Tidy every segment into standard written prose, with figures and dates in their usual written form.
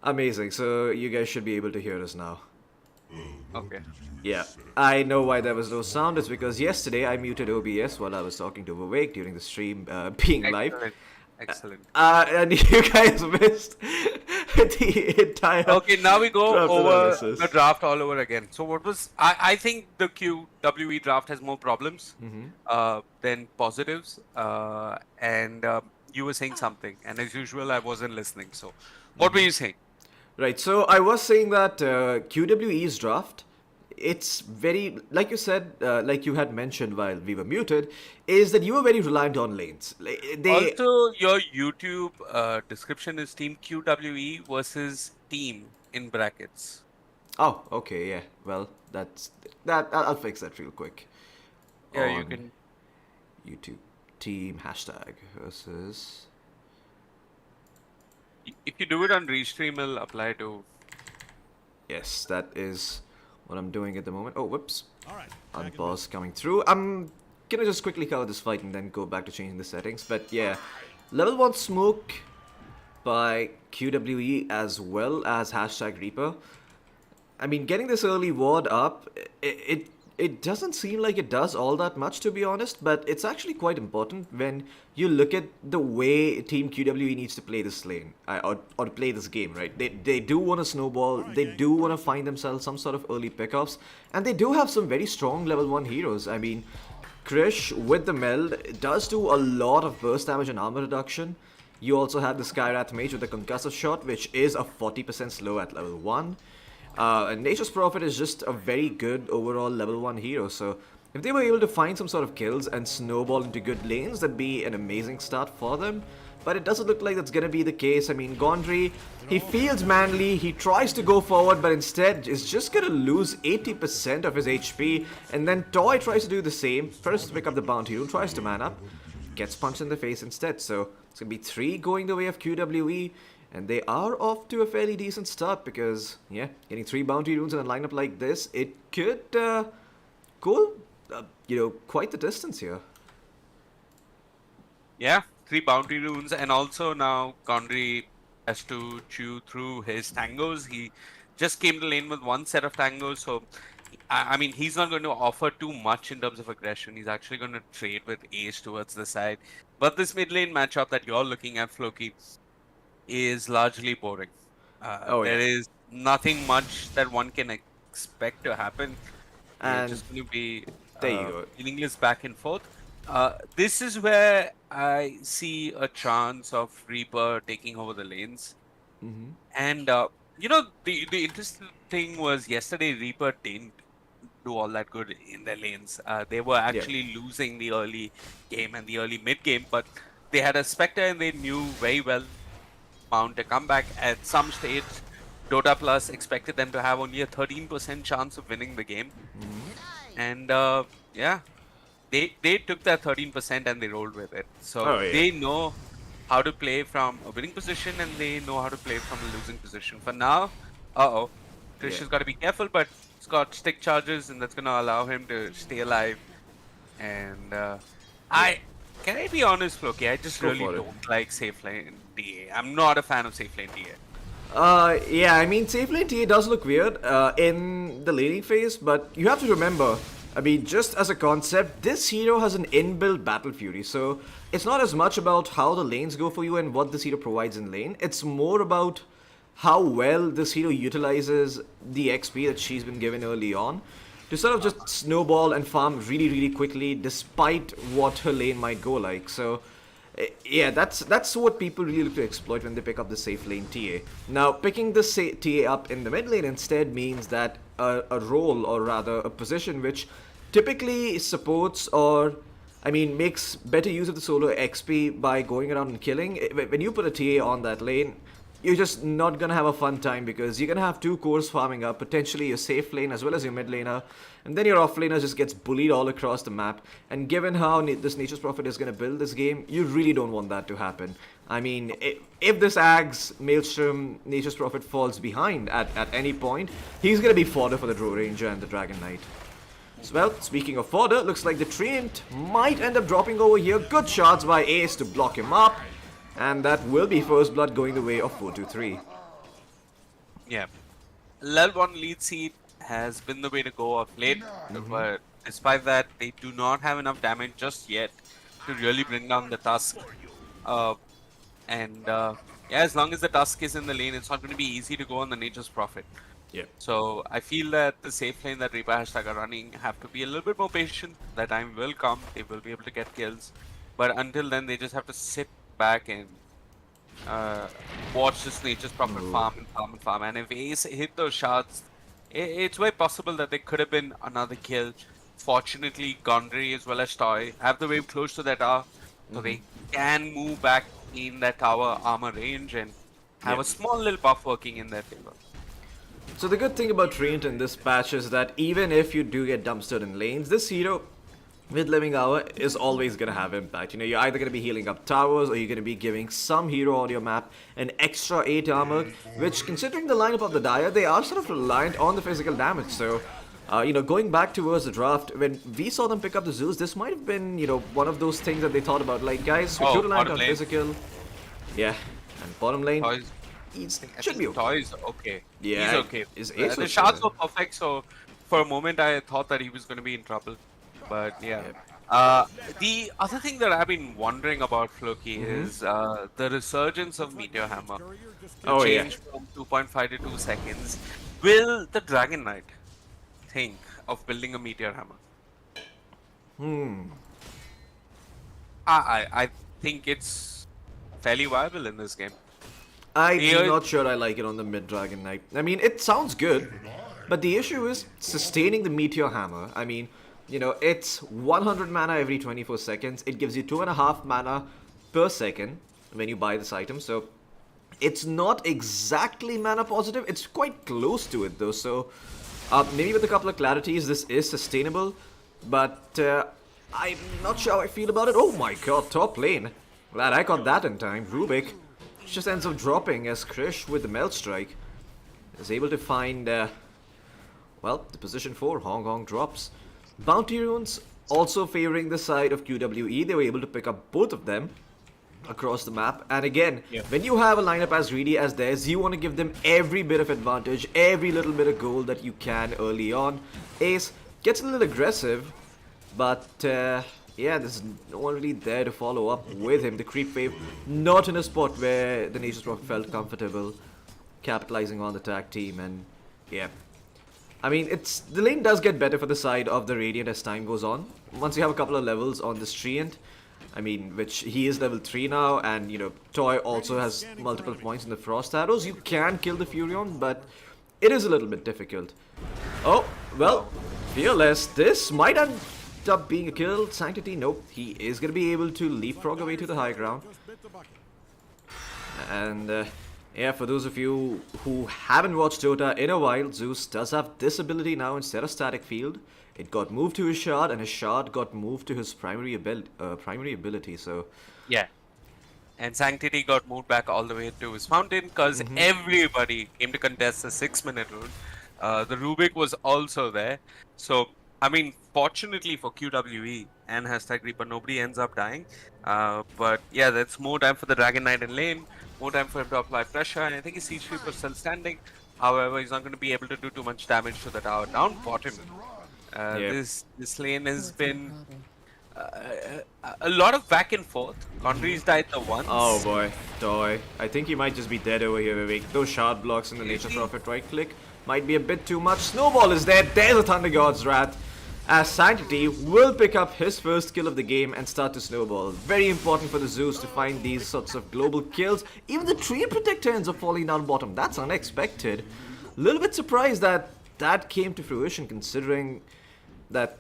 Amazing. So you guys should be able to hear us now. Okay. Yeah, I know why there was no sound. It's because yesterday I muted OBS while I was talking to Vivek during the stream being live. Excellent. Excellent. And you guys missed the entire Okay, now we go draft over analysis. the draft all over again. So what was I think the QWE draft has more problems than positives. And you were saying something, and as usual, I wasn't listening. So what were you saying? Right, so I was saying that QWE's draft, it's very, like you said, like you had mentioned while we were muted, is that you were very reliant on lanes. They, Also, your YouTube description is Team QWE versus Team in brackets. oh, okay, yeah, well, that. I'll fix that real quick. Yeah, you On can. YouTube team hashtag versus. If you do it on Restream, it'll apply to. Yes, that is what I'm doing at the moment. Oh, whoops. All right. Unpause coming through. I'm gonna just quickly cover this fight and then go back to changing the settings. But yeah, level 1 smoke by QWE as well as hashtag Reaper. I mean, getting this early ward up, it doesn't seem like it does all that much, to be honest, but it's actually quite important when you look at the way Team QWE needs to play this lane, or to play this game, right? They do want to snowball, they do want to find themselves some sort of early pickups, and they do have some very strong level 1 heroes. I mean, Krish with the meld does do a lot of burst damage and armor reduction. You also have the Skyrath Mage with the concussive shot, which is a 40% slow at level 1. And Nature's Prophet is just a very good overall level 1 hero, so if they were able to find some sort of kills and snowball into good lanes, that'd be an amazing start for them. But it doesn't look like that's gonna be the case. I mean, Gondry, he feels manly, he tries to go forward, but instead is just gonna lose 80% of his HP, and then Toy tries to do the same, first to pick up the bounty rune, tries to man up, gets punched in the face instead, so it's gonna be 3 going the way of QWE. And they are off to a fairly decent start because, yeah, getting 3 bounty runes in a lineup like this, it could go, quite the distance here. Yeah, 3 bounty runes, and also now Gondry has to chew through his tangos. He just came to lane with 1 set of tangos, so I mean, he's not going to offer too much in terms of aggression. He's actually going to trade with Ace towards the side. But this mid lane matchup that you're looking at, Floki, is largely boring. There is nothing much that one can expect to happen. And it's just going to be there you go. meaningless back and forth. This is where I see a chance of Reaper taking over the lanes. And, the interesting thing was yesterday Reaper didn't do all that good in their lanes. They were actually losing the early game and the early mid game, but they had a Spectre and they knew very well mount a comeback. At some stage, Dota Plus expected them to have only a 13% chance of winning the game. And yeah, they took that 13% and they rolled with it. So they know how to play from a winning position and they know how to play from a losing position. For now, Trish has got to be careful, but he's got stick charges and that's going to allow him to stay alive. And can I be honest, Floki? I just really don't like safe lane TA. I'm not a fan of safe lane TA. Yeah, I mean, safe lane TA does look weird in the laning phase, but you have to remember, I mean, just as a concept, this hero has an inbuilt Battle Fury, so it's not as much about how the lanes go for you and what this hero provides in lane. It's more about how well this hero utilizes the XP that she's been given early on to sort of just snowball and farm really, really quickly despite what her lane might go like. So yeah, that's what people really look to exploit when they pick up the safe lane TA. Now, picking the TA up in the mid lane instead means that a role, or rather a position which typically supports or, I mean, makes better use of the solo XP by going around and killing. When you put a TA on that lane, you're just not gonna have a fun time because you're gonna have 2 cores farming up, potentially your safe lane as well as your mid laner, and then your off laner just gets bullied all across the map. And given how this Nature's Prophet is gonna build this game, you really don't want that to happen. I mean, if this Ags, Maelstrom, Nature's Prophet falls behind at any point, he's gonna be fodder for the Drow Ranger and the Dragon Knight. So, well, speaking of fodder, looks like the Treant might end up dropping over here. Good shots by Ace to block him up. And that will be first blood going the way of 4-2-3. Yeah. Level 1 lead seed has been the way to go of late, but despite that, they do not have enough damage just yet to really bring down the Tusk. Uh, and yeah, as long as the Tusk is in the lane, it's not going to be easy to go on the Nature's Prophet. Yeah. So I feel that the safe lane that Reaper hashtag are running have to be a little bit more patient. That time will come. They will be able to get kills. But until then, they just have to sit back and uh, watch this Nature's Prophet farm and farm and farm. And if Ace hit those shots, it's very possible that there could have been another kill. Fortunately, Gondry as well as Toy have the wave close to that tower, so they can move back in that tower armor range and have a small little buff working in their favor. So the good thing about Treant in this patch is that even if you do get dumpstered in lanes, this hero with Living Hour is always going to have impact. You know, you're either going to be healing up towers or you're going to be giving some hero on your map an extra 8 armor, which considering the lineup of the Dire, they are sort of reliant on the physical damage. So, you know, going back towards the draft, when we saw them pick up the Zeus, this might have been, you know, one of those things that they thought about. Like, guys, we're too reliant on physical. Yeah, and bottom lane. Should be okay. Toys okay. Yeah, he's okay. The shots were perfect, so for a moment I thought that he was going to be in trouble. But yeah. The other thing that I've been wondering about Floki is the resurgence of Meteor Hammer. Change from 2.5 to 2 seconds. Will the Dragon Knight think of building a Meteor Hammer? I think it's fairly viable in this game. I'm not sure I like it on the mid Dragon Knight. I mean, it sounds good, but the issue is sustaining the Meteor Hammer. I mean, you know, it's 100 mana every 24 seconds. It gives you 2.5 mana per second when you buy this item. So it's not exactly mana positive. It's quite close to it though. So maybe with a couple of clarities, this is sustainable. But I'm not sure how I feel about it. Oh my god, top lane. Glad I got that in time. Rubik just ends up dropping as Krish with the Melt Strike is able to find, well, the position 4. Hong Kong drops. Bounty runes also favoring the side of QWE. They were able to pick up both of them across the map. And again, when you have a lineup as greedy as theirs, you want to give them every bit of advantage, every little bit of gold that you can early on. Ace gets a little aggressive, but yeah, there's no one really there to follow up with him. The creep wave not in a spot where the Nature's Prophet felt comfortable capitalizing on the tag team. And yeah, I mean, the lane does get better for the side of the Radiant as time goes on. Once you have a couple of levels on this Treant, I mean, which he is level 3 now, and you know, Toy also has multiple points in the Frost Arrows. You can kill the Furion, but it is a little bit difficult. Oh, well, Fearless, this might end up being a kill. Sanctity, nope, he is going to be able to leapfrog away to the high ground. And yeah, for those of you who haven't watched Dota in a while, Zeus does have this ability now instead of Static Field. It got moved to his shard, and his shard got moved to his primary ability. So yeah, and Sanctity got moved back all the way to his fountain because everybody came to contest the 6-minute rule. The Rubik was also there. So I mean, fortunately for QWE and hashtag Reaper, nobody ends up dying. But yeah, that's more time for the Dragon Knight in lane. More time for him to apply pressure, and I think his Siege Reaper is still standing. However, he's not going to be able to do too much damage to the tower. Down bottom, this lane has been a lot of back and forth. Gondry's died the once. Oh boy, Toy. I think he might just be dead over here, Vivek. Those shard blocks in the Nature's Prophet right click might be a bit too much. Snowball is dead. There's a Thunder God's Wrath. As Sanctity will pick up his first kill of the game and start to snowball. Very important for the Zeus to find these sorts of global kills. Even the Treant Protector ends up falling down bottom. That's unexpected. A little bit surprised that that came to fruition, considering that,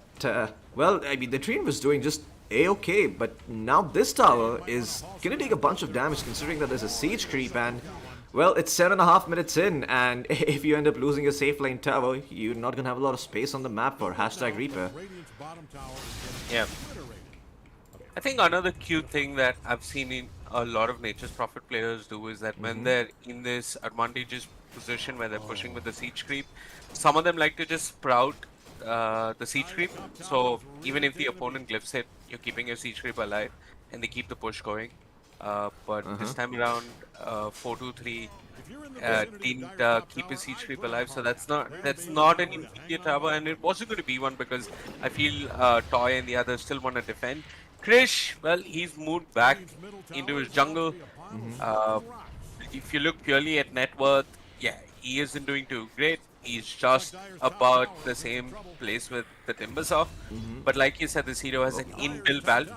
well, I mean, the Treant was doing just a-okay, but now this tower is gonna take a bunch of damage, considering that there's a siege creep, and well, it's 7.5 minutes in, and if you end up losing a safe lane tower, you're not gonna have a lot of space on the map for hashtag Reaper. Yeah. I think another cute thing that I've seen in a lot of Nature's Prophet players do is that when they're in this advantageous position where they're pushing with the siege creep, some of them like to just sprout the siege creep. So even if the opponent glyphs it, you're keeping your siege creep alive, and they keep the push going. But this time around, 4-2-3 didn't keep his siege creep alive. So that's not an immediate tower, and it wasn't going to be one because I feel Toy and the others still want to defend. Krish, well, he's moved back into his jungle. Uh, if you look purely at net worth, yeah, he isn't doing too great. He's just about the same place with the Timbersaw. But like you said, this hero has an inbuilt value.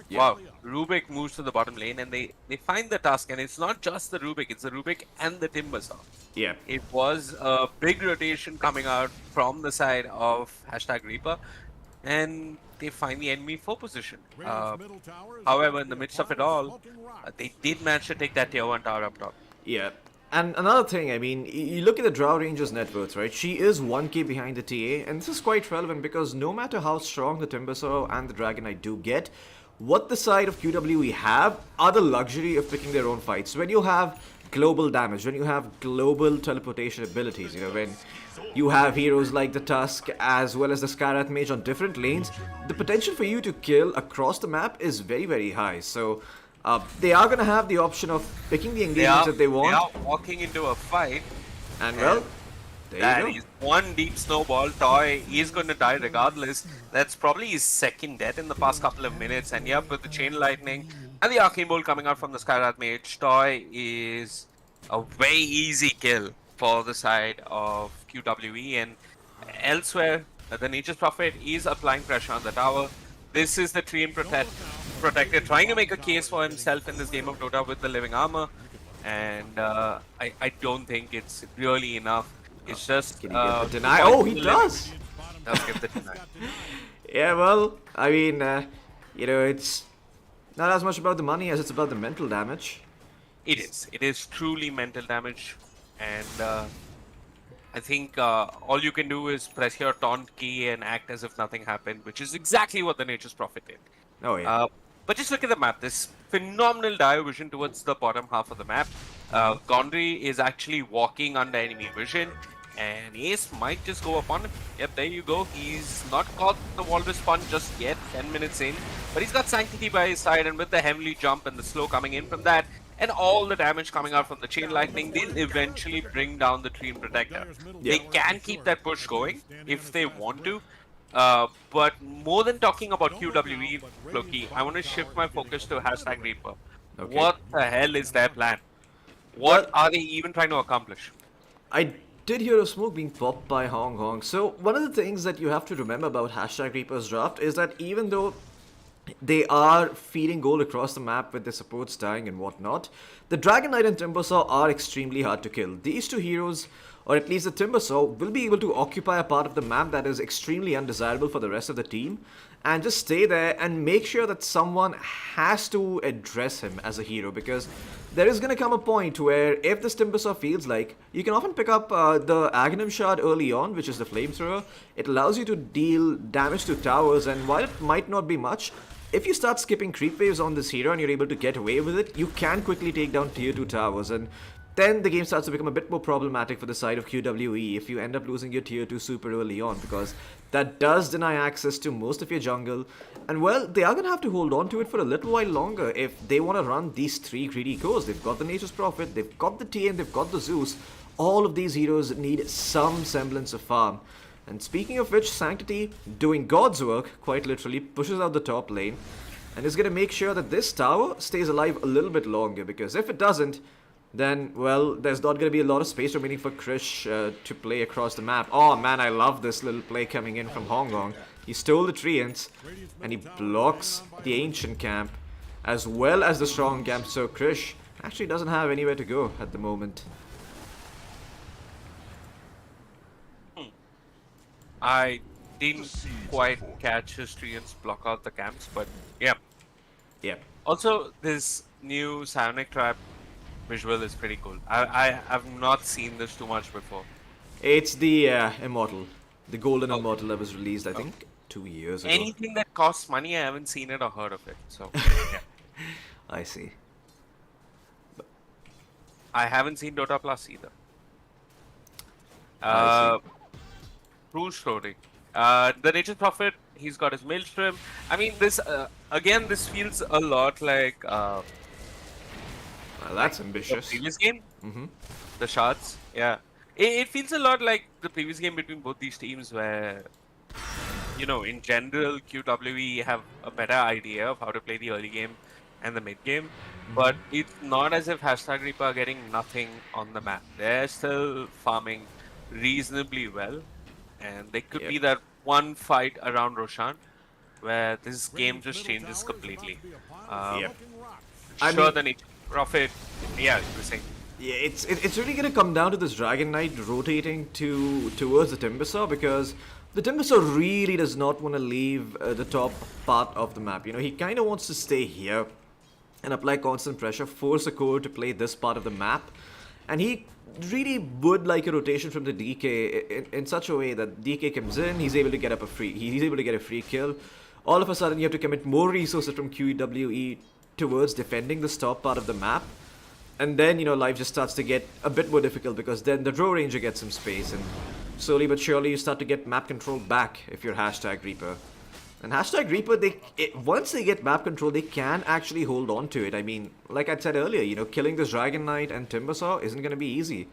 Yeah. Wow, Rubik moves to the bottom lane and they find the task, and it's not just the Rubik, it's the Rubik and the Timbersaw. Yeah. It was a big rotation coming out from the side of #Reaper, and they find the enemy 4 position. However, in the midst of it all, they did manage to take that tier 1 tower up top. Yeah. And another thing, I mean, you look at the Drow Ranger's net worth, right? She is 1k behind the TA, and this is quite relevant because no matter how strong the Timbersaw and the Dragon Knight do get, what the side of QWE have are the luxury of picking their own fights. When you have global damage, when you have global teleportation abilities, you know, when you have heroes like the Tusk as well as the Skyrath Mage on different lanes, the potential for you to kill across the map is very, very high. So they are going to have the option of picking the engagements that they want. They are walking into a fight. And well, there That you go. is one deep snowball. Toy is going to die regardless. That's probably his second death in the past couple of minutes. And yep, with the Chain Lightning and the Arcane Bolt coming out from the Skyrath Mage, Toy is a very easy kill for the side of QWE. And elsewhere, the Nature's Prophet is applying pressure on the tower. This is the Treant Protector trying to make a case for himself in this game of Dota with the Living Armor. And I don't think it's really enough. It's just Can he get the deny? Oh, he does! Does get the deny. Yeah, well, I mean, you know, it's not as much about the money as it's about the mental damage. It is. It is truly mental damage. And I think all you can do is press your taunt key and act as if nothing happened, which is exactly what the Nature's Prophet did. Oh, yeah. But just look at the map. This phenomenal dive vision towards the bottom half of the map. Gondry is actually walking under enemy vision, and Ace might just go upon him. Yep, there you go. He's not caught the Walrus Punch just yet, 10 minutes in. But he's got Sanctity by his side, and with the Heavenly Jump and the slow coming in from that, and all the damage coming out from the Chain Lightning, they'll eventually bring down the Treant Protector. Yeah. They can keep that push going if they want to. But more than talking about QWE, Floki, I want to shift my focus to #Reaper. Okay. What the hell is their plan? What are they even trying to accomplish? I did hear a smoke being popped by Hong Kong. So one of the things that you have to remember about #Reaper's draft is that even though they are feeding gold across the map with their supports dying and whatnot, the Dragon Knight and Timbersaw are extremely hard to kill. These two heroes, or at least the Timbersaw, will be able to occupy a part of the map that is extremely undesirable for the rest of the team, and just stay there and make sure that someone has to address him as a hero, because there is going to come a point where if this Timbersaw feels like, you can often pick up the Aghanim Shard early on, which is the Flamethrower. It allows you to deal damage to towers, and while it might not be much, if you start skipping creep waves on this hero and you're able to get away with it, you can quickly take down tier 2 towers, and then the game starts to become a bit more problematic for the side of QWE if you end up losing your tier 2 super early on, because that does deny access to most of your jungle. And well, they are going to have to hold on to it for a little while longer if they want to run these 3 greedy cores. They've got the Nature's Prophet, they've got the TA, and they've got the Zeus. All of these heroes need some semblance of farm. And speaking of which, Sanctity, doing God's work, quite literally, pushes out the top lane and is going to make sure that this tower stays alive a little bit longer, because if it doesn't, then, well, there's not going to be a lot of space remaining for Krish to play across the map. Oh man, I love this little play coming in from Hong Kong. He stole the Treants, and he blocks the Ancient Camp, as well as the Strong Camp, so Krish actually doesn't have anywhere to go at the moment. I didn't quite catch his Treants block out the camps, but yeah. Yeah. Also, this new Psionic Trap visual is pretty cool. I have not seen this too much before. It's the Immortal. The Golden Immortal that was released, I think, 2 years ago. Anything that costs money, I haven't seen it or heard of it. So, yeah. I see. I haven't seen Dota Plus either. I see. True story. The Nature's Prophet, he's got his Maelstrom. I mean, this again, this feels a lot Well, like that's the ambitious. previous game, Mm-hmm. the Shards. Yeah, it feels a lot like the previous game between both these teams, where in general, QWE have a better idea of how to play the early game and the mid game. But it's not as if hashtag Reaper are getting nothing on the map. They're still farming reasonably well. And they could Yep. be that one fight around Roshan where this game just changes completely. Yep. I Sure, mean, the Nature Prophet, yeah, you were saying. yeah, it's really gonna come down to this Dragon Knight rotating towards the Timbersaw, because the Timbersaw really does not want to leave the top part of the map. He kind of wants to stay here and apply constant pressure, force a core to play this part of the map, and he really would like a rotation from the DK in such a way that DK comes in, he's able to get he's able to get a free kill. All of a sudden, you have to commit more resources from QWE towards defending this top part of the map. And then, life just starts to get a bit more difficult, because then the Drow Ranger gets some space, and slowly but surely you start to get map control back if you're hashtag Reaper. And hashtag Reaper, once they get map control, they can actually hold on to it. I mean, like I said earlier, killing this Dragon Knight and Timbersaw isn't going to be easy.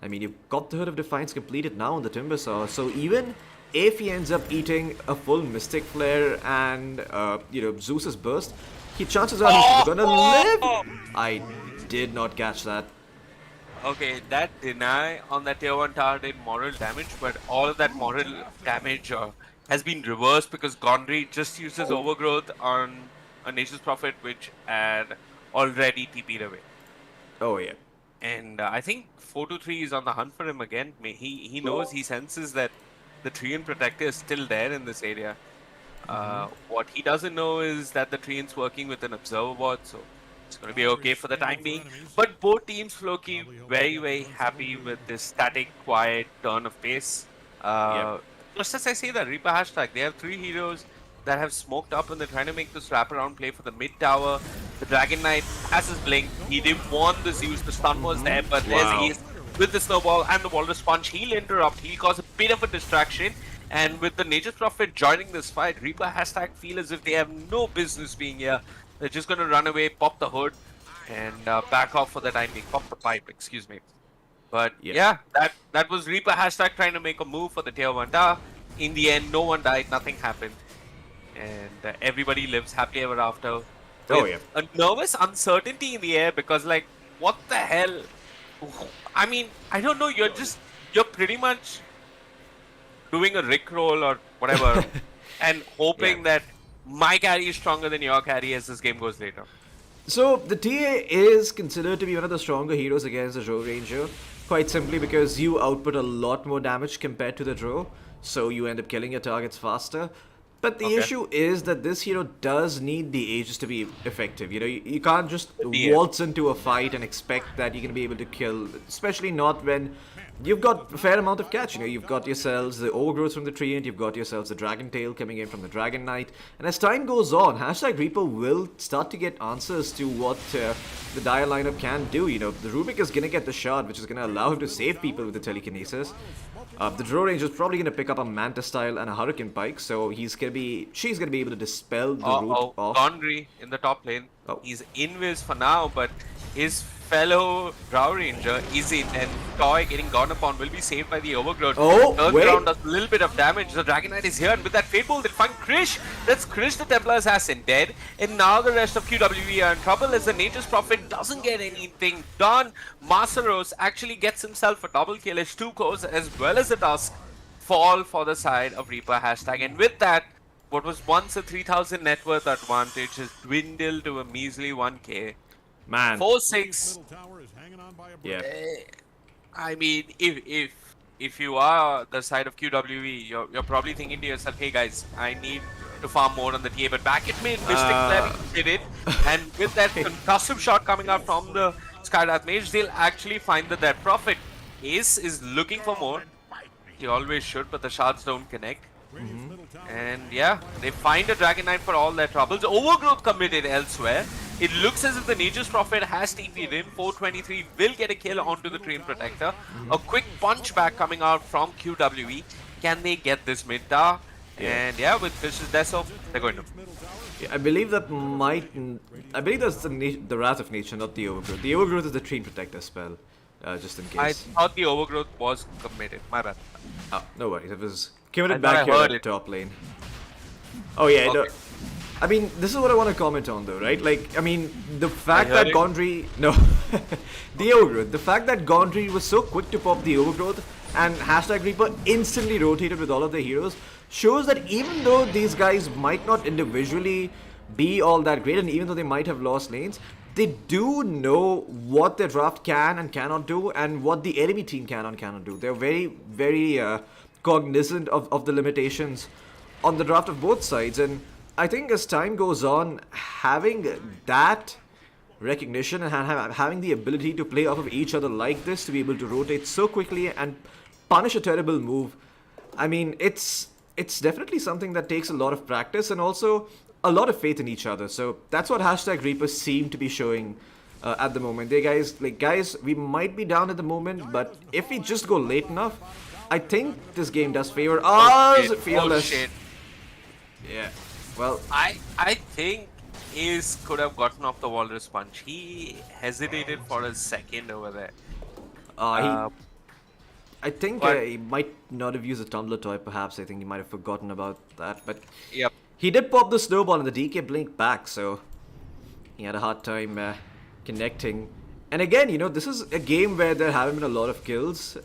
I mean, you've got the Hood of Defiance completed now on the Timbersaw, so even if he ends up eating a full Mystic Flare and, Zeus's Burst, chances are he's gonna live! I did not catch that. Okay, that deny on that tier 1 tower did moral damage, but all of that moral damage has been reversed because Gondry just uses Overgrowth on a Nature's Prophet, which had already TP'd away. Oh, yeah. And I think 423 is on the hunt for him again. He knows, he senses that the Treant Protector is still there in this area. What he doesn't know is that the Treant's working with an Observer bot, so it's going to be okay for the time being. But both teams, Floki, very, very happy with this static, quiet turn of pace. Just as I say that, Reaper hashtag, they have 3 heroes that have smoked up and they're trying to make this wraparound play for the mid tower. The Dragon Knight has his blink. He didn't want the Zeus. The stun was there, but there's Ace with the snowball and the Walrus Punch. He'll interrupt. He'll cause a bit of a distraction. And with the Nature's Prophet joining this fight, Reaper hashtag feel as if they have no business being here. They're just going to run away, pop the hood, and back off for the time being. Pop the pipe, excuse me. But yeah, that was Reaper hashtag trying to make a move for the tier 1 tower. In the end, no one died, nothing happened. And everybody lives happily ever after. Oh, yeah. A nervous uncertainty in the air because, like, what the hell? I mean, I don't know, you're pretty much doing a Rickroll or whatever and hoping that my carry is stronger than your carry as this game goes later. So, the TA is considered to be one of the stronger heroes against the Drow Ranger, quite simply because you output a lot more damage compared to the Drow, so you end up killing your targets faster. But the issue is that this hero does need the Aegis to be effective. You can't just waltz into a fight and expect that you're going to be able to kill, especially not when you've got a fair amount of catch. You've got yourselves the Overgrowth from the Treant, you've got yourselves the Dragon Tail coming in from the Dragon Knight. And as time goes on, hashtag Reaper will start to get answers to what the Dire lineup can do. The Rubik is going to get the shard, which is going to allow him to save people with the Telekinesis. The Drow Ranger is probably going to pick up a Manta Style and a Hurricane Pike, so she's going to be able to dispel the root of... Gondry in the top lane. He's invis for now, but his fellow Drow Ranger is in, and Toy getting gone upon will be saved by the Overgrowth. Turns around, does a little bit of damage. The Dragon Knight is here, and with that Fate Bolt, they find Krish. That's Krish, the Templar Assassin, dead. And now the rest of QWE are in trouble as the Nature's Prophet doesn't get anything done. Masaros actually gets himself a double kill as 2 cores as well as the Dusk fall for the side of Reaper hashtag. And with that, what was once a 3,000 net worth advantage has dwindled to a measly 1k. Man. 4-6. Yeah. I mean, if you are the side of QWE, you're probably thinking to yourself, hey guys, I need to farm more on the TA. But back at mid, Mystic Flare did it. And with that concussive shot coming out from the Skyrath Mage, they'll actually find that Prophet Ace is looking for more. He always should, but the shards don't connect. And yeah, they find a Dragon Knight for all their troubles. Overgrowth committed elsewhere. It looks as if the Nature's Prophet has TP'd in. 423 will get a kill onto the Treant Protector. A quick punch back coming out from QWE. can they get this mid tower? Yeah. And yeah, with Vicious Deso, they're going to. Yeah, I believe that might. I believe that's the Wrath of Nature, not the Overgrowth. The Overgrowth is the Tree Protector spell, just in I case. thought the Overgrowth was committed. My bad. Oh, no worries. It was committed I thought back I here heard at it. top lane. Oh yeah, Okay. I mean, this is what I want to comment on though, right? Like, I mean, the fact heard that it. Gondry, no, the Overgrowth, the fact that Gondry was so quick to pop the Overgrowth and hashtag Reaper instantly rotated with all of their heroes shows that even though these guys might not individually be all that great, and even though they might have lost lanes, they do know what their draft can and cannot do, and what the enemy team can and cannot do. They're very, very cognizant of the limitations on the draft of both sides, and I think as time goes on, having that recognition and having the ability to play off of each other like this, to be able to rotate so quickly and punish a terrible move, I mean, it's definitely something that takes a lot of practice and also a lot of faith in each other. So that's what hashtag Reaper seem to be showing at the moment. Guys, we might be down at the moment, but if we just go late enough, I think this game does favor us. Fearless. shit. Yeah. Well, I think Ace could have gotten off the Walrus Punch. He hesitated for a second over there. I think but- he might not have used a tumbler toy, perhaps. I think he might have forgotten about that. But Yep. he did pop the snowball and the DK blinked back, so he had a hard time connecting. And again, you know, this is a game where there haven't been a lot of kills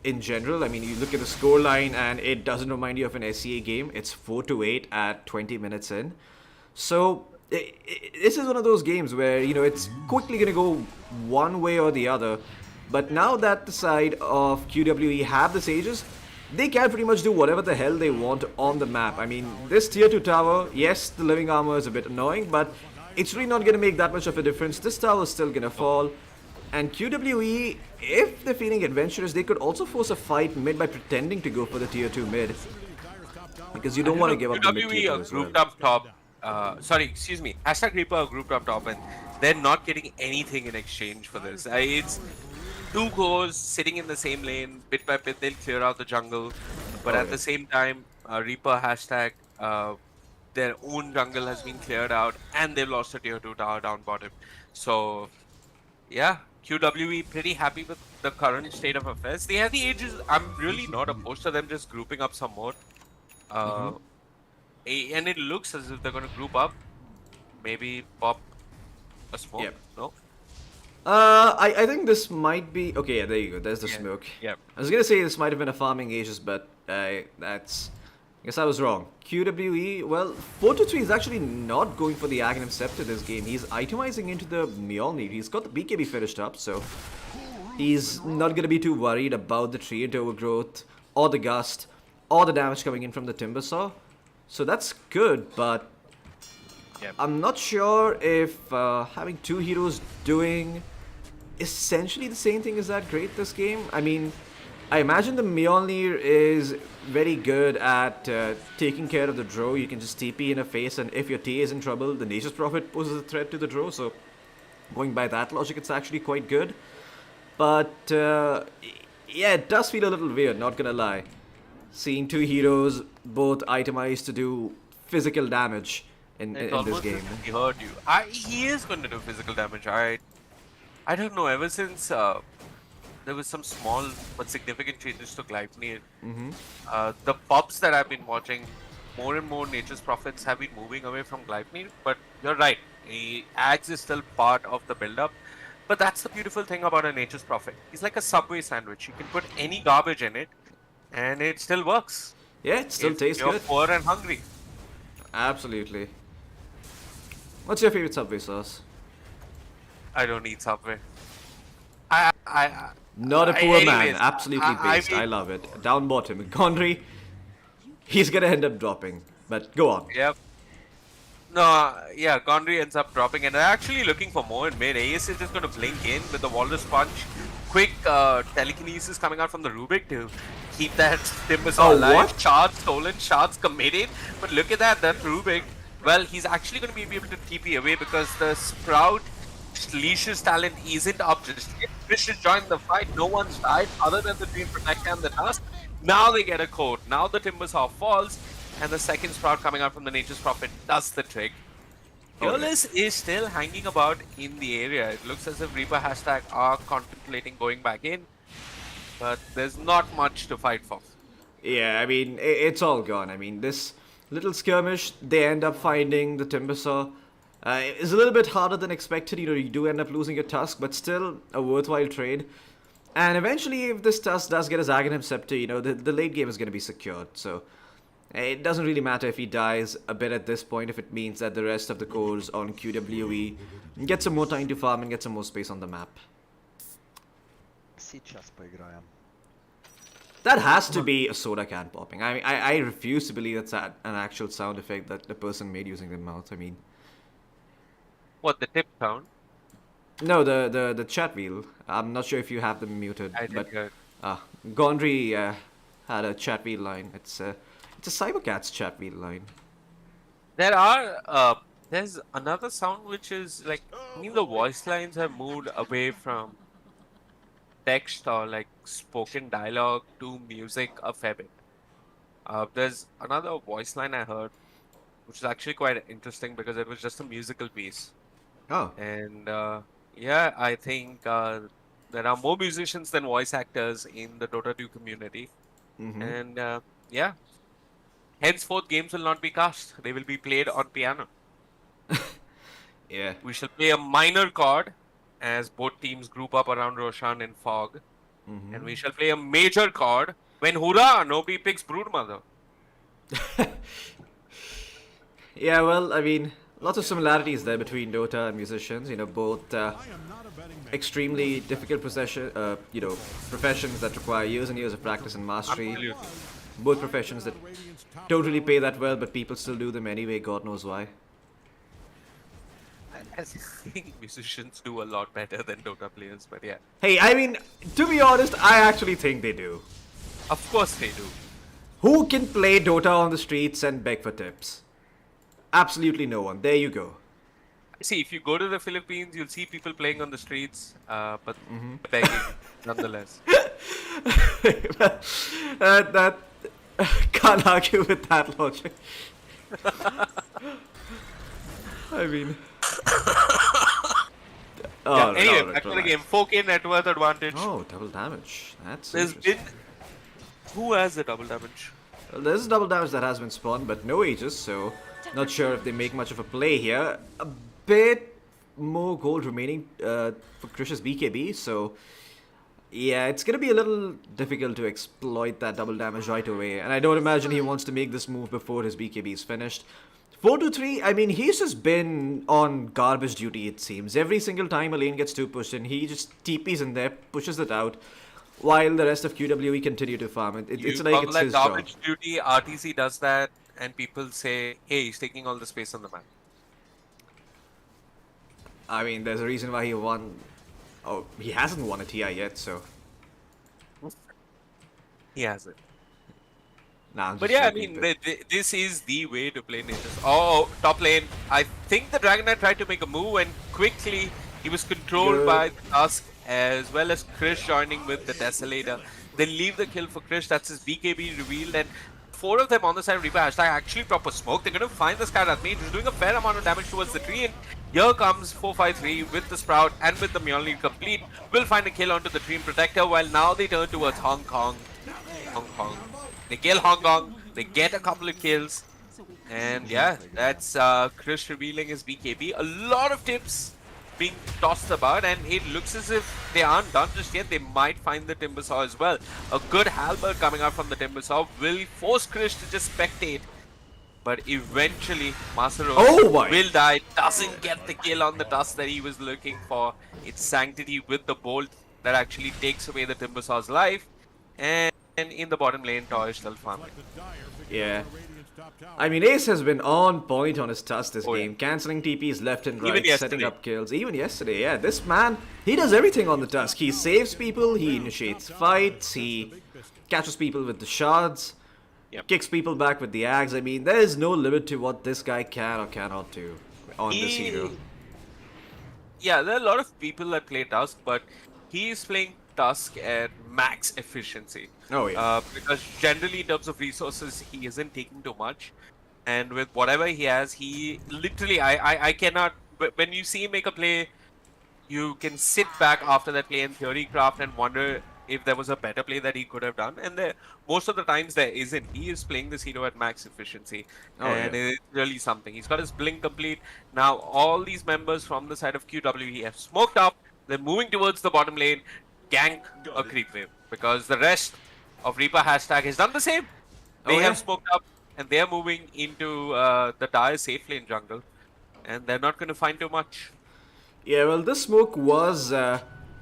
in general. I mean, you look at the scoreline and it doesn't remind you of an SEA game. It's 4-8 at 20 minutes in. So this is one of those games where, you know, it's quickly going to go one way or the other. But now that the side of QWE have the Sages, they can pretty much do whatever the hell they want on the map. I mean, this tier 2 tower, yes, the living armor is a bit annoying, but it's really not going to make that much of a difference. This tower is still going to fall. And QWE, if they're feeling adventurous, they could also force a fight mid by pretending to go for the tier 2 mid. Because you don't want to give up the mid QWE tier 2 are as well. grouped up top. Hashtag Reaper are grouped up top, and they're not getting anything in exchange for this. It's two cores sitting in the same lane. Bit by bit, they'll clear out the jungle. But at the same time, Reaper hashtag, their own jungle has been cleared out, and they've lost a tier 2 tower down bottom. So, yeah, QWE pretty happy with the current state of affairs. They have the ages. I'm really not opposed to them just grouping up some more. And it looks as if they're going to group up. Maybe pop a smoke. Yep. No? I think this might be... Okay, yeah, there you go. There's the smoke. Yep. I was going to say this might have been a farming Aegis, but that's... I guess I was wrong. QWE, well, 4-3 is actually not going for the Aghanim Scepter this game. He's itemizing into the Mjolnir. He's got the BKB finished up, so he's not going to be too worried about the Treant Overgrowth, or the Gust, or the damage coming in from the Timbersaw. So that's good, but Yep. I'm not sure if having two heroes doing essentially the same thing is that great this game. I mean, I imagine the Mjolnir is very good at taking care of the Drow. You can just TP in a face, and if your TA is in trouble, the Nature's Prophet poses a threat to the Drow. So going by that logic, it's actually quite good. But yeah, it does feel a little weird, not gonna lie. Seeing two heroes both itemized to do physical damage in this game. He heard you. He is going to do physical damage. I don't know. Ever since there was some small but significant changes to Gleipnir, the pops that I've been watching, more and more Nature's Prophets have been moving away from Gleipnir. But you're right. Axe is still part of the build-up. But that's the beautiful thing about a Nature's Prophet. He's like a Subway sandwich. You can put any garbage in it, and it still works. Yeah, it still tastes You're good. poor and hungry. Absolutely. What's your favorite Subway sauce? I don't eat Subway. Not a poor man. anyways, Absolutely based. I mean- love it. Down bottom. Gondry, he's gonna end up dropping. But go on. Yep. No, yeah, Gondry ends up dropping, and they're actually looking for more in mid. AS is just going to blink in with the Walrus Punch. Quick telekinesis coming out from the Rubik to keep that Timbersaw alive. what? Shards stolen, shards committed. But look at that Rubik. Well, he's actually going to be able to TP away because the Sprout Leash's talent isn't up just yet. Fish has joined the fight. No one's died other than the Dream Protector and the Dust. Now they get a coat. Now the Timbersaw falls, and the second Sprout coming out from the Nature's Prophet does the trick. Fearless is still hanging about in the area. It looks as if Reaper hashtag are contemplating going back in, but there's not much to fight for. Yeah, I mean, it's all gone. I mean, this little skirmish, they end up finding the Timbersaw. It's a little bit harder than expected. You know, you do end up losing your Tusk, but still a worthwhile trade. And eventually, if this Tusk does get his Aghanim Scepter, you know, the late game is going to be secured. So it doesn't really matter if he dies a bit at this point, if it means that the rest of the cores on QWE get some more time to farm and get some more space on the map. Сейчас поиграем. That has to be a soda can popping. I refuse to believe that's an actual sound effect that the person made using their mouth. I mean, What, the tip sound? no, the chat wheel. I'm not sure if you have them muted, I but did good. Gondry had a chat wheel line. It's a Cybercats chat wheel line. There's another sound which is like, I mean, the voice lines have moved away from text or like spoken dialogue to music a fair bit. There's another voice line I heard, which is actually quite interesting because it was just a musical piece. Oh, And yeah, I think there are more musicians than voice actors in the Dota 2 community. And yeah, henceforth games will not be cast. They will be played on piano. yeah. We shall play a minor chord as both teams group up around Roshan and Fog. And we shall play a major chord when hurrah, nobody picks Broodmother. Yeah, well, I mean, lots of similarities there between Dota and musicians. You know, both extremely difficult professions that require years and years of practice and mastery. Absolutely. Both professions that don't really pay that well, but people still do them anyway. God knows why. I think musicians do a lot better than Dota players, but yeah. Hey, I mean, to be honest, I actually think they do. Of course they do. Who can play Dota on the streets and beg for tips? Absolutely no one. There you go. See, if you go to the Philippines, you'll see people playing on the streets, but begging nonetheless. That can't argue with that logic. I mean, Yeah, oh, anyway, no, back to the relax. game. 4K net worth advantage. Oh, double damage. That's There's interesting. been... Who has the double damage? Well, there's double damage that has been spawned, but no Aegis, so not sure if they make much of a play here. A bit more gold remaining for Krish's BKB, so yeah, it's gonna be a little difficult to exploit that double damage right away, and I don't imagine he wants to make this move before his BKB is finished. 4-3, I mean, he's just been on garbage duty, it seems. Every single time a lane gets too pushed in, he just TPs in there, pushes it out, while the rest of QWE continue to farm it. It's like it's his job. garbage duty, RTC does that, and people say, hey, he's taking all the space on the map. I mean, there's a reason why he won. Oh, he hasn't won a TI yet, so. He has it. Nah, I'm But just yeah, I joking, mean, this is the way to play Nature's. Oh, top lane. I think the Dragon Knight tried to make a move, and quickly he was controlled Good. by the Tusk, as well as Krish joining with the Desolator. Then leave the kill for Krish. That's his BKB revealed, and 4 of them on the side of Reaper hashtag actually proper smoke. They're going to find the Skyrathme. He's doing a fair amount of damage towards the tree, and here comes 453 with the Sprout and with the Mjolnir complete. Will find a kill onto the Dream Protector, while now they turn towards Hong Kong. They kill Hong Kong, they get a couple of kills, and yeah, that's Krish revealing his BKB. A lot of tips being tossed about, and it looks as if they aren't done just yet. They might find the Timbersaw as well. A good halberd coming out from the Timbersaw will force Krish to just spectate, but eventually Masaro will die. Doesn't get the kill on the Tusk that he was looking for. It's Sanctity with the bolt that actually takes away the Timbersaw's life, and in the bottom lane, Toy still farming. Yeah. I mean, Ace has been on point on his Tusk this Oh, yeah. game, cancelling TPs left and right, Even setting yesterday. up kills. Even yesterday, yeah. This man, he does everything on the Tusk. He saves people, he initiates fights, he catches people with the shards, Yep. kicks people back with the axe. I mean, there is no limit to what this guy can or cannot do on this hero. Yeah, there are a lot of people that play Tusk, but he is playing Tusk at max efficiency. Oh yeah. Because generally, in terms of resources, he isn't taking too much. And with whatever he has, he literally, I cannot. When you see him make a play, you can sit back after that play and theory craft and wonder if there was a better play that he could have done. And there, most of the times there isn't. He is playing this hero at max efficiency, Oh and yeah. it's really something. He's got his blink complete. Now all these members from the side of QWE have smoked up. They're moving towards the bottom lane, gank a creep wave, because the rest of Reaper hashtag has done the same. They Oh, yeah. have smoked up and they're moving into the dire safe lane jungle, and they're not going to find too much. Yeah, well, this smoke was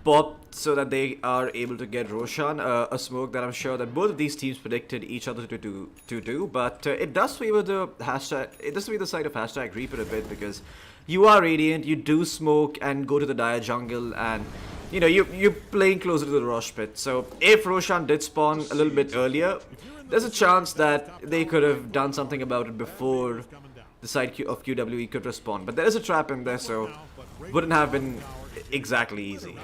popped so that they are able to get Roshan, a smoke that I'm sure that both of these teams predicted each other to do. But it does favor the hashtag. It does favor the side of hashtag Reaper a bit, because you are Radiant, you do smoke and go to the dire jungle, and you know you're playing closer to the Rosh pit. So if Roshan did spawn a little bit earlier, there's a chance that they could have done something about it before the side of QWE could respond. But there is a trap in there, so wouldn't have been exactly easy.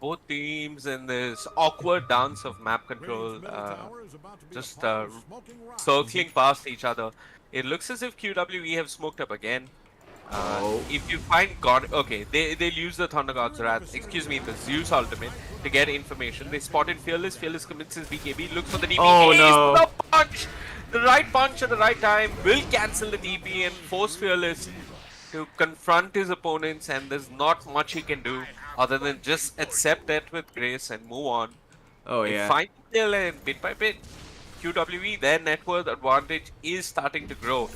Both teams in this awkward dance of map control, just circling past each other. It looks as if QWE have smoked up again. If you find God, okay, they'll use the Thunder God's Wrath, excuse me, the Zeus ultimate to get information. They spotted Fearless. Fearless commits his BKB, looks for the DP. Oh, no. The punch! The right punch at the right time will cancel the DP and force Fearless to confront his opponents, and there's not much he can do other than just accept that with grace and move on. Oh They yeah. find their lane bit by bit. QWE, their net worth advantage is starting to grow.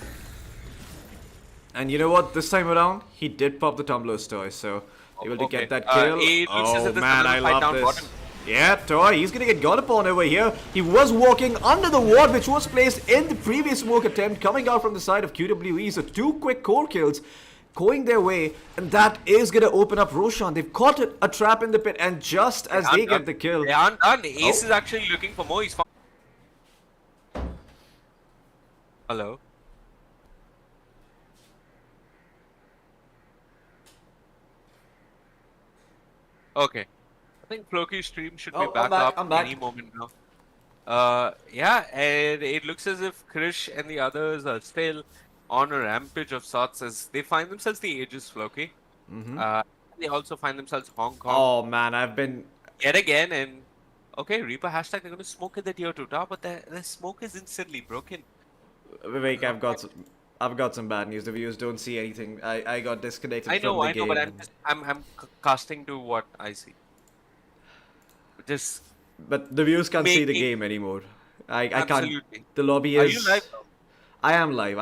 And you know what? This time around, he did pop the Tumbler's toy, so able to get that kill. It looks as Oh if this man, is I another fight love down this. bottom. Yeah, Toy, he's gonna get got upon over here. He was walking under the ward, which was placed in the previous smoke attempt, coming out from the side of QWE. So 2 quick core kills going their way, and that is gonna open up Roshan. They've caught a trap in the pit, and just as they get the kill, They aren't done. Ace is actually looking for more. He's found. Hello. Okay. I think Floki's stream should be Oh, back I'm back, up I'm back. any moment now. Yeah, and it looks as if Krish and the others are still on a rampage of sorts as they find themselves the Aegis Floki. They also find themselves Hong Kong Oh man, I've been. yet again, and okay, Reaper hashtag, they're going to smoke at the tier 2 tower, but the smoke is instantly broken. Vivek, I've got some bad news. The viewers don't see anything. I got disconnected I from know, the game. but I'm casting to what I see. Just But the viewers can't see the Making- game anymore. I Absolutely. can't. The lobby Are is. you live now? I am live,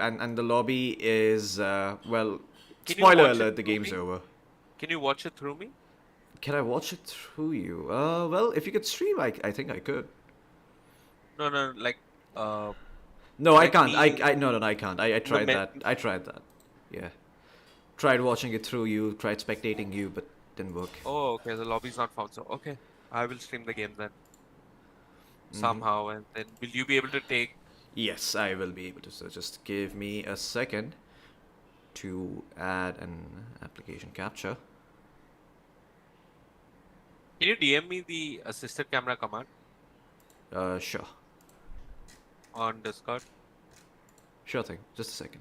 and the lobby is well. Can you Spoiler watch it alert: the through game's me? over. Can you watch it through me? Can I watch it through you? Well, if you could stream, I think I could. No, like, No, I Like can't. me- No, I can't. I tried me- that. I tried that. Yeah. Tried watching it through you. Tried spectating you, but didn't work. oh, okay, the lobby's not found, so okay. I will stream the game then. Somehow, and then will you be able to take... Yes, I will be able to. So just give me a second to add an application capture. Can you DM me the assisted camera command Sure. on Discord? Sure thing. Just a second.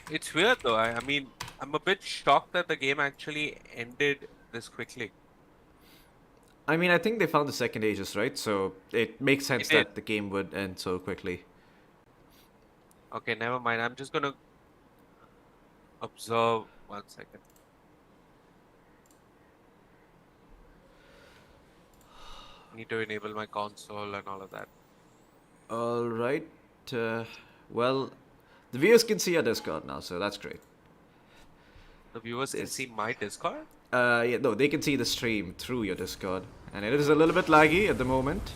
It's weird though, I mean, I'm a bit shocked that the game actually ended this quickly. I mean, I think they found the second Aegis, right? So it makes sense It did. that the game would end so quickly. Okay, never mind, I'm just gonna observe 1 second. Need to enable my console and all of that. All right. Well, the viewers can see our Discord now, so that's great. The viewers can see my Discord? Yeah, no, they can see the stream through your Discord, and it is a little bit laggy at the moment.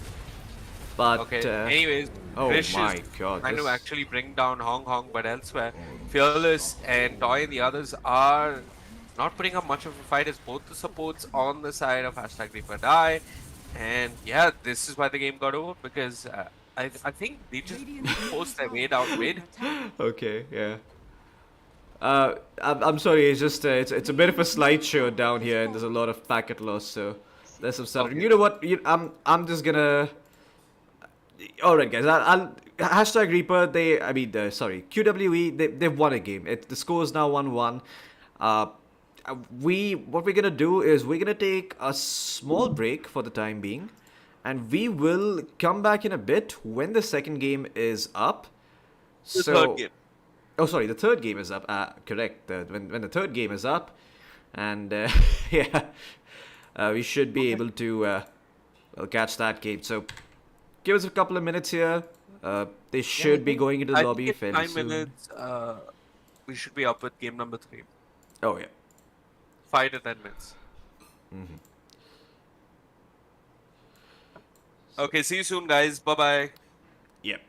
But Okay, anyways, oh Krish my is God, trying to this- actually bring down Hong Kong, but elsewhere, Fearless and Toy and the others are not putting up much of a fight as both the supports on the side of hashtag Reaper die. And yeah, this is why the game got over because I think they just forced their way down mid. Okay, yeah. I'm sorry. It's just it's a bit of a slideshow down here, and there's a lot of packet loss. So there's some stuttering. Okay. You know what? I'm just gonna. All right, guys. I'll hashtag Reaper. I mean, sorry, QWE. They've won a game. The score is now 1-1. Uh, what we're gonna do is we're gonna take a small break for the time being, and we will come back in a bit when the second game is up. The third So game. Oh, sorry, the third game is up. Correct. When the third game is up, and yeah, we should be Okay. able to well, catch that game. So give us a couple of minutes here. They Yeah, should be going into the I think lobby in fairly 5 minutes, soon. we should be up with game number 3. Oh yeah. 5 to 10 minutes. Okay, see you soon, guys. Bye bye. Yep.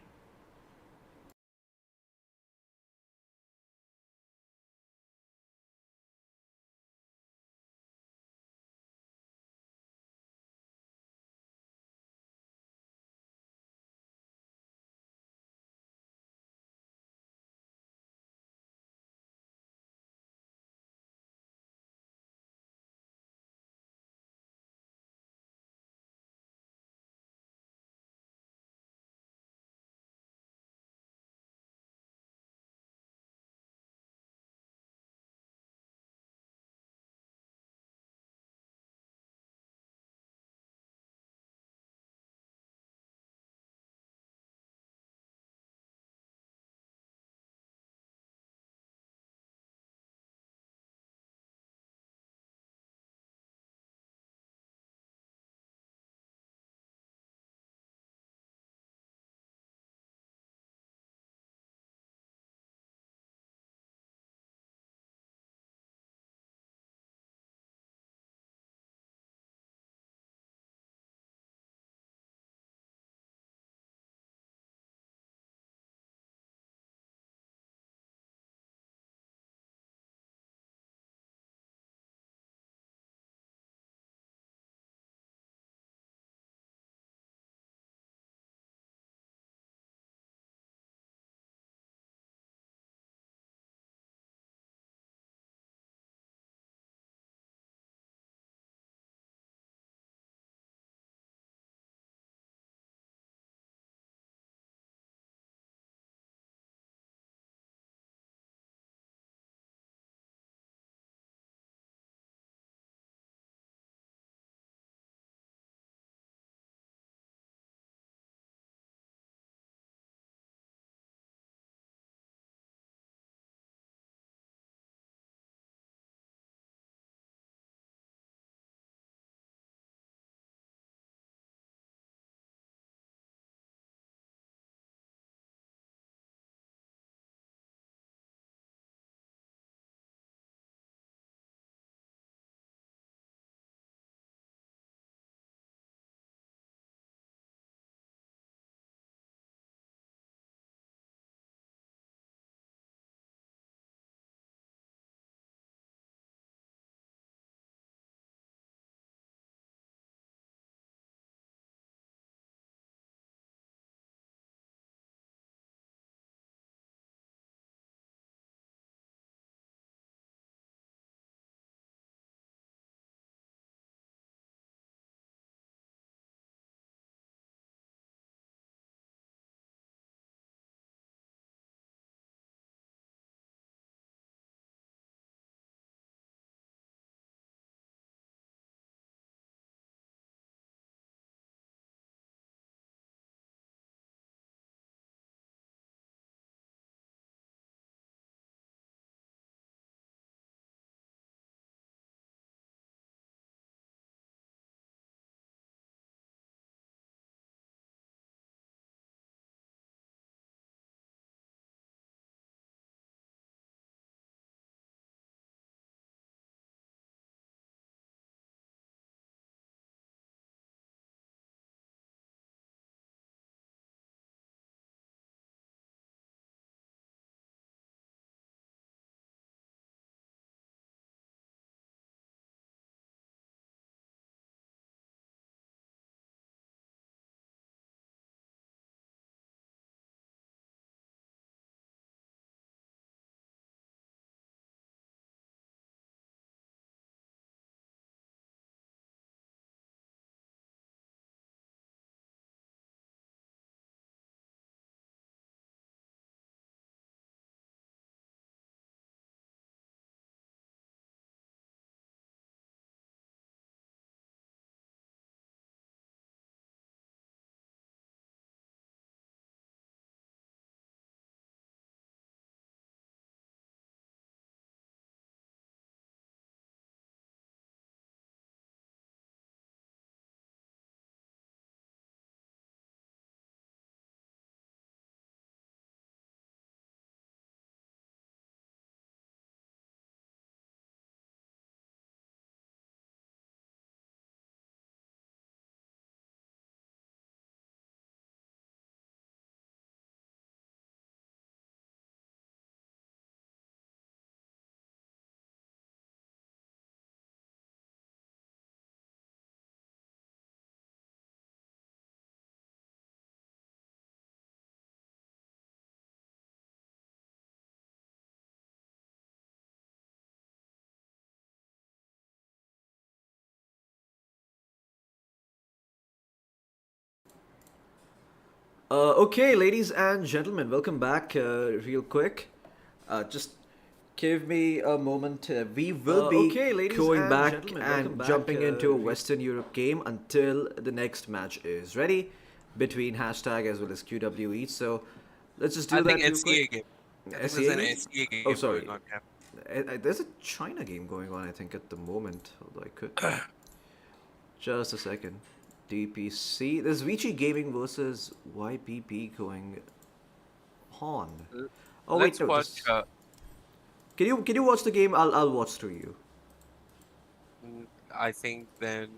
Okay, ladies and gentlemen, welcome back. Real quick, just give me a moment. We will be Okay, ladies going and back gentlemen, and welcome back, jumping into a real- Western Europe game until the next match is ready between hashtag as well as QWE. So let's just do I that think real SEA quick. game. I think there's SEA an game? SEA Oh, game sorry. going on. There's a China game going on, I think, at the moment. Although I could. Just a second. DPC. There's Vici Gaming versus YPP going on. L- Oh wait, Let's no. watch. This. Can you watch the game? I'll watch through you. I think then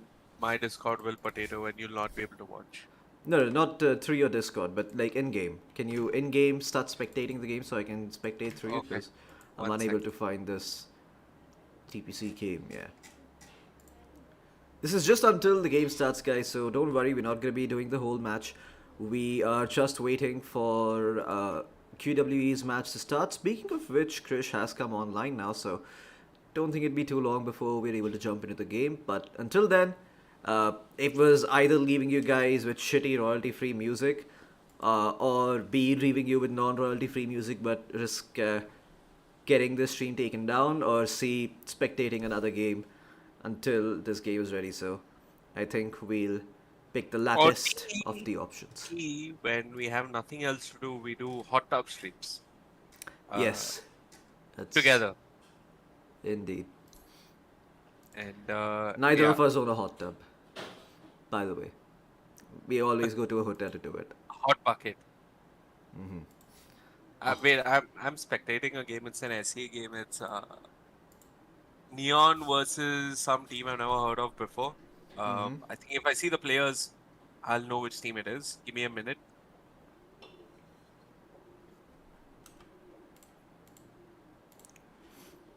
my Discord will potato and you'll not be able to watch. No, not through your Discord, but like in game. Can you in game start spectating the game so I can spectate through you? Okay, Because I'm 1 second. unable to find this TPC game. Yeah. This is just until the game starts, guys. So don't worry, we're not gonna be doing the whole match. We are just waiting for QWE's match to start. Speaking of which, Krish has come online now, so don't think it'd be too long before we're able to jump into the game. But until then, it was either leaving you guys with shitty royalty-free music, or B, leaving you with non-royalty-free music but risk getting the stream taken down, or C, spectating another game until this game is ready. So I think we'll pick the Or latest of the options. when we have nothing else to do, we do hot tub streams. Yes, that's Together. indeed. And Neither yeah, of us own a hot tub, by the way. We always go to a hotel to do it. hot bucket. Wait, I'm spectating a game. It's an SEA game. It's Neon versus some team I've never heard of before. I think if I see the players, I'll know which team it is. Give me a minute.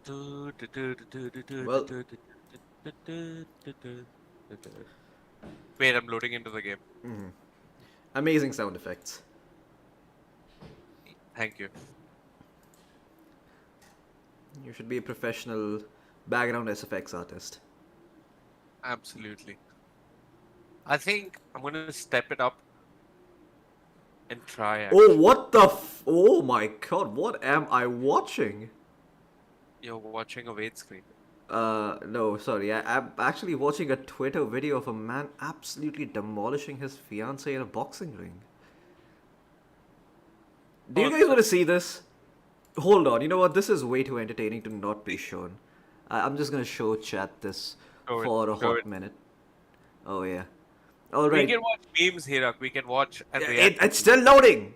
Well, Wait, I'm loading into the game. amazing sound effects. Thank you. You should be a professional background SFX artist. Absolutely. I think I'm gonna step it up and try. Oh, what the oh my god, what am I watching? You're watching a wait screen. No, sorry. I'm actually watching a Twitter video of a man absolutely demolishing his fiancée in a boxing ring. Do you Oh, guys want to see this? Hold on, you know what? This is way too entertaining to not be shown. I'm just gonna show chat this Show it, for a show hot it. minute. Oh yeah. We Alright. can watch memes, Hirak. We can watch and react. It's still loading!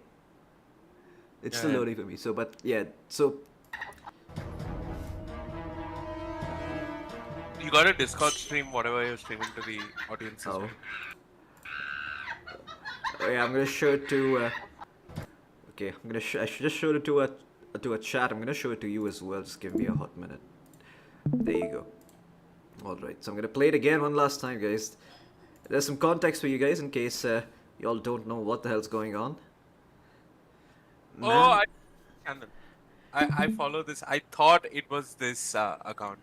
It's still Yeah. loading for me. So, but yeah, so You got a Discord stream, whatever you're streaming to the audience. as oh. well. Oh, yeah, I'm gonna show it to. Okay, I should just show it to a chat. I'm gonna show it to you as well. Just give me a hot minute. There you go. All right, so I'm gonna play it again one last time, guys. There's some context for you guys in case y'all don't know what the hell's going on. Oh, I follow this. I thought it was this account.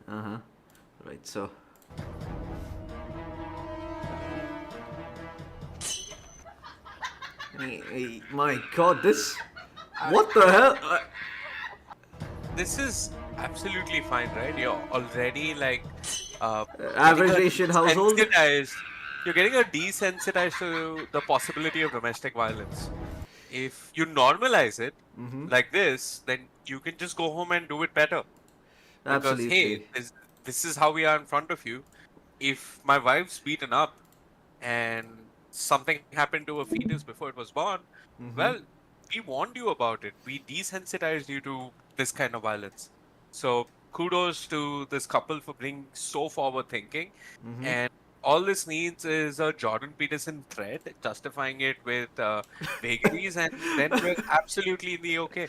Uh huh. Right, so. My God, this. What the hell? This is absolutely fine, right? You're already like Average getting a Asian household? desensitized- You're getting a desensitized to the possibility of domestic violence. If you normalize it like this, then you can just go home and do it better. Because Absolutely. hey, this is how we are in front of you. If my wife's beaten up and something happened to a fetus before it was born, well, we warned you about it. We desensitized you to this kind of violence. So kudos to this couple for being so forward thinking. And all this needs is a Jordan Peterson thread, justifying it with vagaries, and then we're absolutely in the okay.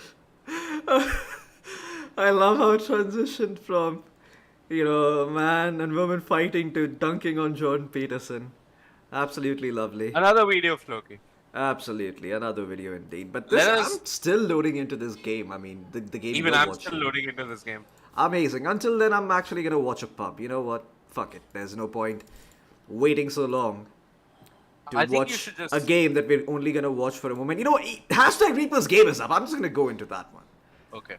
I love how it transitioned from, man and woman fighting to dunking on Jordan Peterson. Absolutely lovely. Another video, Floki. Absolutely, another video indeed. But Let us- I'm still loading into this game. I mean, the game. Even you're I'm watching. still loading into this game. Amazing. Until then, I'm actually gonna watch a pub. You know what? Fuck it. There's no point waiting so long. to I think you watch should a just. game that we're only gonna watch for a moment. You know, hashtag Reaper's game is up. I'm just gonna go into that one. Okay.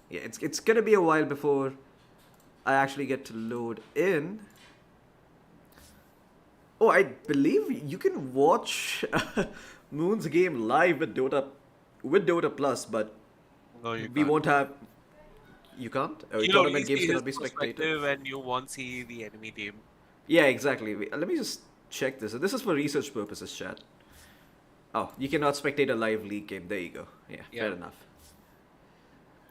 Yeah, it's gonna be a while before I actually get to load in. Oh, I believe you can watch Moon's game live with Dota Plus, but No, you we can't. won't have. You can't. Oh, You'll only tournament games see his cannot be spectated. perspective and you won't see the enemy team. Yeah, exactly. Let me just check this. This is for research purposes, chat. Oh, you cannot spectate a live league game. There you go. Yeah, Yeah. fair enough.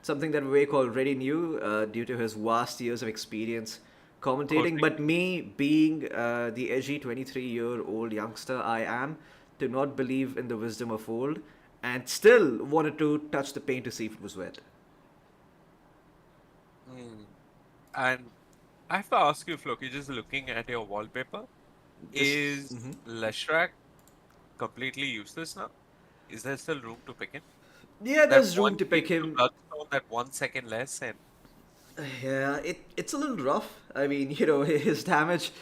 Something that Vivek already knew due to his vast years of experience commentating. Coaching. But me, being the edgy 23-year-old youngster I am, did not believe in the wisdom of old and still wanted to touch the paint to see if it was wet. Hmm. And I have to ask you, Floki, just looking at your wallpaper, This. is Leshrac completely useless now? Is there still room to pick him? Yeah, That there's room one to kill pick to him. Bloodstone, that 1 second less, and Yeah, it's a little rough. I mean, his damage.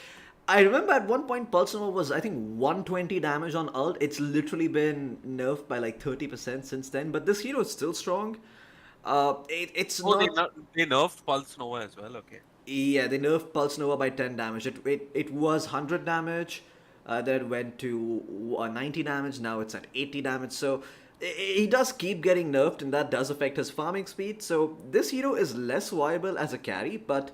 I remember at one point Pulse Nova was I think 120 damage on ult. It's literally been nerfed by like 30% since then. But this hero is still strong. It's oh, not. they nerfed Pulse Nova as well. Okay. Yeah, they nerfed Pulse Nova by 10 damage. It was 100 damage, then it went to 90 damage, now it's at 80 damage. So he does keep getting nerfed, and that does affect his farming speed. So this hero is less viable as a carry, but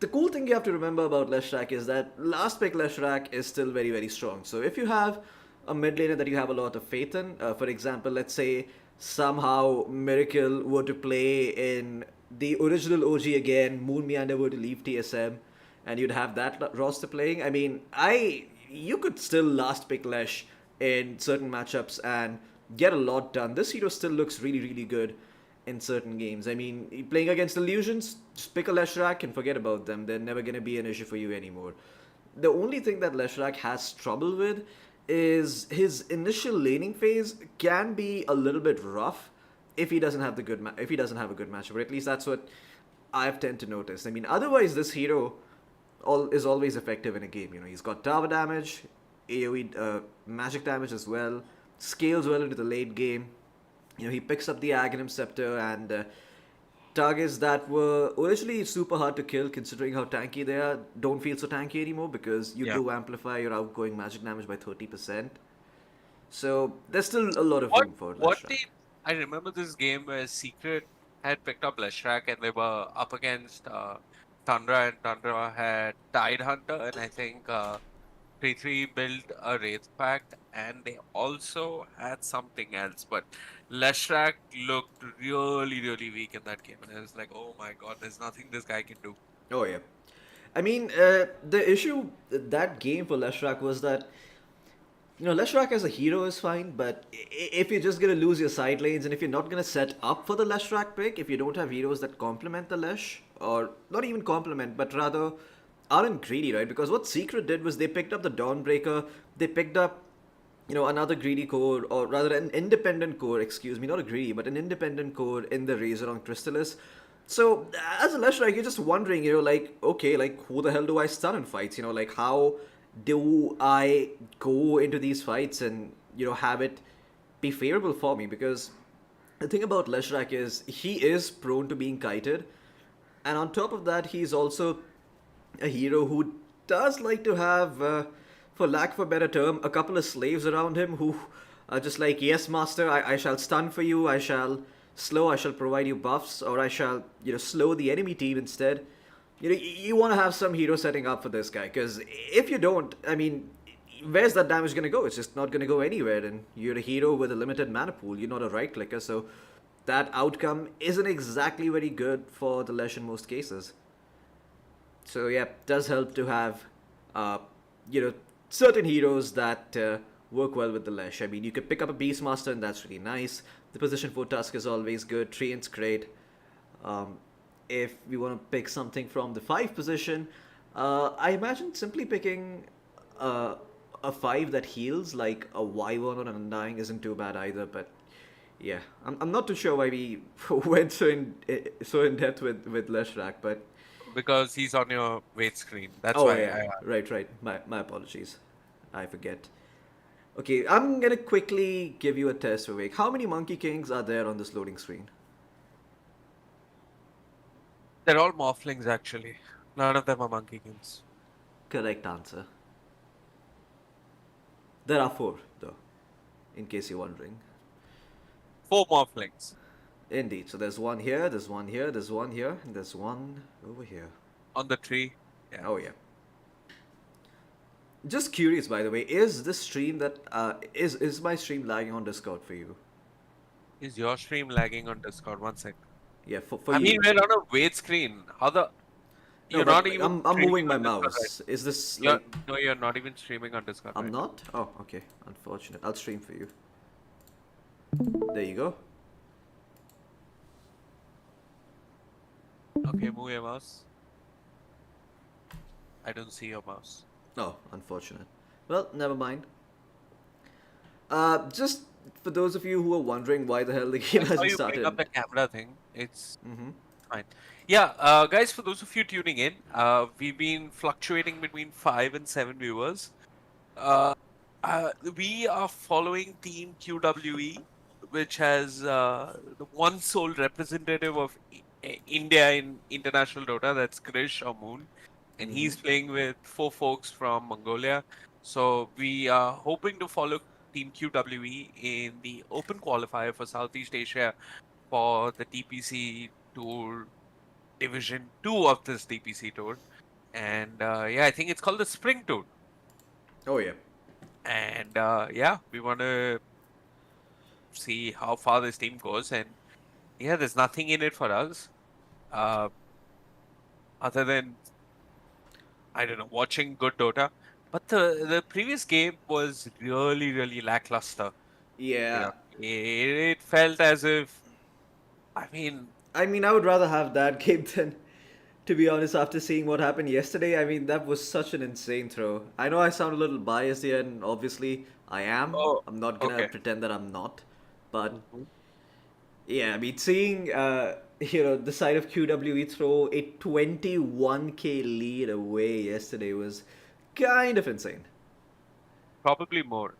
the cool thing you have to remember about Leshrac is that last pick Leshrac is still very, very strong. So if you have a mid laner that you have a lot of faith in, for example, let's say somehow Miracle were to play in the original OG again, Moon Meander were to leave TSM, and you'd have that roster playing. I mean, you could still last pick Lesh in certain matchups and get a lot done. This hero still looks really, really good in certain games. I mean, playing against Illusions, just pick a Leshrac and forget about them. They're never going to be an issue for you anymore. The only thing that Leshrac has trouble with is his initial laning phase can be a little bit rough if he doesn't have if he doesn't have a good matchup. Or at least that's what I've tend to notice. I mean, otherwise this hero is always effective in a game. He's got tower damage, AoE magic damage as well, scales well into the late game. He picks up the Aghanim Scepter and targets that were originally super hard to kill considering how tanky they are don't feel so tanky anymore because you Yeah. do amplify your outgoing magic damage by 30%. So there's still a lot of What room for what Leshrac. did I remember this game where Secret had picked up Leshrac and they were up against Tundra, and Tundra had Tidehunter, and I think 3-3 built a Wraith Pact, and they also had something else. But Leshrac looked really, really weak in that game, and I was like, oh my god, there's nothing this guy can do. Oh yeah. I mean, the issue that game for Leshrac was that Leshrac as a hero is fine, but if you're just gonna lose your side lanes and if you're not gonna set up for the Leshrac pick, if you don't have heroes that complement the Lesh, or not even complement, but rather aren't greedy, right? Because what Secret did was they picked up the Dawnbreaker, they picked up another greedy core, or rather an independent core, excuse me, not a greedy, but an independent core in the Razor on Crystalis. So, as a Leshrac, you're just wondering, like, okay, like, who the hell do I stun in fights? Like, how do I go into these fights and, have it be favorable for me? Because the thing about Leshrac is he is prone to being kited, and on top of that, he's also a hero who does like to have, for lack of a better term, a couple of slaves around him who are just like, yes, master, I shall stun for you, I shall slow, I shall provide you buffs, or I shall, slow the enemy team instead. You want to have some hero setting up for this guy, because if you don't, I mean, where's that damage going to go? It's just not going to go anywhere, and you're a hero with a limited mana pool, you're not a right clicker, so that outcome isn't exactly very good for the Lesh in most cases. So yeah, it does help to have, certain heroes that work well with the Lesh. I mean, you could pick up a Beastmaster and that's really nice. The position for Tusk is always good. Treant's great. If we want to pick something from the 5 position, I imagine simply picking a 5 that heals, like a Wyvern or an Undying, isn't too bad either, but yeah, I'm not too sure why we went so in depth with Leshrac, but Because he's on your wait screen. That's oh why yeah, right. My apologies, I forget. Okay, I'm gonna quickly give you a test, Vivek. How many Monkey Kings are there on this loading screen? They're all morphlings actually. None of them are monkey kings. Correct answer. There are 4, though, in case you're wondering. 4 morphlings Indeed. So there's one here, there's one here, there's one here, and there's one over here. on the tree. Yeah. Oh yeah. Just curious, by the way, is this stream that is my stream lagging on Discord for you? Is your stream lagging on Discord? One sec. Yeah, for I you. mean, we're on a wait screen. How the? No, You're but not like, even. I'm moving streaming my on Discord, right? mouse. Is this You're, like no, you're not even streaming on Discord. I'm right? not? Oh, okay. Unfortunate. I'll stream for you. There you go. Okay, move your mouse. I don't see your mouse. Oh, unfortunate. Well, never mind. Just for those of you who are wondering why the hell the game I saw hasn't you bring started. up the camera thing. It's Mm-hmm. fine. Yeah, guys, for those of you tuning in, we've been fluctuating between 5 and 7 viewers. We are following Team QWE, which has the one sole representative of India in international Dota, that's Krish or Moon, and he's playing with 4 folks from Mongolia. So we are hoping to follow Team QWE in the open qualifier for Southeast Asia for the DPC Tour Division 2 of this DPC Tour. And yeah, I think it's called the Spring Tour. Oh yeah. And yeah, we want to see how far this team goes. And yeah, there's nothing in it for us other than, I don't know, watching good Dota. But the previous game was really, really lackluster. Yeah. It felt as if, I mean, I mean, I would rather have that game than, to be honest, after seeing what happened yesterday. I mean, that was such an insane throw. I know I sound a little biased here, and obviously I am. oh, I'm not gonna okay. pretend that I'm not. But Mhm. yeah, I mean, seeing the side of QWE throw a 21k lead away yesterday was kind of insane. Probably more.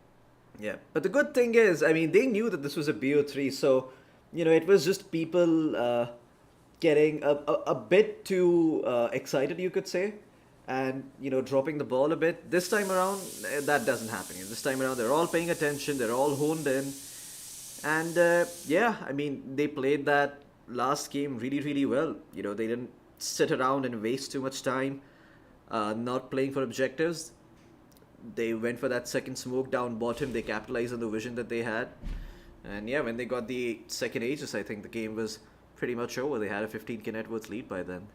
Yeah, but the good thing is, I mean, they knew that this was a BO3, so it was just people getting a bit too excited, you could say, and dropping the ball a bit. This time around, that doesn't happen. This time around, they're all paying attention, they're all honed in, and yeah, I mean, they played that last game really, really well. They didn't sit around and waste too much time not playing for objectives. They went for that second smoke down bottom. They capitalized on the vision that they had. And yeah, when they got the second Aegis, I think the game was pretty much over. They had a 15k net worth lead by then.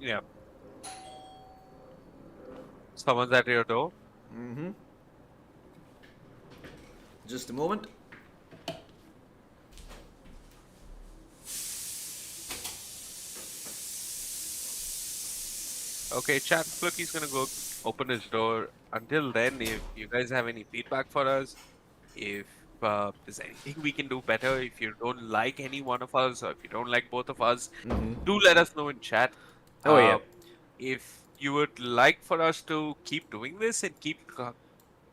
Yeah. Someone's at your door. Mm-hmm. Just a moment. Okay, chat. Look, he's gonna go open his door. Until then, if you guys have any feedback for us, if there's anything we can do better, if you don't like any one of us, or if you don't like both of us, do let us know in chat. Oh, yeah. If you would like for us to keep doing this and keep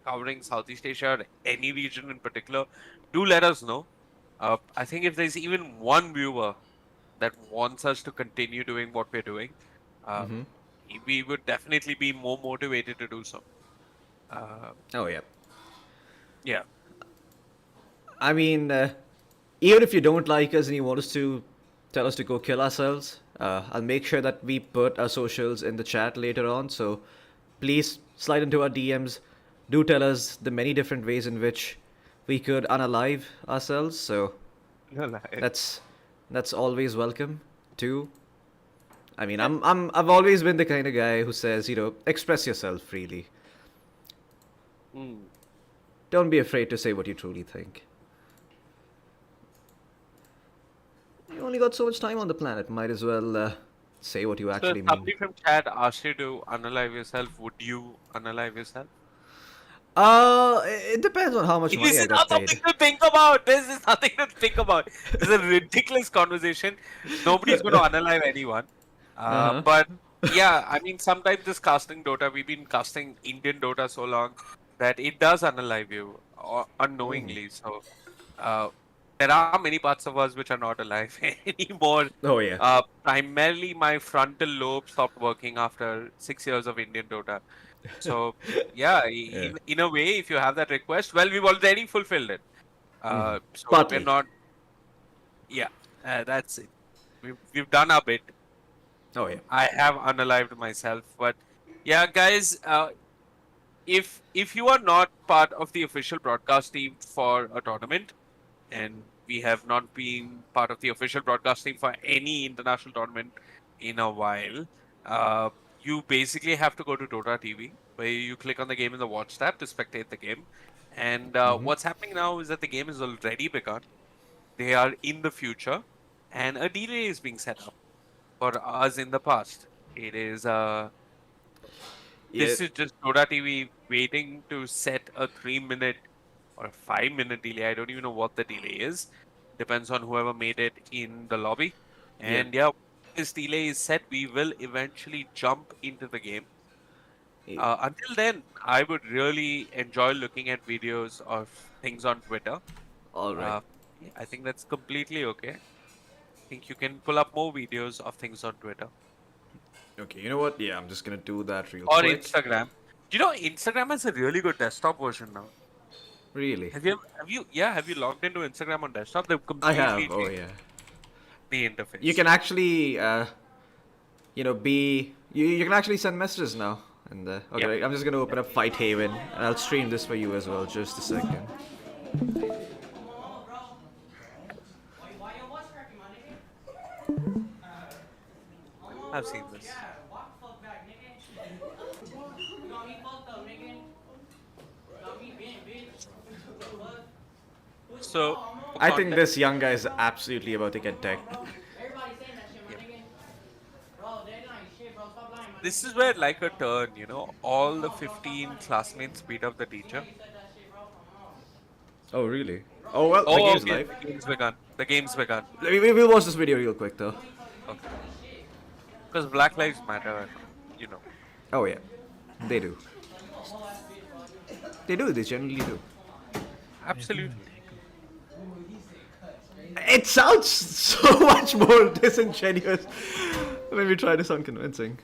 covering Southeast Asia or any region in particular, do let us know. I think if there's even one viewer that wants us to continue doing what we're doing, we would definitely be more motivated to do so. Oh, yeah. Yeah. I mean, even if you don't like us and you want us to tell us to go kill ourselves, I'll make sure that we put our socials in the chat later on. So please slide into our DMs. Do tell us the many different ways in which we could unalive ourselves. So that's always welcome too. I mean, I've always been the kind of guy who says, express yourself freely. Don't be afraid to say what you truly think. You only got so much time on the planet. Might as well say what you actually So mean. somebody from chat asked you to unalive yourself. Would you unalive yourself? It depends on how much money This I is got not paid. something to think about. This is nothing to think about. This is a ridiculous conversation. Nobody's going to unalive anyone. But yeah, I mean, sometimes this casting Dota, we've been casting Indian Dota so long that it does unalive you unknowingly. So uh, there are many parts of us which are not alive anymore. Oh yeah. Primarily, my frontal lobe stopped working after 6 years of Indian Dota. So yeah, Yeah. in a way, if you have that request, well, we've already fulfilled it. So we're Partly. not. Yeah, that's it. We've done our bit. Oh yeah. I have unalived myself, but yeah, guys, if you are not part of the official broadcast team for a tournament, and we have not been part of the official broadcast team for any international tournament in a while, uh, you basically have to go to Dota TV, where you click on the game in the watch tab to spectate the game. And what's happening now is that the game has already begun. They are in the future, and a delay is being set up for us in the past. It is Yeah. this is just Dota TV waiting to set a 3 minute or a 5 minute delay. I don't even know what the delay is. Depends on whoever made it in the lobby. Yeah. And yeah, this delay is set. We will eventually jump into the game. Yeah. Until then, I would really enjoy looking at videos of things on Twitter. All right. Yeah, I think that's completely okay. I think you can pull up more videos of things on Twitter Okay. You know what? Yeah, I'm just gonna do that real or quick. Instagram. Do you know Instagram has a really good desktop version now? Really. Have you logged into Instagram on desktop? They've I completely have. Oh changed yeah. the You interface. can actually, you can actually send messages now. And okay, Yep. right, I'm just gonna open up Fight Haven, and I'll stream this for you as well. Just a second. I've seen this. So for I think context, this young guy is absolutely about to get decked. yep. This is where like a turn, all the 15 classmates beat up the teacher. Oh really? Oh well, the Oh, game's okay, live. the game's begun. The game's begun. We'll watch this video real quick though. Okay. Because Black Lives Matter, you know. Oh yeah, they do. They do. They generally do. Absolutely. It sounds so much more disingenuous when we try to sound convincing.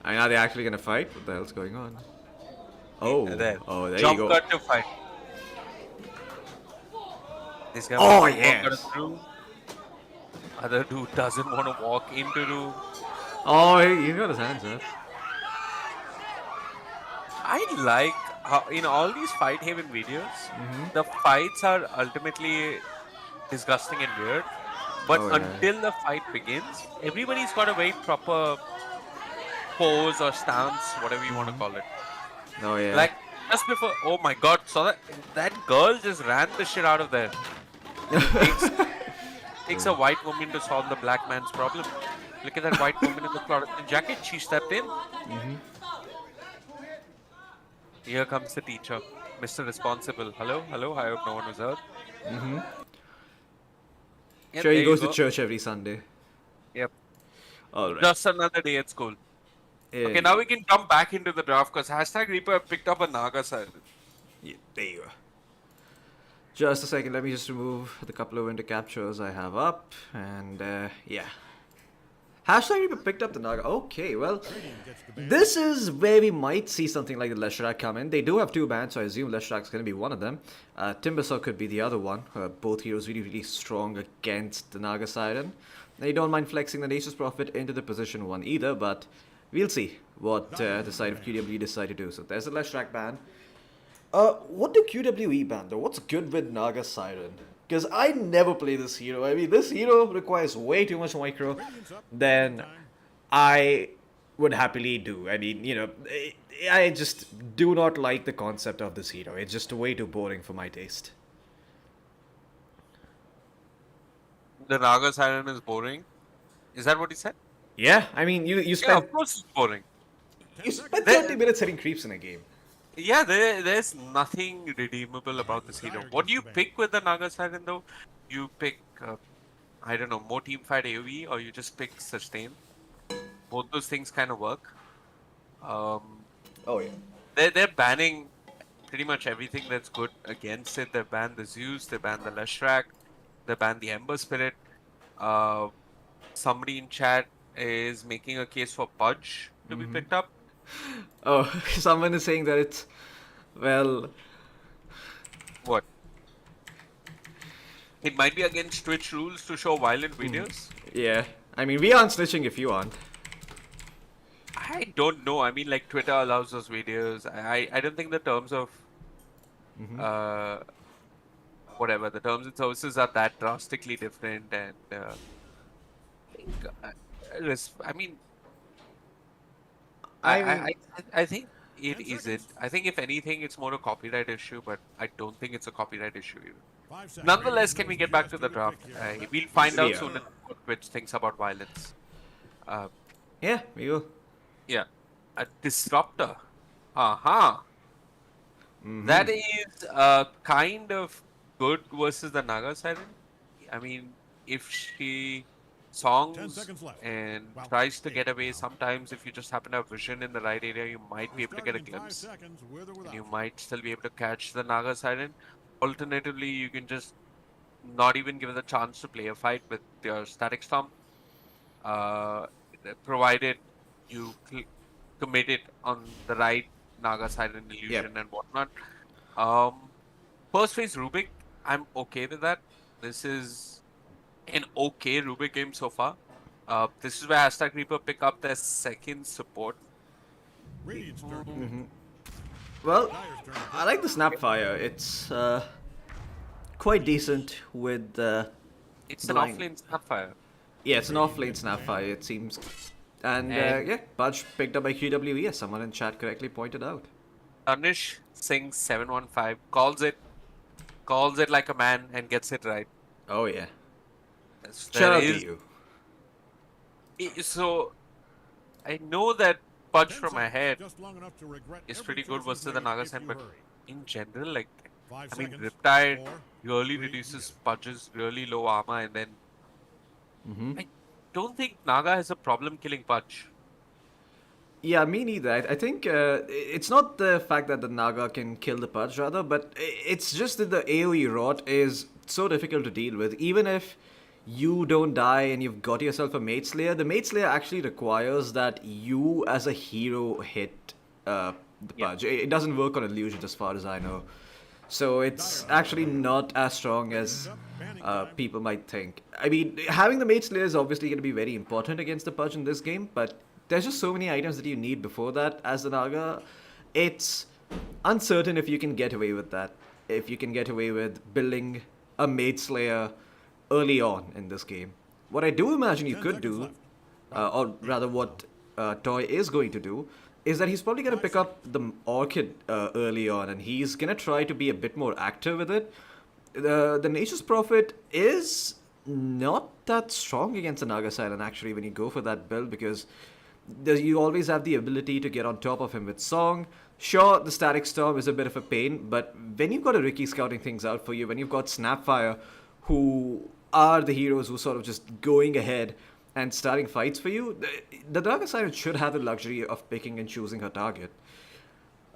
I mean, are they actually gonna fight? What the hell's going on? Oh, There. oh, there Jump you go. cut to fight. This guy Oh, wants to walk yes. through. Other dude doesn't want to walk into room. Oh, he got his hands up. I like how in all these fight haven videos, the fights are ultimately disgusting and weird. But Oh, yeah. until the fight begins, everybody's got a very proper pose or stance, whatever you want to call it. Oh yeah. Like just before, oh my god, saw that girl just ran the shit out of there. Takes a white woman to solve the black man's problem. Look at that white woman in the fluorescent jacket. She stepped in. Here comes the teacher, Mr. Responsible. Hello, hello. I hope no one was hurt. Yeah, Sure, he there goes you to go. church every Sunday. Yep. All right. Just another day at school. Yeah, Okay, now we can jump back into the draft because hashtag Reaper picked up a Naga side. yeah, there you go. Just a second. Let me just remove the couple of winter captures I have up, and yeah. Hashtag Reaper picked up the Naga. Okay, well, this is where we might see something like the Leshrac come in. They do have two bans, so I assume Leshrac's going to be one of them. Timbersaw could be the other one. Both heroes really, really strong against the Naga Siren. They don't mind flexing the Nature's Prophet into the position 1 either, but we'll see what the side of QWE decide to do. So there's the Leshrac ban. What do QWE ban though? What's good with Naga Siren? Because I never play this hero. I mean, this hero requires way too much micro than I would happily do. I mean, I just do not like the concept of this hero. It's just way too boring for my taste. The Naga Siren is boring. Is that what he said? Yeah, I mean, you Yeah, spend of course it's boring. you spend 30 minutes hitting creeps in a game. Yeah, there's nothing redeemable about this hero. What do you pick with the Naga Siren though? You pick I don't know, more teamfight AoE, or you just pick sustain. Both those things kind of work. Oh yeah. They're banning pretty much everything that's good against it. They banned the Zeus, they banned the Leshrac, they banned the Ember Spirit. Uh, Somebody in chat is making a case for Pudge to be picked up. Oh, someone is saying that it's, well, What? It might be against Twitch rules to show violent videos. yeah. I mean, we aren't snitching if you aren't. I don't know. I mean, like Twitter allows those videos. I don't think the terms of uh whatever the terms and services are that drastically different, and I think I mean I mean, I think it isn't. I think if anything, it's more a copyright issue, but I don't think it's a copyright issue even. Nonetheless, can we get back to the draft? We'll find out Yeah. soon what Twitch thinks about violence. Uh, yeah, we will. yeah, a disruptor. Uh-huh. That is kind of good versus the Naga Siren. I mean, if she 10 songs seconds left. and Wow. tries to get away, sometimes if you just happen to have vision in the right area, you might be able to get a glimpse. Seconds, with or And without. you might still be able to catch the Naga Siren. Alternatively, you can just not even give it a chance to play a fight with your static storm, provided you commit it on the right Naga Siren illusion and whatnot. First phase Rubik, I'm okay with that. This is an okay Rubik game so far. This is where hashtag Reaper pick up their second support. Radiant's turn. Well, Dyer's turn. I like the Snapfire. It's quite decent with It's an Blind. offlane Snapfire. yeah, it's an off-lane Snapfire, it seems. And And- yeah, Budge picked up by QWE, as someone in chat correctly pointed out. Tarnish sings 715, calls it like a man and gets it right. Oh yeah. Yes, Shout out there to is- you. So I know that Pudge 10 from my seconds, head just long enough to regret is every pretty good choice you versus the made Naga if Sign, you but hurry. in general, like 5 I mean, seconds. Riptide 4, really 3, reduces Pudge's really low armor, and then Mm-hmm. I don't think Naga has a problem killing Pudge. Yeah, me neither. I think it's not the fact that the Naga can kill the Pudge, rather, but it's just that the AoE rot is so difficult to deal with. Even if you don't die and you've got yourself a Mate Slayer, the Mate Slayer actually requires that you as a hero hit the Yeah. Pudge. It doesn't work on illusions as far as I know. So it's actually not as strong as people might think. I mean, having the Mate Slayer is obviously going to be very important against the Pudge in this game, but there's just so many items that you need before that as the Naga. It's uncertain if you can get away with that. If you can get away with building a Mate Slayer early on in this game. What I do imagine you 10 could seconds do, left. or rather what Toy is going to do, is that he's probably going to pick up the Orchid early on, and he's going to try to be a bit more active with it. The Nature's Prophet is not that strong against the Naga Siren, actually, when you go for that build, because you always have the ability to get on top of him with Song. Sure, the Static Storm is a bit of a pain, but when you've got a Ricky scouting things out for you, when you've got Snapfire, who are the heroes who sort of just going ahead and starting fights for you, the Naga Siren should have the luxury of picking and choosing her target.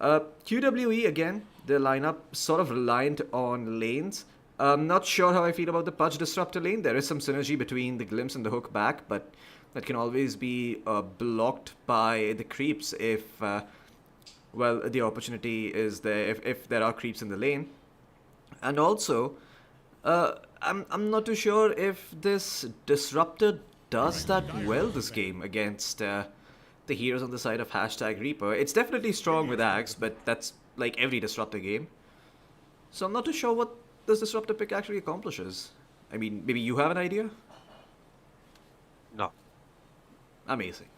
QWE, again, their lineup sort of reliant on lanes. I'm not sure how I feel about the Pudge Disruptor lane. There is some synergy between the Glimpse and the Hook back, but that can always be blocked by the creeps if, well, the opportunity is there, if there are creeps in the lane. And also, I'm not too sure if this Disruptor does that well this game against the heroes on the side of hashtag Reaper. It's definitely strong with Axe, but that's like every Disruptor game. So I'm not too sure what this Disruptor pick actually accomplishes. I mean, maybe you have an idea? No, Amazing.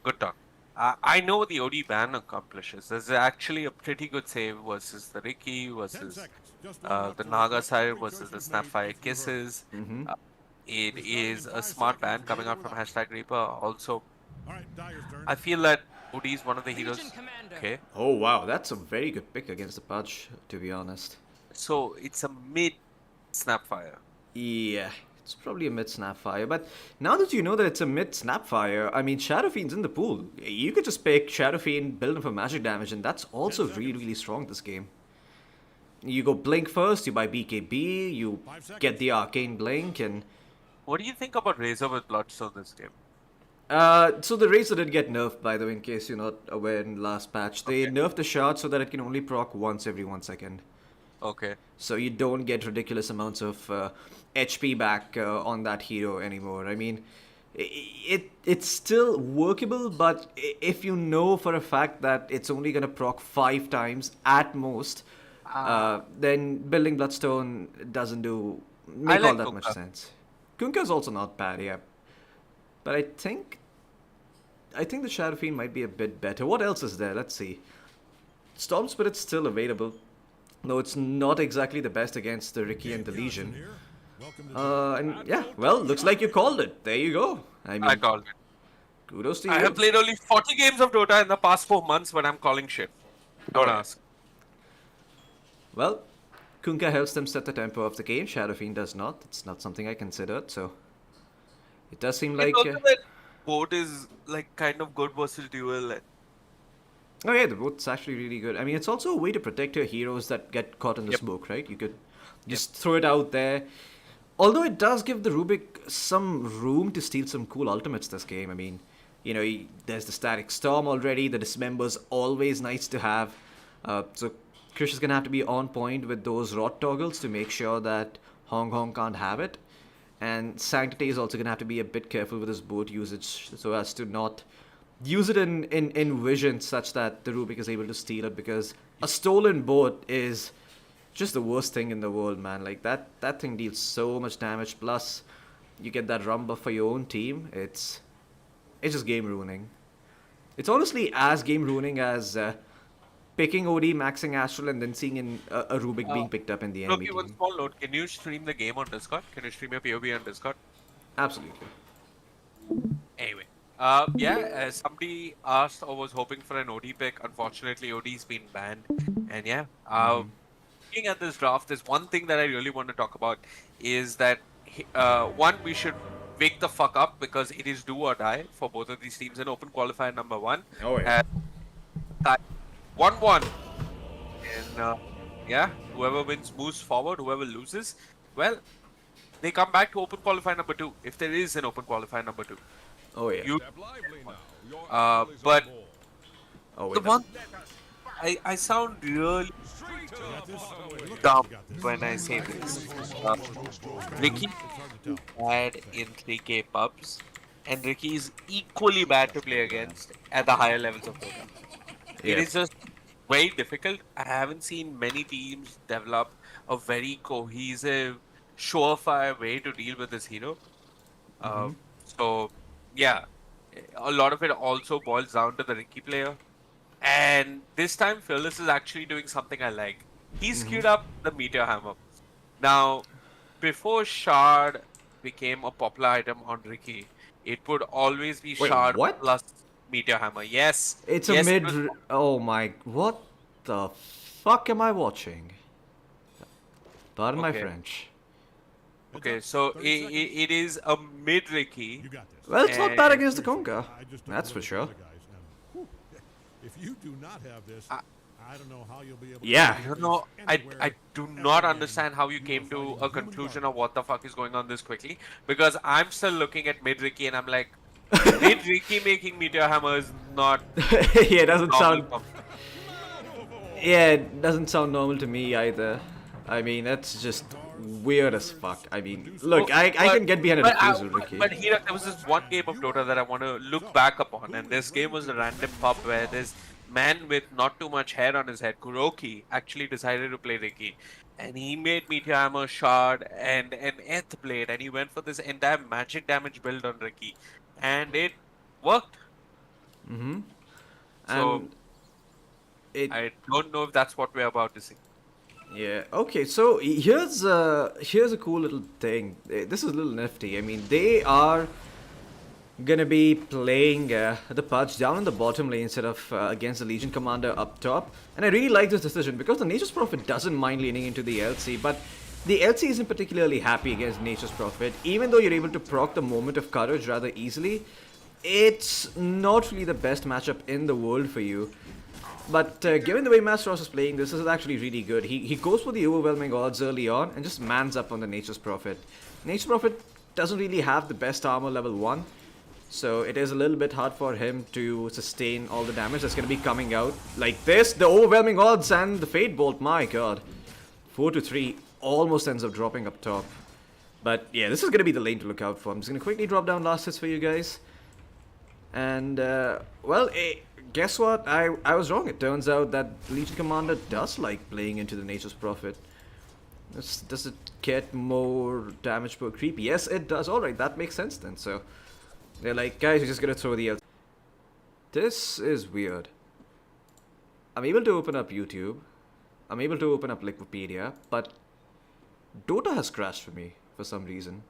good talk. I know what the OD ban accomplishes. There's actually a pretty good save versus the Ricky, 10 versus seconds. Just long enough the to Naga regret side every versus choice the you've made Snapfire if you hurry. Kisses. Mm-hmm. It is a smart ban coming out from hashtag Reaper. Also, All right, Dyer's turn. I feel that OD is one of the heroes. Okay, Oh wow, that's a very good pick against the Pudge, to be honest. so it's a mid Snapfire. Yeah, It's probably a mid Snapfire, but now that you know that it's a mid Snapfire, I mean, Shadow Fiend's in the pool. You could just pick Shadow Fiend, build him for magic damage, and that's also really, really strong this game. You go Blink first, you buy BKB, you get the Arcane Blink, and... What do you think about Razor with Bloodstone this game? So the Razor did get nerfed, by the way, in case you're not aware in the last patch. They nerfed the shard so that it can only proc once every 1 second. Okay. So you don't get ridiculous amounts of HP back on that hero anymore. I mean, it's still workable, but if you know for a fact that it's only going to proc 5 times at most, then building Bloodstone doesn't make all that much sense. Kunkka is also not bad, yeah. But I think the Shadow Fiend might be a bit better. What else is there? Let's see. Storm Spirit's still available. No, it's not exactly the best against the Riki and the Legion. And yeah, well, looks like you called it. There you go. I mean, I called it. Kudos to you. I have played only 40 games of Dota in the past 4 months, but I'm calling shit. Don't ask. Well, Kunkka helps them set the tempo of the game. Shadow Fiend does not. It's not something I considered, so... It does seem like... also that boat is like kind of good versus duel. Oh yeah, the boat's actually really good. I mean, it's also a way to protect your heroes that get caught in the smoke, right? You could just throw it out there. Although it does give the Rubik some room to steal some cool ultimates this game. I mean, you know, there's the Static Storm already. The Dismember's always nice to have. So Krish is going to have to be on point with those rot toggles to make sure that Hong Kong can't have it. And Sanctity is also going to have to be a bit careful with his boat usage so as to not use it in vision such that the Rubik is able to steal it, because a stolen boat is just the worst thing in the world, man. Like that thing deals so much damage, plus you get that rumble for your own team. It's just game ruining. It's honestly as game ruining as picking OD, maxing Astral, and then seeing a Rubik being picked up in the enemy Loki, one team. small note. Can you stream the game on Discord? Can you stream your POV on Discord? Absolutely. Anyway. Somebody asked or was hoping for an OD pick. Unfortunately, OD's been banned. And yeah, looking at this draft, there's one thing that I really want to talk about is that, one, we should wake the fuck up because it is do or die for both of these teams in open qualifier number 1. Oh, yeah. 1-1. And whoever wins moves forward, whoever loses, well, they come back to open qualifier number 2, if there is an open qualifier number 2. Oh, yeah. But Oh, the wait. one I sound really dumb when I say this. Ricky is bad in 3K pubs, and Ricky is equally bad to play against at the higher levels of Dota. It is just very difficult. I haven't seen many teams develop a very cohesive, surefire way to deal with this hero. So, yeah, a lot of it also boils down to the Ricky player. And this time, Fearless is actually doing something I like. He's queued up the Meteor Hammer. Now, before Shard became a popular item on Ricky, it would always be Shard what? plus Meteor Hammer. Yes. It's yes, a mid... Oh my... What the fuck am I watching? Pardon my French. Okay, so it is a mid Ricky. You got this. Well, it's not bad against the Conga. That's for sure. If you do not have this, I don't know how you'll be able to... Yeah. I don't know. I do not understand how you came to a conclusion of what the fuck is going on this quickly. Because I'm still looking at mid Ricky and I'm like, mid Ricky making Meteor Hammer is not... Yeah, it doesn't sound... normal. Yeah, it doesn't sound normal to me either. I mean, that's just weird as fuck. I mean, look, I can get behind a refusal, Ricky. But here, there was this one game of Dota that I want to look back upon, and this game was a random pub where this man with not too much hair on his head, Kuroki, actually decided to play Ricky. And he made Meteor Hammer, Shard, and an Nth Blade, and he went for this entire magic damage build on Ricky. And it worked. Mm-hmm. So, and I don't know if that's what we're about to see. Yeah. Okay. So here's a cool little thing. This is a little nifty. I mean, they are gonna be playing the Pudge down in the bottom lane instead of against the Legion Commander up top. And I really like this decision because the Nature's Prophet doesn't mind leaning into the LC, but The LC isn't particularly happy against Nature's Prophet. Even though you're able to proc the Moment of Courage rather easily, it's not really the best matchup in the world for you. But given the way Master Ross is playing, this is actually really good. He goes for the overwhelming odds early on and just mans up on the Nature's Prophet. Nature's Prophet doesn't really have the best armor level 1, so it is a little bit hard for him to sustain all the damage that's going to be coming out. Like this, the overwhelming odds and the Fate Bolt, my god. 4 to 3, almost ends up dropping up top. But yeah, this is going to be the lane to look out for. I'm just going to quickly drop down last hits for you guys. And, well, guess what? I was wrong. It turns out that Legion Commander does like playing into the Nature's Prophet. Does it get more damage per creep? Yes, it does. Alright, that makes sense then. So, they're like, guys, we're just gonna throw the... This is weird. I'm able to open up YouTube. I'm able to open up Wikipedia, but Dota has crashed for me for some reason.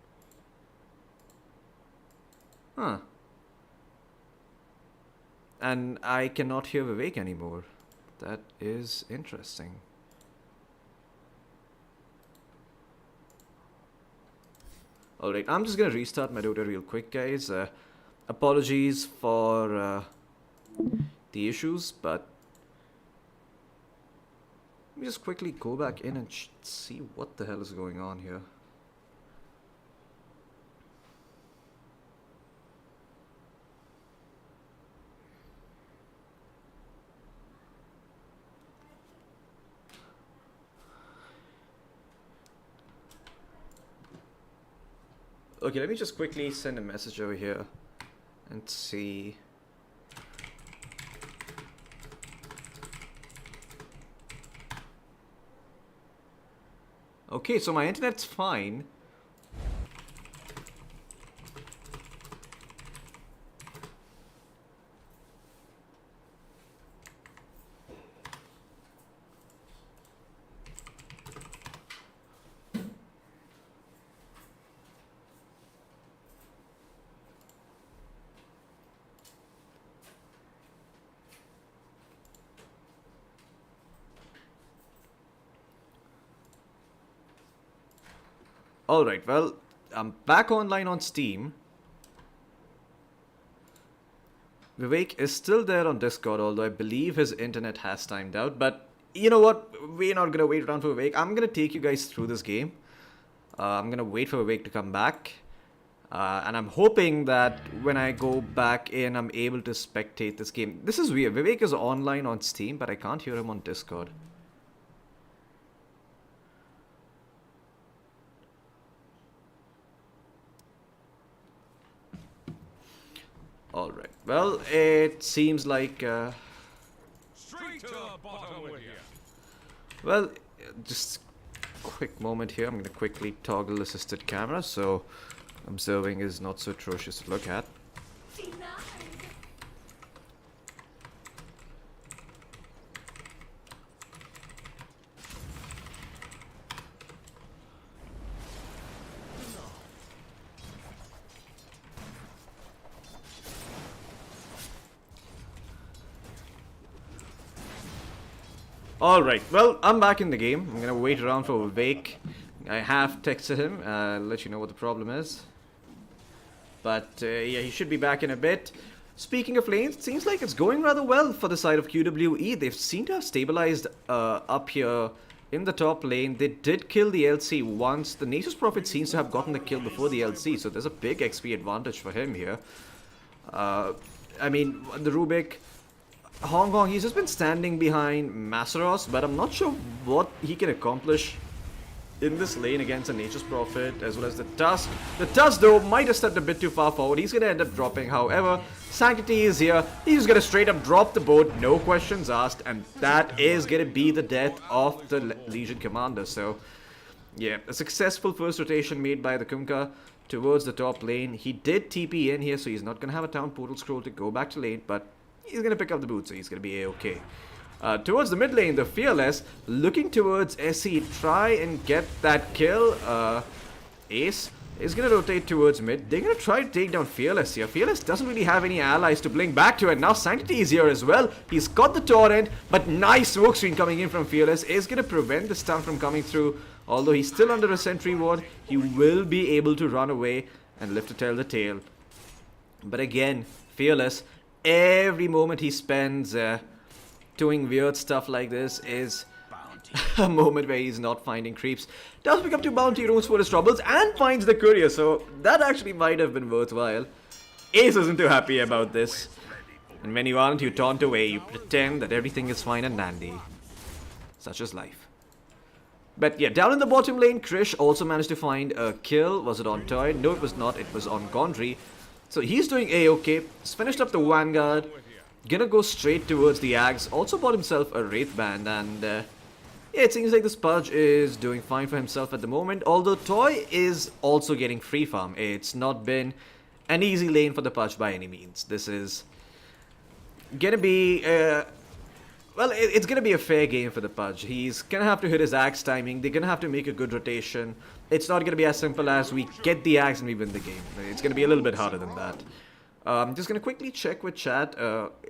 Huh. And I cannot hear Vivek anymore. That is interesting. Alright, I'm just gonna restart my Dota real quick, guys. Apologies for the issues, but let me just quickly go back in and see what the hell is going on here. Okay, let me just quickly send a message over here and see. Okay, so my internet's fine. Alright, well, I'm back online on Steam. Vivek is still there on Discord, although I believe his internet has timed out. But you know what? We're not going to wait around for Vivek. I'm going to take you guys through this game. I'm going to wait for Vivek to come back. And I'm hoping that when I go back in, I'm able to spectate this game. This is weird. Vivek is online on Steam, but I can't hear him on Discord. Alright, well, it seems like, Straight to the bottom with you. well, just quick moment here. I'm going to quickly toggle assisted camera, so observing is not so atrocious to look at. Alright, well, I'm back in the game. I'm gonna wait around for Vivek. I have texted him, let you know what the problem is. But, yeah, he should be back in a bit. Speaking of lanes, it seems like it's going rather well for the side of QWE. They seem to have stabilized up here in the top lane. They did kill the LC once. The Nature's Prophet seems to have gotten the kill before the LC, so there's a big XP advantage for him here. I mean, the Rubik... Hong Kong, he's just been standing behind Masaros, but I'm not sure what he can accomplish in this lane against a Nature's Prophet, as well as the Tusk. The Tusk, though, might have stepped a bit too far forward. He's going to end up dropping. However, Sanctity is here. He's going to straight up drop the boat, no questions asked, and that is going to be the death of the Legion Commander. So, yeah, a successful first rotation made by the Kunkka towards the top lane. He did TP in here, so he's not going to have a town portal scroll to go back to lane, but he's going to pick up the boot, so he's going to be a-okay. Towards the mid lane, the Fearless, looking towards SE, try and get that kill. Ace is going to rotate towards mid. They're going to try to take down Fearless here. Fearless doesn't really have any allies to blink back to, and now Sanctity is here as well. He's got the torrent, but nice smoke screen coming in from Fearless is going to prevent the stun from coming through. Although he's still under a sentry ward, he will be able to run away and live to tell the tale. But again, Fearless, every moment he spends doing weird stuff like this is a moment where he's not finding creeps. Does pick up 2 bounty runes for his troubles and finds the courier, so that actually might have been worthwhile. Ace isn't too happy about this. And when you aren't, you taunt away, you pretend that everything is fine and dandy. Such is life. But yeah, down in the bottom lane, Krish also managed to find a kill. Was it on Toy? No, it was not. It was on Gondry. So he's doing A-okay. He's finished up the Vanguard. Gonna go straight towards the Ags. Also bought himself a Wraith Band. And yeah, it seems like the Spudge is doing fine for himself at the moment. Although Toy is also getting free farm. It's not been an easy lane for the Pudge by any means. This is gonna be... well, it's going to be a fair game for the Pudge. He's going to have to hit his Axe timing. They're going to have to make a good rotation. It's not going to be as simple as we get the Axe and we win the game. It's going to be a little bit harder than that. I'm just going to quickly check with chat.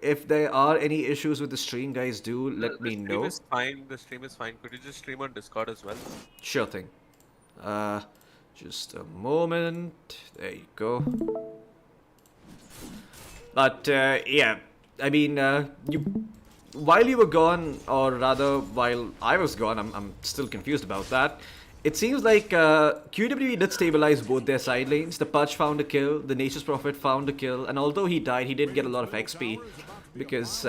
If there are any issues with the stream, guys, do let me know. The stream is fine. The stream is fine. Could you just stream on Discord as well? Sure thing. Just a moment. There you go. But, yeah. I mean, while you were gone, or rather, while I was gone, I'm still confused about that. It seems like QWE did stabilize both their side lanes. The Pudge found a kill, the Nature's Prophet found a kill, and although he died, he did get a lot of XP because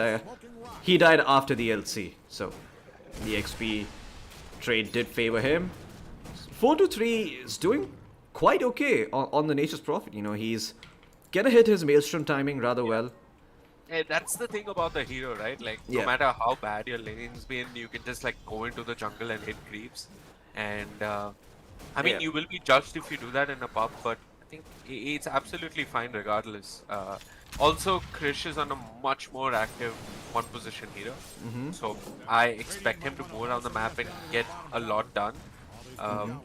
he died after the LC. So the XP trade did favor him. 4-3 is doing quite okay on the Nature's Prophet. You know, he's gonna hit his Maelstrom timing rather well. And that's the thing about the hero, right? Like, Yeah. no matter how bad your lane's been, you can just like go into the jungle and hit creeps. And I mean, Yeah. you will be judged if you do that in a pub, but I think it's absolutely fine regardless. Also, Krish is on a much more active one-position hero, so I expect him to move around the map and get a lot done.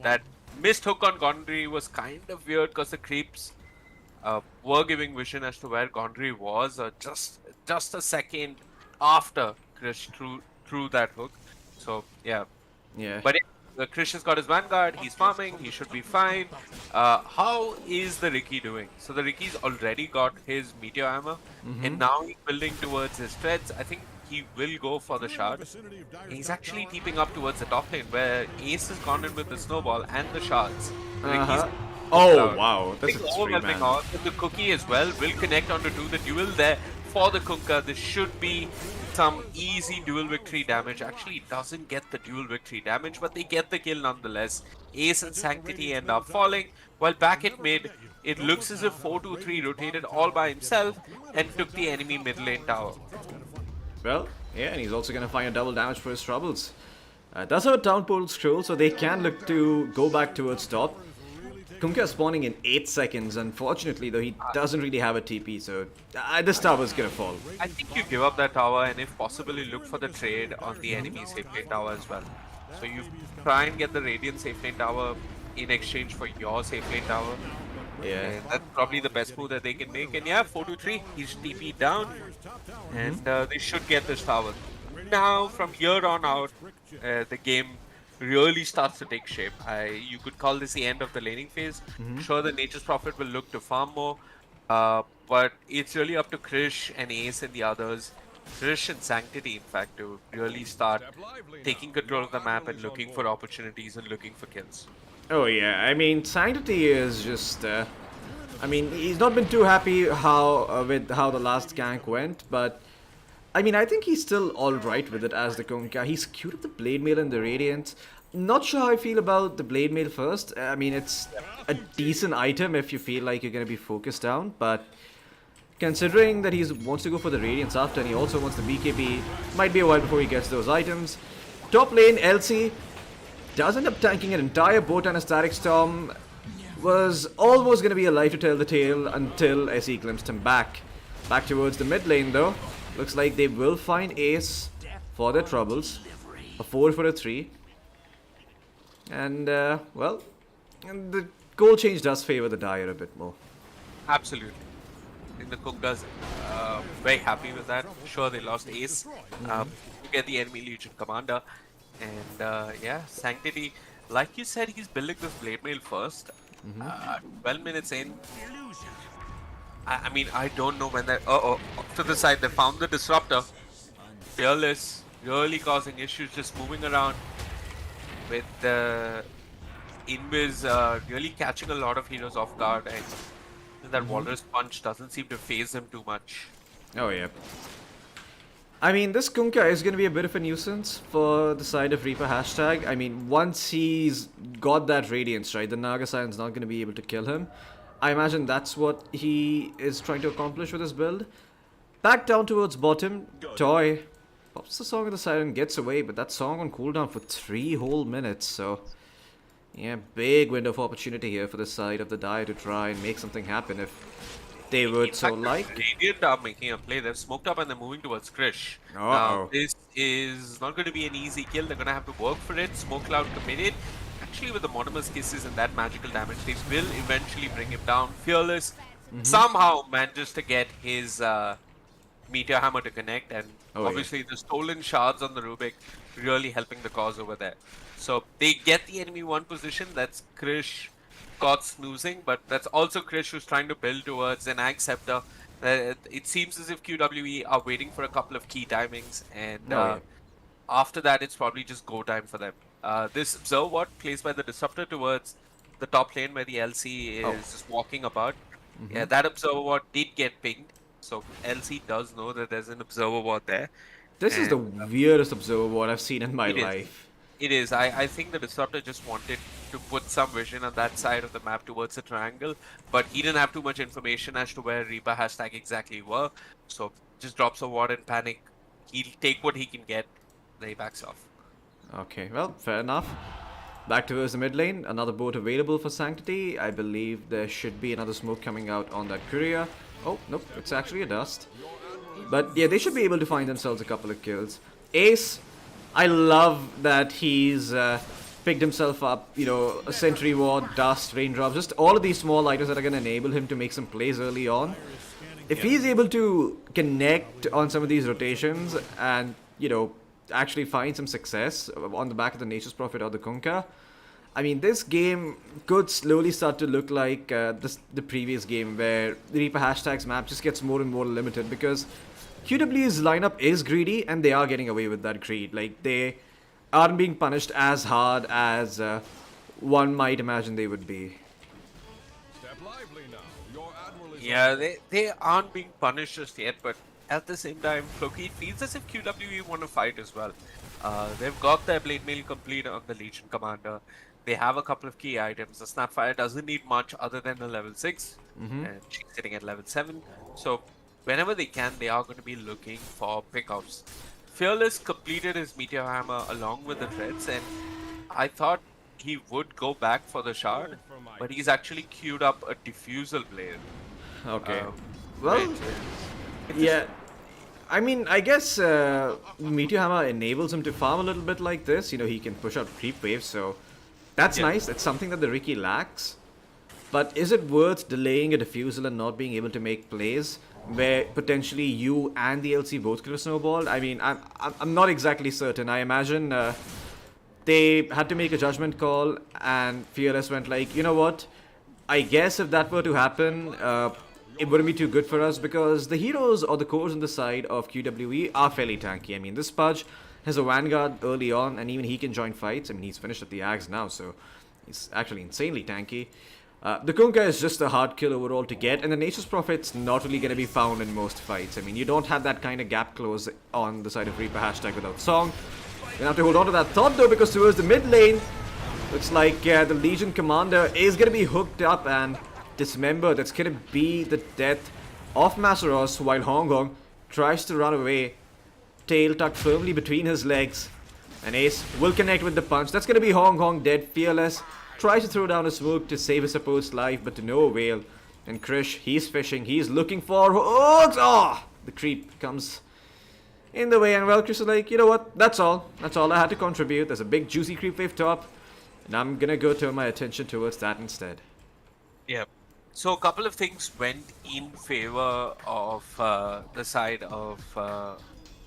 That missed hook on Gondry was kind of weird because the creeps were giving vision as to where Gondry was, just a second after Krish threw that hook. So yeah, but Krish has got his Vanguard. He's farming. He should be fine. How is the Ricky doing? So the Ricky's already got his meteor armor, and now he's building towards his threads. I think he will go for the shard. He's actually keeping up towards the top lane where Ace has gone in with the snowball and the shards. The Ricky's Oh wow, that's a overwhelming man. odds. The cookie as well will connect onto 2. The duel there for the Kunkka. This should be some easy dual victory damage. Actually, it doesn't get the dual victory damage, but they get the kill nonetheless. Ace and Sanctity end up falling, while back at mid, it looks as if 4-2-3 rotated all by himself and took the enemy mid lane tower. Well, yeah, and he's also going to find a double damage for his troubles. Does have a town portal scroll, so they can look to go back towards top. Kunkka spawning in 8 seconds. Unfortunately, though, he doesn't really have a TP, so this tower's gonna fall. I think you give up that tower, and if possible, you look for the trade on the enemy safe lane tower as well. So you try and get the Radiant safe lane tower in exchange for your safe lane tower. Yeah. And that's probably the best move that they can make. And yeah, 4-2-3, he's TP down, and they should get this tower. Now, from here on out, the game really starts to take shape. You could call this the end of the laning phase. Sure, the Nature's Prophet will look to farm more, but it's really up to Krish and Ace and the others, Krish and Sanctity, in fact, to really start taking control of the map and looking for opportunities and looking for kills. Oh yeah, I mean, Sanctity is just... I mean, he's not been too happy with how the last gank went, but... I mean, I think he's still alright with it as the Kunkka. He's queued up the Blade Mail and the Radiant. Not sure how I feel about the Blade Mail first. I mean, it's a decent item if you feel like you're going to be focused down, but considering that he wants to go for the Radiance after and he also wants the BKB, might be a while before he gets those items. Top lane, LC does end up tanking an entire boat and a Static Storm. Was almost going to be alive to tell the tale until SE glimpsed him back. Back towards the mid lane though. Looks like they will find Ace for their troubles. A 4 for a 3. And, well, the goal change does favor the Dire a bit more. Absolutely. I think the Kunkas very happy with that. Sure, they lost Ace to get the enemy Legion commander. And yeah, Sanctity, like you said, he's building this Blade Mail first. 12 minutes in. I mean, I don't know when that. Off to the side, they found the Disruptor. Fearless, really causing issues, just moving around with the Invis really catching a lot of heroes off guard, and that Walrus Punch doesn't seem to phase him too much. Oh, yeah. I mean, this Kunkka is going to be a bit of a nuisance for the side of Reaper hashtag. I mean, once he's got that Radiance, right, the Naga Scion's not going to be able to kill him. I imagine that's what he is trying to accomplish with his build. Back down towards bottom, Toy pops the Song of the Siren, gets away, but that Song on cooldown for 3 whole minutes, so... Yeah, big window of opportunity here for the side of the Dire to try and make something happen if they would so like. Radiant are making a play. They've smoked up and they're moving towards Krish. Uh-oh. This is not going to be an easy kill. They're going to have to work for it. Smoke Cloud committed. Actually, with the Mortimer's Kisses and that magical damage, they will eventually bring him down. Fearless somehow manages to get his Meteor Hammer to connect, and obviously the stolen shards on the Rubik really helping the cause over there. So they get the enemy one position. That's Krish caught snoozing, but that's also Krish who's trying to build towards an Ag Scepter. It seems as if QWE are waiting for a couple of key timings, and after that it's probably just go time for them. This Observe Ward placed by the Disruptor towards the top lane where the LC is just walking about. Yeah, that Observer Ward did get pinged, so LC does know that there's an Observer Ward there. This is the weirdest Observer Ward I've seen in my life. It is. I think the Disruptor just wanted to put some vision on that side of the map towards the triangle, but he didn't have too much information as to where Reaper hashtag exactly were, so just drops a ward and panic. He'll take what he can get, then he backs off. Okay, well, fair enough. Back towards the mid lane, another boat available for Sanctity. I believe there should be another smoke coming out on that courier. Oh, nope, it's actually a dust. But yeah, they should be able to find themselves a couple of kills. Ace, I love that he's picked himself up, you know, a sentry ward, dust, raindrops, just all of these small items that are going to enable him to make some plays early on. If he's able to connect on some of these rotations and, you know, actually find some success on the back of the Nature's Prophet or the Kunkka, I mean, this game could slowly start to look like the previous game where the Reaper hashtag's map just gets more and more limited because QWE's lineup is greedy and they are getting away with that greed. Like, they aren't being punished as hard as one might imagine they would be. Yeah, they aren't being punished just yet, but at the same time, Floki, it feels as if QWE want to fight as well. They've got their Blade Mail complete on the Legion Commander. They have a couple of key items. The Snapfire doesn't need much other than a level 6, and she's sitting at level 7. So whenever they can, they are going to be looking for pickups. Fearless completed his Meteor Hammer along with the Threads, and I thought he would go back for the Shard, but he's actually queued up a Diffusal Blade. Okay. Well, Right. yeah. I mean, I guess Meteor Hammer enables him to farm a little bit like this. You know, he can push out creep waves, so that's nice. It's something that the Riki lacks. But is it worth delaying a Diffusal and not being able to make plays where potentially you and the LC both could have snowballed? I mean, I'm not exactly certain. I imagine they had to make a judgment call and Fearless went like, you know what? I guess if that were to happen, it wouldn't be too good for us because the heroes or the cores on the side of QWE are fairly tanky. I mean, this Pudge has a Vanguard early on and even he can join fights. I mean, he's finished at the Axe now, so he's actually insanely tanky. The Kunkka is just a hard kill overall to get, and the Nature's Prophet's not really going to be found in most fights. I mean, you don't have that kind of gap close on the side of Reaper hashtag without Song. You're gonna have to hold on to that thought though, because towards the mid lane, looks like the Legion Commander is going to be hooked up and dismembered. That's going to be the death of Masaros while Hong Kong tries to run away. Tail tucked firmly between his legs. And Ace will connect with the punch. That's going to be Hong Kong dead. Fearless tries to throw down a smoke to save his supposed life, but to no avail. And Krish, he's fishing. He's looking for hooks. Oh! The creep comes in the way. And well, Krish is like, you know what? That's all. That's all I had to contribute. There's a big juicy creep wave top. And I'm going to go turn my attention towards that instead. Yeah. So a couple of things went in favor of the side of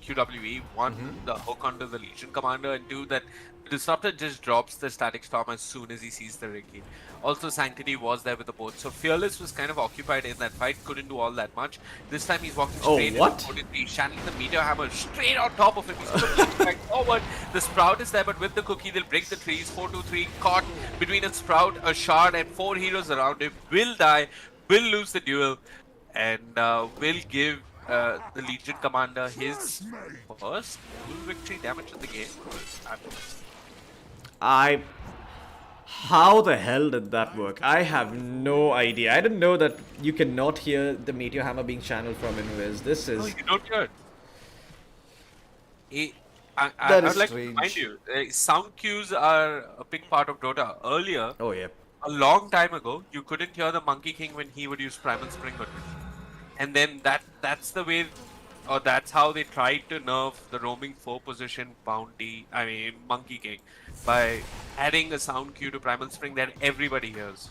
QWE. One, the hook onto the Legion Commander, and two, that the Disruptor just drops the Static Storm as soon as he sees the Ricky. Also, Sanctity was there with the boat. So Fearless was kind of occupied in that fight, couldn't do all that much. This time he's walking Oh, straight what? into 43, channeling the Meteor Hammer straight on top of him. He's going to blink strike forward. The Sprout is there, but with the cookie, they'll break the trees. 4-2-3, caught between a Sprout, a Shard, and 4 heroes around him. Will die, will lose the duel, and will give the Legion Commander his first duel victory damage in the game. How the hell did that work? I have no idea. I didn't know that you cannot hear the Meteor Hammer being channeled from Invis. This No, is... you don't hear it. I That would is like to remind strange. you, sound cues are a big part of Dota. Earlier, Oh, yeah. a long time ago, you couldn't hear the Monkey King when he would use Primal Spring on you. And then that's the way, or that's how they tried to nerf the roaming 4 position Monkey King, by adding a sound cue to Primal Spring that everybody hears.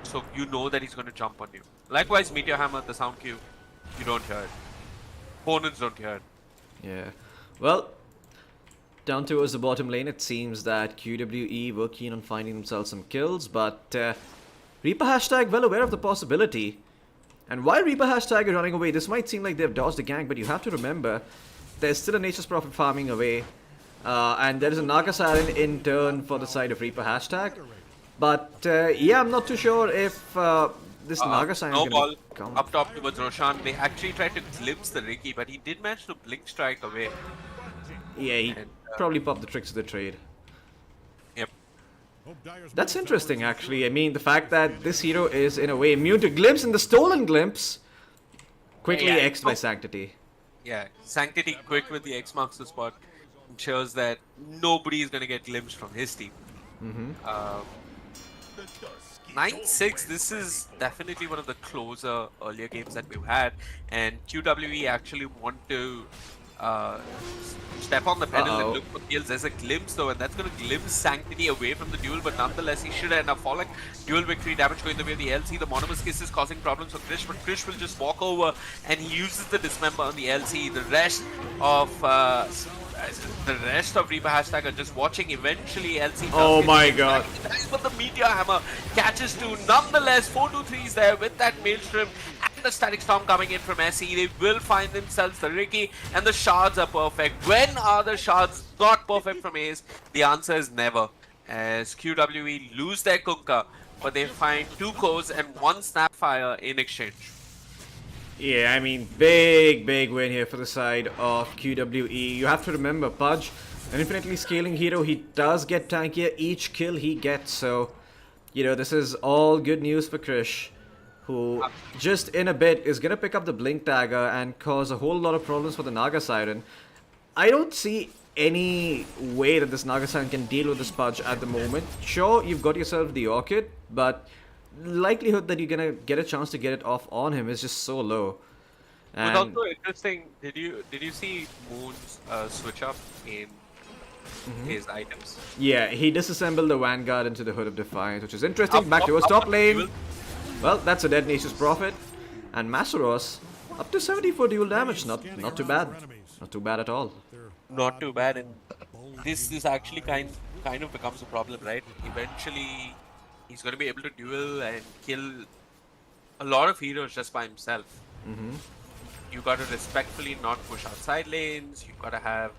So you know that he's going to jump on you. Likewise, Meteor Hammer, the sound cue, you don't hear it. Opponents don't hear it. Yeah. Well, down towards the bottom lane, it seems that QWE were keen on finding themselves some kills, but Reaper hashtag well aware of the possibility. And while Reaper hashtag is running away, this might seem like they've dodged the gang, but you have to remember, there's still a Nature's Prophet farming away. And there is a Naga Siren in turn for the side of Reaper hashtag. But yeah, I'm not too sure if this Naga Siren No is ball going to come. up top towards Roshan. They actually tried to glimpse the Ricky, but he did manage to blink strike away. Yeah, he And, probably popped the tricks of the trade. Yep. That's interesting, actually. I mean, the fact that this hero is, in a way, immune to glimpse and the stolen glimpse quickly Yeah, X'd by Sanctity. Yeah, Sanctity quick with the X marks the spot ensures that nobody is going to get glimpsed from his team. 9-6, this is definitely one of the closer earlier games that we've had, and QWE actually want to step on the pedal and look for kills. There's a glimpse though, and that's going to glimpse Sanctity away from the duel, but nonetheless he should end up falling. Duel victory damage going the way of the LC. The Monomus Kiss is causing problems for Krish, but Krish will just walk over and he uses the Dismember on the LC. The rest of Reaper hashtag are just watching. Eventually LC Oh my god. but the Meteor Hammer catches two. Nonetheless, 4-2-3 is there with that Maelstrom and the Static Storm coming in from SE. They will find themselves the Ricky, and the shards are perfect. When are the shards not perfect from Ace? The answer is never, as QWE lose their Kunkka, but they find 2 cores and 1 Snapfire in exchange. Yeah, I mean, big win here for the side of QWE. You have to remember, Pudge, an infinitely scaling hero, he does get tankier each kill he gets, so, you know, this is all good news for Krish, who just in a bit is gonna pick up the Blink Dagger and cause a whole lot of problems for the Naga Siren. I don't see any way that this Naga Siren can deal with this Pudge at the moment. Sure, you've got yourself the Orchid, but likelihood that you're gonna get a chance to get it off on him is just so low. But also interesting, did you see Moon's switch up in his items? Yeah, he disassembled the Vanguard into the Hood of Defiance, which is interesting. Back towards top lane. Well, that's a dead Nature's Prophet. And Masaros, up to 74 dual damage. Not too bad. Not too bad at all. Not too bad, and this actually kind of becomes a problem, right? Eventually, he's going to be able to duel and kill a lot of heroes just by himself. You got to respectfully not push outside lanes. You got to have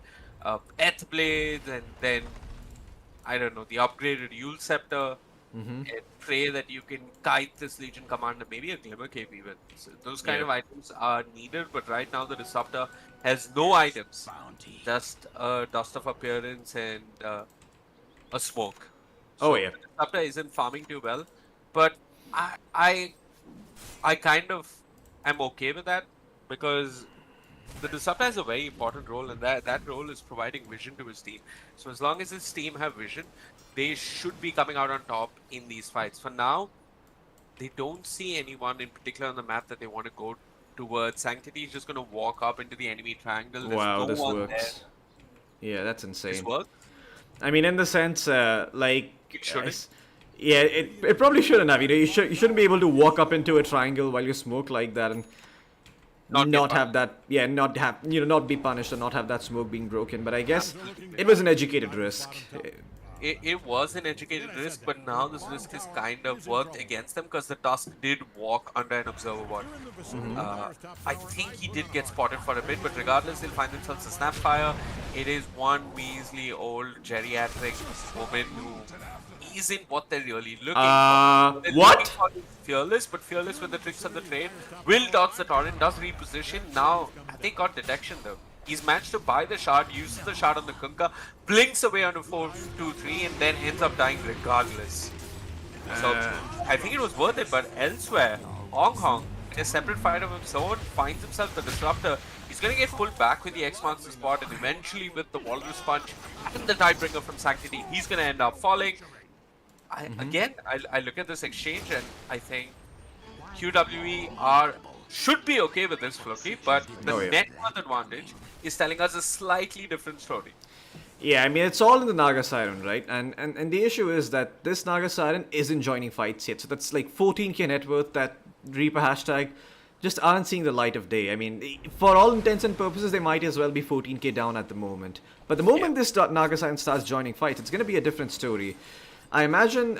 Eth Blades, and then I don't know, the upgraded Yule Scepter, and pray that you can kite this Legion Commander, maybe a Glimmer Cape even. So those kind of items are needed, but right now the Disruptor has no items, just a Dust of Appearance and a Smoke. So Oh yeah. the Disruptor isn't farming too well, but I kind of am okay with that, because the Disruptor has a very important role, and that role is providing vision to his team. So as long as his team have vision, they should be coming out on top in these fights. For now, they don't see anyone in particular on the map that they want to go towards. Sanctity is just going to walk up into the enemy triangle. There's Wow, no this one works. Yeah, that's insane. This works? I mean, in the sense, like, It shouldn't. Yeah, it probably shouldn't have. You shouldn't be able to walk up into a triangle while you smoke like that and Not get not have punished. that. Yeah, not have not be punished and not have that smoke being broken. But I guess it was an educated risk. It was an educated risk, but now this risk is kind of worked against them because the Tusk did walk under an observer ward. I think he did get spotted for a bit, but regardless, they'll find themselves a Snapfire. It is one measly old geriatric woman who isn't what they're really looking for. They're What? looking for Fearless, but Fearless with the tricks of the trade will dodge the torrent, does reposition. Now, they got detection though. He's managed to buy the shard, uses the shard on the Kunkka, blinks away onto 4-2-3, and then ends up dying regardless. So, I think it was worth it, but elsewhere, Hong Kong, in a separate fight of his own, finds himself the Disruptor. He's going to get pulled back with the X marks the spot, and eventually with the Walrus Punch and the Tidebringer from Sanctity, he's going to end up falling. Again, I look at this exchange and I think QWE should be okay with this, Floki, but the net worth advantage is telling us a slightly different story. Yeah, I mean, it's all in the Naga Siren, right? And the issue is that this Naga Siren isn't joining fights yet. So that's like 14k net worth that Reaper hashtag just aren't seeing the light of day. I mean, for all intents and purposes, they might as well be 14k down at the moment. But the moment this Naga Siren starts joining fights, it's going to be a different story. I imagine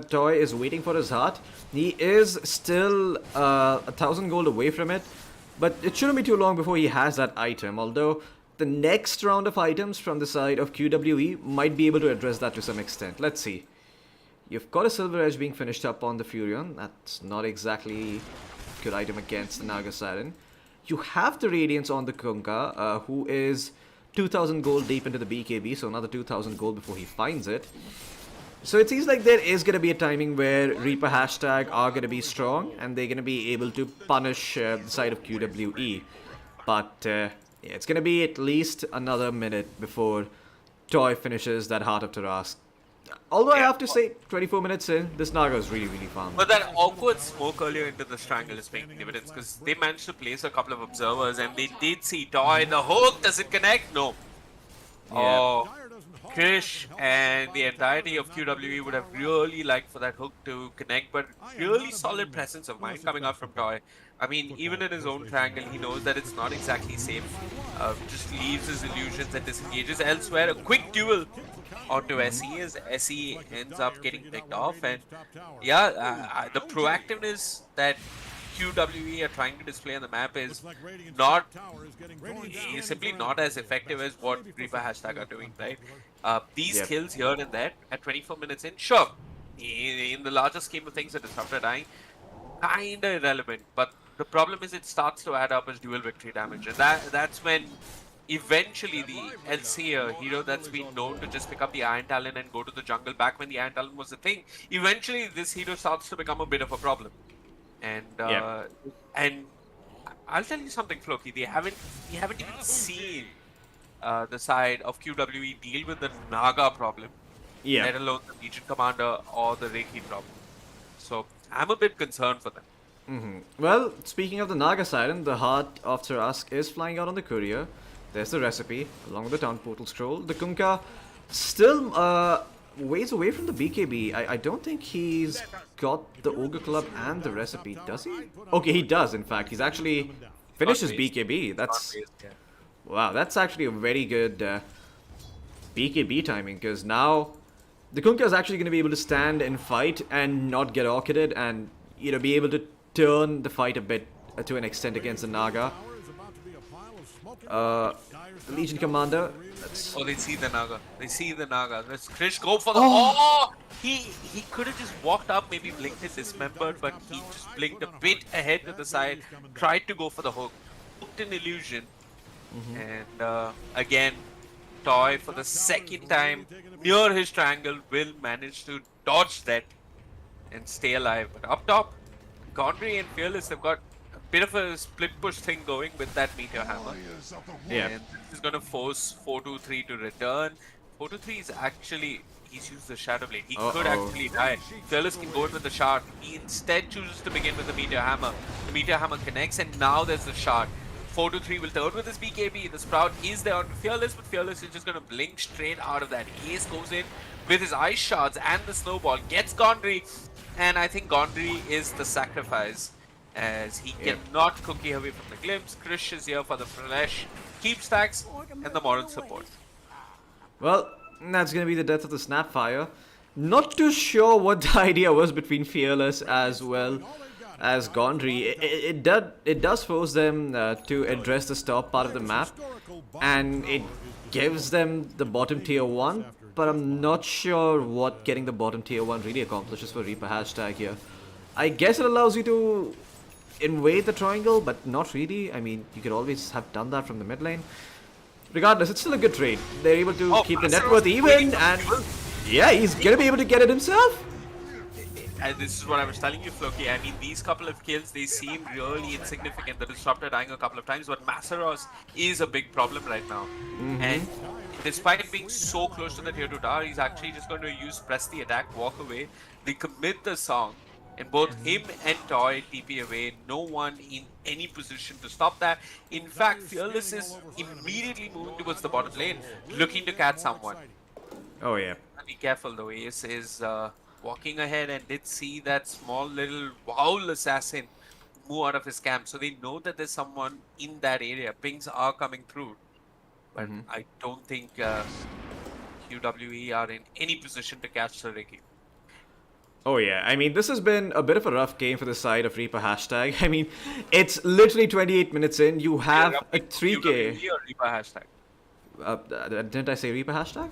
Toy is waiting for his heart. He is still 1,000 gold away from it, but it shouldn't be too long before he has that item, although the next round of items from the side of QWE might be able to address that to some extent. Let's see. You've got a Silver Edge being finished up on the Furion. That's not exactly a good item against the Naga Siren. You have the Radiance on the Kunkka, who is 2,000 gold deep into the BKB, so another 2,000 gold before he finds it. So it seems like there is going to be a timing where Reaper hashtag are going to be strong and they're going to be able to punish the side of QWE. But yeah, it's going to be at least another minute before Toy finishes that Heart of Tarask. Although I have to say, 24 minutes in, this Naga is really, really fun. But that awkward smoke earlier into the Strangle is paying dividends because they managed to place a couple of observers and they did see Toy. The hook, does it connect? No. Yeah. Oh, Krish and the entirety of QWE would have really liked for that hook to connect, but really solid presence of mind coming out from Toy. I mean, even in his own triangle, he knows that it's not exactly safe. Just leaves his illusions and disengages elsewhere. A quick duel onto SE as SE ends up getting picked off. And yeah, the proactiveness that QWE are trying to display on the map is simply not as effective as what Reaper hashtag are doing, right? These kills here and there at 24 minutes in, sure, in the larger scheme of things, a Disruptor dying, kinda irrelevant, but the problem is it starts to add up as dual victory damage, and that's when eventually the LC hero that's been known to just pick up the Iron Talon and go to the jungle back when the Iron Talon was a thing, eventually this hero starts to become a bit of a problem. And and I'll tell you something, Floki. We haven't even seen the side of QWE deal with the Naga problem, let alone the Legion Commander or the Reiki problem. So I'm a bit concerned for them. Well, speaking of the Naga Siren, the Heart of Tarask is flying out on the courier. There's the recipe, along with the Town Portal Scroll. The Kunkka still ways away from the BKB. I don't think he's got the Ogre Club and the recipe, does he? Okay, he does, in fact. He's actually finished his BKB. Wow, that's actually a very good BKB timing, because now the Kunkka is actually going to be able to stand and fight and not get orchided and, be able to turn the fight a bit to an extent against the Naga. The Legion Commander. Oh, they see the Naga. Let's Krish go for the... Oh! He could have just walked up, maybe blinked and dismembered, but he just blinked a bit ahead to the side, tried to go for the hook, hooked an illusion, and again, Toy for the second time near his triangle will manage to dodge that and stay alive. But up top, Gondry and Fearless have got a bit of a split push thing going with that Meteor Hammer. Yeah. And this is going to force 4-2-3 to return. 4-2-3 is actually... He's used the Shadow Blade. He could actually die. Fearless can go in with the shard. He instead chooses to begin with the Meteor Hammer. The Meteor Hammer connects and now there's the shard. 4-3 will turn with his BKB. The Sprout is there on Fearless, but Fearless is just going to blink straight out of that. Ace goes in, with his ice shards and the snowball, gets Gondry, and I think Gondry is the sacrifice, as he cannot cookie away from the glimpse. Krish is here for the flesh, keep stacks, and the moral support. Well, that's gonna be the death of the Snapfire. Not too sure what the idea was between Fearless as well as Gondry. It does force them to address the top part of the map, and it gives them the bottom tier 1, but I'm not sure what getting the bottom tier 1 really accomplishes for Reaper hashtag here. I guess it allows you to invade the triangle, but not really. I mean, you could always have done that from the mid lane. Regardless, it's still a good trade. They're able to keep the net worth even, and yeah, he's gonna be able to get it himself. And this is what I was telling you, Floki. I mean, these couple of kills, they seem really insignificant. The Disruptor dying a couple of times, but Masaros is a big problem right now. And despite it being so close to the tier 2 tower, he's actually just going to press the attack, walk away. They commit the song, and both him and Toy TP away. No one in any position to stop that. In fact, Fearless is immediately moving towards the bottom lane, looking to catch someone. Oh yeah. Be careful though, Ace is walking ahead and did see that small little Wowl assassin move out of his camp. So they know that there's someone in that area. Pings are coming through. But I don't think QWE are in any position to catch Sariki. Oh yeah, I mean, this has been a bit of a rough game for the side of Reaper hashtag. I mean, it's literally 28 minutes in, you have a 3k... QWE or Reaper hashtag? Didn't I say Reaper hashtag?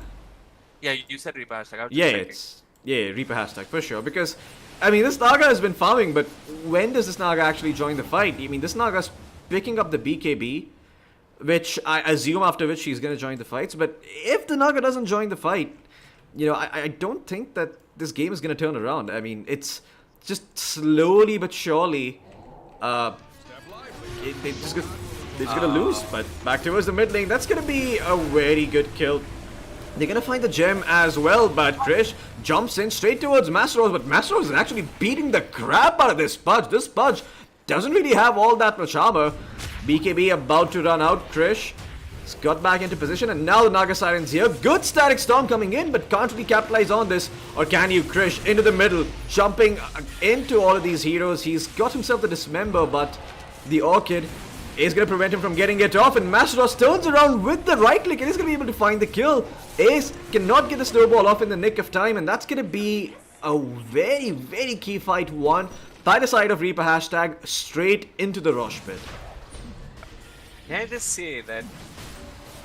Yeah, you said Reaper hashtag. I was just checking. Reaper hashtag, for sure. Because, I mean, this Naga has been farming, but when does this Naga actually join the fight? I mean, this Naga's picking up the BKB, which I assume after which he's going to join the fights. But if the Naga doesn't join the fight, you know, I don't think that this game is going to turn around. I mean, it's just slowly but surely, they're just going to lose. But back towards the mid lane, that's going to be a very good kill. They're going to find the gem as well, but Krish jumps in straight towards Masaros, but Masaros is actually beating the crap out of this Pudge. This Pudge doesn't really have all that much armor. BKB about to run out. Krish has got back into position, and now the Naga Siren's here. Good static storm coming in, but can't really capitalize on this. Or can you? Krish into the middle, jumping into all of these heroes. He's got himself the Dismember, but the Orchid is going to prevent him from getting it off, and Masaros turns around with the right click and he's going to be able to find the kill. Ace cannot get the snowball off in the nick of time, and that's going to be a very, very key fight won by the side of Reaper hashtag straight into the Rosh pit. Can I just say that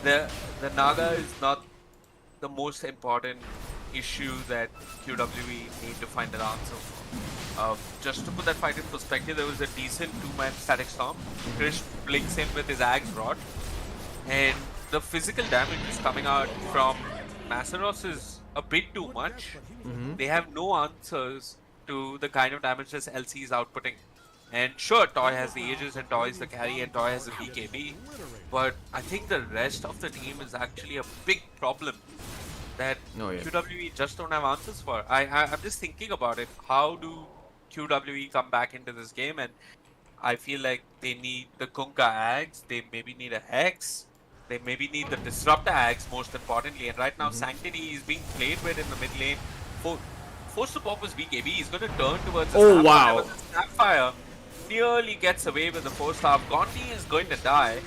the Naga is not the most important issue that QWE need to find an answer for. Just to put that fight in perspective, there was a decent 2-man static storm. Krish blinks in with his Axe Rod, and the physical damage is coming out from Masaros is a bit too much. They have no answers to the kind of damage this LC is outputting. And sure, Toy has the Aegis and Toy is the carry and Toy has the BKB, but I think the rest of the team is actually a big problem that QWE just don't have answers for. I'm just thinking about it. How do QWE come back into this game? And I feel like they need the Kunkka Ags, they maybe need a Hex, they maybe need the Disruptor Ags most importantly. And right now Sanctity is being played with in the mid lane. Forced to pop his BKB, he's going to turn towards the Snapfire. Nearly gets away with the first half. Gondi is going to die.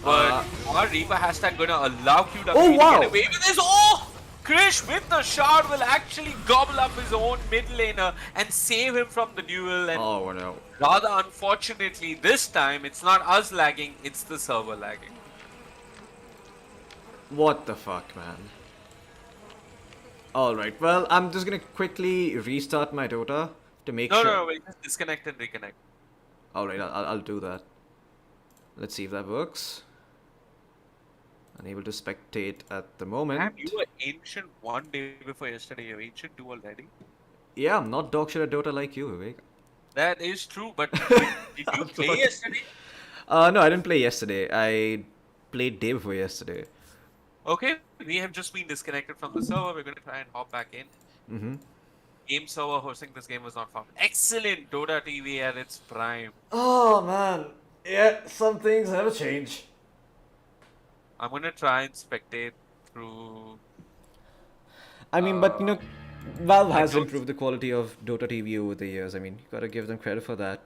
But our Reaper hashtag going to allow QWE to get away with this. Krish with the shard will actually gobble up his own mid laner and save him from the duel. And rather unfortunately, this time it's not us lagging, it's the server lagging. What the fuck, man? Alright, well, I'm just gonna quickly restart my Dota to make sure. No, wait, just disconnect and reconnect. Alright, I'll do that. Let's see if that works. Unable to spectate at the moment. Damn, you were ancient one day before yesterday. You're ancient 2 already. Yeah, I'm not dog shit at Dota like you, Vivek. That is true, but did you play yesterday? No, I didn't play yesterday. I played day before yesterday. Okay, we have just been disconnected from the server. We're going to try and hop back in. Game server hosting this game was not found. Excellent Dota TV at its prime. Oh man, yeah, some things never change. I'm going to try and spectate through... I mean, but Valve I has don't- improved the quality of Dota TV over the years. I mean, you gotta give them credit for that.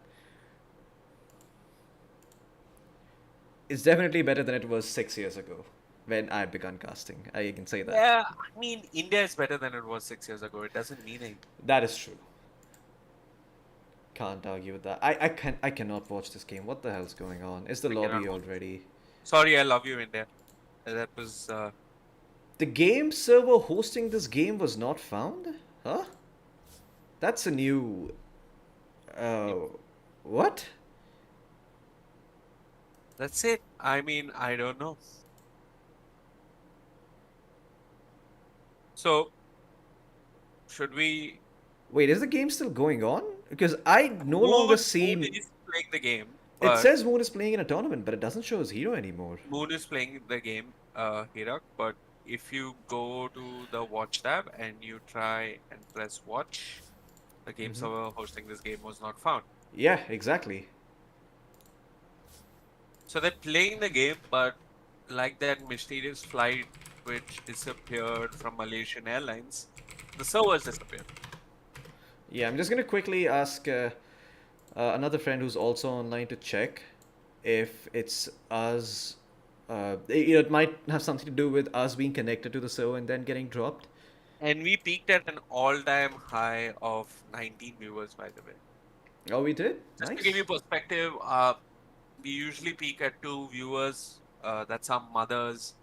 It's definitely better than it was 6 years ago when I began casting. I can say that. Yeah, I mean, India is better than it was 6 years ago. It doesn't mean anything. That is true. Can't argue with that. I cannot watch this game. What the hell's going on? Is the I cannot lobby watch. already? Sorry, I love you, India. That was The game server hosting this game was not found? Huh? That's a new. What? that's it. I mean, I don't know. So, should we? Wait, is the game still going on? Because I no longer see. Moon is playing the game, It but says Moon is playing in a tournament, but it doesn't show his hero anymore. Moon is playing the game, Hirak. But if you go to the watch tab and you try and press watch, the game server hosting this game was not found. Yeah, exactly. So they're playing the game, but like that mysterious flight which disappeared from Malaysian Airlines, the servers disappeared. Yeah, I'm just gonna quickly ask another friend who's also online to check if it's us. It might have something to do with us being connected to the server and then getting dropped. And we peaked at an all-time high of 19 viewers, by the way. Oh, we did? Just Nice. to give you perspective, we usually peak at 2 viewers. That's our mothers.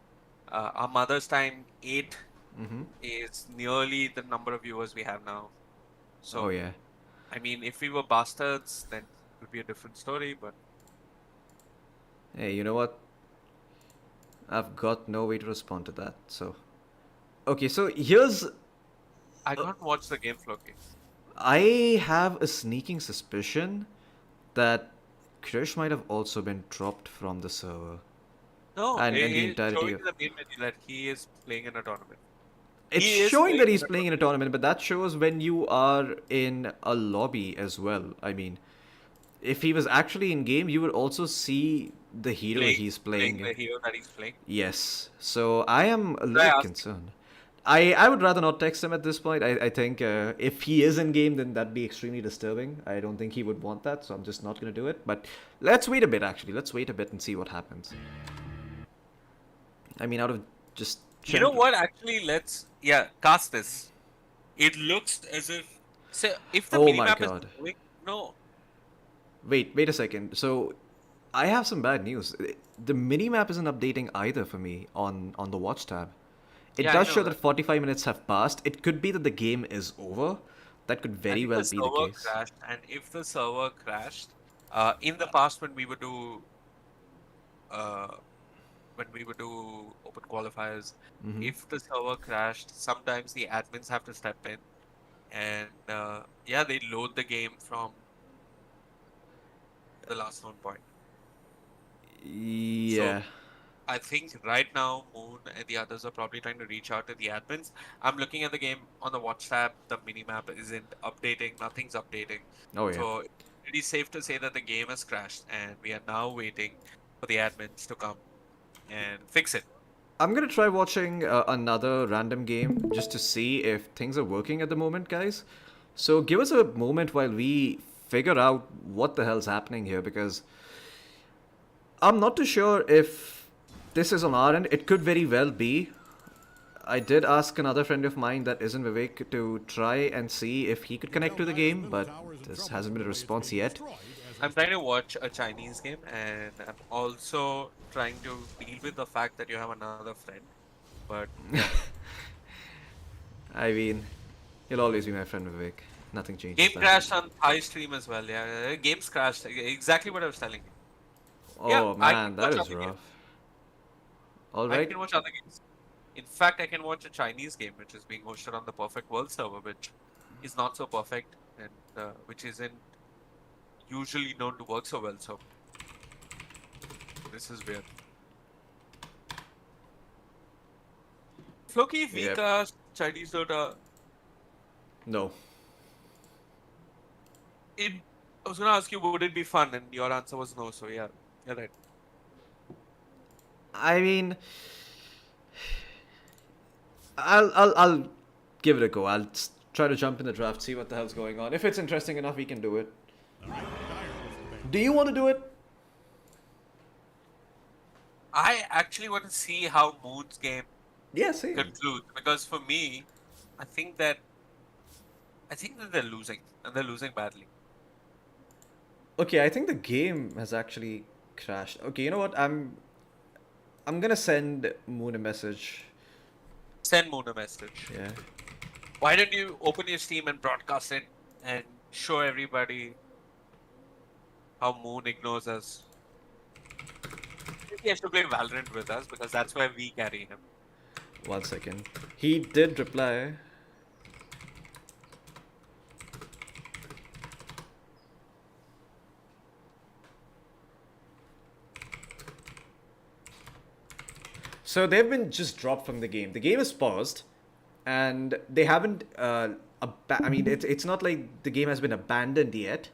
Our mother's time 8 Mm-hmm. is nearly the number of viewers we have now. So, Oh, yeah. I mean, if we were bastards, then it would be a different story. But Hey, you know what? I've got no way to respond to that, so... Okay, so here's... I can't watch the game, Floki. I have a sneaking suspicion that Krish might have also been dropped from the server. No, And the it's entirety showing of- in the main menu that he is playing in a tournament. It's He is showing that playing he's in a playing in a tournament, but that shows when you are in a lobby as well. I mean, if he was actually in game, you would also see the hero he's playing. the hero that he's playing. Yes, so I am a I little ask- concerned. I would rather not text him at this point. I think if he is in game, then that'd be extremely disturbing. I don't think he would want that, so I'm just not gonna do it. But let's wait a bit, actually. Let's wait a bit and see what happens. I mean, out of just... You know what? Actually, let's cast this. It looks as if if the Oh my minimap God. is moving, no. Wait a second. So, I have some bad news. The minimap isn't updating either for me on the watch tab. It Yeah, I does know show that. that 45 minutes have passed. It could be that the game is over. That could very And well if be the the server case. crashed, and if the server crashed, in the past when we would do open qualifiers, Mhm. if the server crashed, sometimes the admins have to step in, and they load the game from the last known point. Yeah. I think right now Moon and the others are probably trying to reach out to the admins. I'm looking at the game on the watch tab. The minimap isn't updating. Nothing's updating. Oh yeah. So it's pretty safe to say that the game has crashed, and we are now waiting for the admins to come and fix it. I'm gonna try watching another random game just to see if things are working at the moment, guys. So give us a moment while we figure out what the hell's happening here, because I'm not too sure if this is on our end. It could very well be. I did ask another friend of mine that isn't Vivek to try and see if he could connect to the game, but this hasn't been a response yet. I'm trying to watch a Chinese game, and I'm also trying to deal with the fact that you have another friend. But I mean, he'll always be my friend Vivek. Nothing changes. game that. crashed on Thai stream as well. Yeah, games crashed. Exactly what I was telling you. Oh Yeah, I man, can that watch is other rough. games. I Alright. can watch other games. In fact, I can watch a Chinese game which is being hosted on the Perfect World server, which is not so perfect and which isn't usually known to work so well. So this is weird. Floki, Yep. Vika, Chinese Dota. No. I was gonna ask you, would it be fun? And your answer was no. So yeah, you're right. I mean, I'll give it a go. I'll try to jump in the draft, see what the hell's going on. If it's interesting enough, we can do it. All right, Dyer with the bait. Do you want to do it? I actually want to see how Moon's game Yeah, same. concludes, because for me, I think that they're losing, and they're losing badly. Okay, I think the game has actually crashed. Okay, you know what? I'm gonna send Moon a message. Send Moon a message. Yeah. Why don't you open your Steam and broadcast it and show everybody how Moon ignores us? Maybe he has to play Valorant with us, because that's where we carry him. 1 second. He did reply. So they've been just dropped from the game. The game is paused, and they haven't. I mean, it's not like the game has been abandoned yet,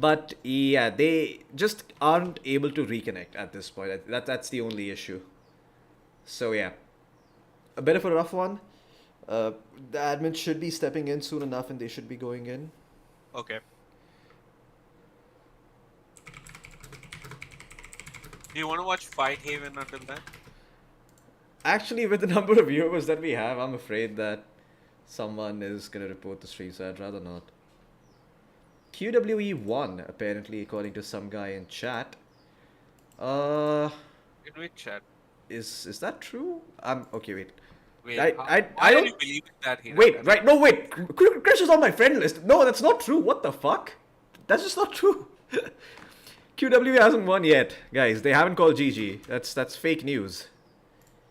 but yeah, they just aren't able to reconnect at this point. That's the only issue. So yeah, a bit of a rough one. The admin should be stepping in soon enough, and they should be going in. Okay. Do you want to watch Fight Haven until then? Actually, with the number of viewers that we have, I'm afraid that someone is gonna report the stream, so I'd rather not. QWE won, apparently, according to some guy in chat. In which chat? Is that true? Okay, wait. Wait, I why don't. are you believing that? Wait, right? No, wait. Chris is on my friend list. No, that's not true. What the fuck? That's just not true. QWE hasn't won yet, guys. They haven't called GG. That's fake news.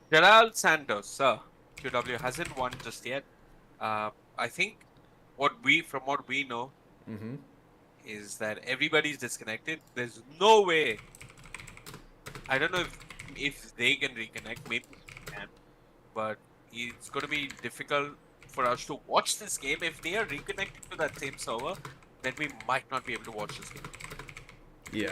Gerald Santos, sir. QW hasn't won just yet. I think from what we know is that everybody's disconnected. There's no way. I don't know if they can reconnect. Maybe they can, but it's going to be difficult for us to watch this game. If they are reconnected to that same server, then we might not be able to watch this game. Yeah.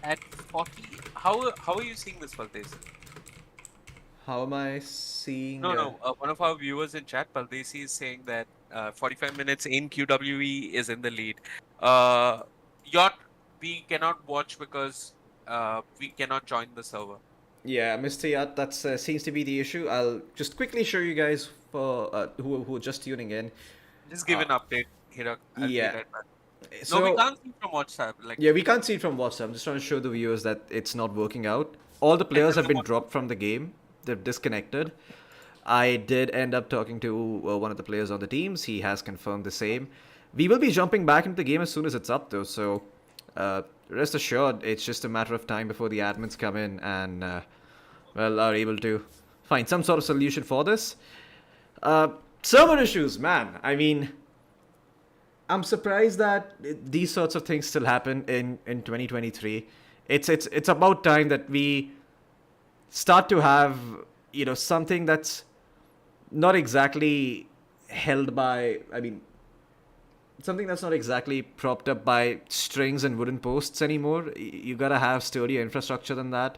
At 40, how are you seeing this, Baltes? How am I seeing? No. One of our viewers in chat, Baldesi, is saying that 45 minutes in, QWE is in the lead. Yacht, we cannot watch because we cannot join the server. Yeah, Mr. Yat, that seems to be the issue. I'll just quickly show you guys for who are just tuning in. Just give an update, Hirak. I'll be yeah. right back. So, No, we can't see from WhatsApp. yeah, we can't see it from WhatsApp. I'm just trying to show the viewers that it's not working out. All the players have been dropped from the game. They've disconnected. I did end up talking to one of the players on the teams. He has confirmed the same. We will be jumping back into the game as soon as it's up, though. So rest assured, it's just a matter of time before the admins come in and, well, are able to find some sort of solution for this. Server issues, man. I mean, I'm surprised that these sorts of things still happen in 2023. It's about time that we start to have, something that's not exactly held by, something that's not exactly propped up by strings and wooden posts anymore. You gotta have sturdier infrastructure than that.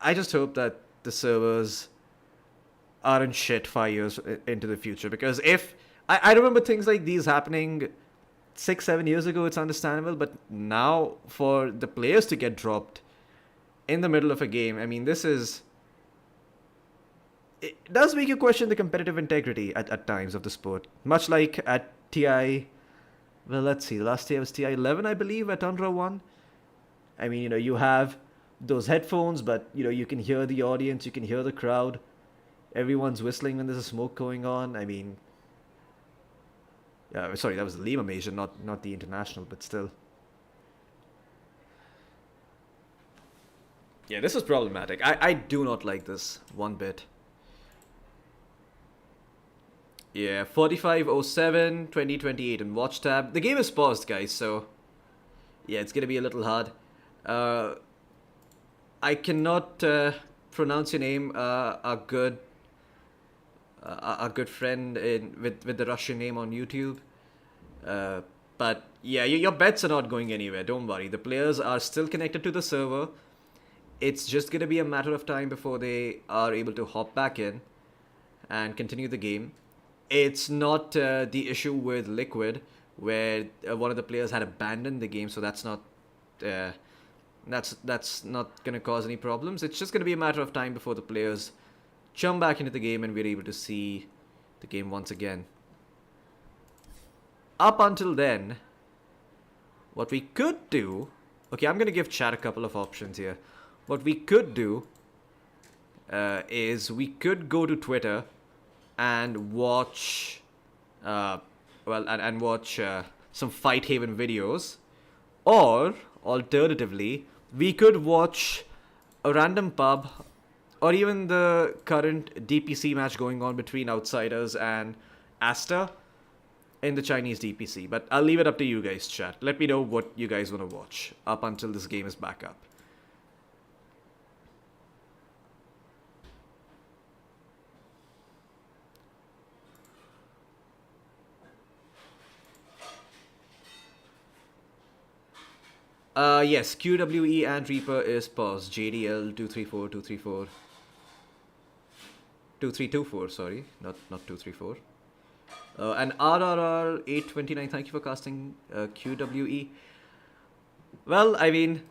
I just hope that the servers aren't shit 5 years into the future, because if I remember things like these happening 6-7 years ago, it's understandable, but now for the players to get dropped in the middle of a game, it does make you question the competitive integrity at times of the sport. Much like at TI, well, let's see, last year was TI 11, I believe, at Tundra 1. You have those headphones, but, you can hear the audience, you can hear the crowd. Everyone's whistling when there's a smoke going on. Sorry, that was the Lima Major, not the International, but still. Yeah, this is problematic. I do not like this one bit. Yeah, 4507, 2028 in watch tab. The game is paused, guys, so yeah, it's gonna be a little hard. I cannot pronounce your name, a good our good friend with the Russian name on YouTube. But yeah, your bets are not going anywhere. Don't worry. The players are still connected to the server. It's just gonna be a matter of time before they are able to hop back in and continue the game. It's not the issue with Liquid, where one of the players had abandoned the game, so that's not uh, that's not gonna cause any problems. It's just gonna be a matter of time before the players jump back into the game and we're able to see the game once again. Up until then, what we could do... Okay, I'm gonna give chat a couple of options here. What we could do is we could go to Twitter and watch, and watch some Fight Haven videos, or alternatively, we could watch a random pub, or even the current DPC match going on between Outsiders and Asta in the Chinese DPC. But I'll leave it up to you guys, chat. Let me know what you guys want to watch up until this game is back up. Yes, QWE and Reaper is paused. JDL 234 2324, sorry, not 234. And RRR 829, thank you for casting QWE. Well, I mean,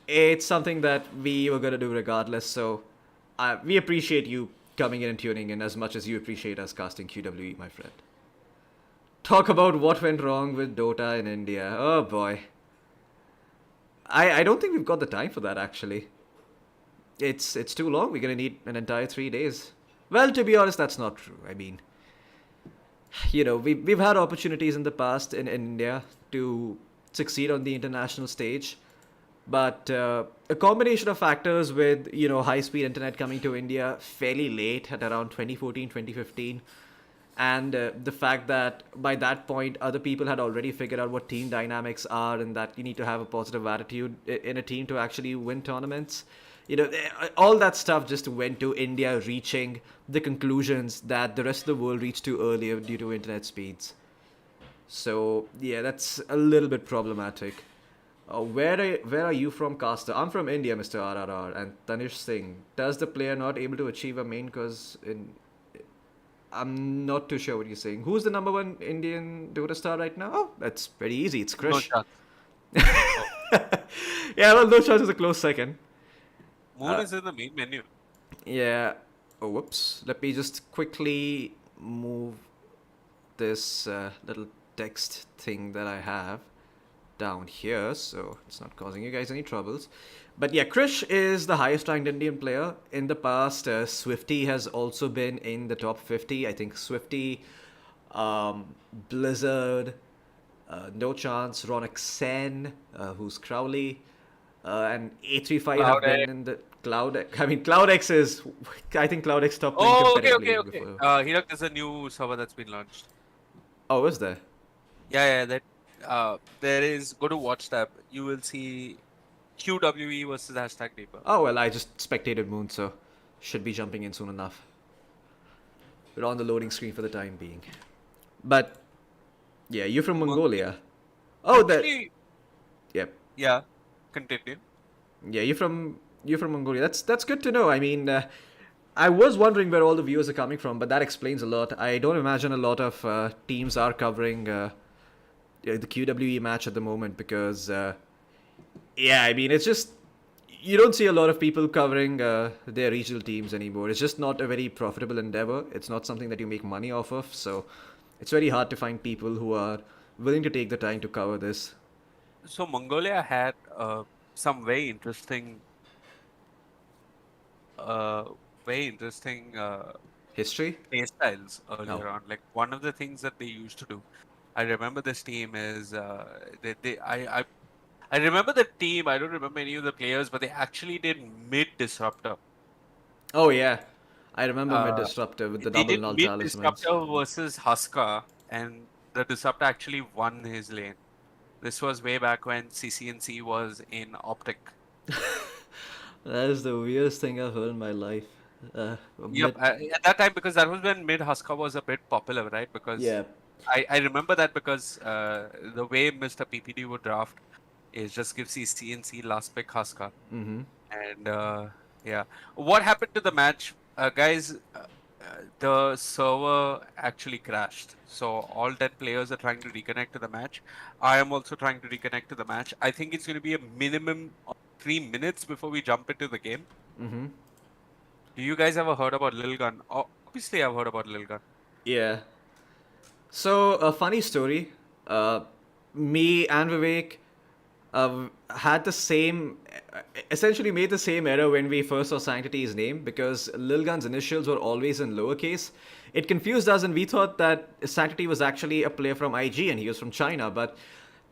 it's something that we were gonna do regardless, so we appreciate you coming in and tuning in as much as you appreciate us casting QWE, my friend. Talk about what went wrong with Dota in India. Oh boy. I don't think we've got the time for that, actually. It's too long. We're gonna need an entire 3 days. Well, to be honest, that's not true. I mean, you know, we've had opportunities in the past in India to succeed on the international stage, but a combination of factors with, you know, high-speed internet coming to India fairly late at around 2014, 2015, and the fact that by that point other people had already figured out what team dynamics are and that you need to have a positive attitude in a team to actually win tournaments. You know, all that stuff just went to India reaching the conclusions that the rest of the world reached to earlier due to internet speeds. So yeah, that's a little bit problematic. Where are you from, Caster? I'm from India, Mr. RRR. And Tanish Singh, does the player not able to achieve a main cause in... I'm not too sure what you're saying. Who's the number one Indian Dota star right now? Oh, that's very easy. It's Krish. No chance. Yeah, well, no chance is a close second. Moon is in the main menu. Yeah. Oh, whoops. Let me just quickly move this little text thing that I have down here so it's not causing you guys any troubles. But yeah, Krish is the highest ranked Indian player. In the past, Swifty has also been in the top 50. I think Swifty, Blizzard, No Chance, Ronak Sen, who's Crowley, and A35 have been in the Cloud. I mean, CloudX is, I think CloudX top 10 Okay. before. Hirak, there's a new server that's been launched. Oh, is there? Yeah, that there is. Go to Watch tab. You will see QWE versus hashtag Reaper. Oh, well, I just spectated Moon, so should be jumping in soon enough. We're on the loading screen for the time being. But, yeah, you're from Mongolia. Oh, that... Yep. Yeah, continue. Yeah, you're from Mongolia. That's good to know. I mean, I was wondering where all the viewers are coming from, but that explains a lot. I don't imagine a lot of teams are covering the QWE match at the moment because... yeah, I mean, it's just, you don't see a lot of people covering their regional teams anymore. It's just not a very profitable endeavor. It's not something that you make money off of. So it's very hard to find people who are willing to take the time to cover this. So Mongolia had some very interesting History? play styles earlier on. Like one of the things that they used to do, I remember this team is I remember the team. I don't remember any of the players, but they actually did mid disruptor. Oh yeah, I remember mid disruptor with the They double did null mid talismans. disruptor versus Husker, and the disruptor actually won his lane. This was way back when CCNC was in Optic. That is the weirdest thing I've heard in my life. Yep. Mid, At that time, because that was when mid Husker was a bit popular, right? Because yeah. I remember that because the way Mr. PPD would draft is just give CC and C last pick Husker. Mm-hmm. And yeah, what happened to the match, guys? The server actually crashed, so all 10 players are trying to reconnect to the match. I am also trying to reconnect to the match. I think it's going to be a minimum of 3 minutes before we jump into the game. Mm-hmm. Do you guys ever heard about Lil Gun? Obviously, I've heard about Lil Gun. Yeah. So a funny story. Uh, Me and Vivek had the same, essentially made the same error when we first saw Sanctity's name because Lil Gun's initials were always in lowercase. It confused us, and we thought that Sanctity was actually a player from IG and he was from China, but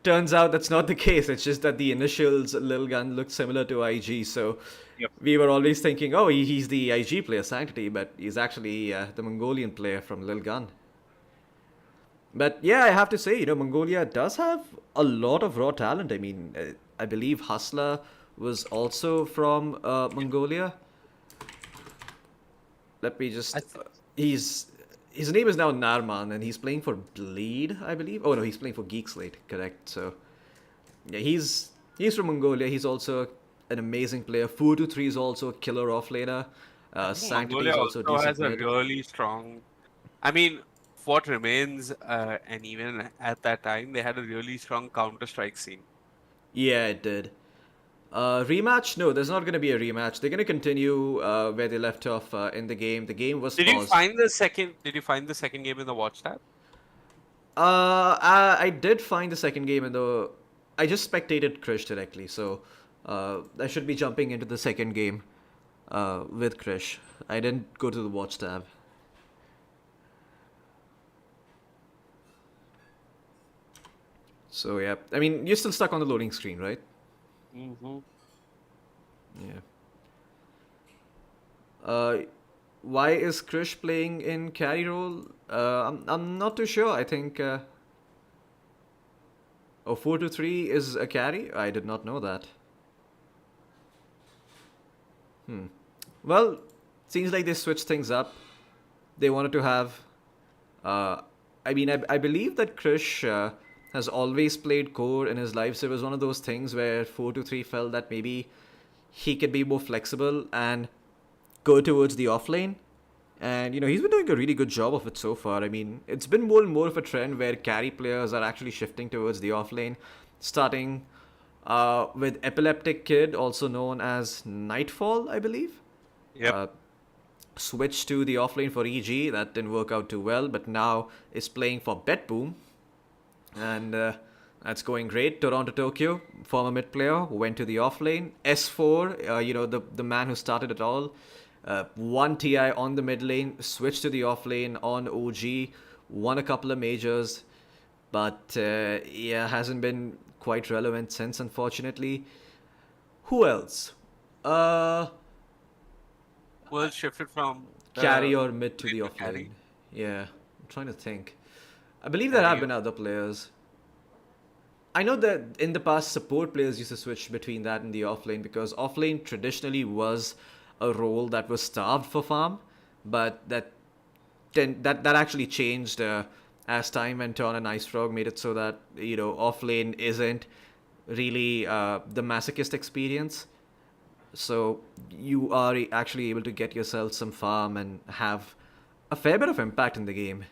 turns out that's not the case. It's just that the initials Lil Gun looked similar to IG, so Yep. we were always thinking, oh, he's the IG player Sanctity, but he's actually the Mongolian player from Lil Gun. But yeah, I have to say, Mongolia does have a lot of raw talent. I mean, I believe Hustler was also from Mongolia. Let me just. I th- His name is now Narman, and he's playing for Bleed, I believe. Oh no, he's playing for Geek Slate, correct? So yeah, he's from Mongolia. He's also an amazing player. 423 is also a killer offlaner. I think Sanctity Mongolia is also also decent has a mid. really strong. I mean, what remains, and even at that time, they had a really strong Counter-Strike scene. Yeah, it did. Rematch? No, there's not going to be a rematch. They're going to continue where they left off in the game. The game was Did you paused. find the second? Did you find the second game in the watch tab? I did find the second game in the. I just spectated Krish directly, so I should be jumping into the second game with Krish. I didn't go to the watch tab. So yeah, I mean, you're still stuck on the loading screen, right? Mm-hmm. Yeah. Why is Krish playing in carry role? I'm not too sure. I think. Oh, 4-3 is a carry? I did not know that. Well, seems like they switched things up. They wanted to have. I mean, I believe that Krish has always played core in his life, so it was one of those things where 4-3 felt that maybe he could be more flexible and go towards the offlane. And he's been doing a really good job of it so far. I mean, it's been more and more of a trend where carry players are actually shifting towards the offlane, starting with Epileptic Kid, also known as Nightfall, I believe. Yep. Switched to the offlane for EG. That didn't work out too well, but now is playing for BetBoom, and that's going great. Toronto Tokyo, former mid player, went to the offlane. S4, the man who started it all. One TI on the mid lane, switched to the off lane on OG, won a couple of majors, but yeah, hasn't been quite relevant since, unfortunately. Who else? Was shifted from Carry the or mid to mid the to off carry. lane. Yeah, I'm trying to think. I believe there have Carry been other players. I know that in the past, support players used to switch between that and the offlane because offlane traditionally was a role that was starved for farm, but that actually changed as time went on, and Ice Frog made it so that offlane isn't really the masochist experience. So you are actually able to get yourself some farm and have a fair bit of impact in the game.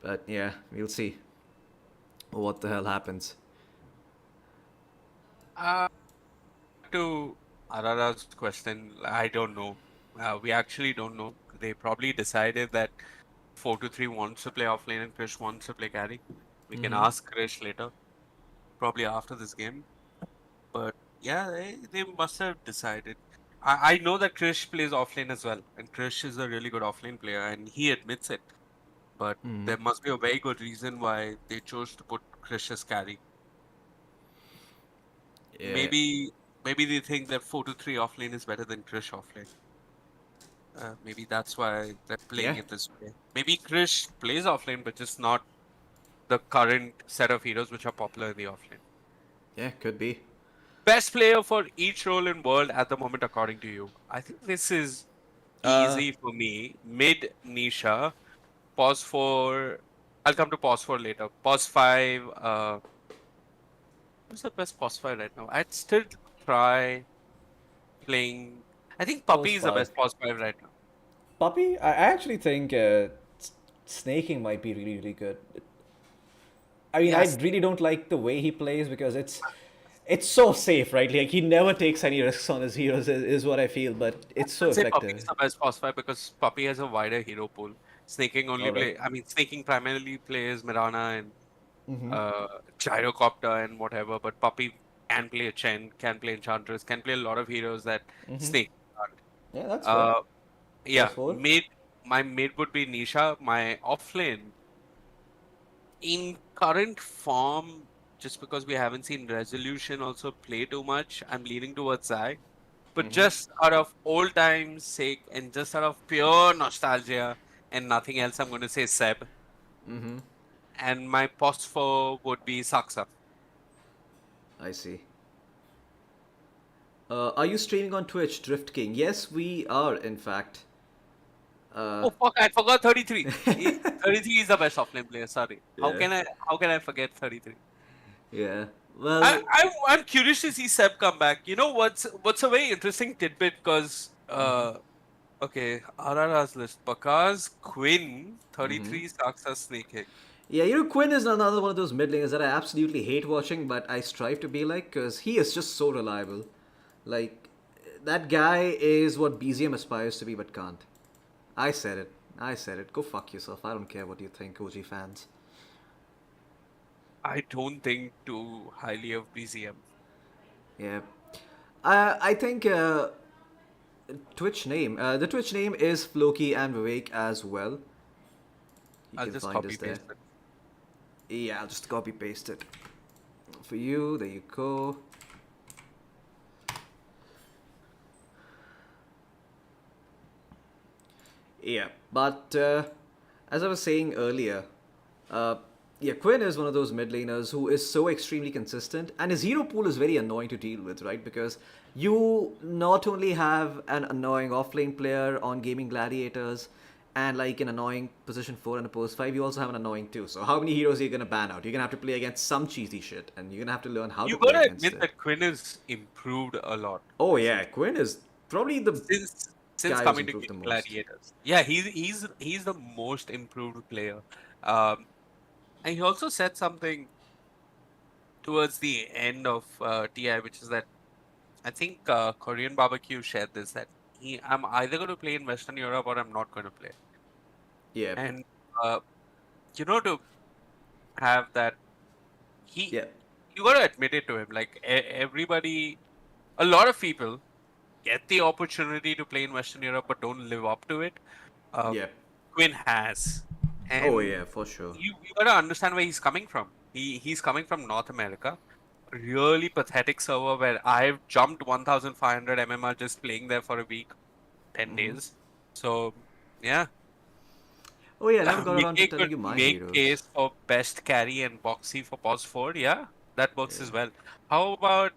But yeah, we'll see what the hell happens. Uh, to Arara's question, I don't know. We actually don't know. They probably decided that 4-3 wants to play offlane and Krish wants to play carry. We can ask Krish later, probably after this game. But yeah, they must have decided. I know that Krish plays offlane as well, and Krish is a really good offlane player, and he admits it. But there must be a very good reason why they chose to put Krish as carry. Yeah, Maybe they think that 4-3 offlane is better than Krish offlane. Maybe that's why they're playing yeah, it this way. Maybe Krish plays offlane, but just not the current set of heroes which are popular in the offlane. yeah, could be. Best player for each role in world at the moment, according to you. I think this is Uh, easy for me. Mid Nisha, pause 4. I'll come to pause 4 later. Pause 5. Who's the best pause 5 right now? I'd still try playing. I think Pause Puppy is the 5. best pause 5 right now. Puppy, I actually think snaking might be really, really good. I mean, I Yes. really don't like the way he plays because it's so safe, right? Like he never takes any risks on his heroes, is what I feel. But it's so I'd say Puppy is effective. the best pause 5 because Puppy has a wider hero pool. Snaking only All right. play. I mean, Snaking primarily plays Mirana and uh, Gyrocopter and whatever, but Puppy can play a Chen, can play Enchantress, can play a lot of heroes that Snake can't. Yeah, that's fair. Uh, Pause yeah, 4. my mid would be Nisha. My offlane in current form, just because we haven't seen Resolution also play too much, I'm leaning towards Zai. But just out of old times' sake and just out of pure nostalgia and nothing else, I'm going to say Seb. And my post for would be Saksa. I see. Are you streaming on Twitch, Drift King? Yes, we are, in fact. Oh fuck! I forgot 33. 33 is the best offlane player. Sorry. Yeah. How can I forget 33? Yeah. Well, I'm curious to see Seb come back. You know what's a very interesting tidbit because okay, RRR's list. Bakaz, Quinn, 33 Saksa Snakehead. yeah, Quinn is another one of those mid laners that I absolutely hate watching, but I strive to be like, because he is just so reliable. Like, that guy is what BZM aspires to be, but can't. I said it. I said it. Go fuck yourself. I don't care what you think, OG fans. I don't think too highly of BZM. Yeah. I think the Twitch name is Floki&Veewake as well. You I'll can just find us copy there. paste it. Yeah, I'll just copy paste it. For you, there you go. Yeah, but as I was saying earlier, uh, yeah, Quinn is one of those mid laners who is so extremely consistent, and his hero pool is very annoying to deal with, right? Because you not only have an annoying offlane player on Gaming Gladiators and like an annoying position 4 and a post 5, you also have an annoying 2. So, how many heroes are you gonna ban out? You're gonna have to play against some cheesy shit, and you're gonna have to learn how to You play gotta against admit it. that Quinn has improved a lot Oh, yeah, recently. Quinn is probably the Since guy who's coming to improved the most. Gladiators. Yeah, he's the most improved player. Um, and he also said something towards the end of TI, which is that I think Korean Barbecue shared this that I'm either going to play in Western Europe or I'm not going to play. Yeah, And uh, to have that, he yeah, you got to admit it to him. Like everybody, a lot of people get the opportunity to play in Western Europe but don't live up to it. Uh, yeah. Quinn has, Oh, and yeah, for sure. you got to understand where he's coming from. He's coming from North America, a really pathetic server where I've jumped 1,500 MMR just playing there for a week, 10 days. So yeah, Oh yeah, I never got around to Mickey telling could you my make heroes. case for best carry and Boxy for pause forward. Yeah, that works as well. How about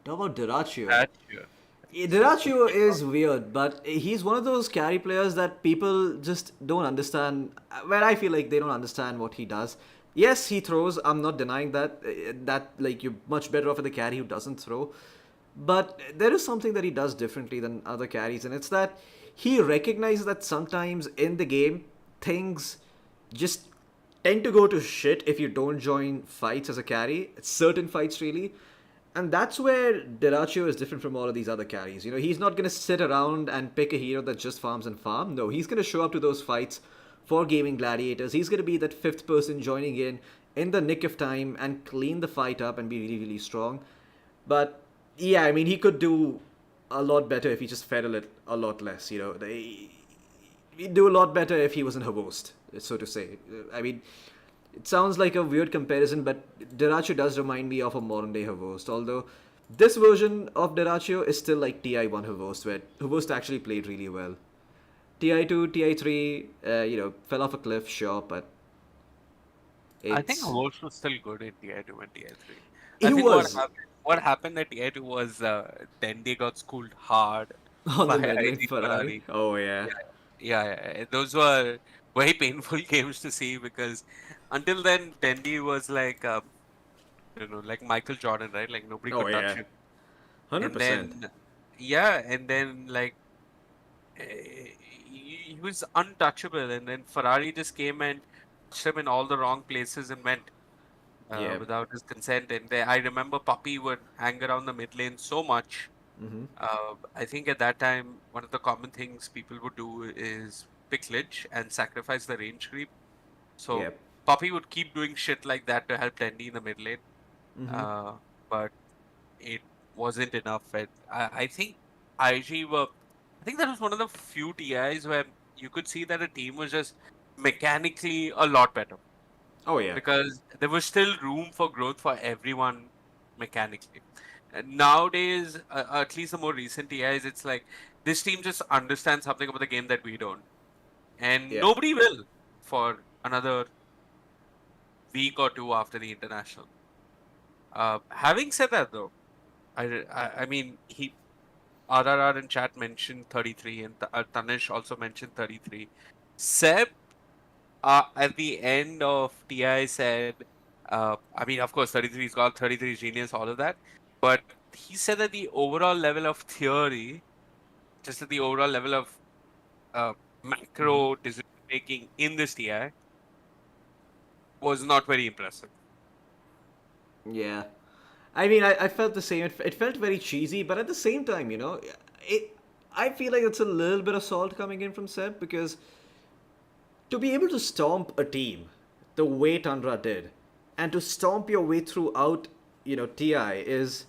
How about Dirachio? that? Here? Dirachio is weird, but he's one of those carry players that people just don't understand. Where I feel like they don't understand what he does. Yes, he throws. I'm not denying that. That like you're much better off with a carry who doesn't throw. But there is something that he does differently than other carries, and it's that he recognizes that sometimes in the game things just tend to go to shit if you don't join fights as a carry. Certain fights, really. And that's where Deraccio is different from all of these other carries. He's not going to sit around and pick a hero that just farms and farm. No, he's going to show up to those fights for Gaming Gladiators. He's going to be that fifth person joining in the nick of time and clean the fight up and be really, really strong. But yeah, I mean, he could do a lot better if he just fed a lot less. He'd do a lot better if he wasn't host, so to say. I mean, it sounds like a weird comparison, but Deraccio does remind me of a modern day Havost. Although this version of Deraccio is still like TI1 Havost, where Havost actually played really well. TI2, TI3, fell off a cliff, sure, but I think it's Wolves was still good in TI2 and TI3. He I think was what happened at TI2 was Dende got schooled hard on the by mid lane ID Ferrari. Ferrari. Oh yeah. Yeah, those were very painful games to see because until then, Dendi was like, like Michael Jordan, right? Like nobody Oh could touch yeah. him. And 100%. then, yeah, and then like he was untouchable. And then Ferrari just came and touched him in all the wrong places and went Yeah. without his consent. And I remember Puppy would hang around the mid lane so much. I think at that time, one of the common things people would do is pick Lich and sacrifice the range creep. So Yep. Poppy would keep doing shit like that to help Tendy in the mid lane. But it wasn't enough. I think IG were. I think that was one of the few TIs where you could see that a team was just mechanically a lot better Oh yeah. because there was still room for growth for everyone mechanically. And nowadays, at least the more recent TIs, it's like this team just understands something about the game that we don't, and Yep. nobody will for another week or two after the international. Having said that, though, I mean, RRR in chat mentioned 33, and Tanish also mentioned 33. Seb, at the end of TI said, I mean, of course, 33's got 33 genius, all of that, but he said that the overall level of theory, just at the overall level of macro decision making in this TI, was not very impressive. Yeah. I mean, I felt the same. It felt very cheesy, but at the same time, I feel like it's a little bit of salt coming in from Seb because to be able to stomp a team the way Tundra did, and to stomp your way throughout, TI is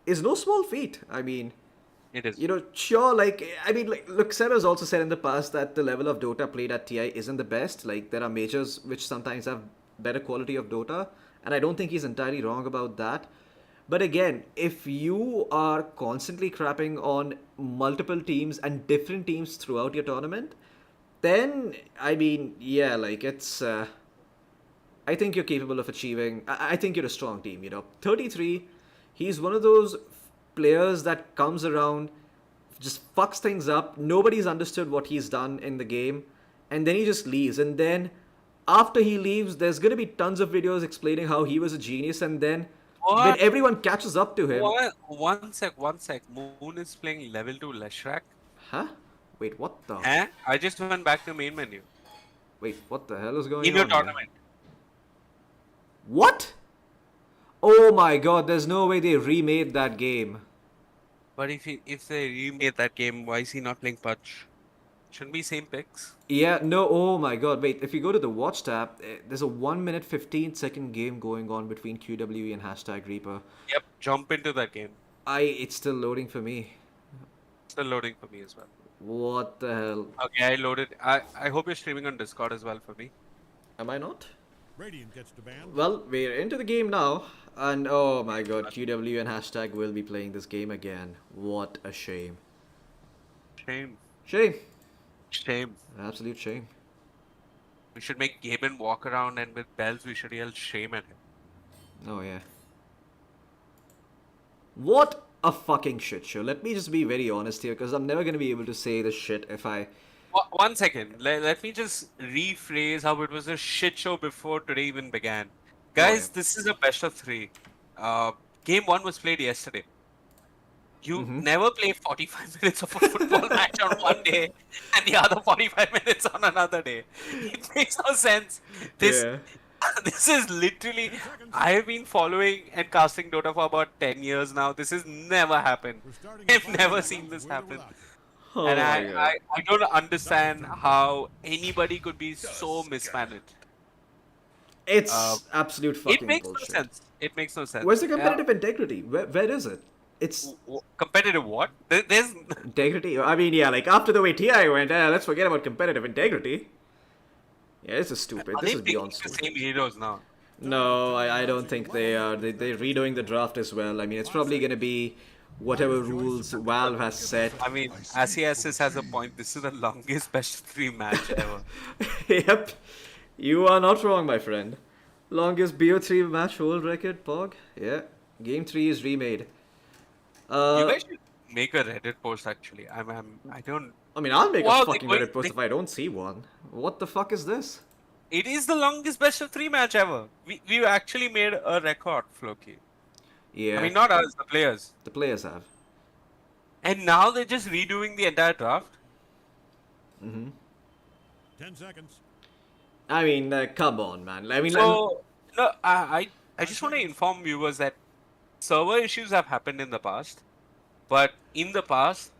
no small feat. I mean, It is. sure, look, Seb has also said in the past that the level of Dota played at TI isn't the best. Like, there are majors which sometimes have better quality of Dota, and I don't think he's entirely wrong about that. But again, if you are constantly crapping on multiple teams and different teams throughout your tournament, then, I mean, yeah, like, I think you're capable of achieving. I think you're a strong team, 33, he's one of those players that comes around, just fucks things up. Nobody's understood what he's done in the game, and then he just leaves. And then after he leaves, there's gonna be tons of videos explaining how he was a genius, and then when What? everyone catches up to him. What? One sec. Moon is playing level 2 Leshrac. Huh? Wait, what the? Eh? I just went back to main menu. Wait, what the hell is going In your on here? tournament. What? Oh my god, there's no way they remade that game. But if they remade that game, why is he not playing Pudge? Shouldn't be same picks. Yeah, no, oh my god, wait, if you go to the watch tab, there's a 1 minute 15-second game going on between QWE and hashtag Reaper. Yep, jump into that game. It's still loading for me. Still loading for me as well. What the hell? Okay, I loaded. I hope you're streaming on Discord as well for me. Am I not? Radiant gets to ban. Well, we're into the game now, and oh my god, QW and hashtag will be playing this game again. What a shame. Shame. Shame. Shame. Absolute shame. We should make Gaben walk around and with bells we should yell shame at him. Oh yeah. What a fucking shit show. Let me just be very honest here, because I'm never gonna be able to say this shit if I... One second. Let me just rephrase how it was a shit show before today even began. Guys, this is a best of 3. Game 1 was played yesterday. You never play 45 minutes of a football match on one day and the other 45 minutes on another day. It makes no sense. This is literally... I have been following and casting Dota for about 10 years now. This has never happened. I've never seen this happen. Oh And my god. I don't understand how anybody could be so mismanaged. It's absolute fucking It makes bullshit. no sense. It makes no sense. Where's the competitive integrity? Where is it? It's Competitive what? There's... integrity. I mean, yeah, like after the way TI went, let's forget about competitive integrity. Yeah, this is stupid. Are This they is picking beyond the stupid. same heroes now? No, I don't think they are. They're redoing the draft as well. I mean, it's probably going to be whatever rules Valve has set. I mean, Asiasis has a point. This is the longest best of 3 match ever. Yep. You are not wrong, my friend. Longest BO3 match world record, Pog. Yeah. Game 3 is remade. You guys should make a Reddit post actually. I don't. I mean, I'll make a Wow, fucking Reddit post if I don't see one. What the fuck is this? it is the longest best of 3 match ever. We actually made a record, Floki. Yeah. I mean, not us, the players. The players have. And now they're just redoing the entire draft. 10 seconds. I mean, come on, man. I mean, So no, I just want to inform viewers that server issues have happened in the past, but in the past,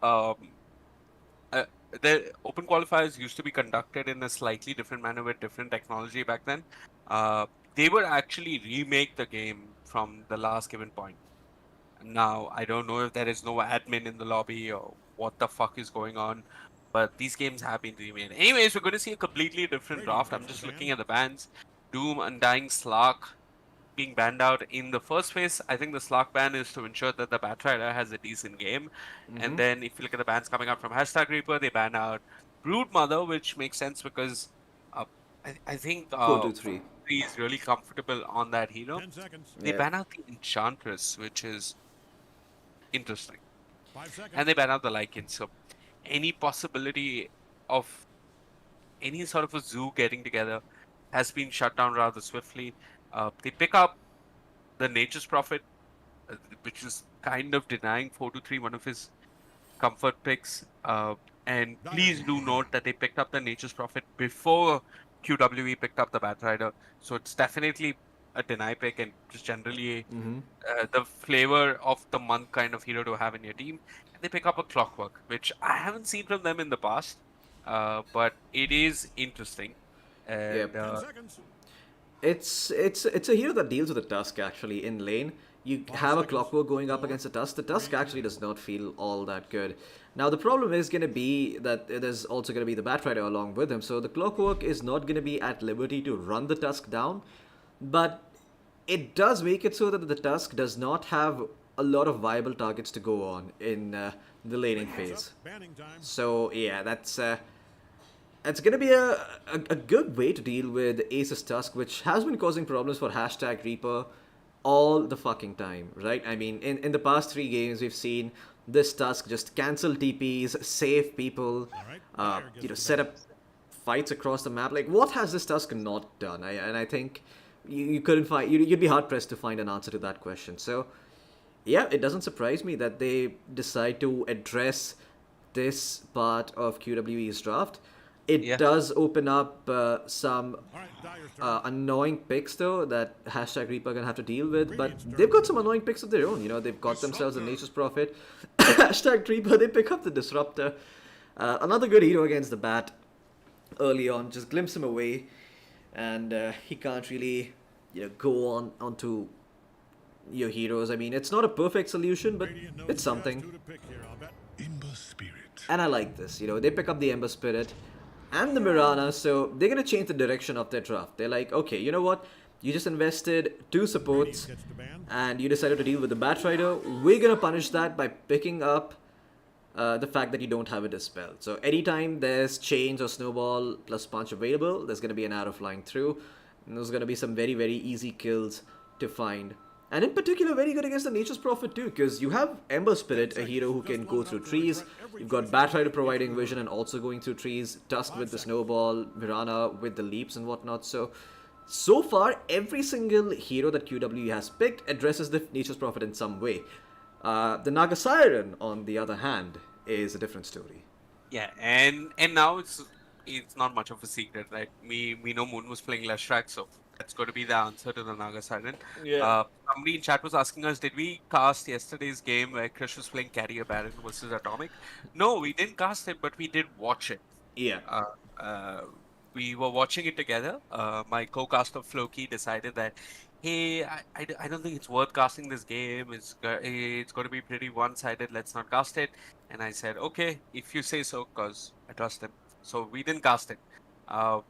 um, uh, the open qualifiers used to be conducted in a slightly different manner with different technology back then. They would actually remake the game from the last given point. Now, I don't know if there is no admin in the lobby or what the fuck is going on, but these games have been remade. Anyways, we're going to see a completely different draft. I'm just looking at the bans. Doom, Undying, Slark being banned out in the first phase. I think the Slark ban is to ensure that the Batrider has a decent game. And then if you look at the bans coming out from Hashtag Reaper, they ban out Brood Mother, which makes sense because I think 4-2-3. 3 is really comfortable on that hero. 10 seconds. They Yeah. ban out the Enchantress, which is interesting. 5 seconds. And they ban out the Lycan. So any possibility of any sort of a zoo getting together has been shut down rather swiftly. They pick up the Nature's Prophet, which is kind of denying 4-3 one of his comfort picks. And please do note that they picked up the Nature's Prophet before QWE picked up the Batrider. So it's definitely a deny pick and just generally the flavor of the month kind of hero to have in your team. And they pick up a Clockwork, which I haven't seen from them in the past, but it is interesting. And Yep. 10 seconds. It's a hero that deals with the Tusk actually in lane. You have a Clockwork going up against the Tusk. The Tusk actually does not feel all that good. Now the problem is going to be that there's also going to be the Batrider along with him. So the Clockwork is not going to be at liberty to run the Tusk down. But it does make it so that the Tusk does not have a lot of viable targets to go on in the laning phase. Banning time. So yeah, that's going to be a good way to deal with Ace's Tusk, which has been causing problems for Hashtag Reaper all the fucking time, right? I mean, in the past 3 games, we've seen this Tusk just cancel TPs, save people, set up fights across the map. Like, what has this Tusk not done? I think you couldn't find, you'd be hard pressed to find an answer to that question. So, yeah, it doesn't surprise me that they decide to address this part of QWE's draft. It does open up some All right, Dyer's turn. annoying picks, though, that Hashtag Reaper gonna have to deal with. But they've got some annoying picks of their own. You know, they've got themselves a Nature's Prophet. Hashtag Reaper, they pick up the Disruptor. Another good hero against the Bat early on. Just glimpse him away. And he can't really, go onto your heroes. I mean, it's not a perfect solution, but Radiant knows it's he has something. 2 to pick here, I'll bet. Ember Spirit. And I like this. They pick up the Ember Spirit and the Mirana, so they're going to change the direction of their draft. They're like, okay, you know what? You just invested 2 supports Radiant gets to ban. and you decided to deal with the Batrider. We're going to punish that by picking up the fact that you don't have a Dispel. So anytime there's Chains or Snowball plus Punch available, there's going to be an arrow flying through. And there's going to be some very, very easy kills to find. And in particular, very good against the Nature's Prophet too, because you have Ember Spirit, a hero who can go through trees. You've got Batrider providing vision and also going through trees. Tusk with the Snowball, Mirana with the leaps and whatnot. So far, every single hero that QWE has picked addresses the Nature's Prophet in some way. The Naga Siren, on the other hand, is a different story. Yeah, and now it's not much of a secret, right? We know Moon was playing Leshrac, so that's going to be the answer to the Naga Siren. Yeah. Somebody in chat was asking us, did we cast yesterday's game where Krish was playing Carrier Baron versus Atomic? No, we didn't cast it, but we did watch it. Yeah. We were watching it together. My co-caster Floki decided that, hey, I don't think it's worth casting this game. It's going to be pretty one-sided. Let's not cast it. And I said, okay, if you say so, because I trust him. So we didn't cast it. Hashtag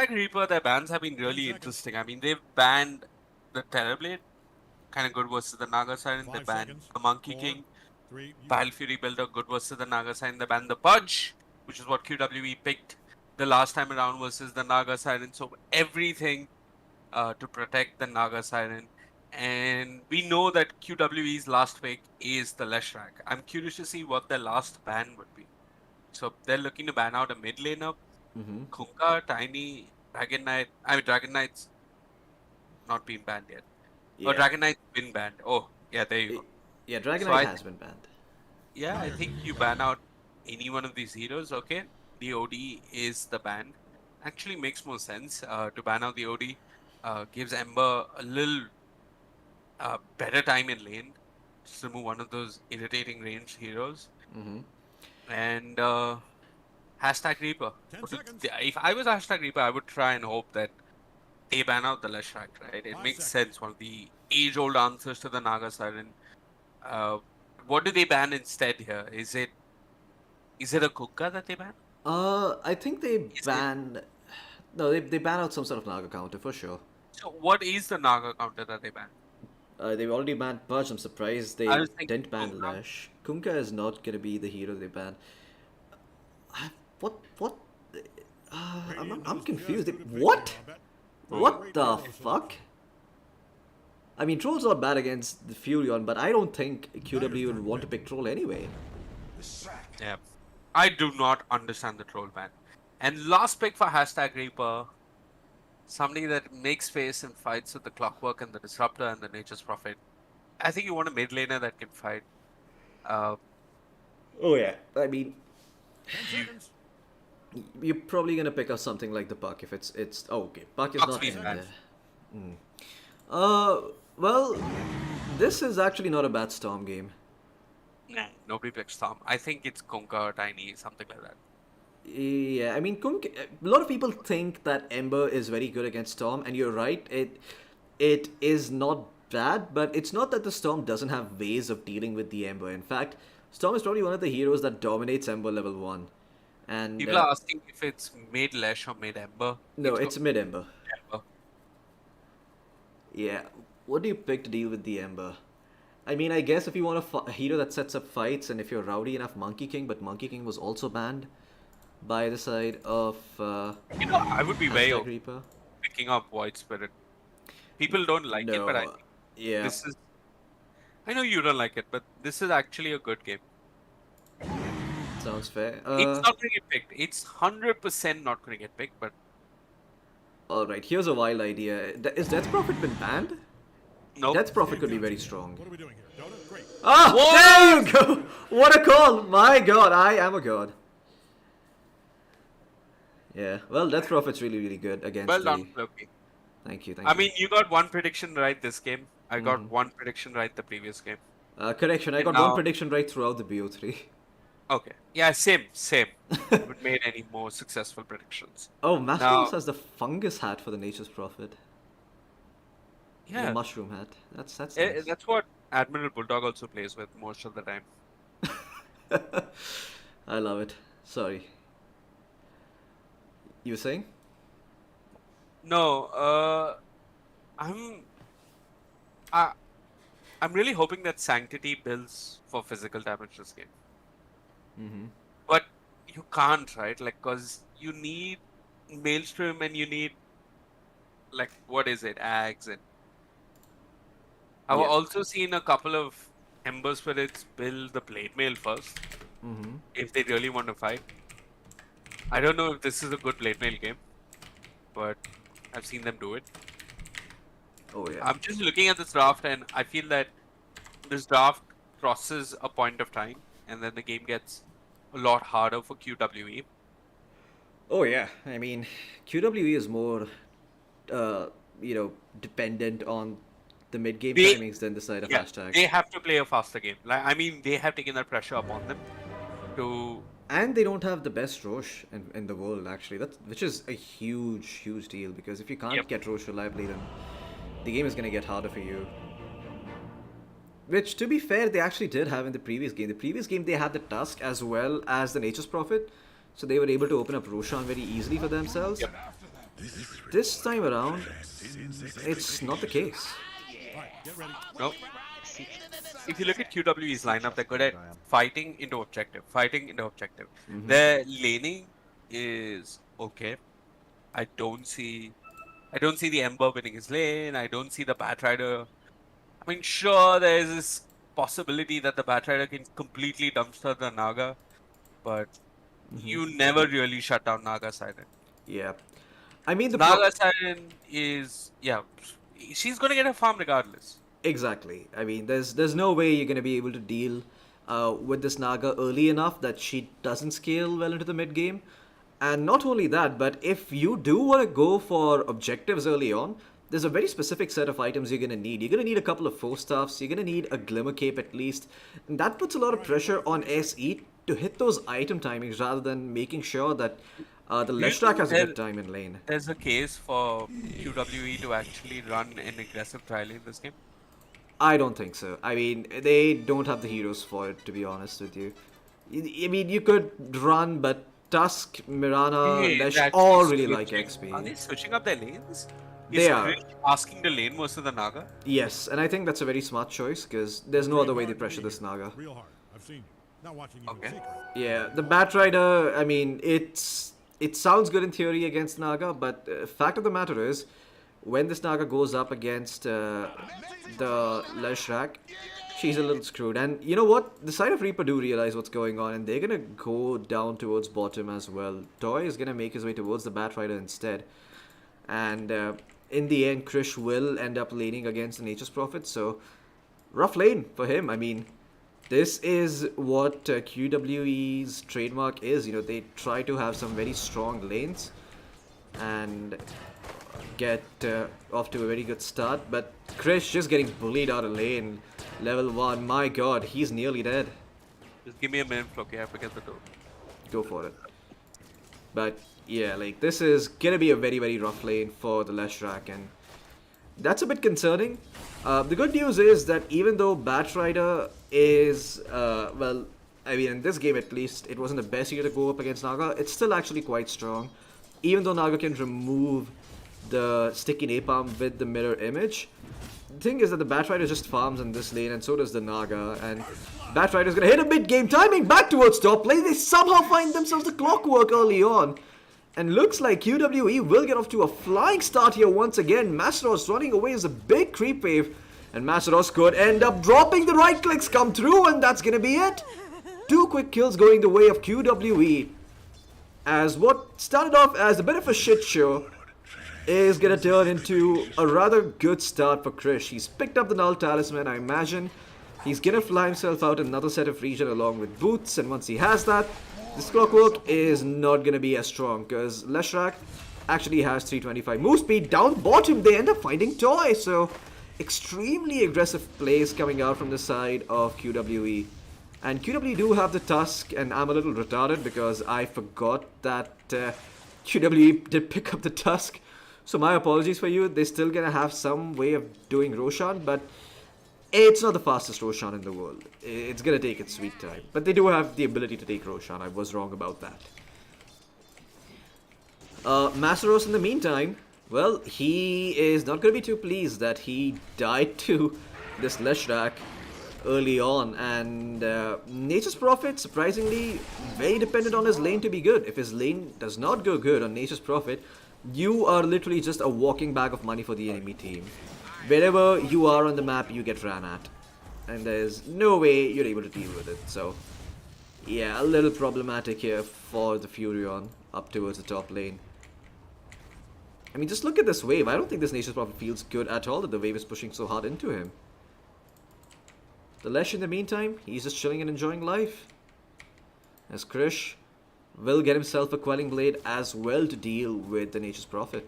Reaper, their bans have been really interesting. I mean, they've banned the Terrorblade, kind of good versus the Naga Siren. They 5 banned seconds. the Monkey 4, King. 3, Battle Fury Builder, good versus the Naga Siren. They banned the Pudge, which is what QWE picked the last time around versus the Naga Siren. So everything to protect the Naga Siren. And we know that QWE's last pick is the Leshrac. I'm curious to see what their last ban would be. So they're looking to ban out a mid laner, Mm-hmm. Kunkka, Tiny, Dragon Knight. I mean, Dragon Knight's not been banned yet. Oh, Yeah. Dragon Knight's been banned. Oh, yeah, there you go. Yeah, So Dragonite has been banned. yeah, I think you ban out any one of these heroes. Okay, the OD is the ban. Actually, makes more sense to ban out the OD. Gives Ember a little better time in lane. Just remove one of those irritating ranged heroes. Mm-hmm. And hashtag Reaper. 10 seconds. If I was hashtag Reaper, I would try and hope that they ban out the Leshrac, right? It 5 makes seconds. sense. One of the age-old answers to the Naga Siren. What do they ban instead here? Is it a Kunkka that they ban? I think they Is it? ban. No, they ban out some sort of Naga counter for sure. So what is the Naga counter that they ban? They've already banned Purge. I'm surprised I they was thinking didn't ban Kunkka. Lash. Kunkka is not gonna be the hero they ban. What? Radiant I'm has confused. just moved a What? picture, I'll bet. What Great the hero so fuck? far. I mean, Troll's not bad against the Furion, but I don't think QW would want to pick Troll anyway. Yeah. I do not understand the troll ban. And last pick for hashtag Reaper. Somebody that makes space and fights with the Clockwork and the Disruptor and the Nature's Prophet. I think you want a mid laner that can fight. Oh yeah. I mean, 10 seconds. you're probably gonna pick up something like the Buck if it's oh, okay. Buck is Buck's not been in banned. there. Well, this is actually not a bad Storm game. Nah, nobody picks Storm. I think it's Kunkka or Tiny, something like that. Yeah, I mean, a lot of people think that Ember is very good against Storm, and you're right. It is not bad, but it's not that the Storm doesn't have ways of dealing with the Ember. In fact, Storm is probably one of the heroes that dominates Ember level 1. And People are asking if it's mid Lesh or mid Ember. no, it's mid Ember. Ember. Yeah, what do you pick to deal with the Ember? I mean, I guess if you want a hero that sets up fights, and if you're rowdy enough, Monkey King, but Monkey King was also banned by the side of I would be very hashtag okay Reaper. picking up Void Spirit. People don't like it, but I think Yeah, this is. I know you don't like it, but this is actually a good game. sounds fair. It's not going to get picked. It's 100% not going to get picked, but Alright, here's a wild idea. Is Death Prophet been banned? nope. Death Prophet could be very strong. What are we doing here? Dota? Great. Ah! What? There you go! What a call! My god, I am a god. Yeah, well, Death Prophet's really, really good against Well the... done, Floki. Thank you, thank I you. mean, you got one prediction right this game. I got one prediction right the previous game. Correction, I got now- one prediction right throughout the BO3. Okay. Yeah, same. Haven't made any more successful predictions. Oh, Master Now- Race has the fungus hat for the Nature's Prophet. Yeah. The mushroom hat. That's nice. That's what Admiral Bulldog also plays with most of the time. I love it. Sorry. You were saying? No, I'm really hoping that Sanctity builds for physical damage this game. But you can't, right? Like, cause you need Maelstrom and you need, like, what is it, Ags, and I've Yeah. also seen a couple of Ember Spirits build the Blade Mail first if they really want to fight. I don't know if this is a good Blade Mail game, but I've seen them do it. Oh, yeah. I'm just looking at this draft and I feel that this draft crosses a point of time and then the game gets a lot harder for QWE. Oh, yeah. I mean, QWE is more, dependent on the mid-game They- timings than the side of Yeah, hashtag. they have to play a faster game. Like, I mean, they have taken that pressure upon them to. And they don't have the best Roche in the world, actually. Which is a huge, huge deal, because if you can't Yep. get Roche reliably, then the game is going to get harder for you. Which, to be fair, they actually did have in the previous game. The previous game, they had the Tusk as well as the Nature's Prophet, so they were able to open up Roshan very easily for themselves. Yep. This time around, it's not the case. Alright, get ready. No. If you look at QWE's lineup, they're good at fighting into objective. Their laning is okay. I don't see the Ember winning his lane. I don't see the Batrider I mean, sure, there is this possibility that the Batrider can completely dumpster the Naga, but you never really shut down Naga Siren. Yeah. I mean, Naga Siren is, yeah, she's gonna get a farm regardless. exactly. I mean, there's no way you're gonna be able to deal with this Naga early enough that she doesn't scale well into the mid game. And not only that, but if you do want to go for objectives early on, there's a very specific set of items you're gonna need. You're gonna need a couple of 4-staffs. You're gonna need a Glimmer Cape at least, and that puts a lot of pressure on SE to hit those item timings rather than making sure that the Do you Leshrac think has a good time in lane. there's a case for QWE to actually run an aggressive trial in this game? I don't think so. I mean, they don't have the heroes for it, to be honest with you. I mean, you could run, but Tusk, Mirana, Hey, Lesh they're all actually really like switching- Are they XP. switching up their lanes? They Is are. Krish asking the lane versus the Naga? Yes, and I think that's a very smart choice because there's no other way they pressure this Naga. Real hard. I've seen you. Not watching you Okay. in secret. Yeah, the Batrider, I mean, it sounds good in theory against Naga, but fact of the matter is, when this Naga goes up against the Leshrac, she's a little screwed. And you know what? The side of Reaper do realize what's going on, and they're gonna go down towards bottom as well. Toy is gonna make his way towards the Batrider instead. And in the end, Krish will end up laning against the Nature's Prophet, so rough lane for him. I mean, this is what QWE's trademark is. You know, they try to have some very strong lanes and get off to a very good start. But Krish just getting bullied out of lane. Level 1, my god, he's nearly dead. Just give me a minute, Floki, I have to get the door. Go for it. But yeah, like this is gonna be a very, very rough lane for the Leshrac, and that's a bit concerning. The good news is that even though Batrider is, well, I mean, in this game at least, it wasn't the best hero to go up against Naga, it's still actually quite strong. Even though Naga can remove the sticky napalm with the mirror image, the thing is that the Batrider just farms in this lane, and so does the Naga, and Batrider's gonna hit a mid-game timing back towards top lane. They somehow find themselves the clockwork early on. And looks like QWE will get off to a flying start here once again. Maceros running away is a big creep wave. And Maceros could end up dropping. The right clicks come through, and that's gonna be it. 2 quick kills going the way of QWE. As what started off as a bit of a shit show is gonna turn into a rather good start for Krish. He's picked up the Null Talisman, I imagine. He's gonna fly himself out another set of region along with boots, and once he has that, this clockwork is not gonna be as strong because Leshrac actually has 325 move speed. Down bottom, they end up finding Toy, so extremely aggressive plays coming out from the side of QWE. And QWE do have the Tusk, and I'm a little retarded because I forgot that QWE did pick up the Tusk. So my apologies for you. They're still gonna have some way of doing Roshan, but it's not the fastest Roshan in the world. It's gonna take its sweet time. But they do have the ability to take Roshan. I was wrong about that. Maceros in the meantime, well, he is not gonna be too pleased that he died to this Leshrac early on. And Nature's Prophet, surprisingly, very dependent on his lane to be good. If his lane does not go good on Nature's Prophet, you are literally just a walking bag of money for the enemy team. Wherever you are on the map, you get ran at. And there's no way you're able to deal with it. So, yeah, a little problematic here for the Furion up towards the top lane. I mean, just look at this wave. I don't think this Nature's Prophet feels good at all that the wave is pushing so hard into him. The Lesh, in the meantime, he's just chilling and enjoying life. As Krish will get himself a Quelling Blade as well to deal with the Nature's Prophet.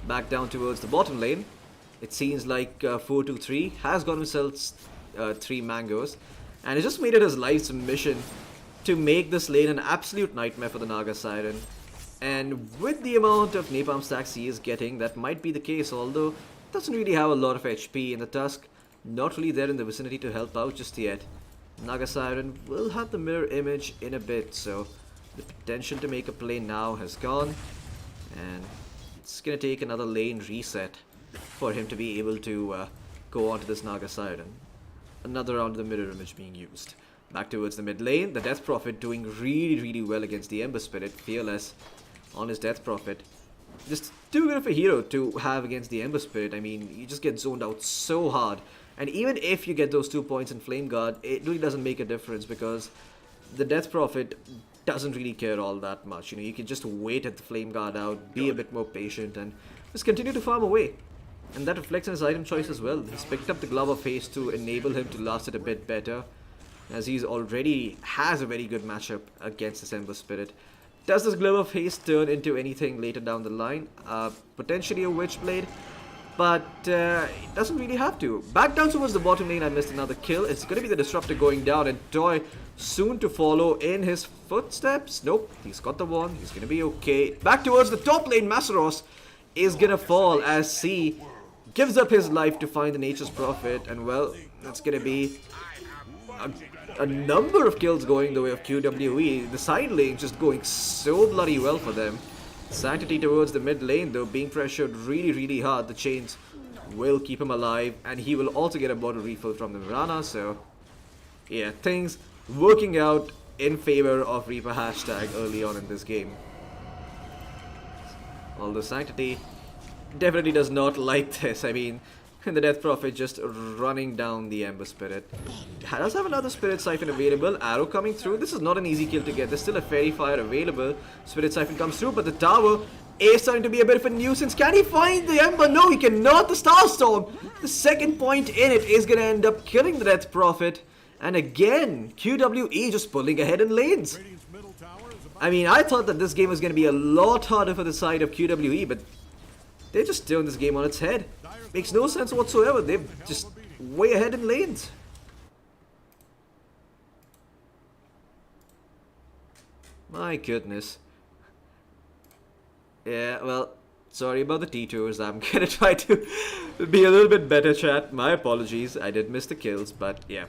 Back down towards the bottom lane, it seems like 423 has got himself 3 mangoes, and it just made it his life's mission to make this lane an absolute nightmare for the Naga Siren. And with the amount of napalm stacks he is getting, that might be the case, although doesn't really have a lot of HP, and the Tusk not really there in the vicinity to help out just yet. Naga Siren will have the mirror image in a bit, so the potential to make a play now has gone, and it's gonna take another lane reset for him to be able to go onto this Naga Siren. Another round of the mirror image being used. Back towards the mid lane, the Death Prophet doing really well against the Ember Spirit. Fearless on his Death Prophet. just too good of a hero to have against the Ember Spirit. I mean, you just get zoned out so hard. And even if you get those 2 points in Flame Guard, it really doesn't make a difference because the Death Prophet doesn't really care all that much. You know, you can just wait at the Flame Guard out, be a bit more patient, and just continue to farm away. And that reflects in his item choice as well. He's picked up the Glove of Haste to enable him to last it a bit better, as he's already has a very good matchup against this Ember Spirit. Does this Glove of Haste turn into anything later down the line? Potentially a Witchblade, but it doesn't really have to. Back down towards the bottom lane, I missed another kill. It's going to be the Disruptor going down, and Toy soon to follow in his footsteps. Nope, he's got the one. He's going to be okay. Back towards the top lane, Masaros is going to fall as C gives up his life to find the Nature's Prophet, and well, that's going to be a number of kills going the way of QWE. The side lane just going so bloody well for them. Sanctity towards the mid lane though, being pressured really hard. The chains will keep him alive, and he will also get a bottle refill from the Mirana. So yeah, things working out in favor of Reaper hashtag early on in this game. Although Sanctity definitely does not like this. I mean, the Death Prophet just running down the Ember Spirit. Does have another Spirit Siphon available. Arrow coming through. This is not an easy kill to get. There's still a Fairy Fire available. Spirit Siphon comes through, but the tower is starting to be a bit of a nuisance. Can he find the Ember? No, he cannot. The Starstorm, the second point in it, is going to end up killing the Death Prophet. And again, QWE just pulling ahead in lanes. I mean, I thought that this game was going to be a lot harder for the side of QWE, but they just turned this game on its head. Makes no sense whatsoever. They're just way ahead in lanes. My goodness. Yeah, well, sorry about the detours. I'm gonna try to be a little bit better, chat. My apologies. I did miss the kills, but yeah.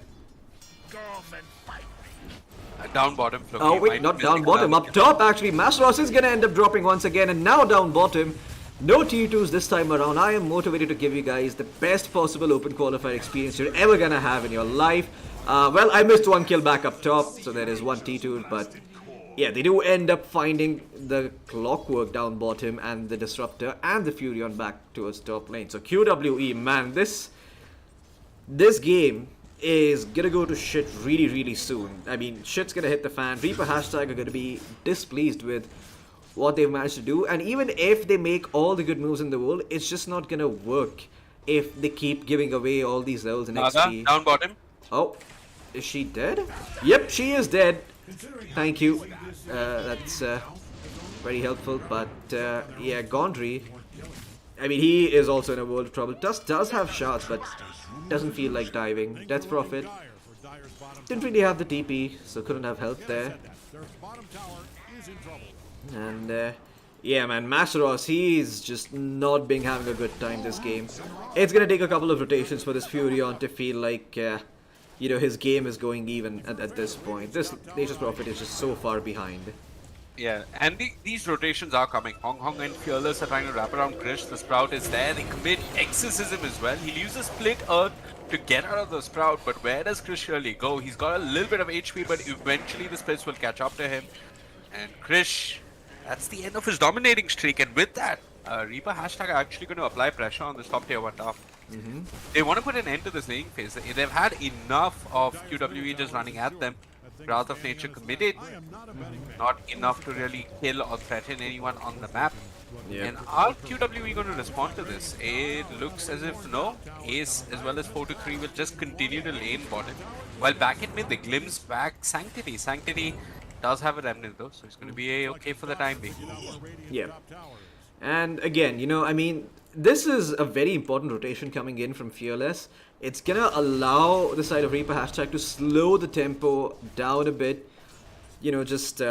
Down bottom, Floki. Oh wait, not down bottom. Up top, actually. Masaros is gonna end up dropping once again, and now down bottom. No T2s this time around. I am motivated to give you guys the best possible open qualifier experience you're ever gonna have in your life. Well, I missed one kill back up top, so there is one T2, but yeah, they do end up finding the Clockwork down bottom and the Disruptor and the Furion back towards top lane. So QWE, man, this game is gonna go to shit really soon. I mean, shit's gonna hit the fan. Reaper hashtag are gonna be displeased with what they've managed to do, and even if they make all the good moves in the world, it's just not gonna work if they keep giving away all these levels in XP. Down bottom. Oh, is she dead? Yep, she is dead. Thank you. That's very helpful, but yeah, Gondry, I mean, he is also in a world of trouble. Does have shots, but doesn't feel like diving. Death Prophet didn't really have the TP, so couldn't have helped there. And yeah, man, Masaros, he's just not having a good time this game. It's gonna take a couple of rotations for this Furion to feel like, you know, his game is going even at this point. This Nature's Prophet is just so far behind. Yeah, and these rotations are coming. Hong Hong and Fearless are trying to wrap around Krish. The Sprout is there. They commit Exorcism as well. He'll use a Split Earth to get out of the Sprout, but where does Krish really go? He's got a little bit of HP, but eventually the Splits will catch up to him. And Krish, that's the end of his dominating streak, and with that, Reaper hashtag are actually going to apply pressure on this top tier 1 tough. They want to put an end to this laning phase. They've had enough of QWE just running at them. Wrath of Nature committed, not enough to really kill or threaten anyone on the map. Yep. And are QWE going to respond to this? It looks as if no. Ace as well as 4-3 will just continue to lane bottom. While back in mid, they glimpse back Sanctity. Sanctity does have a remnant though, so it's going to be okay for the time being. Yeah. And again, you know, I mean, this is a very important rotation coming in from Fearless. It's gonna allow the side of Reaper hashtag to slow the tempo down a bit. You know, just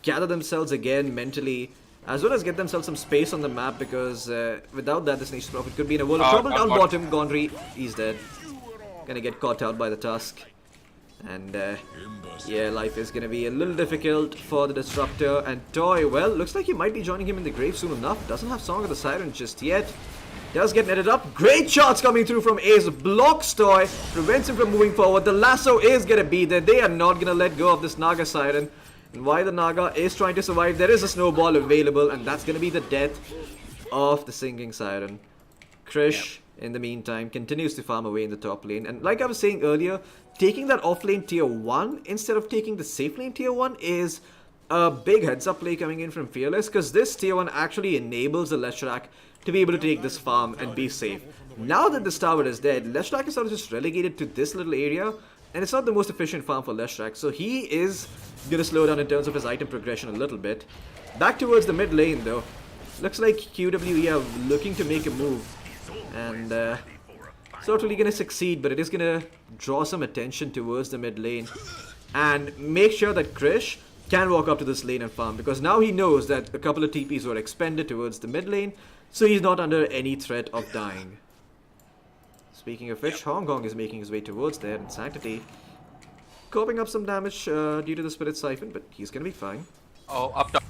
gather themselves again mentally, as well as get themselves some space on the map, because without that, this Nature's Prophet could be in a world of trouble. Down bottom, Gondry, he's dead. Gonna get caught out by the Tusk. And yeah, life is gonna be a little difficult for the Disruptor. And Toy, well, looks like he might be joining him in the grave soon enough. Doesn't have Song of the Siren just yet. Does get netted up. Great shots coming through from Ace. Blocks Toy, prevents him from moving forward. The lasso is gonna be there. They are not gonna let go of this Naga Siren. And while the Naga is trying to survive, there is a snowball available, and that's going to be the death of the Singing Siren. Krish, in the meantime, continues to farm away in the top lane. And like I was saying earlier, taking that off lane tier 1 instead of taking the safe lane tier 1 is a big heads up play coming in from Fearless, because this tier 1 actually enables the Leshrac to be able to take this farm and be safe. Now that this tower is dead, Leshrac is sort of just relegated to this little area, and it's not the most efficient farm for Leshrac, so he is going to slow down in terms of his item progression a little bit. Back towards the mid lane though, looks like QWE are looking to make a move, and it's not really going to succeed, but it is going to draw some attention towards the mid lane and make sure that Krish can walk up to this lane and farm, because now he knows that a couple of TPs were expended towards the mid lane, so he's not under any threat of dying. Speaking of which, Hong Kong is making his way towards there, and Sanctity coping up some damage due to the Spirit Siphon, but he's gonna be fine. Oh, up top.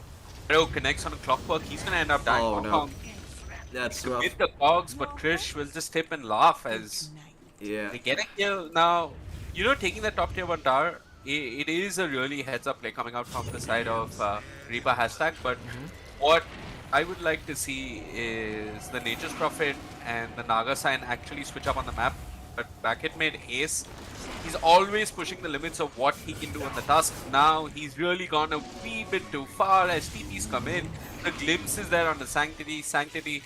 Arrow connects on a clockwork. He's gonna end up dying. Oh Hong no, Kong that's rough. with the cogs, but Krish will just tip and laugh as Yeah, they get a kill. Now, you know, taking the top tier 1 tower, it is a really heads up play coming out from the side of Reaper hashtag, but what I would like to see is the Nature's Prophet and the Naga sign actually switch up on the map. But back at mid, Ace, he's always pushing the limits of what he can do on the Tusk. Now he's really gone a wee bit too far as TPs come in. The glimpse is there on the Sanctity. Sanctity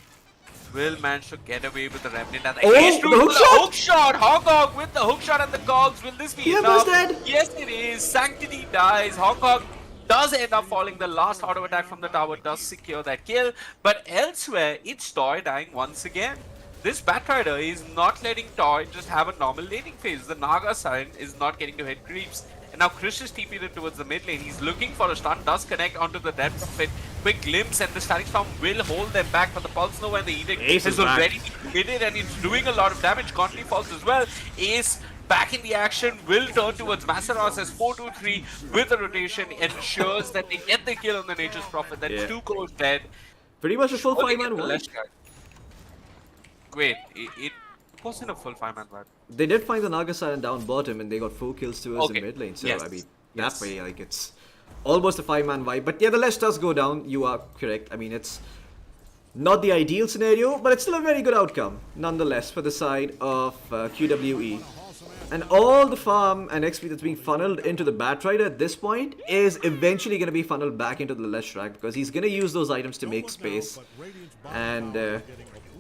will manage to get away with the Remnant. And the Ace the with hook hook shot! Hong Kong with the hook shot and the cogs. Will this be enough? dead. Yes, it is. Sanctity dies. Hong Kong does end up falling. The last auto attack from the tower does secure that kill, but elsewhere it's Toy dying once again. This Batrider is not letting Toy just have a normal laning phase. The Naga sign is not getting to hit creeps, and now Krish is TP'd in towards the mid lane. He's looking for a stun, does connect onto the Death Prophet. Quick glimpse, and the Static Storm will hold them back, but the Pulse Nova and the Edict Ace is is already committed, and it's doing a lot of damage. Conley falls as well. Ace back in the action, will turn towards Masaros as 4-2-3 with a rotation, ensures that they get the kill on the Nature's Prophet. That's Yeah. 2 cores dead. Pretty much a full Surely 5-man get the wipe. Leshrac. Wait, it wasn't a full 5-man wipe. They did find the Naga Siren down bottom, and they got 4 kills towards Okay. the mid lane. So Yes. I mean, Yes. that way, like, it's almost a 5-man wipe. But yeah, the Lesh does go down. You are correct. I mean, it's not the ideal scenario, but it's still a very good outcome, nonetheless, for the side of QWE. And all the farm and XP that's being funneled into the Batrider at this point is eventually going to be funneled back into the Leshrac, because he's going to use those items to make space. And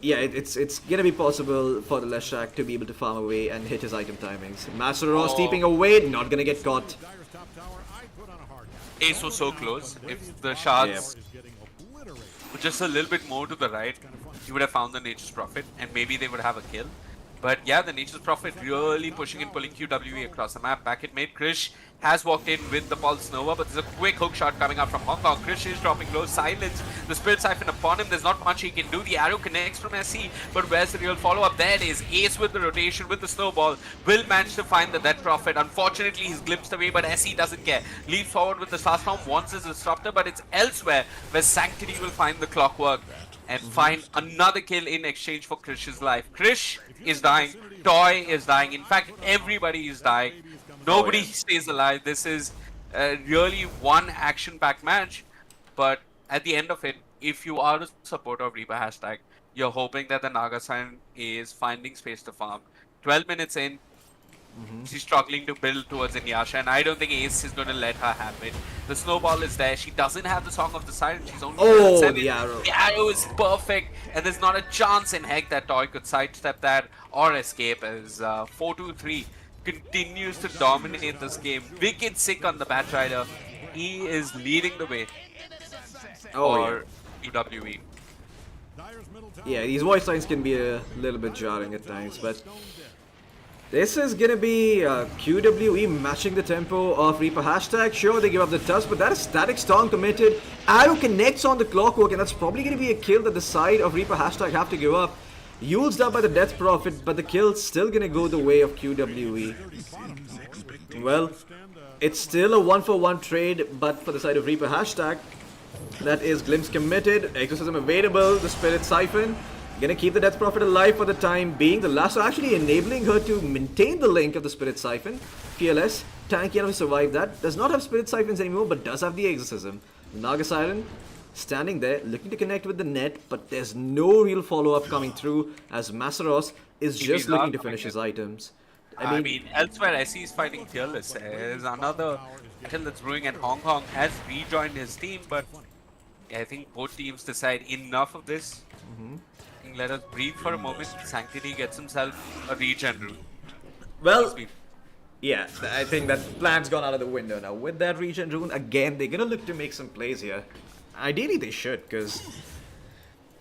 yeah, it's going to be possible for the Leshrac to be able to farm away and hit his item timings. Masaros keeping away, not going to get caught. Ace was so close. If the shards were just a little bit more to the right, he would have found the Nature's Prophet, and maybe they would have a kill. But yeah, the Nature's Prophet really pushing and pulling QWE across the map. Back at mid, Krish has walked in with the Pulse Nova, but there's a quick hook shot coming out from Hong Kong. Krish is dropping low, silence, the Spirit Siphon upon him. There's not much he can do. The arrow connects from SE, but where's the real follow-up? There it is. Ace with the rotation, with the snowball, will manage to find the Death Prophet. Unfortunately, he's glimpsed away, but SE doesn't care. Leaps forward with the Starstorm, wants his disruptor, but it's elsewhere where Sanctity will find the clockwork and find another kill in exchange for Krish's life. Krish is dying, Toy is dying, in fact everybody is dying. Nobody stays alive. This is really one action-packed match, but at the end of it, if you are a supporter of Reaper hashtag, you're hoping that the Naga sign is finding space to farm. 12 minutes in, she's struggling to build towards Inyasha, and I don't think Ace is going to let her have it. The snowball is there. She doesn't have the Song of the Siren. She's only Oh, 7. the arrow. The arrow is perfect, and there's not a chance in heck that Toy could sidestep that or escape, as 4-2-3 continues to dominate this game. Wicked sick on the Batrider. He is leading the way for QWE. Yeah, these voice lines can be a little bit jarring at times, but this is gonna be QWE matching the tempo of Reaper hashtag. Sure, they give up the Tusk, but that is Static Storm committed. Arrow connects on the clockwork, and that's probably gonna be a kill that the side of Reaper hashtag have to give up. Yule's down by the Death Prophet, but the kill's still gonna go the way of QWE. Well, it's still a 1-for-1 trade, but for the side of Reaper hashtag, that is Glimpse committed, Exorcism available, the Spirit Siphon. Gonna keep the Death Prophet alive for the time being. The lasso actually enabling her to maintain the link of the Spirit Siphon. Fearless tanky enough to survive that. Does not have Spirit Siphons anymore, but does have the Exorcism. Naga Siren standing there, looking to connect with the net, but there's no real follow-up coming through as Masaros is just looking to finish his items. I mean, elsewhere, SE is fighting Fearless. There's another battle that's brewing, and Hong Kong has rejoined his team, but I think both teams decide enough of this. Let us breathe for a moment. Sanctity gets himself a regen rune. Well, yeah, I think that plan's gone out of the window now. With that regen rune, again, they're gonna look to make some plays here. Ideally, they should, because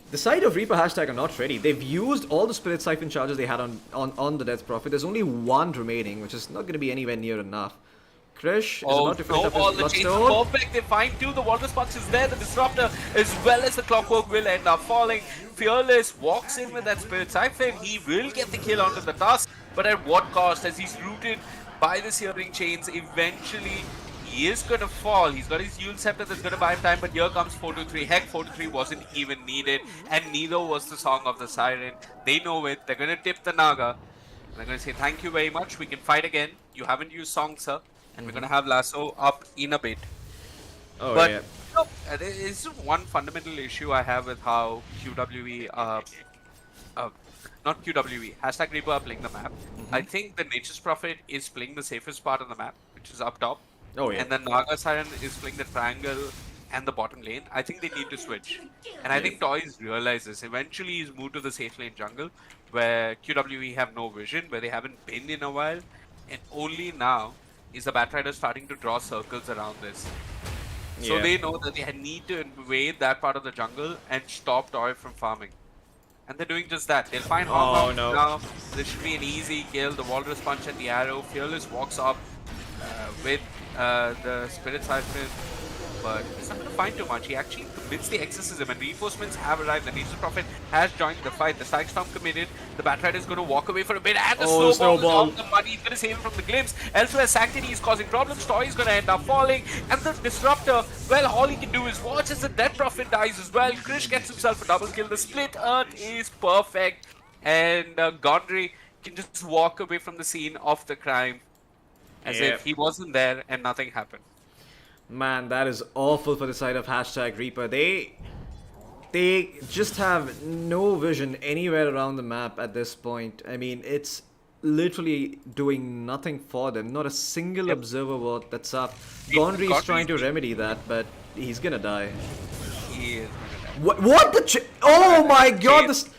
the side of Reaper hashtag are not ready. They've used all the Spirit Siphon charges they had on the Death Prophet. There's only one remaining, which is not going to be anywhere near enough. Krish is about to finish up his the chains Bloodstone. are perfect. They find two. The wall response is there. The Disruptor, as well as the Clockwork, will end up falling. Fearless walks in with that Spirit Siphon. He will get the kill onto the task, but at what cost? As he's rooted by the Searing Chains, eventually he is going to fall. He's got his Yule Scepter that's going to buy him time, but here comes 4-3. Heck, 4-3 wasn't even needed, and neither was the Song of the Siren. They know it. They're going to tip the Naga. And they're going to say, thank you very much. We can fight again. You haven't used Song, sir. And we're going to have Lasso up in a bit. Oh, But yeah. no, there is one fundamental issue I have with how QWE, not QWE, hashtag Reaper are playing the map. I think the Nature's Prophet is playing the safest part of the map, which is up top. Oh, yeah. And then Naga Siren is playing the triangle and the bottom lane. I think they need to switch. And I think Toys realize this. Eventually he's moved to the safe lane jungle, where QWE have no vision, where they haven't been in a while. And only now is the Batrider starting to draw circles around this. So they know that they need to invade that part of the jungle and stop Toy from farming. And they're doing just that. They'll find Hong Kong now. This should be an easy kill. The Walrus punch at the arrow. Fearless walks up with the Spirit Siphon, but he's not going to find too much. He actually commits the Exorcism, and reinforcements have arrived. The Nature's Prophet has joined the fight. The Strike Storm committed. The Batrider is going to walk away for a bit, and the snowball is on the money. He's going to save him from the glimpse. Elsewhere, Sanctity is causing problems. Toy is going to end up falling, and the Disruptor, well, all he can do is watch as the Death Prophet dies as well. Krish gets himself a double kill. The Split Earth is perfect, and Gondry can just walk away from the scene of the crime as if he wasn't there and nothing happened. Man, that is awful for the side of hashtag Reaper. They just have no vision anywhere around the map at this point. I mean, it's literally doing nothing for them. Not a single observer ward that's up. Gondry is trying to remedy that, but he's gonna die. He is gonna die. What the oh my god, this...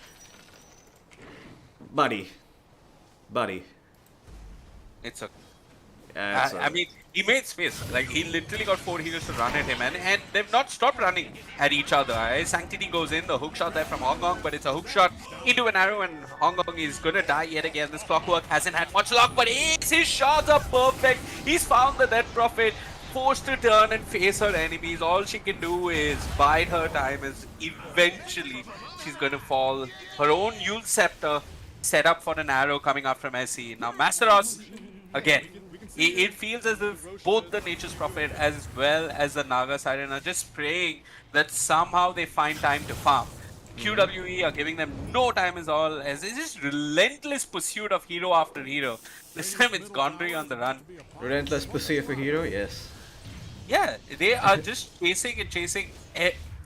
Buddy. It's a... I mean, he made space. Like, he literally got 4 healers to run at him, and they've not stopped running at each other. Sanctity goes in, the hook shot there from Hong Kong, but it's a hook shot into an arrow, and Hong Kong is gonna die yet again. This Clockwork hasn't had much luck, but his shots are perfect. He's found the Death Prophet, forced to turn and face her enemies. All she can do is bide her time, as eventually she's gonna fall. Her own Yule Scepter set up for an arrow coming up from SE. Now, Masteros, again, it feels as if both the Nature's Prophet as well as the Naga Siren are just praying that somehow they find time to farm. QWE are giving them no time at all, as it's just relentless pursuit of hero after hero. This time it's Gondry on the run. Relentless pursuit of a hero, yes. Yeah, they are just chasing and chasing.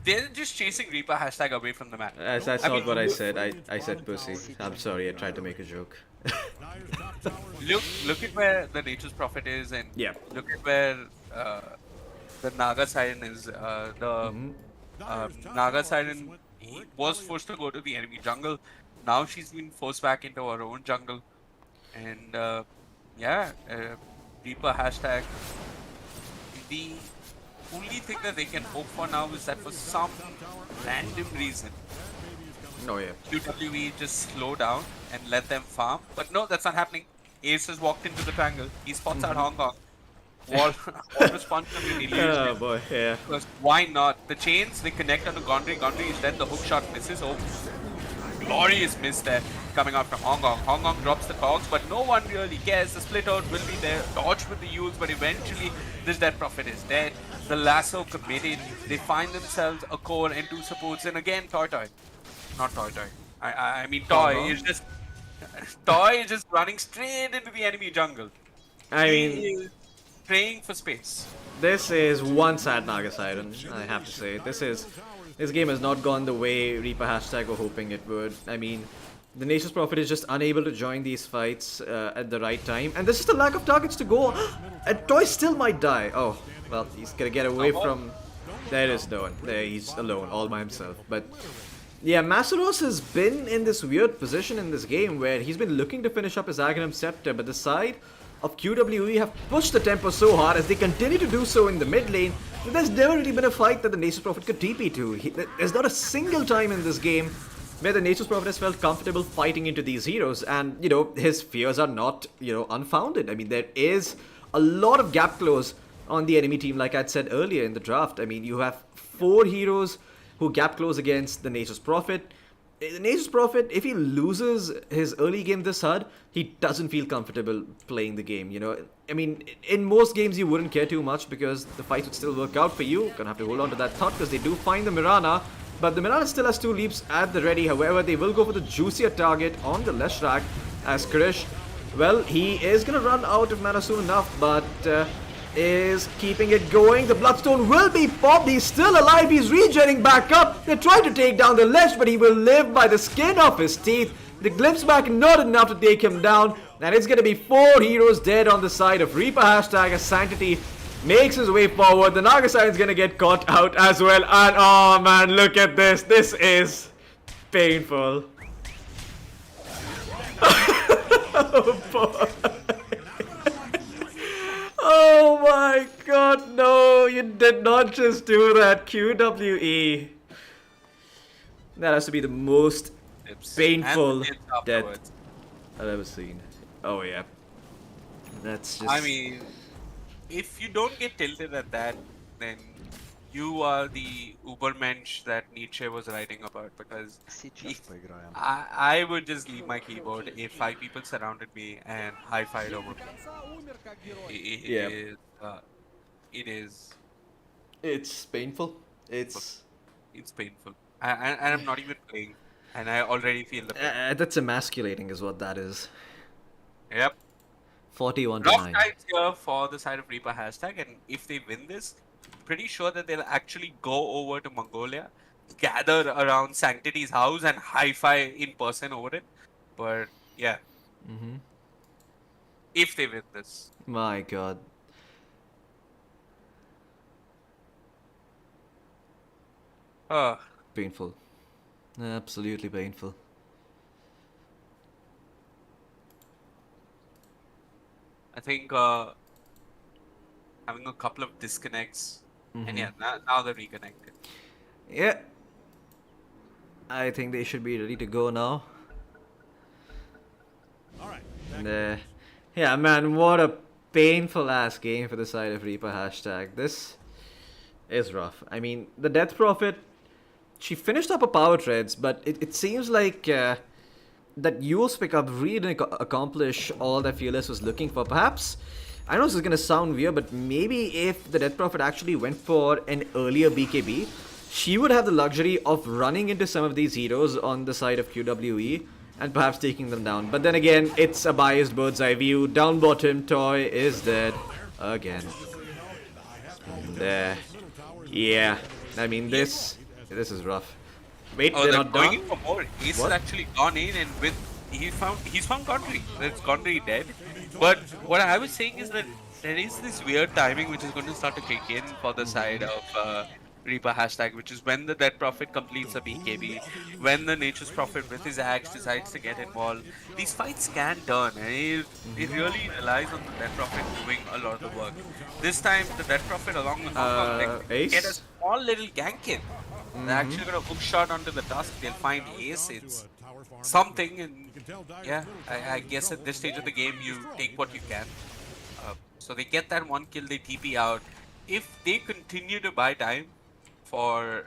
They're just chasing Reaper hashtag away from the map. That's not what I said. I said pussy. I'm sorry, I tried to make a joke. Look at where the Nature's Prophet is, and look at where the Naga Siren is. Naga Siren was forced to go to the enemy jungle. Now she's been forced back into her own jungle. And Reaper hashtag. The only thing that they can hope for now is that for some random reason, QWE just slow down and let them farm. But no, that's not happening. Ace has walked into the triangle. He spots out Hong Kong. Wall responsibility. Oh boy, yeah. Because why not? The chains, they connect onto Gondry. Gondry is dead. The hook shot misses. Oh, glorious miss there coming out from Hong Kong. Hong Kong drops the cogs, but no one really cares. The split out will be there. Dodge with the Yules, but eventually this Death Prophet is dead. The lasso committed. They find themselves a core and 2 supports. And again, Toy. Not Toy. I mean, Toy is just... Toy is just running straight into the enemy jungle. I mean, praying for space. This is one sad Naga Siren, I have to say. This game has not gone the way Reaper hashtag were hoping it would. I mean, the Nature's Prophet is just unable to join these fights at the right time. And there's just a lack of targets to go. And Toy still might die. Oh, well, he's gonna get away from... There is no one. There, he's alone, all by himself. But yeah, Masaros has been in this weird position in this game where he's been looking to finish up his Aghanim Scepter, but the side of QWE have pushed the tempo so hard as they continue to do so in the mid lane that there's never really been a fight that the Nature's Prophet could TP to. There's not a single time in this game where the Nature's Prophet has felt comfortable fighting into these heroes, and, you know, his fears are not, you know, unfounded. I mean, there is a lot of gap close on the enemy team, like I'd said earlier in the draft. I mean, you have 4 heroes who gap close against the Nature's Prophet. The Nature's Prophet, if he loses his early game this hard, he doesn't feel comfortable playing the game, you know. I mean, in most games you wouldn't care too much because the fight would still work out for you. Gonna have to hold on to that thought because they do find the Mirana, but the Mirana still has 2 leaps at the ready. However, they will go for the juicier target on the Leshrak as Krish. Well, he is gonna run out of mana soon enough, but is keeping it going. The Bloodstone will be popped. He's still alive. He's regenerating back up. They try to take down the Lesh, but he will live by the skin of his teeth. The Glimpse back not enough to take him down. And it's going to be 4 heroes dead on the side of Reaper hashtag as Sanctity makes his way forward. The Nagasai is going to get caught out as well. And oh man, look at this. This is painful. Oh boy. Oh my god, no, you did not just do that, QWE. That has to be the most painful death I've ever seen. Oh yeah. That's just... I mean, if you don't get tilted at that, then you are the Ubermensch that Nietzsche was writing about, because I would just leave my keyboard if 5 people surrounded me and high-fived over me. It is... It's painful. It's painful. And I'm not even playing, and I already feel the pain. That's emasculating is what that is. Yep. 41 to Rough 9. times here for the side of Reaper hashtag, and if they win this, pretty sure that they'll actually go over to Mongolia, gather around Sanctity's house and hi-fi in person over it. But yeah, if they win this. My god. Painful. Absolutely painful. I think having a couple of disconnects, and yeah, now they're reconnected. Yeah. I think they should be ready to go now. Alright. Yeah, man, what a painful ass game for the side of Reaper hashtag. This is rough. I mean, the Death Prophet, she finished up her power treads, but it seems like that Yule's pickup really didn't accomplish all that Fearless was looking for. Perhaps, I know this is going to sound weird, but maybe if the Death Prophet actually went for an earlier BKB, she would have the luxury of running into some of these heroes on the side of QWE and perhaps taking them down. But then again, it's a biased bird's eye view. Down bottom, Toy is dead again. There. Yeah, I mean, this is rough. Wait, they're not going down? in for more. Ace has actually gone in, and he's found Gondry. That's Gondry dead. But what I was saying is that there is this weird timing which is going to start to kick in for the side of Reaper hashtag, which is when the Dead Prophet completes a BKB, when the Nature's Prophet with his axe decides to get involved. These fights can turn, and it really relies on the Dead Prophet doing a lot of the work. This time, the Dead Prophet along with Ace? get a small little gank in. They're actually going to hook shot onto the tusk. They'll find Ace. It's something, and yeah, I guess at this stage of the game, you take what you can. So they get that 1 kill, they TP out. If they continue to buy time for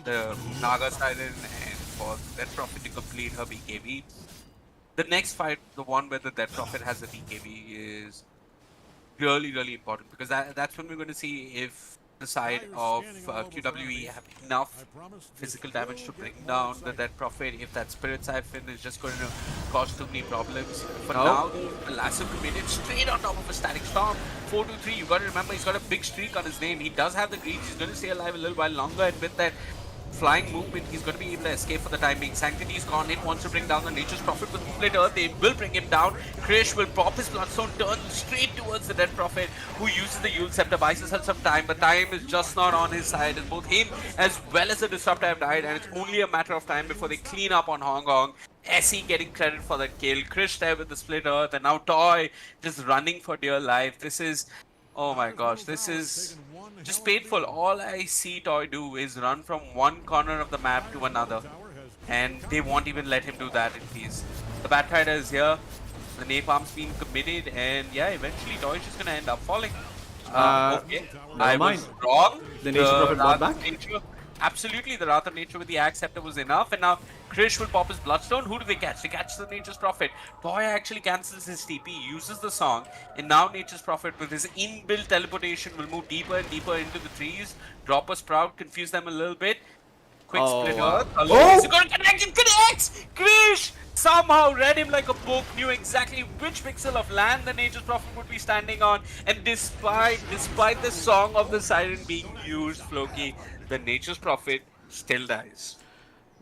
the Naga Siren and for Death Prophet to complete her BKB, the next fight, the one where the Death Prophet has a BKB, is really, really important, because that's when we're going to see if the side of QWE have enough physical damage to bring down the Dead Prophet. If that Spirit Siphon is just going to cause too many problems. For now, the Lasso committed straight on top of a Static Storm. 4-2-3, you got to remember he's got a big streak on his name. He does have the greed. He's going to stay alive a little while longer, and with that flying movement, he's going to be able to escape for the time being. Sanctity's gone in, wants to bring down the Nature's Prophet with Split Earth. They will bring him down. Krish will pop his Bloodstone, turn straight towards the Dead Prophet, who uses the Yule Scepter, buys himself some time, but time is just not on his side, and both him as well as the Disruptor have died, and it's only a matter of time before they clean up on Hong Kong. SE getting credit for that kill, Krish there with the Split Earth, and now Toy just running for dear life. This is... oh my gosh, this is just painful. All I see Toy do is run from one corner of the map to another, and they won't even let him do that in peace. The Batrider is here, the Napalm's been committed, and yeah, eventually Toy is just gonna end up falling. Okay, I was wrong. The Nature Prophet brought back? Absolutely, the Wrath of Nature with the Axe Scepter was enough, and now Krish will pop his Bloodstone. Who do they catch? They catch the Nature's Prophet. Toy actually cancels his TP, uses the song, and now Nature's Prophet with his inbuilt teleportation will move deeper and deeper into the trees, drop a Sprout, confuse them a little bit. Quick Split Earth. He's gonna connect, it connects! Krish somehow read him like a book, knew exactly which pixel of land the Nature's Prophet would be standing on, and despite the song of the siren being used, Floki, the Nature's Prophet still dies.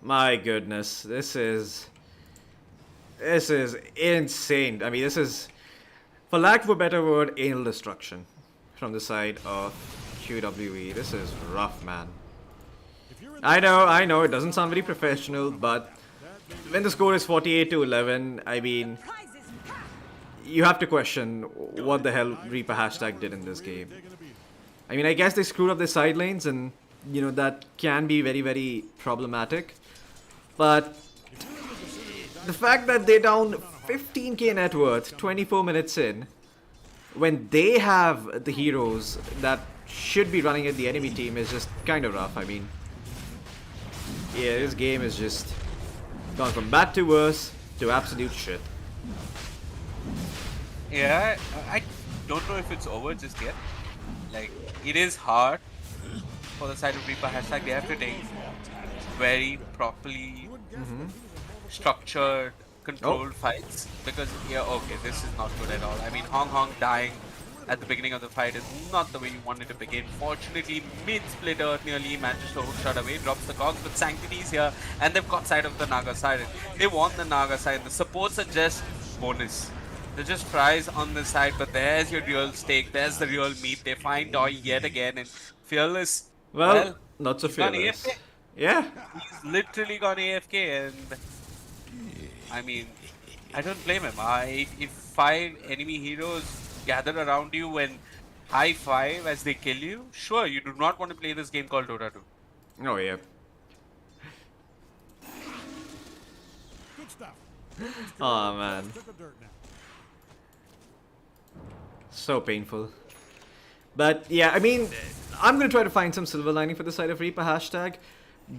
My goodness, this is insane. I mean, this is, for lack of a better word, anal destruction from the side of QWE. This is rough, man. I know, it doesn't sound very professional, but when the score is 48-11, I mean, you have to question what the hell Reaper hashtag did in this game. I mean, I guess they screwed up their side lanes, and you know, that can be very, very problematic. But the fact that they're down 15k net worth 24 minutes in, when they have the heroes that should be running at the enemy team, is just kind of rough. I mean, yeah, this game is just gone from bad to worse to absolute shit. Yeah, I don't know if it's over just yet. Like, it is hard for the side of Reaper hashtag. They have to take very properly structured, controlled fights, because okay, this is not good at all. I mean, Hong dying at the beginning of the fight is not the way you want it to begin. Fortunately, mid-split Earth nearly manages to hookshot away, drops the cogs, but Sanctity is here, and they've got sight of the Naga Siren. They want the Naga Siren. The supports are just bonus. They're just fries on the side, but there's your real steak, there's the real meat. They find Toy yet again, and Fearless, well not so fearless. Yeah. He's literally gone AFK, and I mean, I don't blame him. If 5 enemy heroes gather around you and high five as they kill you, sure, you do not want to play this game called Dota 2. Oh yeah. Good stuff. Oh man. So painful. But yeah, I mean, I'm gonna try to find some silver lining for the side of Reaper hashtag.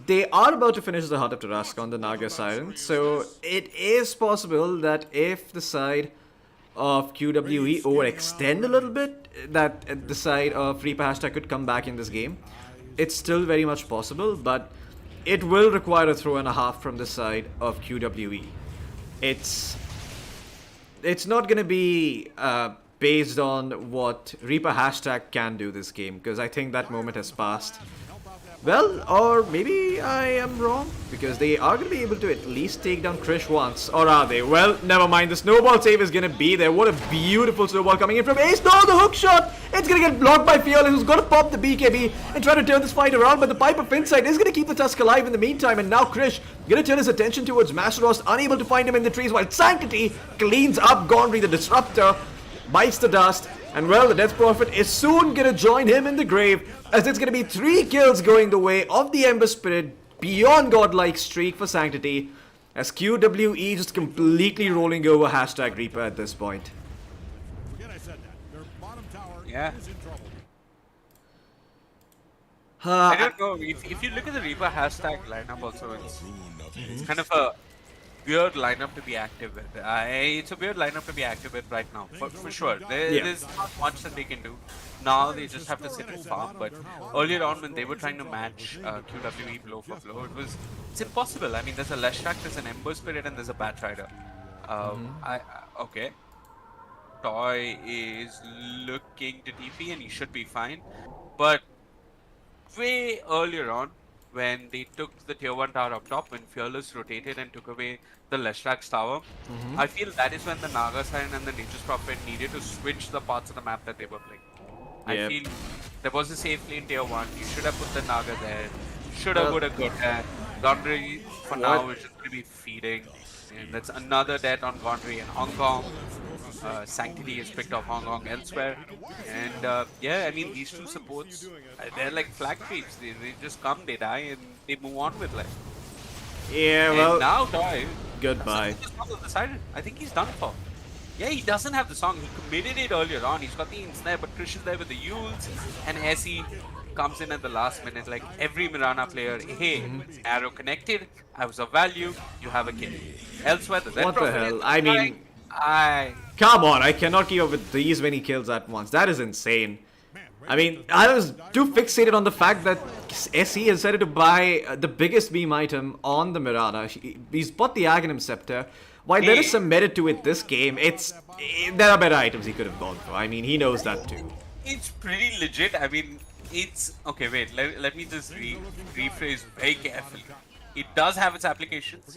They are about to finish the Heart of Tarask on the Naga Siren, so it is possible that if the side of QWE overextend a little bit, that the side of Reaper hashtag could come back in this game. It's still very much possible, but it will require a throw and a half from the side of QWE. It's not gonna be based on what Reaper hashtag can do this game, because I think that moment has passed. Well, or maybe I am wrong, because they are going to be able to at least take down Krish once. Or are they? Well, never mind. The snowball save is going to be there. What a beautiful snowball coming in from Ace. No, the hook shot! It's going to get blocked by Fearless, who's going to pop the BKB and try to turn this fight around. But the Pipe of Insight is going to keep the Tusk alive in the meantime. And now Krish going to turn his attention towards Masteros, unable to find him in the trees, while Sanctity cleans up Gondry, the Disruptor, bites the dust. And well, the Death Prophet is soon going to join him in the grave, as it's going to be 3 kills going the way of the Ember Spirit, beyond godlike streak for Sanctity, as QWE just completely rolling over hashtag Reaper at this point. Forget I said that. Their bottom tower is in trouble. I don't know, if you look at the Reaper hashtag lineup also, it's kind of a weird lineup to be active with. It's a weird lineup to be active with right now, for sure. There's not much that they can do. Now they just have to sit and farm. But earlier on, when they were trying to match QWE blow for blow, it's impossible. I mean, there's a Leshrac, there's an Ember Spirit, and there's a Batrider. Okay. Toy is looking to TP, and he should be fine. But way earlier on, when they took the tier 1 tower up top, when Fearless rotated and took away the Leshrac's tower, I feel that is when the Naga Siren and the Nature's Prophet needed to switch the parts of the map that they were playing. I feel there was a safe lane tier 1, you should have put the Naga there, should have put a Goten. Gondry for now is just going to be feeding, and that's another death on Gondry in Hong Kong. Sanctity is picked off Hong Kong elsewhere, and yeah, I mean, these two supports, they're like flag creeps. They just come, they die, and they move on with life. Yeah, And well, now Toy, goodbye. decided. I think he's done for. Yeah, he doesn't have the song. He committed it earlier on. He's got the snare, but Krish is there with the Yules, and SE comes in at the last minute, like every Mirana player. Hey, arrow connected. I was of value. You have a kill. Elsewhere, the What the hell? I mean, come on, I cannot keep up with these many kills at once. That is insane. I mean, I was too fixated on the fact that SE has decided to buy the biggest beam item on the Mirana. He's bought the Aghanim Scepter. While there is some merit to it this game, there are better items he could have gone for. I mean, he knows that too. It's pretty legit. I mean, it's... Okay, wait. Let me just rephrase very carefully. It does have its applications.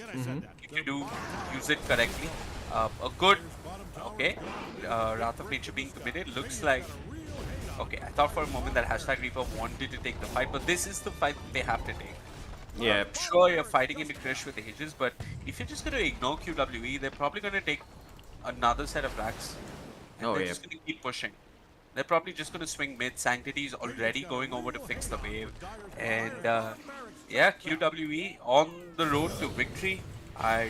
If you do use it correctly. A good... Okay. Wrath of Nature being committed looks like... Okay, I thought for a moment that hashtag Reaper wanted to take the fight, but this is the fight they have to take. Yeah. Sure, you're fighting into Krish with Aegis, but if you're just going to ignore QWE, they're probably going to take another set of racks. And they're just going to keep pushing. They're probably just going to swing mid. Sanctity is already going over to fix the wave. And yeah, QWE on the road to victory. I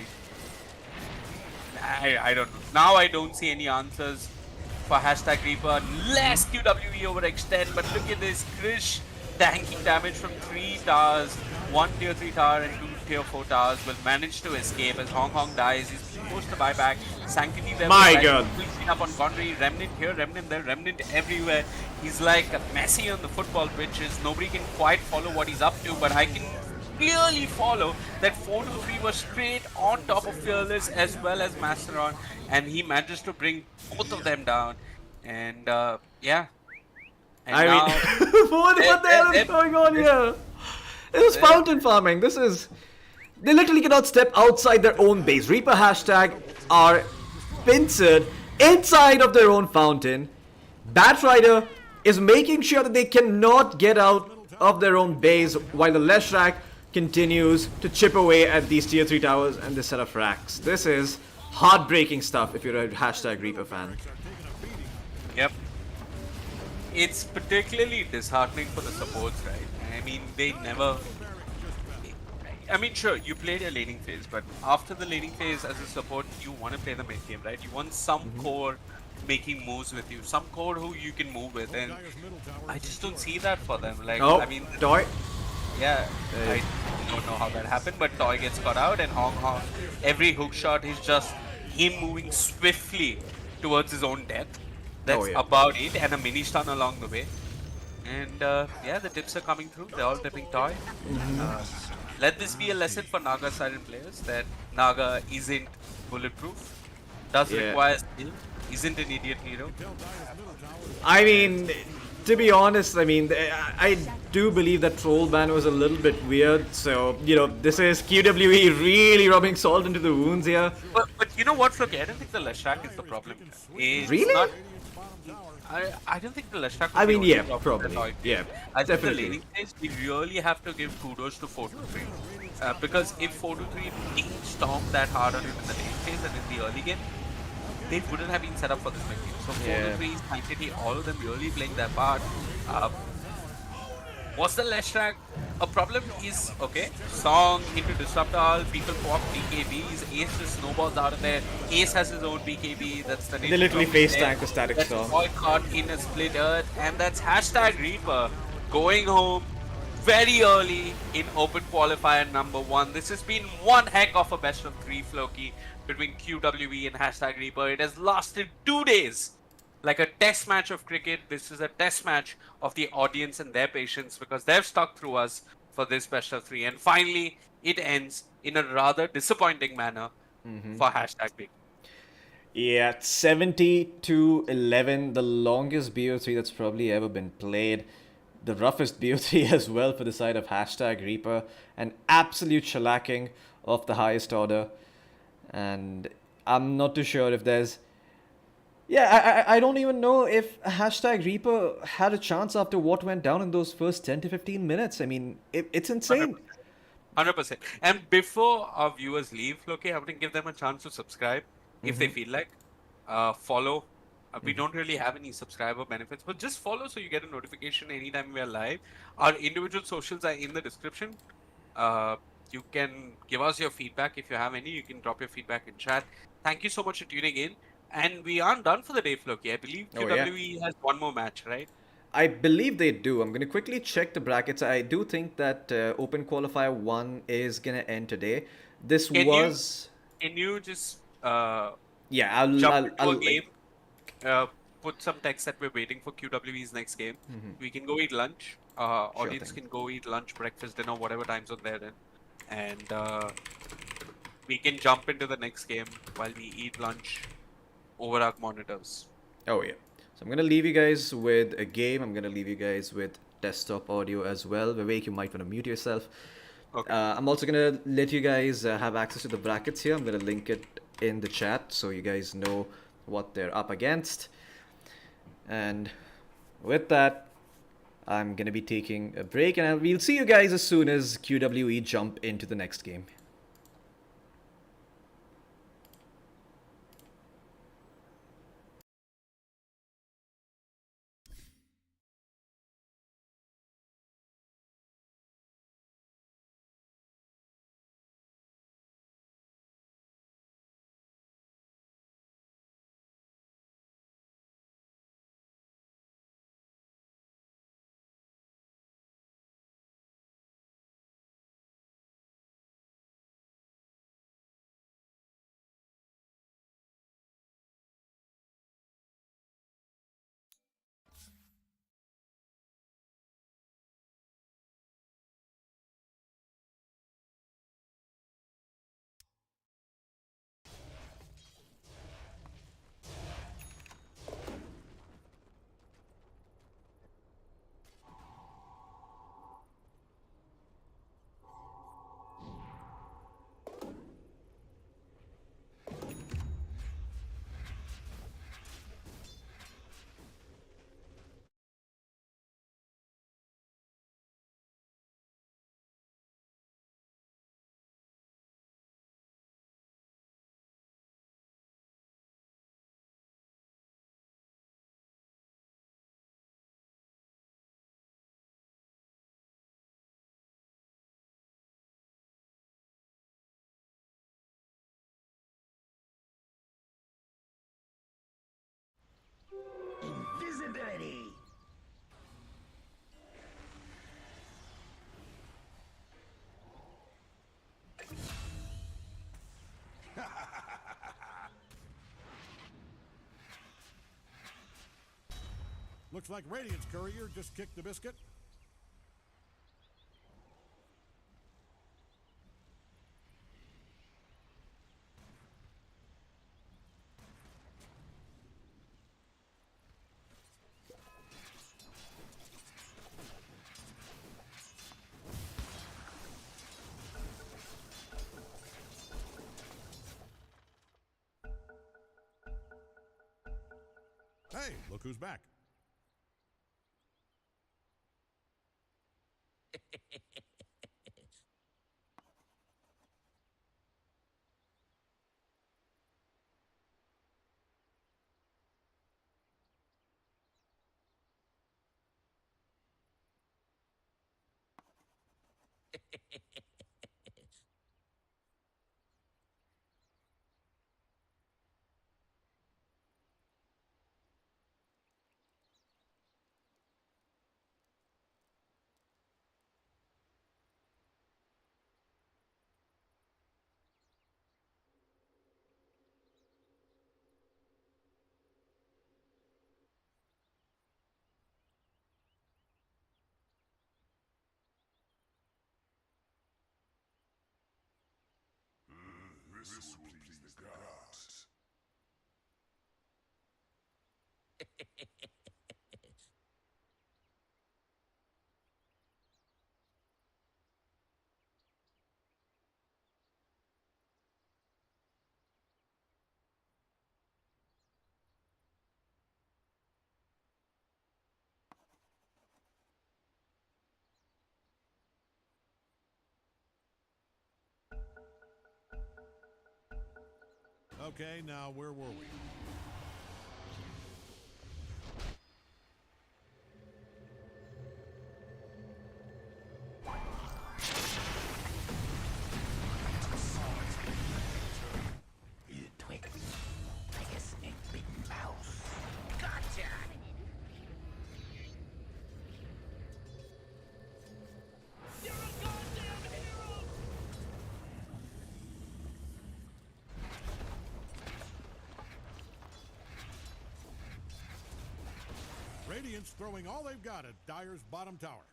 don't know. Now I don't see any answers for hashtag Reaper unless QWE overextend. But look at this, Krish tanking damage from 3 towers, 1 tier 3 tower and 2 tier 4 towers will manage to escape as Hong Kong dies. He's forced to buy back. Sanctity there. My god. Up on Gondry, Remnant here, Remnant there, Remnant everywhere. He's like Messi on the football pitches. Nobody can quite follow what he's up to, but I can clearly follow that 4-3 was straight on top of Fearless as well as Masteron, and he manages to bring both of them down. And yeah. And I mean, what the hell is going on here? This is fountain farming. This is... They literally cannot step outside their own base. Reaper hashtag are pincered inside of their own fountain. Batrider is making sure that they cannot get out of their own base while the Leshrac continues to chip away at these tier 3 towers and this set of racks. This is heartbreaking stuff if you're a hashtag Reaper fan. Yep. It's particularly disheartening for the supports, right? I mean, they never... I mean, sure, you played your laning phase, but after the laning phase as a support, you want to play the mid game, right? You want some core making moves with you, some core who you can move with, and I just don't see that for them. Like, I mean... Toy? Yeah, I don't know how that happened, but Toy gets caught out, and Hong Kong, every hook shot is just him moving swiftly towards his own death. That's about it, and a mini stun along the way. And yeah, the tips are coming through. They're all tipping Toy. Let this be a lesson for Naga Siren players that Naga isn't bulletproof, does require skill, isn't an idiot hero. I mean, to be honest, I mean, I do believe that troll ban was a little bit weird. So, you know, this is QWE really rubbing salt into the wounds here. But you know what, Floki? I don't think the Leshrac is the problem. Really? Not, I don't think the Leshrac. I mean, yeah, probably. Yeah, I think definitely. the laning phase, we really have to give kudos to 4-3. Because if 4-3 didn't storm that hard on him in the lane phase and in the early game, they wouldn't have been set up for this big game. So 4-3, Sanctity, all of them really playing their part. Was the Leshrac a problem? Is okay. Song into Disrupt All, people pop BKBs, Ace just snowballs out of there. Ace has his own BKB, that's the They literally face tank a static storm. Boycott in a split earth, and that's hashtag Reaper going home very early in Open Qualifier number 1. This has been one heck of a best of 3 Floki between QWE and hashtag Reaper. It has lasted 2 days. Like a test match of cricket, this is a test match of the audience and their patience because they've stuck through us for this best of 3. And finally, it ends in a rather disappointing manner for hashtag Reaper. Yeah, 70-11, the longest BO3 that's probably ever been played. The roughest BO3 as well for the side of hashtag Reaper. An absolute shellacking of the highest order. And I'm not too sure if there's... Yeah, I don't even know if hashtag Reaper had a chance after what went down in those first 10 to 15 minutes. I mean, it's insane. 100%. And before our viewers leave, Loki, I want to give them a chance to subscribe if they feel like. Follow. We don't really have any subscriber benefits, but just follow so you get a notification anytime we are live. Our individual socials are in the description. You can give us your feedback if you have any. You can drop your feedback in chat. Thank you so much for tuning in. And we aren't done for the day, Floki. I believe Oh, yeah. QWE has one more match, right? I believe they do. I'm going to quickly check the brackets. I do think that Open Qualifier 1 is going to end today. This Can was... you just Yeah, jump into I'll a game? Put some text that we're waiting for QWE's next game. We can go eat lunch. Sure Audience thing. can go eat lunch, breakfast, dinner, whatever time's on there then. And we can jump into the next game while we eat lunch over our monitors. Oh, yeah. So I'm going to leave you guys with a game. I'm going to leave you guys with desktop audio as well. Vivek, you might want to mute yourself. Okay. I'm also going to let you guys have access to the brackets here. I'm going to link it in the chat so you guys know what they're up against. And with that, I'm going to be taking a break, and we'll see you guys as soon as QWE jump into the next game. Invisibility! Looks like Radiant's courier just kicked the biscuit. Hey, look who's back. This will please the gods. Okay, now where were we? You twig like a snake-bitten mouse. Gotcha! You're a goddamn hero! Radiant's throwing all they've got at Dire's bottom tower.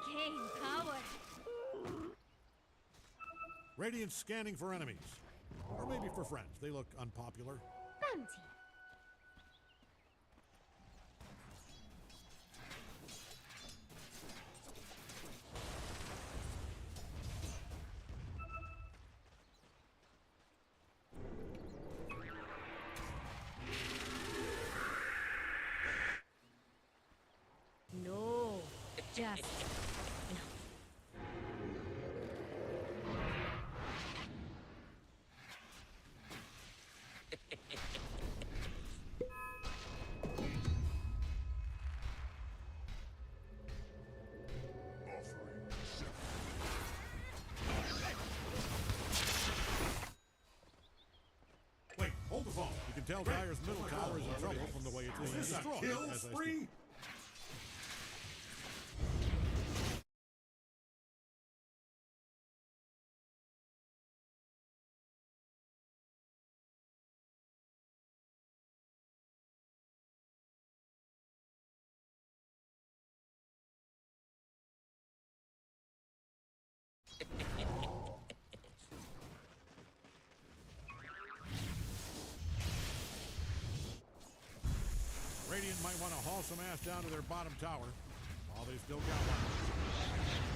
Arcane power. Radiant's scanning for enemies. Or maybe for friends. They look unpopular. Bounty. No. Just no. Offering Wait, hold the phone. You can tell Dire's middle tower is in trouble from the way it's being destroyed. As I speak. Radiant might want to haul some ass down to their bottom tower while they still got one.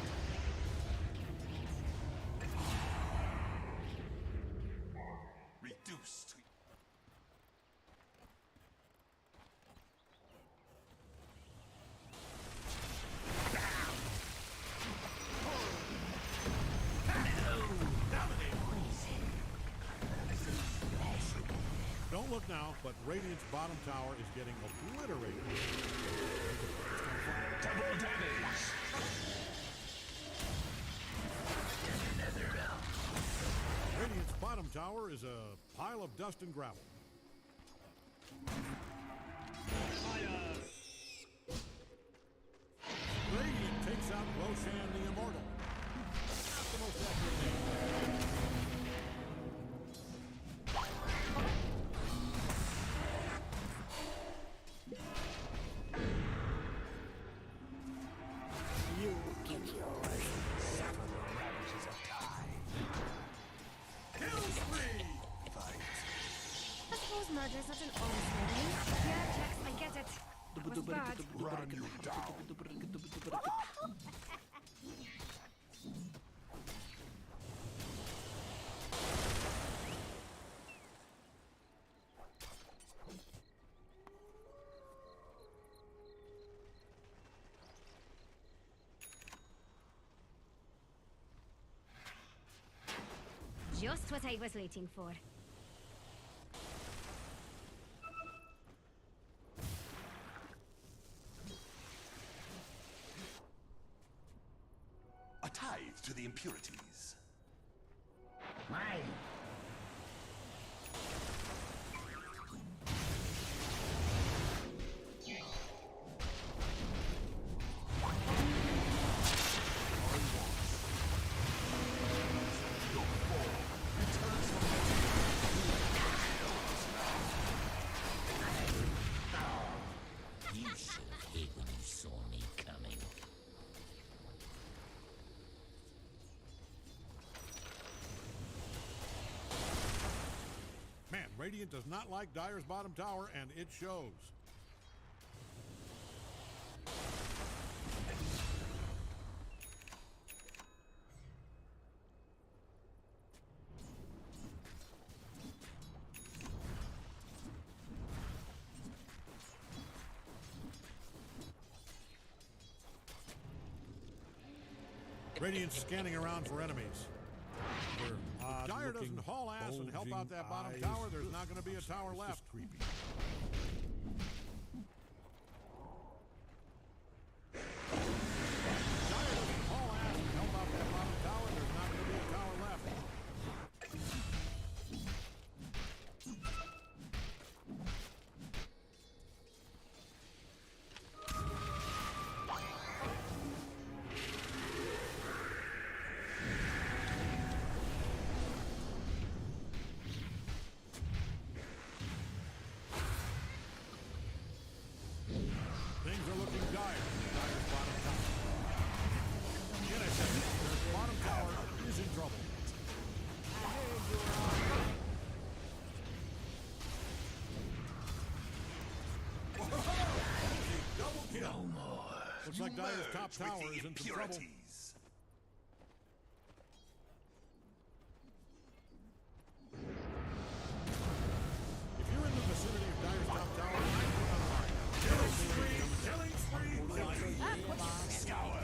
reduced. Don't look now, but Radiant's bottom tower is getting obliterated. Double damage. Radiant's bottom tower is a pile of dust and gravel. Radiant takes out Roshan the Immortal. Not the most accurate name. You get yours. Suffer the ravages of time. Kill spree! Fight. I suppose murder's not an honest living. Yeah, Jax, I get it. That was bad. Run you down. Just what I was waiting for. to the impurities. You should have hid when you saw me coming. Man, Radiant does not like Dire's bottom tower, and it shows. Radiant's scanning around for enemies. If Dire doesn't haul ass and help out that bottom tower, there's not going to be a tower left. Creepy. Dire doesn't haul ass and help out that bottom tower, there's not going to be a tower left. Things are looking dire in Dire's bottom tower. In a second, their bottom tower is in trouble. Double kill. Looks like Dire's top Merge with tower the is in some trouble. impurities. If you're in the vicinity of Dire's top tower, I'm put on hard. Killing spree! Killing spree! Killing Scour.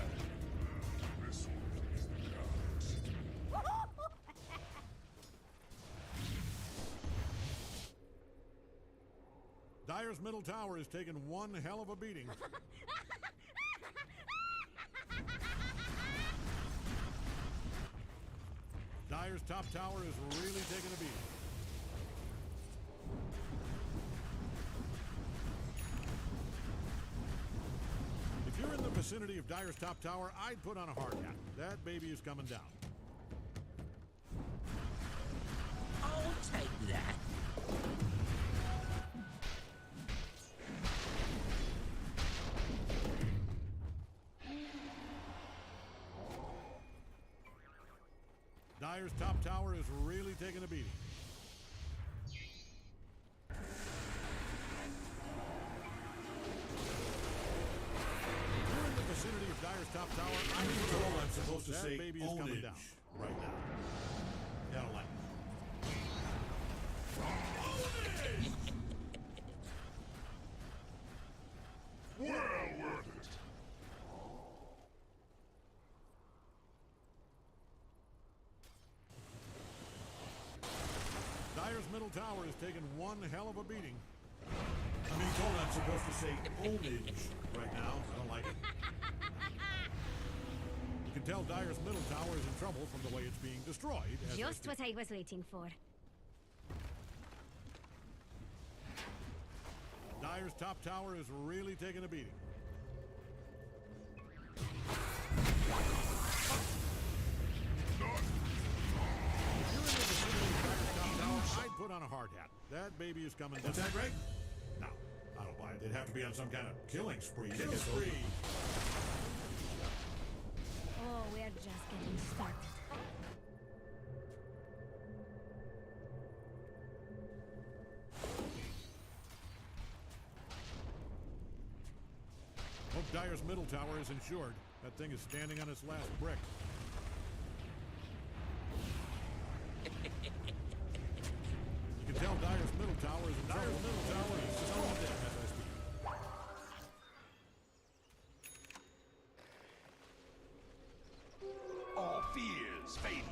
Dire's middle tower is taking one hell of a beating. Dire's top tower is really taking a beating. If you're in the vicinity of Dire's top tower, I'd put on a hard hat. That baby is coming down. I'll take that. Dire's top tower is really taking a beating. If you're in the vicinity of Dire's top tower, I'm supposed to that say baby is coming down right now. Yeah, I don't like it. Well worth it. Dire's middle tower is taking one hell of a beating. I'm being told I'm supposed to say ownage right now. I don't like it. You can tell Dire's middle tower is in trouble from the way it's being destroyed. As Just what I was waiting for. Dire's top tower is really taking a beating. If you're in the vicinity of Dire's top tower, I'd put on a hard hat. That baby is coming down. What's that, Greg? No, I don't buy it. They'd have to be on some kind of killing spree. Killing spree. Oh, we're just getting started. Hope Dire's middle tower is insured. That thing is standing on its last brick. You can tell Dire's middle tower is in trouble. Dire's middle tower is stone dead as I speak. All fears fading.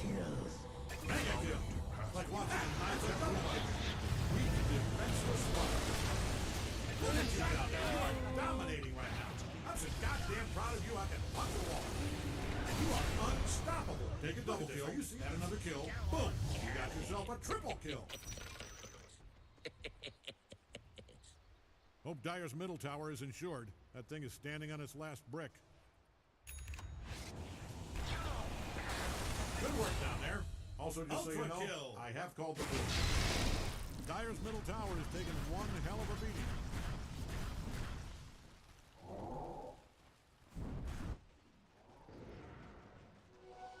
Mega kill. Like watching a nice everyone. Weak defenseless one. Look at you out there. You are dominating right now. I'm so goddamn proud of you. I can punch a wall. You are unstoppable. Take a double kill. You see? Add another kill. Boom. You got yourself a triple kill. Hope Dyer's middle tower is insured. That thing is standing on its last brick. Good work down there. Also, just so you know, I have called the police. Dyer's middle tower is taking one hell of a beating.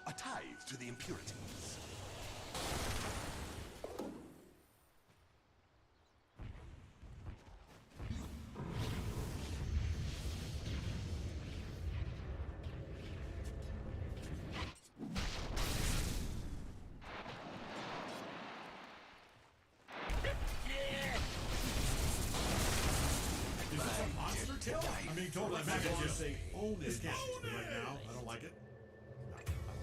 A tithe to the impurities. Is this a monster kill? I'm being told I'm not going to say own this game right now. I don't like it. No, I don't like it.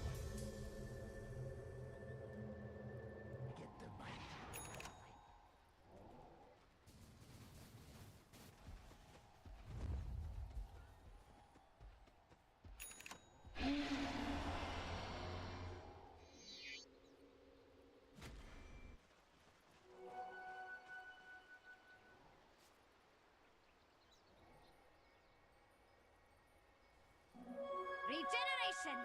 Regeneration!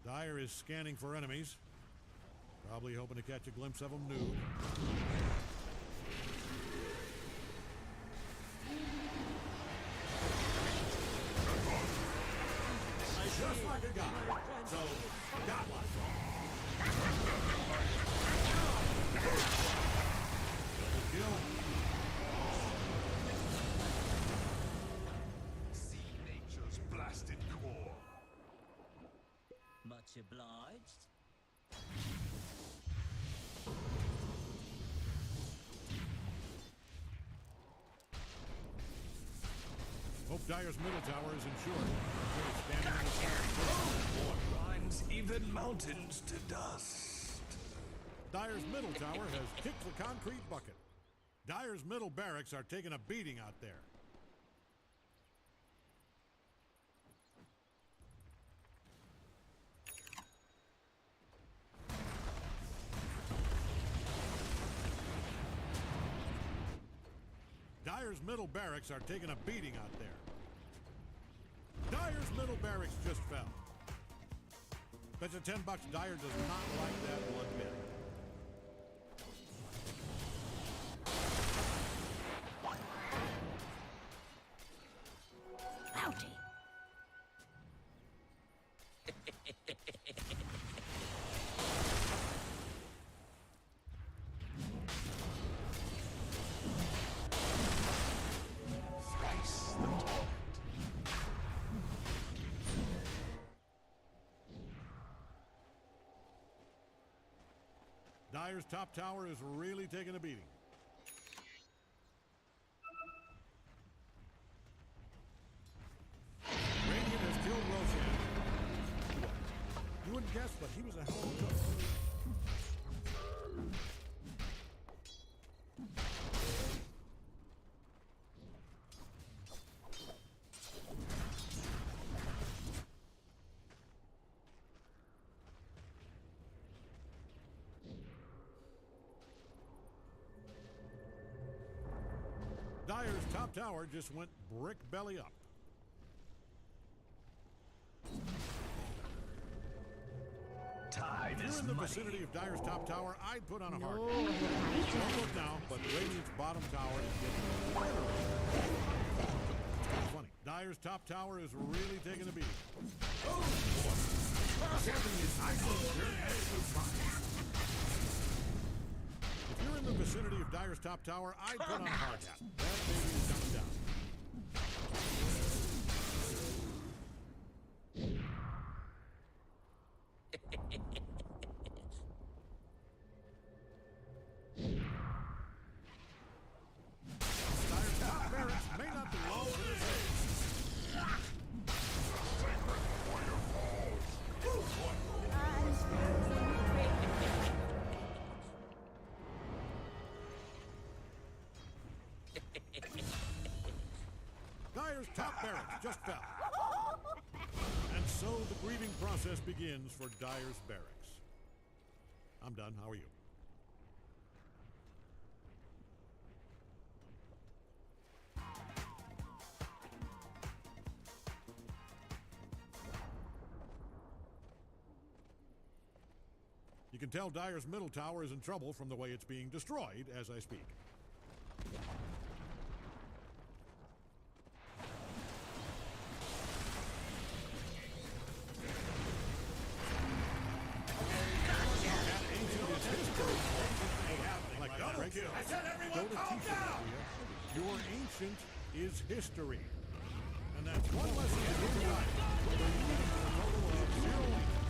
Dyer is scanning for enemies. Probably hoping to catch a glimpse of them nude. Just like a god. So, godlike. Double kill. See nature's blasted core. Much obliged. Hope Dyer's middle tower is insured. It's standing in the center. What grinds even mountains to dust? Dyer's middle tower has kicked the concrete bucket. Dyer's middle barracks are taking a beating out there. Dyer's middle barracks are taking a beating out there. Dyer's middle barracks just fell. Bet you $10 Dyer does not like that one bit. Rowdy! Thrice the torment. Dyer's top tower is really taking a beating. Radiant has killed Roshan. You wouldn't guess, but he was a hell of a cook. Dyer's top tower just went brick belly up. Tithe If you're is in the money. vicinity of Dyer's top tower, I'd put on a heart. Oh, Don't look now, but Radiant's bottom tower is getting obliterated. It's funny. Dyer's top tower is really taking a beating. vicinity of Dyer's top tower, I'd put on a hard hat. That baby is coming down. Dyer's top barracks may not be low for this age. Dyer's top barracks just fell. And so the grieving process begins for Dyer's barracks. I'm done. How are you? You can tell Dyer's middle tower is in trouble from the way it's being destroyed as I speak. Like double kill. I said everyone calm down! Your ancient is history. And that's one lesson in life. Whether you win for a total of 0 ancients.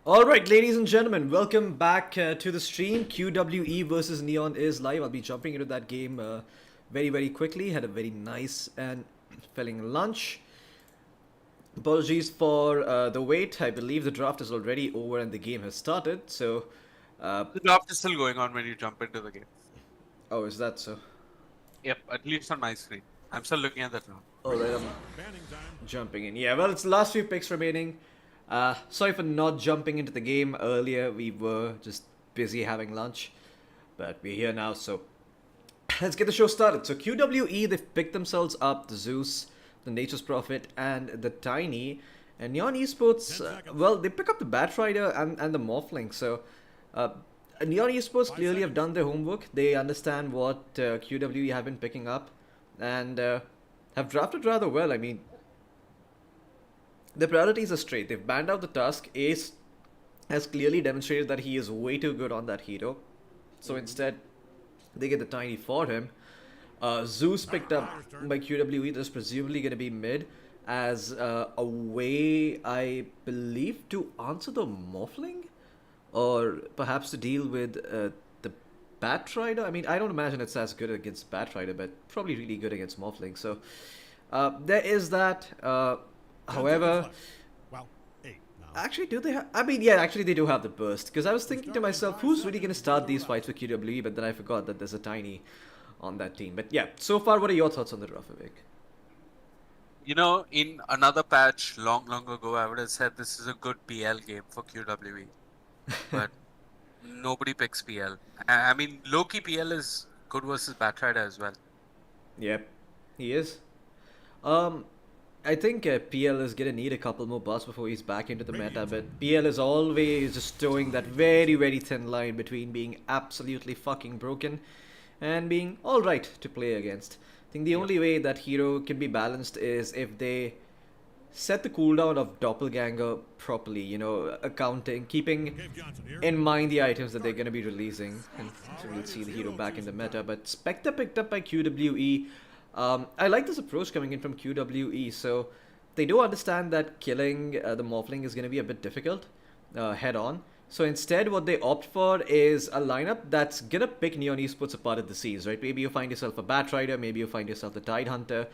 Alright, ladies and gentlemen, welcome back to the stream. QWE versus Neon is live. I'll be jumping into that game very quickly. Had a very nice and filling lunch. Apologies for the wait. I believe the draft is already over and the game has started. So, The draft is still going on when you jump into the game. oh, is that so? Yep, at least on my screen. I'm still looking at the draft. Alright, I'm jumping in. Yeah, well, it's the last few picks remaining. Sorry for not jumping into the game earlier. We were just busy having lunch. But we're here now, so let's get the show started. So QWE, they've picked themselves up the Zeus, the Nature's Prophet, and the Tiny. And Neon Esports, well, they pick up the Batrider and the Morphling. So Neon Esports clearly have done their homework. They understand what QWE have been picking up. And have drafted rather well. I mean, the priorities are straight. They've banned out the Tusk. Ace has clearly demonstrated that he is way too good on that hero. So instead, they get the Tiny for him. Zeus picked up by QWE. There's presumably going to be mid as a way, I believe, to answer the Morphling? Or perhaps to deal with the Batrider? I mean, I don't imagine it's as good against Batrider, but probably really good against Morphling. So there is that. However, Well, 8 now. actually, do they have... I mean, yeah, actually, they do have the burst. Because I was thinking to myself, who's really going to start these fights with QWE? But then I forgot that there's a Tiny on that team. But yeah, so far, what are your thoughts on the draft, Vivek? You know, in another patch long ago, I would have said this is a good PL game for QWE. But nobody picks PL. I mean, low-key PL is good versus Batrider as well. Yep, he is. I think PL is gonna need a couple more buffs before he's back into the meta, but PL is always just towing that very thin line between being absolutely fucking broken and being alright to play against. I think the only way that hero can be balanced is if they set the cooldown of Doppelganger properly, you know, accounting, keeping in mind the items that they're going to be releasing, and so we'll see the hero back in the meta. But Spectre picked up by QWE. I like this approach coming in from QWE, so they do understand that killing the Morphling is going to be a bit difficult head on. So instead, what they opt for is a lineup that's going to pick Neon Esports apart at the seas, right? Maybe you find yourself a Batrider, maybe you find yourself the Tide Hunter.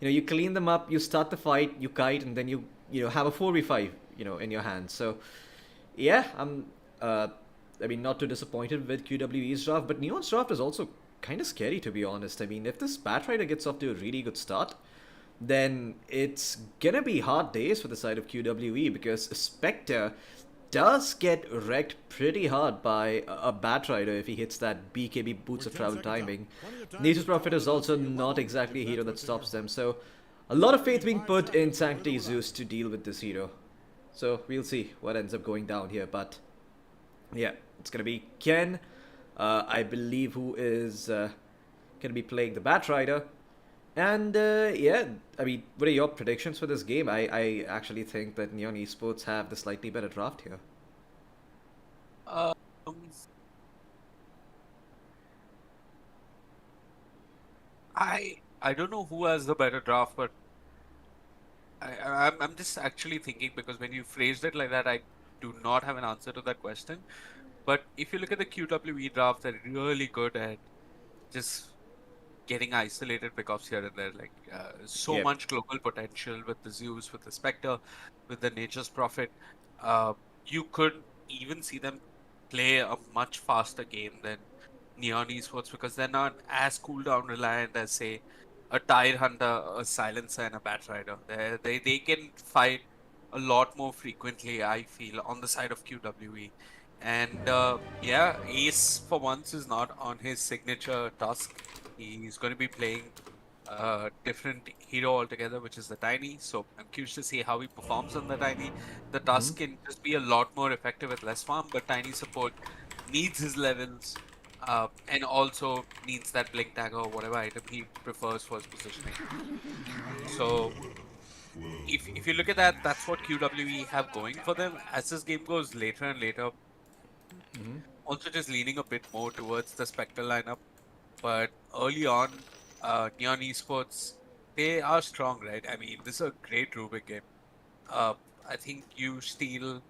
You know, you clean them up, you start the fight, you kite, and then you have a 4v5, you know, in your hands. So, yeah, I mean, not too disappointed with QWE's draft, but Neon's draft is also kind of scary, to be honest. I mean, if this Batrider gets off to a really good start, then it's gonna be hard days for the side of QWE, because Spectre does get wrecked pretty hard by a Batrider if he hits that BKB Boots of Travel timing. Nature's Prophet is also not exactly a hero that stops them, so a lot of faith being put in Sanctity Zeus to deal with this hero. So we'll see what ends up going down here, but yeah, it's gonna be Ken, I believe, who is gonna be playing the Batrider. And yeah, I mean, what are your predictions for this game? I actually think that Neon Esports have the slightly better draft here. Um, I don't know who has the better draft, but I'm just actually thinking, because when you phrased it like that, I do not have an answer to that question. But if you look at the QWE draft, they're really good at just getting isolated pickups here and there. Like so Yep. much global potential with the Zeus, with the Spectre, with the Nature's Prophet. You could even see them play a much faster game than Neon Esports, because they're not as cooldown reliant as, say, a Tide Hunter, a Silencer, and a Batrider. They can fight a lot more frequently, I feel, on the side of QWE. And yeah, Ace for once is not on his signature Tusk. He's going to be playing a different hero altogether, which is the Tiny. So I'm curious to see how he performs on the Tiny. The Tusk can just be a lot more effective with less farm, but Tiny support needs his levels. And also needs that Blink Dagger or whatever item he prefers for his positioning. So if you look at that, that's what QWE have going for them. As this game goes later and later, also just leaning a bit more towards the Spectre lineup. But early on, Neon Esports, they are strong, right? I mean, this is a great Rubik game. I think you steal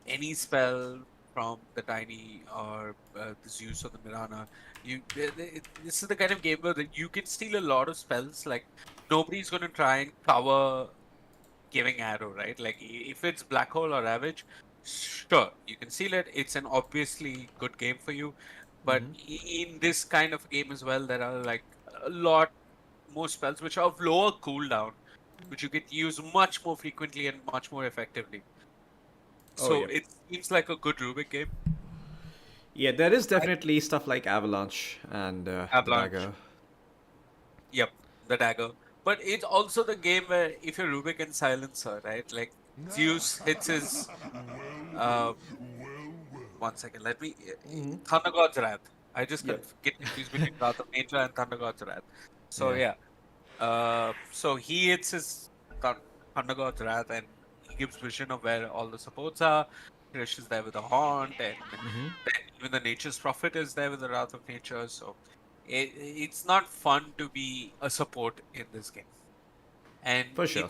any spell from the Tiny or the Zeus or the Mirana. This is the kind of game where you can steal a lot of spells. Like nobody's going to try and cover giving arrow, right? Like if it's black hole or ravage, sure you can steal it. It's an obviously good game for you, but in this kind of game as well, there are like a lot more spells which are of lower cooldown, which you can use much more frequently and much more effectively. Oh, So yeah. it seems like a good Rubik game. Yeah, there is definitely stuff like Avalanche and the Avalanche. Dagger. Yep, the dagger. But it's also the game where if you're Rubik and Silencer, right? Like Zeus hits his. Uh, 1 second, let me. Thunder God's Wrath. I just Yep. get confused between Wrath of Nature and Thunder God's Wrath. So Yeah. yeah. So he hits his Thunder God's Wrath and he gives vision of where all the supports are. Krish is there with the Haunt, and then even the Nature's Prophet is there with the Wrath of Nature. So it's not fun to be a support in this game, and For sure.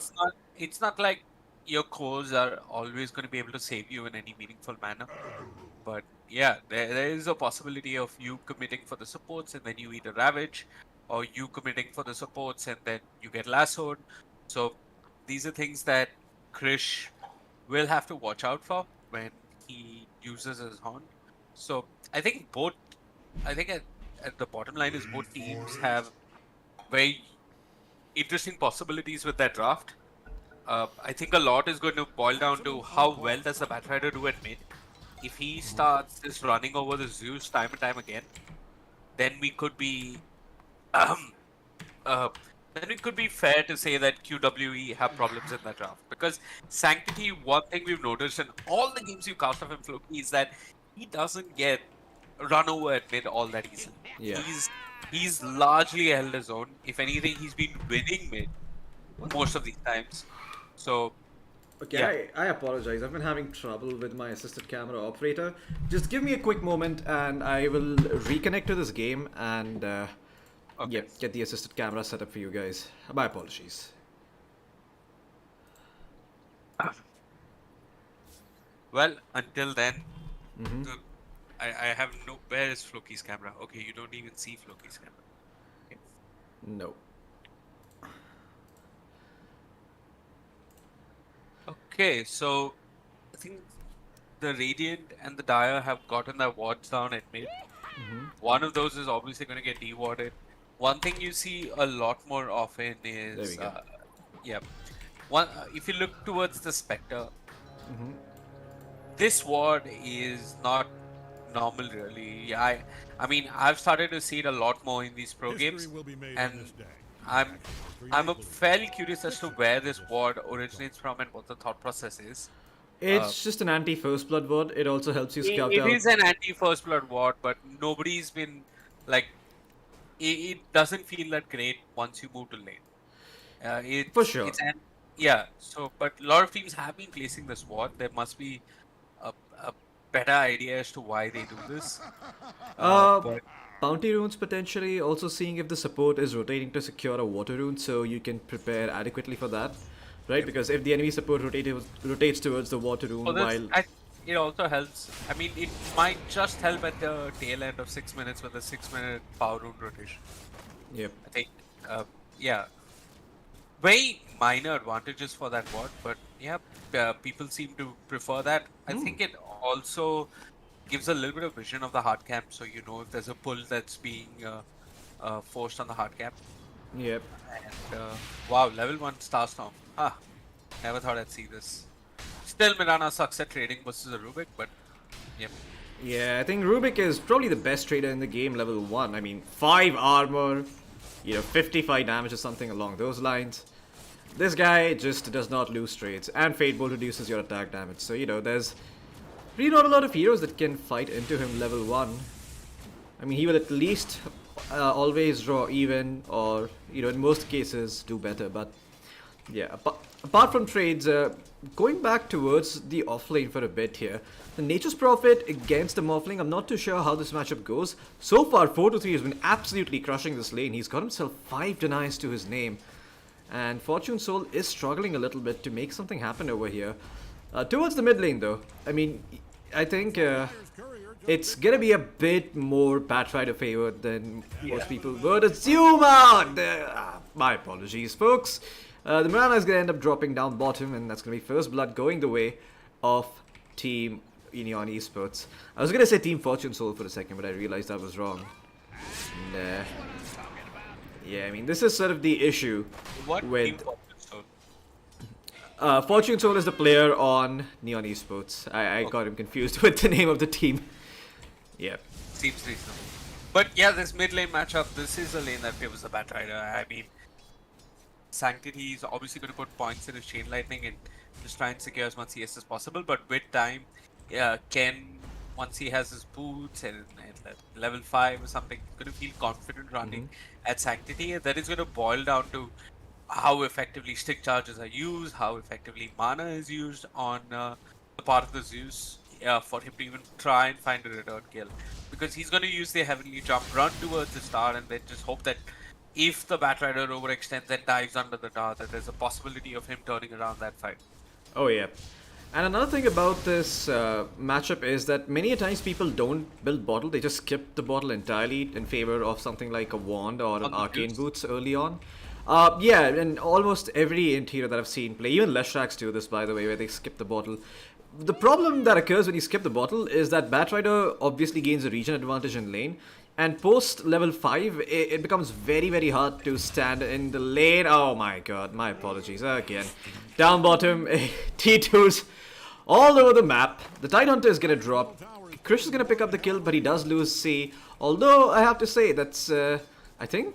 it's not like your cores are always going to be able to save you in any meaningful manner. But yeah, there is a possibility of you committing for the supports and then you eat a Ravage, or you committing for the supports and then you get lassoed. So these are things that Krish will have to watch out for when he uses his Haunt. So I think at the bottom line is both teams have very interesting possibilities with their draft. I think a lot is going to boil down to how well does the Batrider do at mid. If he starts just running over the Zeus time and time again, then we could be then it could be fair to say that QWE have problems in the draft. Because Sanctity, one thing we've noticed in all the games you cast of him, Floki, is that he doesn't get run over at mid all that easily. Yeah. He's largely held his own. If anything, he's been winning mid most of these times. So Okay, I apologize. I've been having trouble with my assisted camera operator. Just give me a quick moment and I will reconnect to this game and get the assisted camera set up for you guys. My apologies. well, until then, I have no. Where is Floki's camera? Okay, you don't even see Floki's camera. Okay. No. Okay, so I think the Radiant and the Dire have gotten their wards down at mid. One of those is obviously going to get dewarded. One thing you see a lot more often is There we go. if you look towards the Spectre, this ward is not normal really. I mean I've started to see it a lot more in these pro History games, will be made in and this day. I'm fairly curious as to where this ward originates from and what the thought process is. It's just an anti-first blood ward. It also helps you scout It out. is an anti-first blood ward, but nobody's been like. It doesn't feel that great once you move to lane. For sure. So, but a lot of teams have been placing this ward. There must be a better idea as to why they do this. But Bounty runes potentially. Also seeing if the support is rotating to secure a water rune, so you can prepare adequately for that, right? Because if the enemy support rotates towards the water rune for this, while it also helps. I mean, it might just help at the tail end of 6 minutes with a 6-minute power rune rotation. yep. I think, very minor advantages for that ward, but people seem to prefer that. I think it also gives a little bit of vision of the hard camp, so you know if there's a pull that's being forced on the hard camp. Yep. And wow, level 1 Starstorm. Never thought I'd see this. Still, Mirana sucks at trading versus a Rubik, but yep. Yeah, I think Rubik is probably the best trader in the game, level 1. I mean, 5 armor, 55 damage or something along those lines. This guy just does not lose trades, and Fate Bolt reduces your attack damage. So, there's really not a lot of heroes that can fight into him level 1. I mean, he will at least always draw even, or, in most cases, do better. But, yeah, apart from trades, going back towards the offlane for a bit here, the Nature's Prophet against the Morphling, I'm not too sure how this matchup goes. So far, 4-3 has been absolutely crushing this lane. He's got himself 5 denies to his name. And Fortune Soul is struggling a little bit to make something happen over here. Towards the mid lane, though, I mean, I think it's gonna be a bit more Batrider favored than most people would assume. My apologies, folks. The Mirana is gonna end up dropping down bottom, and that's gonna be first blood going the way of Team Neon Esports. I was gonna say Team Fortune Soul for a second, but I realized I was wrong. Nah. Yeah, I mean, this is sort of the issue What with team Fortune Soul? Fortune Soul is the player on Neon Esports. I got him confused with the name of the team. Yeah. Seems reasonable. But yeah, this mid lane matchup, this is a lane that favors the Batrider. I mean, Sanctity is obviously going to put points in his Chain Lightning and just try and secure as much CS as possible. But with time, Ken, once he has his boots and at level 5 or something, going to feel confident running at Sanctity. And that is going to boil down to how effectively stick charges are used, how effectively mana is used on the part of the Zeus for him to even try and find a return kill. Because he's going to use the Heavenly Jump, run towards the star, and then just hope that if the Batrider overextends and dives under the tower, that there's a possibility of him turning around that fight. Oh, yeah. And another thing about this matchup is that many a times people don't build bottle, they just skip the bottle entirely in favor of something like a wand or an arcane boots early on. Yeah, and almost every hero that I've seen play, even Leshraks do this, by the way, where they skip the bottle. The problem that occurs when you skip the bottle is that Batrider obviously gains a region advantage in lane, and post level 5, it becomes very, very hard to stand in the lane. Oh my god, my apologies again. Down bottom, T2s all over the map. The Tidehunter is gonna drop. Krish is gonna pick up the kill, but he does lose C. Although, I have to say, that's, I think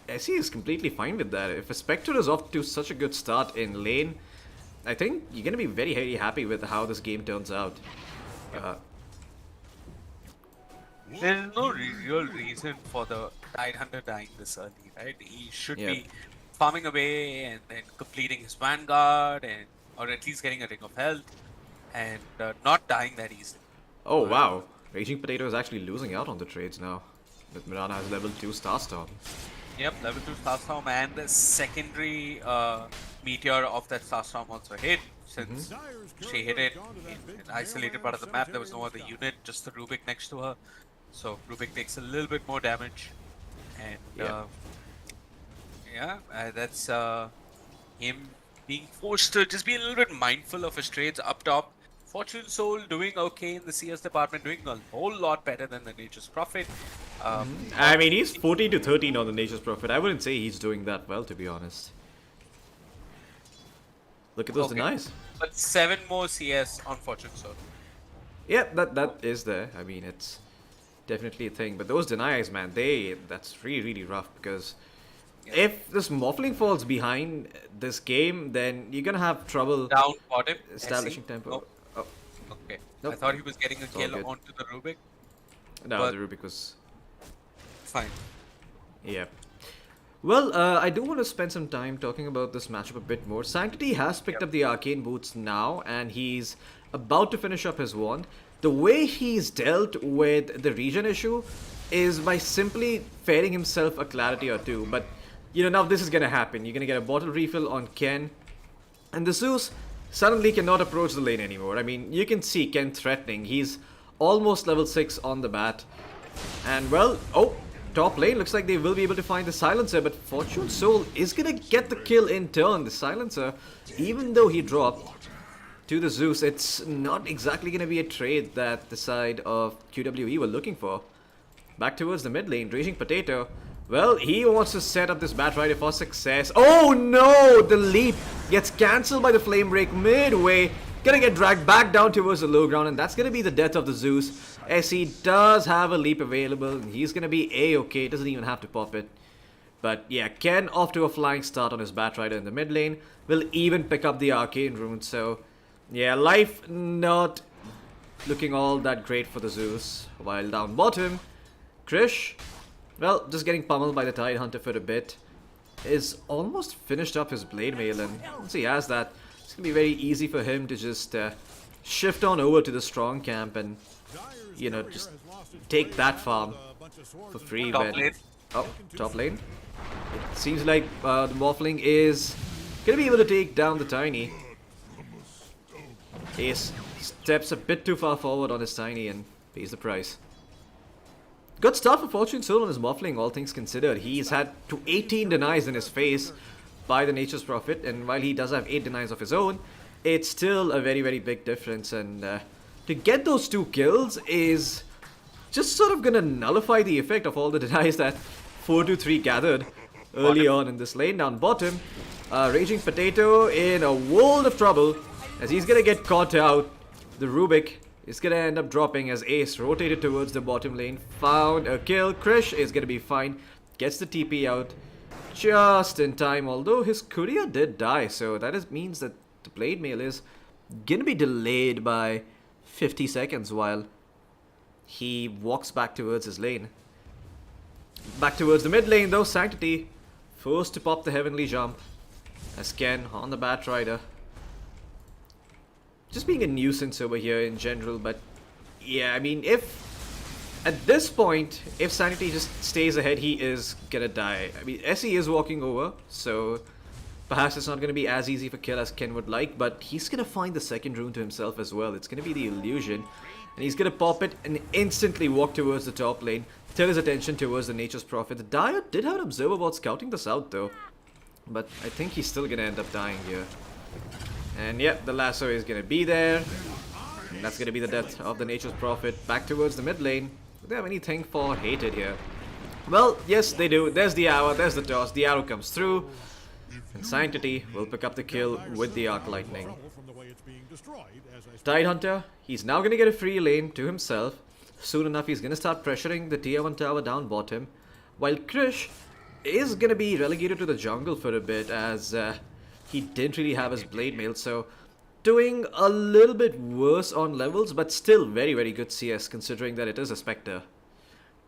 SE is completely fine with that. If a Spectre is off to such a good start in lane, I think you're gonna be very, very happy with how this game turns out. There's no real reason for the Tidehunter dying this early, right? He should be farming away and then completing his Vanguard, and or at least getting a Ring of Health, and not dying that easily. Oh wow, Raging Potato is actually losing out on the trades now. But Mirana has level 2 Starstorm. Yep, level 2 Starstorm, and the secondary meteor of that Starstorm also hit. Since she hit it in an isolated part of the map, there was no other unit, just the Rubik next to her. So Rubik takes a little bit more damage, and that's him being forced to just be a little bit mindful of his trades up top. Fortune Soul doing okay in the CS department, doing a whole lot better than the Nature's Prophet. I mean, he's 14 to 13 on the Nature's Prophet. I wouldn't say he's doing that well, to be honest. Look at those denies. But 7 more CS on Fortune Soul. Yeah, that is there. I mean, it's definitely a thing. But those denies, man, that's really, really rough, because if this Morphling falls behind this game, then you're gonna have trouble Down bottom. establishing tempo. Nope. Oh, Okay. Nope. I thought he was getting a all kill good. onto the Rubik. no, but- the Rubik was... Fine. Yeah. Well, I do want to spend some time talking about this matchup a bit more. Sanctity has picked up the Arcane Boots now, and he's about to finish up his wand. The way he's dealt with the region issue is by simply fairing himself a clarity or two. But, you know, now this is going to happen. You're going to get a bottle refill on Ken, and the Zeus suddenly cannot approach the lane anymore. I mean, you can see Ken threatening. He's almost level 6 on the bat. And, well, top lane, looks like they will be able to find the Silencer, but Fortune Soul is gonna get the kill in turn. The Silencer, even though he dropped to the Zeus, it's not exactly gonna be a trade that the side of QWE were looking for. Back towards the mid lane, Raging Potato. Well, he wants to set up this Batrider for success. Oh no! The leap gets cancelled by the Flame Break midway. Gonna get dragged back down towards the low ground, and that's gonna be the death of the Zeus. SE does have a leap available, and he's gonna be A-okay, doesn't even have to pop it. But yeah, Ken off to a flying start on his Batrider in the mid lane, will even pick up the Arcane Rune, so yeah, life not looking all that great for the Zeus. While down bottom, Krish, well, just getting pummeled by the Tidehunter for a bit, is almost finished up his Blade Mail, and once he has that, it's gonna be very easy for him to just shift on over to the strong camp and, you know, just take that farm for free. Top lane. Oh, top lane. It seems like the Morphling is gonna be able to take down the Tiny. Ace steps a bit too far forward on his tiny and pays the price. Good start for Fortune Soul on his muffling, all things considered. He's had 18 denies in his face by the Nature's Prophet, and while he does have 8 denies of his own, it's still a very, very big difference. And to get those 2 kills is just sort of gonna nullify the effect of all the denies that 423 gathered early on in this lane. Down bottom, Raging Potato in a world of trouble as he's gonna get caught out. The Rubik is gonna end up dropping as Ace rotated towards the bottom lane, found a kill. Krish is gonna be fine, gets the TP out just in time, although his courier did die, so that means that the blade mail is gonna be delayed by 50 seconds while he walks back towards his lane. Back towards the mid lane though, Sanctity forced to pop the heavenly jump as Ken on the Bat Rider. Just being a nuisance over here in general, but yeah, I mean, if at this point, if Sanity just stays ahead, he is gonna die. I mean, SE is walking over, so perhaps it's not gonna be as easy for kill as Ken would like, but he's gonna find the second rune to himself as well. It's gonna be the illusion, and he's gonna pop it and instantly walk towards the top lane, turn his attention towards the Nature's Prophet. The Dire did have an observer bot scouting this out though, but I think he's still gonna end up dying here. And yep, the lasso is gonna be there. And that's gonna be the death of the Nature's Prophet. Back towards the mid lane. Do they have anything for hated here? Well, yes they do. There's the hour, there's the toss. The arrow comes through. And Sanctity will pick up the kill with the Arc Lightning. Tidehunter, he's now gonna get a free lane to himself. Soon enough, he's gonna start pressuring the tier 1 tower down bottom. While Krish is gonna be relegated to the jungle for a bit as he didn't really have his blade mail, so doing a little bit worse on levels, but still very, very good CS considering that it is a Spectre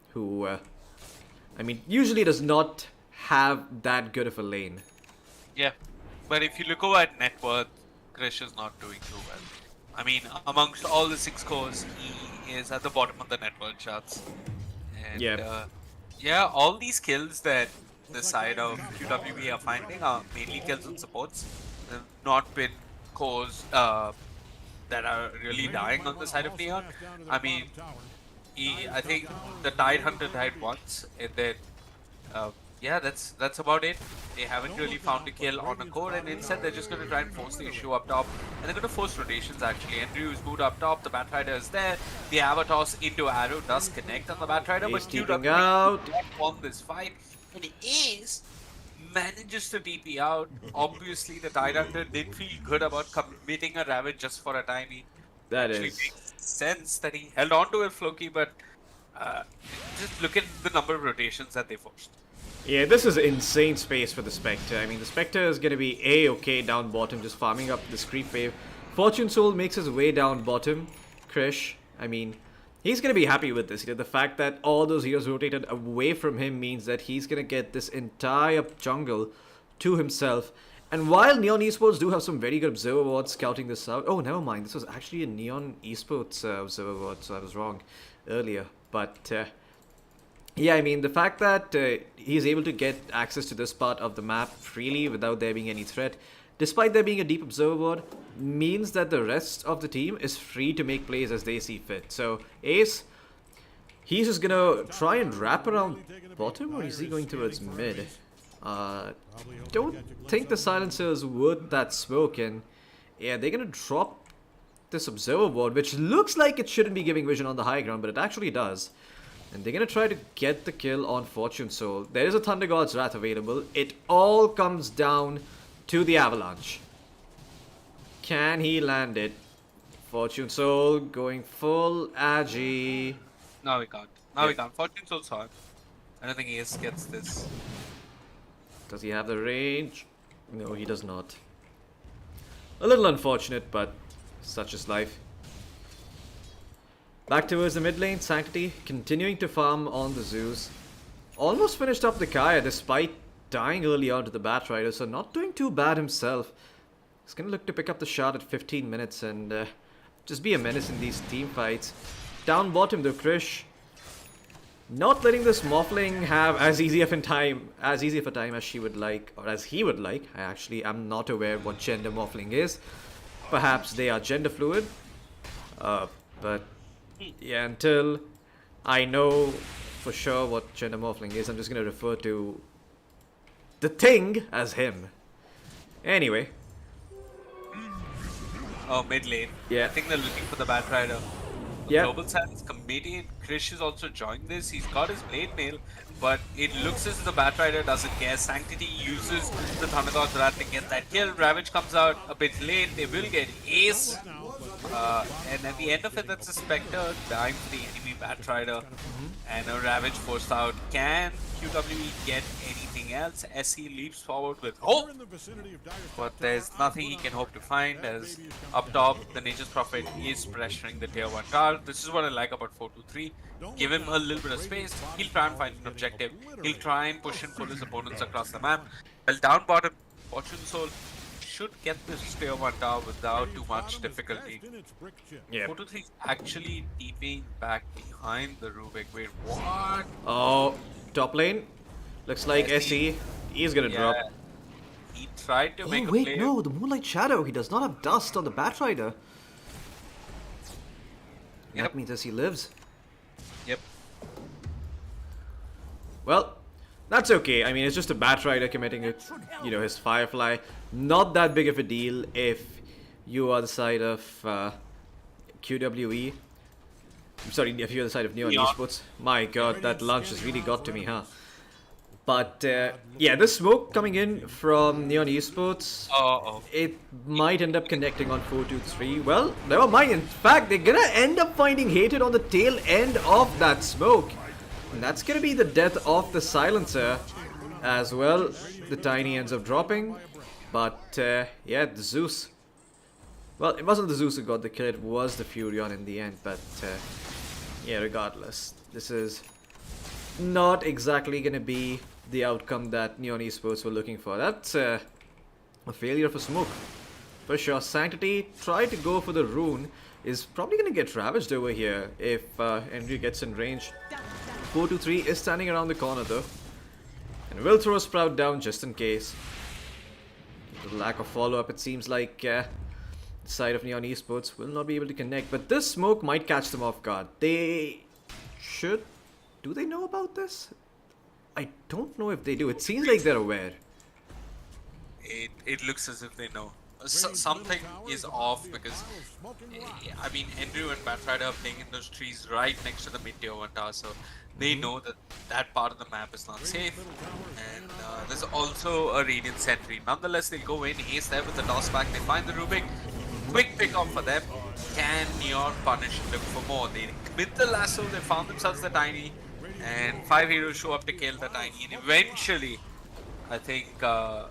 who, I mean, usually does not have that good of a lane. Yeah, but if you look over at net worth, Krish is not doing too well. I mean, amongst all the 6 cores, he is at the bottom of the net worth charts. And yeah, all these kills that the side of QWE are finding are mainly kills and supports. They've not been cores that are really dying on the side of Neon. I mean, I think the Tidehunter died once, and then yeah, that's about it. They haven't really found a kill on a core, and instead they're just going to try and force the issue up top. And they're going to force rotations actually. Andrew is moved up top, the Bat Rider is there. The Avatos into Arrow does connect on the Bat Rider, but QWE won this fight. And Ace manages to TP out. Obviously, the Tidehunter did feel good about committing a Ravage just for a tiny. That actually is. makes sense that he held on to it, Floki, but just look at the number of rotations that they forced. Yeah, this is insane space for the Spectre. I mean, the Spectre is going to be A-okay down bottom, just farming up this creep wave. Fortune Soul makes his way down bottom. Krish, I mean, he's going to be happy with this. You know, the fact that all those heroes rotated away from him means that he's going to get this entire jungle to himself. And while Neon Esports do have some very good observer boards scouting this out... Oh, never mind. This was actually a Neon Esports observer board, so I was wrong earlier. But... yeah, I mean, the fact that he's able to get access to this part of the map freely without there being any threat, despite there being a deep observer board, means that the rest of the team is free to make plays as they see fit. So, Ace, he's just gonna try and wrap around bottom, or is he going towards mid? Don't think the silencer is worth that smoke, and yeah, they're gonna drop this observer board, which looks like it shouldn't be giving vision on the high ground, but it actually does. And they're going to try to get the kill on Fortune Soul. There is a Thunder God's Wrath available. It all comes down to the Avalanche. Can he land it? Fortune Soul going full Agi. No, we can't. No, we can't. Fortune Soul's hard. I don't think Ace gets this. Does he have the range? No, he does not. A little unfortunate, but such is life. Back towards the mid lane, Sanctity continuing to farm on the Zeus. Almost finished up the Kaya despite dying early on to the Bat Rider, so not doing too bad himself. He's gonna look to pick up the shot at 15 minutes and just be a menace in these team fights. Down bottom though, Krish not letting this Morphling have as easy of a time as she would like, or as he would like. I actually am not aware what gender Morphling is. perhaps they are gender fluid. But yeah, until I know for sure what gender morphling is, I'm just gonna refer to the thing as him. Anyway. Oh, mid lane. Yeah. I think they're looking for the Batrider. Yeah. Global Silence committee, Krish has also joined this. He's got his blade mail, but it looks as if the Batrider doesn't care. Sanctity uses the Thunder God's Wrath to get that kill. Ravage comes out a bit late. They will get ace. And at the end of it, that's a Spectre dying for the enemy Batrider. And a Ravage forced out. Can QWE get anything else? SE leaps forward with hope. But there's nothing he can hope to find, as up top, the Nature's Prophet is pressuring the tier 1 tower. This is what I like about 4-2-3. Give him a little bit of space, he'll try and find an objective. He'll try and push and pull his opponents across the map. Well, down bottom, Fortune Soul should get this tier 1 tower without too much difficulty. Yeah. 4-2-3 is actually deeping back behind the Rubik. Wait, what? Oh, top lane. Looks like SE is gonna drop. He tried to make Oh a wait, play. no, the Moonlight Shadow. He does not have dust on the Batrider. Yep. That means SE lives. Yep. Well, that's okay. I mean, it's just a Batrider committing a, his Firefly. Not that big of a deal if you are the side of QWE. I'm sorry, if you're the side of Neon Esports. My god, that lunch has really got to me, huh? But yeah, this smoke coming in from Neon Esports, it might end up connecting on 4-2-3. Well, never mind. In fact, they're gonna end up finding Hated on the tail end of that smoke. And that's gonna be the death of the Silencer as well. The Tiny ends up dropping. But yeah, the Zeus. Well, it wasn't the Zeus who got the kill, it was the Furion in the end. But yeah, regardless, this is not exactly gonna be the outcome that Neon Esports were looking for. That's a failure for Smoke. For sure, Sanctity tried to go for the rune. Is probably gonna get ravaged over here if Andrew gets in range. 4-2-3 is standing around the corner though. And will throw a Sprout down just in case. The lack of follow-up, it seems like the side of Neon Esports will not be able to connect. But this smoke might catch them off guard. They should... Do they know about this? I don't know if they do. It seems like they're aware. It looks as if they know. Something is off because, I mean, Andrew and Batrider are playing in those trees right next to the mid-tier 1 tower, so they know that that part of the map is not safe. And there's also a Radiant Sentry. Nonetheless, they'll go in, ace there with the toss back. They find the Rubik. Quick pick off for them. Can Neon punish and look for more? They commit the lasso, they found themselves the Tiny. And 5 heroes show up to kill the Tiny, and eventually, I think the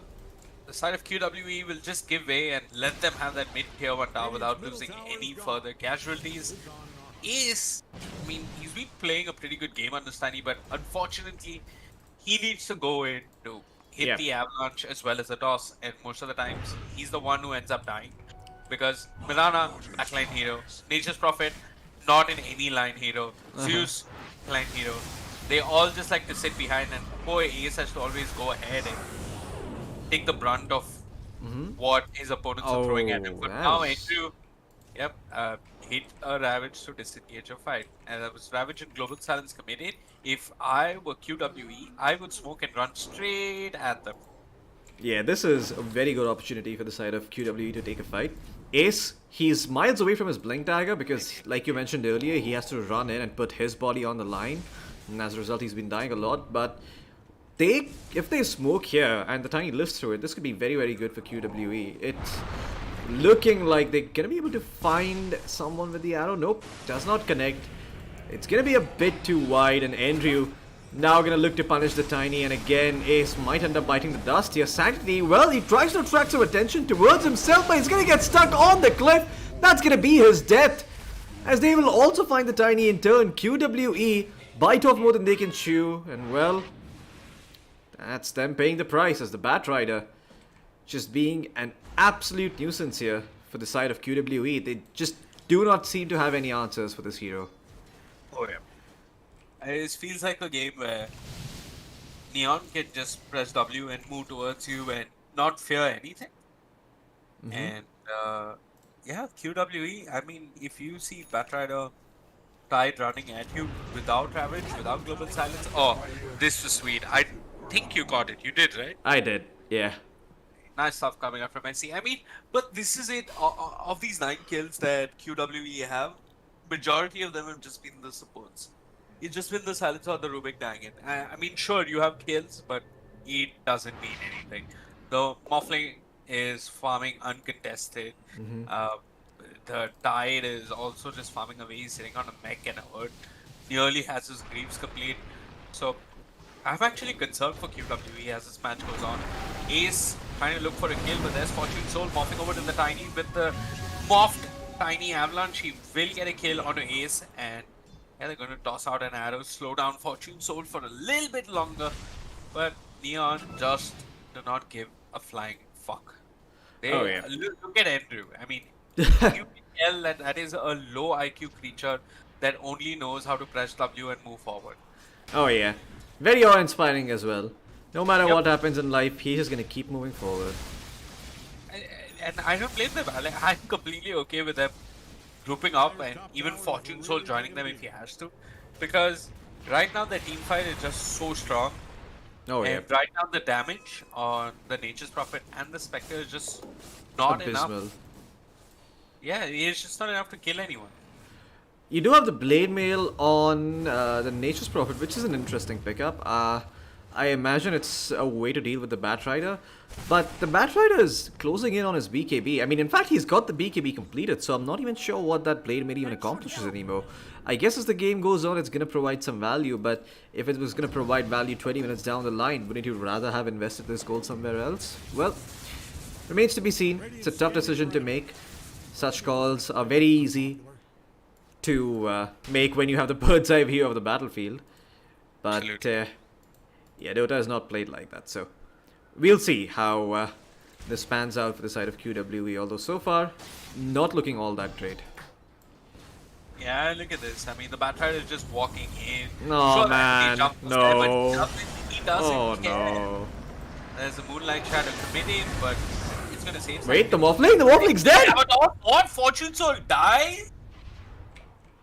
side of QWE will just give way and let them have that mid-tier 1 tower without losing any further casualties. Ace, I mean, he's been playing a pretty good game on this Tiny, but unfortunately, he needs to go in to hit the avalanche as well as the toss, and most of the times, he's the one who ends up dying. Because Mirana, backline hero, Nature's Prophet, not in any line hero, Zeus, line hero. They all just like to sit behind, and poor Ace has to always go ahead and take the brunt of what his opponents are throwing at him. But now Andrew, hit a Ravage to disengage a fight. And that was Ravage and Global Silence committed. If I were QWE, I would smoke and run straight at them. Yeah, this is a very good opportunity for the side of QWE to take a fight. Ace, he's miles away from his Blink Dagger because, like you mentioned earlier, he has to run in and put his body on the line. And as a result, he's been dying a lot. But if they smoke here and the Tiny lives through it, this could be very, very good for QWE. It's looking like they're going to be able to find someone with the arrow. Nope, does not connect. It's going to be a bit too wide, and Andrew now going to look to punish the Tiny, and again, Ace might end up biting the dust here. Sanctity, well, he tries to attract some attention towards himself, but he's going to get stuck on the cliff. That's going to be his death, as they will also find the Tiny in turn. QWE bite off more than they can chew, and well, that's them paying the price as the Batrider just being an absolute nuisance here for the side of QWE. They just do not seem to have any answers for this hero. Oh yeah. It feels like a game where Neon can just press W and move towards you and not fear anything. And Yeah, QWE. I mean, if you see Batrider Tide running at you without Ravage, without Global Silence, oh, this was sweet. I think you got it. You did, right? I did, yeah. Nice stuff coming up from SC. I mean, but this is it. Of these 9 kills that QWE have, majority of them have just been the supports. It's just been the Silence or the Rubik dying it. I mean, sure, you have kills, but it doesn't mean anything. The Morphling is farming uncontested. The Tide is also just farming away. He's sitting on a mech and a hurt. Nearly has his Greaves complete. So I'm actually concerned for QWE as this match goes on. Ace trying to look for a kill, but there's Fortune Soul morphing over to the Tiny with the morphed Tiny Avalanche. He will get a kill onto Ace, and yeah, they're going to toss out an arrow, slow down Fortune Soul for a little bit longer, but Neon just do not give a flying fuck. They, Oh, yeah. Look at Andrew. I mean, you can tell that that is a low IQ creature that only knows how to press W and move forward. Oh yeah. Very awe-inspiring as well. No matter Yep. what happens in life, he's just gonna keep moving forward. And I don't blame them. I'm completely okay with them grouping up and even Fortune Soul joining them if he has to. Because right now the team fight is just so strong. Oh yeah. And right now the damage on the Nature's Prophet and the Spectre is just not enough. Abysmal. Yeah, it's just not enough to kill anyone. You do have the Blade Mail on the Nature's Prophet, which is an interesting pickup. I imagine it's a way to deal with the Batrider, but the Batrider is closing in on his BKB. I mean, in fact, he's got the BKB completed, so I'm not even sure what that Blade Mail even accomplishes anymore. I guess as the game goes on, it's going to provide some value, but if it was going to provide value 20 minutes down the line, wouldn't you rather have invested this gold somewhere else? Well, remains to be seen. It's a tough decision to make. Such calls are very easy to make when you have the bird's eye view of the battlefield. But yeah, Dota is not played like that, so we'll see how this pans out for the side of QWE, although so far, not looking all that great. Yeah, look at this. I mean, the Batrider is just walking in. No, Sure, man, he jumps no. there, but he doesn't Oh care. no. There's a Moonlight Shadow committed, but it's going to save Wait, the something. Morphling? The Morphling's dead! Yeah, but what? Fortune Soul dies?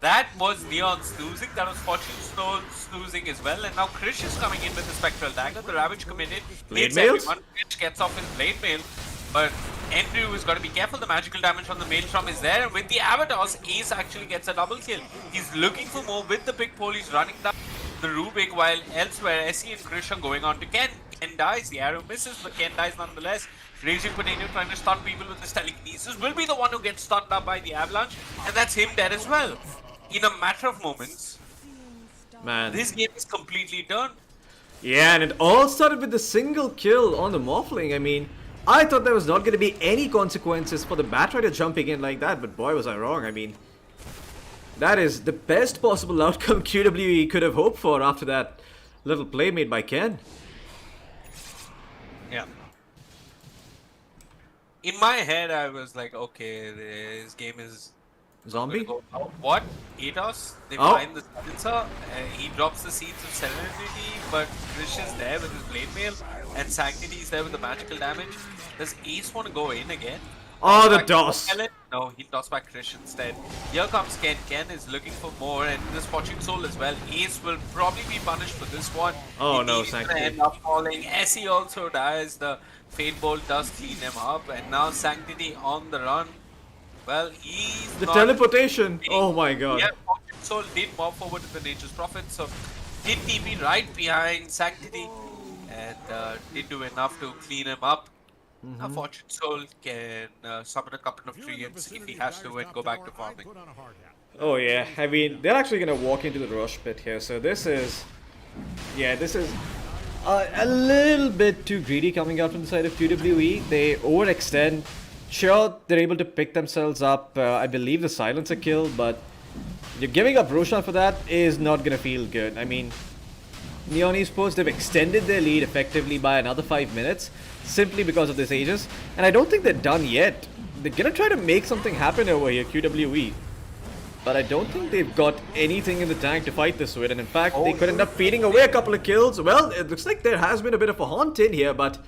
That was Neon snoozing. That was Fortune Soul snoozing as well. And now Krish is coming in with the Spectral Dagger. The Ravage committed. Blade Hits Mails? everyone. Krish gets off his Blade Mail. But Andrew has got to be careful. The magical damage from the Maelstrom is there. And with the Avatars, Ace actually gets a double kill. He's looking for more with the big pole. He's running down the Rubik, while elsewhere, SE and Krish are going on to Ken. Ken dies. The arrow misses, but Ken dies nonetheless. Raging Potato trying to stun people with his telekinesis will be the one who gets stunned up by the Avalanche. And that's him dead as well. In a matter of moments, Man. this game is completely turned. Yeah, and it all started with the single kill on the Morphling. I mean, I thought there was not going to be any consequences for the Batrider jumping in like that, but boy was I wrong. I mean, that is the best possible outcome QWE could have hoped for after that little play made by Ken. Yeah. In my head, I was like, okay, this game is Zombie? gonna go. What? Atos? They Oh. find the silencer, he drops the Seeds of Serenity, but Krish is there with his Blade Mail, and Sanctity is there with the magical damage. Does Ace want to go in again? Oh, the Back DOS! Skeleton? No, he tossed back Krish instead. Here comes Ken. Ken is looking for more, and this Fortune Soul as well. Ace will probably be punished for this one. Oh, no, He's gonna Sanctity. end up falling. SE also dies. The Fate Bolt does clean him up, and now Sanctity on the run. Well, he's The not teleportation! winning. Oh my god. Yeah, Fortune Soul did morph forward to the Nature's Prophet, so did TP right behind Sanctity, and did do enough to clean him up. Now Fortune Soul can summon a couple of treants if he has to and go back to farming. Oh yeah, I mean, they're actually gonna walk into the rush pit here, so this is... Yeah, this is a little bit too greedy coming out from the side of QWE. They overextend. Sure, they're able to pick themselves up, I believe the silencer kill, but you're giving up Roshan for that is not gonna feel good. I mean, Neon Esports, they've extended their lead effectively by another 5 minutes, simply because of this Aegis, and I don't think they're done yet. They're gonna try to make something happen over here, QWE. But I don't think they've got anything in the tank to fight this with, and in fact, they could end up feeding away a couple of kills. Well, it looks like there has been a bit of a haunt in here, but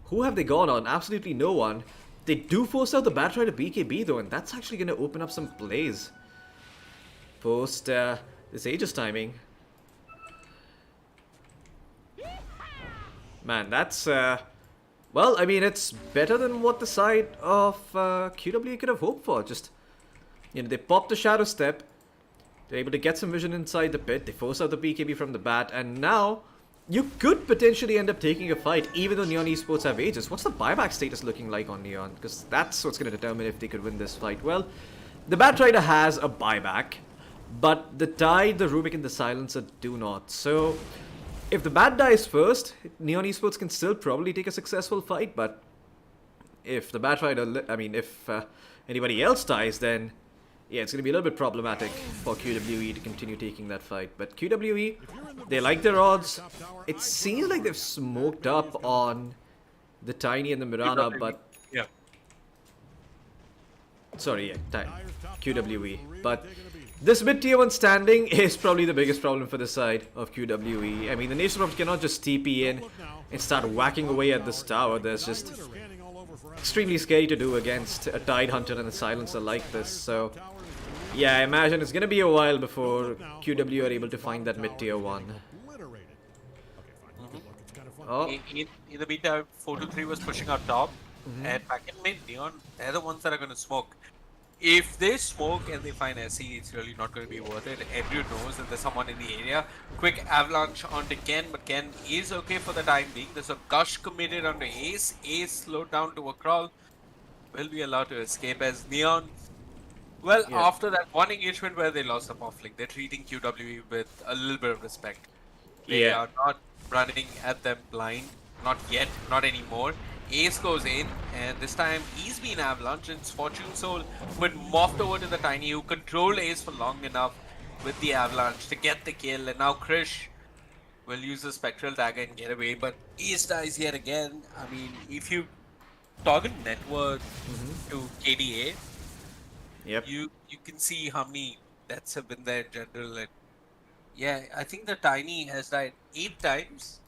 who have they gone on? Absolutely no one. They do force out the Batrider BKB though, and that's actually going to open up some plays. Post this Aegis timing. Man, that's... well, I mean, it's better than what the side of QWE could have hoped for. Just, you know, they pop the Shadow Step. They're able to get some vision inside the pit. They force out the BKB from the bat. And now, you could potentially end up taking a fight, even though Neon Esports have Aegis. What's the buyback status looking like on Neon? Because that's what's going to determine if they could win this fight. Well, the Batrider has a buyback, but the Tide, the Rubik, and the Silencer do not. So, if the Bat dies first, Neon Esports can still probably take a successful fight, but if the Batrider, I mean, if anybody else dies, then yeah, it's going to be a little bit problematic for QWE to continue taking that fight. But QWE, they like their odds. It seems like they've smoked up on the Tiny and the Mirana, but... Yeah. Sorry, yeah, QWE. But this mid-tier 1 standing is probably the biggest problem for the side of QWE. I mean, the Nation Prophet cannot just TP in and start whacking away at this tower. There's just extremely scary to do against a Tide Hunter and a Silencer like this. So, yeah, I imagine it's going to be a while before QWE are able to find that mid-tier 1. Oh. In the meantime, 4-3 was pushing out top, and back in mid, Neon, they're the ones that are going to smoke. If they smoke and they find SE, it's really not going to be worth it. Everyone knows that there's someone in the area. Quick avalanche onto Ken, but Ken is okay for the time being. There's a gush committed onto Ace. Ace slowed down to a crawl. Will be allowed to escape as Neon. Well, after that one engagement where they lost the Morphling, they're treating QWE with a little bit of respect. They are not running at them blind. Not yet, not anymore. Ace goes in, and this time he's been avalanched. It's Fortune Soul who had morphed over to the Tiny, who controlled Ace for long enough with the avalanche to get the kill. And now Krish will use the Spectral Dagger and get away, but Ace dies yet again. I mean, if you toggle net worth to KDA, you can see how many deaths have been there in general. And yeah, I think the Tiny has died 8 times.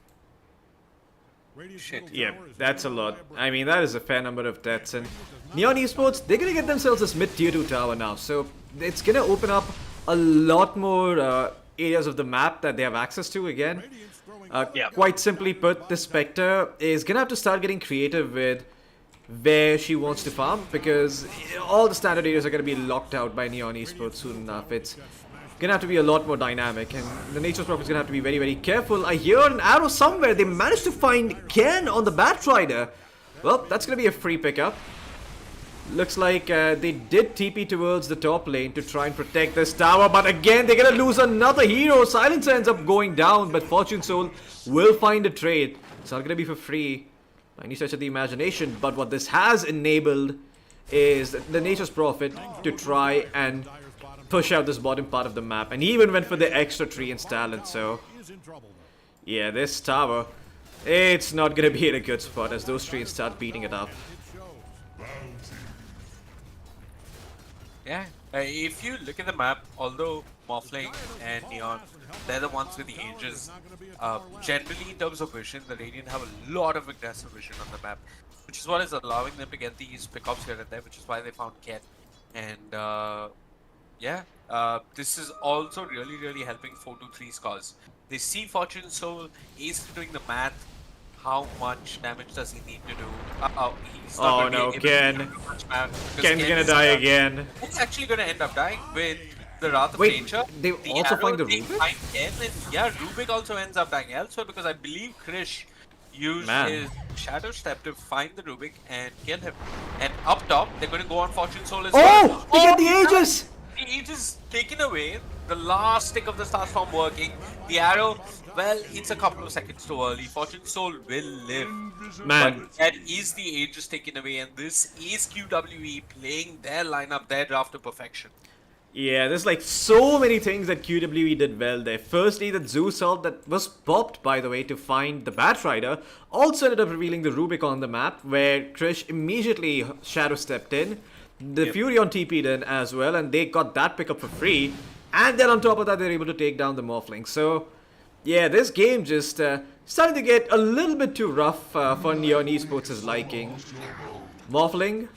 Shit. Yeah, that's a lot. I mean, that is a fair number of deaths. And Neon Esports, they're going to get themselves this mid-tier 2 tower now. So it's going to open up a lot more areas of the map that they have access to again. Quite simply put, the Spectre is going to have to start getting creative with where she wants to farm, because all the standard areas are going to be locked out by Neon Esports soon enough. It's going to have to be a lot more dynamic, and the Nature's Prophet is going to have to be very, very careful. I hear an arrow somewhere. They managed to find Ken on the Batrider. Well, that's going to be a free pickup. Looks like they did TP towards the top lane to try and protect this tower, but again, they're going to lose another hero. Silencer ends up going down, but Fortune Soul will find a trade. It's not going to be for free by any stretch of the imagination, but what this has enabled is the Nature's Prophet to try and push out this bottom part of the map, and he even went for the extra tree and talent. So yeah, this tower, it's not gonna be in a good spot as those trees start beating it up. Yeah, if you look at the map, although Morphling and Neon, they're the ones with the ages, generally in terms of vision, the Radiant have a lot of aggressive vision on the map, which is what is allowing them to get these pickups here and there, which is why they found Ken. And this is also really, really helping 4-3's cause. They see Fortune Soul, Ace doing the math. How much damage does he need to do? He's not no, Ken. Ken's gonna die again. It's actually gonna end up dying with the Wrath of Nature. They also find the Rubik? Find Ken, and yeah, Rubik also ends up dying elsewhere because I believe Krish used his Shadow Step to find the Rubik and kill him. And up top, they're going to go on Fortune Soul as well. They get the Aegis! The Aegis taken away. The last stick of the Starstorm working. The arrow, well, it's a couple of seconds too early. Fortune Soul will live. Man. But that is the Aegis taken away, and this is QWE playing their lineup, their draft to perfection. Yeah, there's like so many things that QWE did well there. Firstly, that Zeus ult that was popped, by the way, to find the Batrider also ended up revealing the Rubik on the map, where Krish immediately Shadow stepped in. The Furion TP'd in as well, and they got that pickup for free. And then on top of that, they're able to take down the Morphling. So, yeah, this game just starting to get a little bit too rough for Neon Esports' liking. Morphling,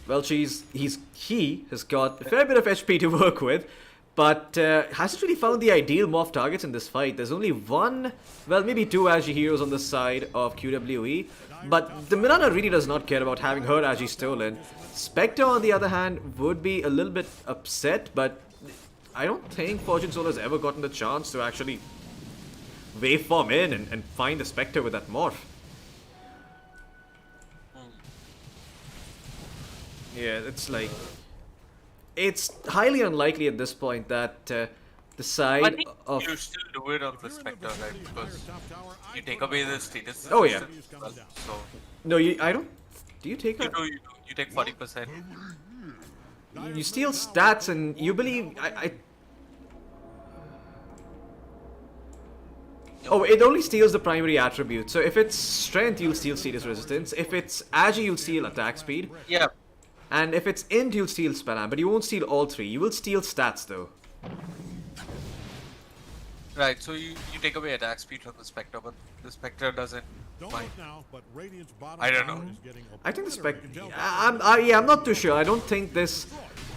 well, he has got a fair bit of HP to work with, but hasn't really found the ideal morph targets in this fight. There's only one, well, maybe two Agi heroes on the side of QWE, but the Mirana really does not care about having her Agi stolen. Spectre, on the other hand, would be a little bit upset, but I don't think Fortune Soul has ever gotten the chance to actually waveform in and find the Spectre with that morph. Yeah, it's like... It's highly unlikely at this point that the I side think of... you still do it on the Spectre, right? Because you take away the status. Oh, yeah. as well, so No, I don't... Do you take a... you take 40%. You steal stats and you believe... Oh, it only steals the primary attribute. So if it's strength, you'll steal status resistance. If it's agi, you'll steal attack speed. Yeah. And if it's int, you'll steal spell, but you won't steal all three. You will steal stats though. Right, so you take away attack speed from the Spectre, but the Spectre doesn't mind. I don't know. I think the I'm not too sure. I don't think this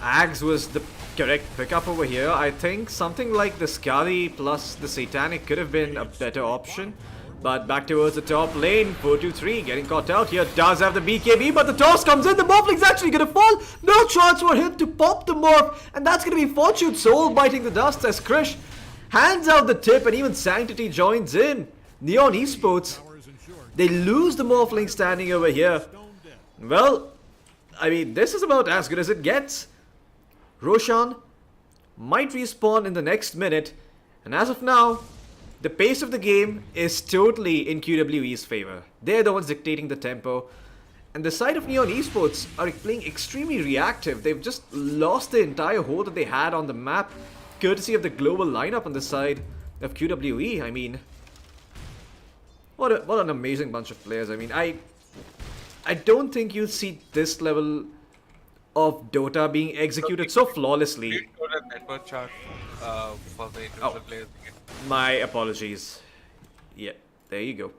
Ags was the correct pickup over here. I think something like the Skadi plus the Satanic could have been a better option. But back towards the top lane, 4-2-3 getting caught out here. Does have the BKB, but the toss comes in. The Morphling's actually gonna fall. No chance for him to pop the Morph, and that's gonna be Fortune Soul biting the dust as Krish hands out the tip, and even Sanctity joins in. Neon Esports, they lose the Morphling standing over here. Well, I mean, this is about as good as it gets. Roshan might respawn in the next minute, and as of now, the pace of the game is totally in QWE's favor. They're the ones dictating the tempo. And the side of Neon Esports are playing extremely reactive. They've just lost the entire hold that they had on the map, courtesy of the global lineup on the side of QWE. I mean, what an amazing bunch of players. I mean, I don't think you'll see this level of Dota being executed so flawlessly. You go to network chart for the individual players. My apologies. Yeah, there you go.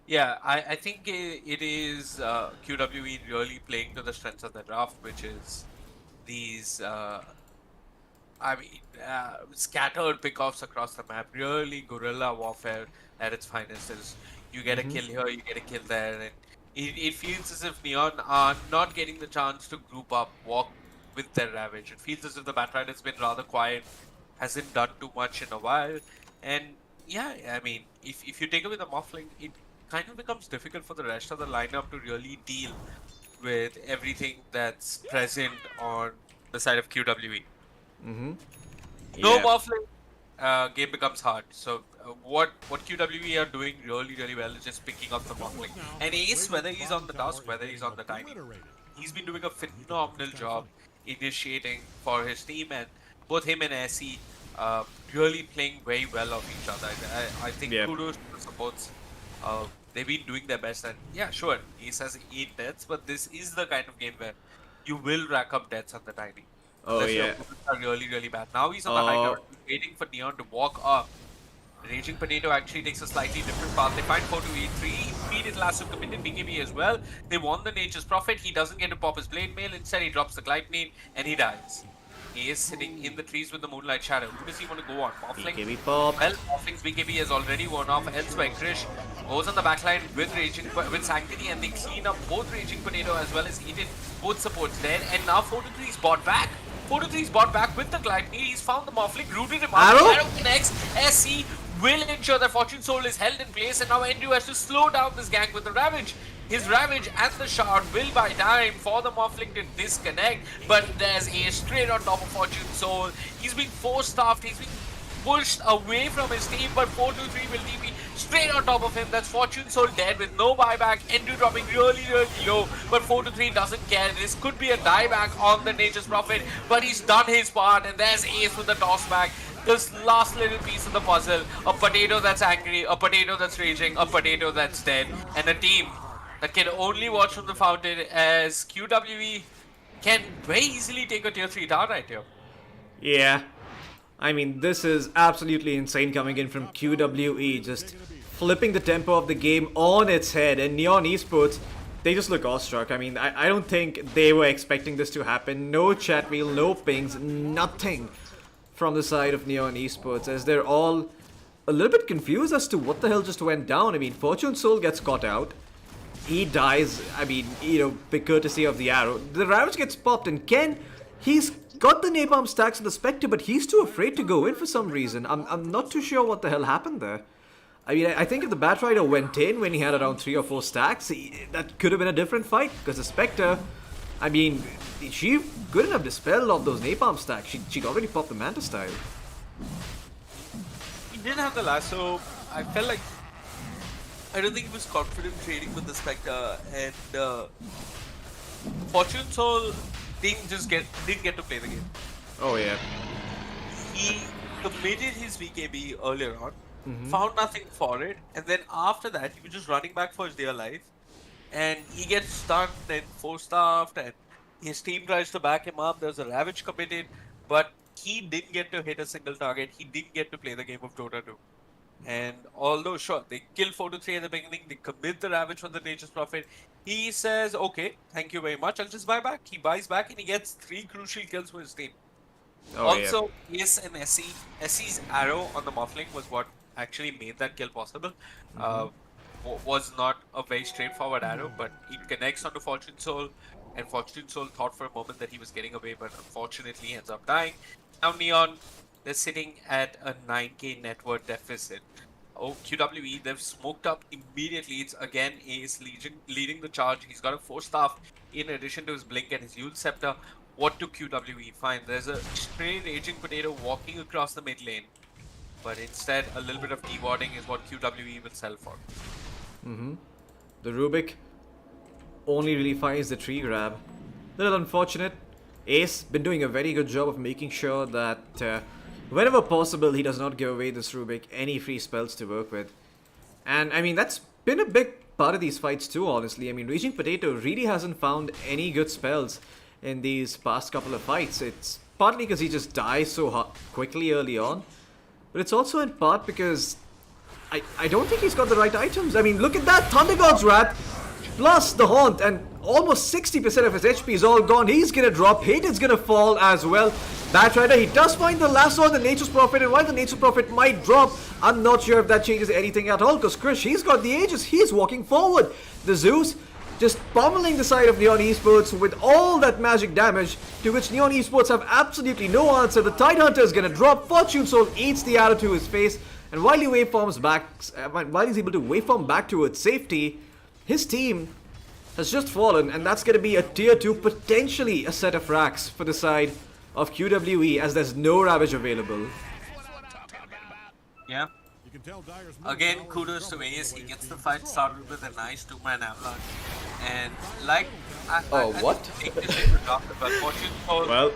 Yeah, I think it is QWE really playing to the strengths of the draft, which is these, scattered pickoffs across the map. Really guerrilla warfare at its finest. Is you get a kill here, you get a kill there, and it feels as if Neon are not getting the chance to group up, walk with their Ravage. It feels as if the Batrider has been rather quiet, hasn't done too much in a while, and yeah, I mean, if you take away the Morphling, it kind of becomes difficult for the rest of the lineup to really deal with everything that's present on the side of QWE. No Morphling, game becomes hard. So what QWE are doing really well is just picking up the Morphling. And Ace, whether he's on the Dusk, whether he's on the Tiny, he's been doing a phenomenal job initiating for his team, and both him and SE really playing very well off each other. I think kudos to the supports. They've been doing their best, and yeah, sure, Ace has 8 deaths, but this is the kind of game where you will rack up deaths on the Tiny. Oh yeah. Are really bad. Now he's on the high ground, waiting for Neon to walk up. Raging Potato actually takes a slightly different path. They find 4-2-8-3, immediate lasso committed BKB as well. They want the Nature's Prophet. He doesn't get to pop his Blade Mail. Instead, he drops the Glide Nade and he dies. He is sitting in the trees with the Moonlight Shadow. Who does he want to go on? Morphling? BKB pop. Well, Morphling's BKB has already worn off. Elsewhere, Krish goes on the backline with Sanctity, and they clean up both Raging Potato as well as Eden. Both supports dead, and now 4-3 is bought back. 4-3 is bought back with the Glide Nade. He's found the Morphling, rooted him up. Arrow connects. SC will ensure that Fortune Soul is held in place, and now Endu has to slow down this gang with the Ravage. His Ravage and the Shard will buy time for the Morphling to disconnect, but there's a straight on top of Fortune Soul. He's being force-staffed, he's being pushed away from his team, but 4-2-3 will TP straight on top of him. That's Fortune Soul dead with no buyback. Endu dropping really low, but 4-2-3 doesn't care. This could be a dieback on the Nature's Prophet, but he's done his part, and there's Ace with the toss back. This last little piece of the puzzle, a potato that's angry, a potato that's raging, a potato that's dead, and a team that can only watch from the fountain as QWE can very easily take a tier 3 down right here. Yeah. I mean, this is absolutely insane coming in from QWE, just flipping the tempo of the game on its head. And Neon Esports, they just look awestruck. I mean, I don't think they were expecting this to happen. No chat wheel, no pings, nothing from the side of Neon Esports, as they're all a little bit confused as to what the hell just went down. I mean, Fortune Soul gets caught out. He dies, I mean, you know, courtesy of the arrow. The Ravage gets popped, and Ken, he's got the napalm stacks of the Spectre, but he's too afraid to go in for some reason. I'm not too sure what the hell happened there. I mean, I think if the Batrider went in when he had around 3 or 4 stacks, that could have been a different fight, because the Spectre, I mean, she good enough dispelled off those napalm stacks. She'd already popped the Manta style. He didn't have the lasso. I felt like I don't think he was confident trading with the Spectre, and Fortune Soul didn't get to play the game. Oh yeah. He committed his VKB earlier on, found nothing for it, and then after that he was just running back for his dear life, and he gets stunned and force-staffed, and his team tries to back him up. There's a Ravage committed, but he didn't get to hit a single target. He didn't get to play the game of Dota 2. And although, sure, they kill 4-3 at the beginning, they commit the Ravage for the Nature's Prophet. He says, okay, thank you very much, I'll just buy back. He buys back and he gets 3 crucial kills for his team. Oh, Also, Ace and SE. SE's arrow on the Muffling was what actually made that kill possible. Was not a very straightforward arrow, but it connects onto Fortune Soul, and Fortune Soul thought for a moment that he was getting away, but unfortunately he ends up dying. Now Neon, they're sitting at a 9k net worth deficit. Oh, QWE, they've smoked up immediately. It's again Ace leading the charge. He's got a 4-staff in addition to his Blink and his Yule Scepter. What do QWE find? There's a stray Raging Potato walking across the mid lane. But instead, a little bit of de-warding is what QWE will sell for. The Rubik only really finds the tree grab. Little unfortunate. Ace been doing a very good job of making sure that whenever possible he does not give away this Rubik any free spells to work with. And I mean, that's been a big part of these fights too, honestly. I mean, Raging Potato really hasn't found any good spells in these past couple of fights. It's partly because he just dies so quickly early on, but it's also in part because I don't think he's got the right items. I mean, look at that Thunder God's Wrath plus the Haunt, and almost 60% of his HP is all gone. He's gonna drop. Hate is gonna fall as well. Batrider, he does find the lasso on the Nature's Prophet, and while the Nature's Prophet might drop, I'm not sure if that changes anything at all, because Krish, he's got the Aegis. He's walking forward. The Zeus just pummeling the side of Neon Esports with all that magic damage, to which Neon Esports have absolutely no answer. The Tidehunter is gonna drop. Fortune Soul eats the arrow to his face, and while he waveforms back, while he's able to waveform back towards safety, his team has just fallen, and that's gonna be a tier 2, potentially a set of racks for the side of QWE, as there's no Ravage available. Yeah. Again, kudos to Ace. He gets the fight started with a nice 2-man avalanche. And like What? Fortune Soul, Well,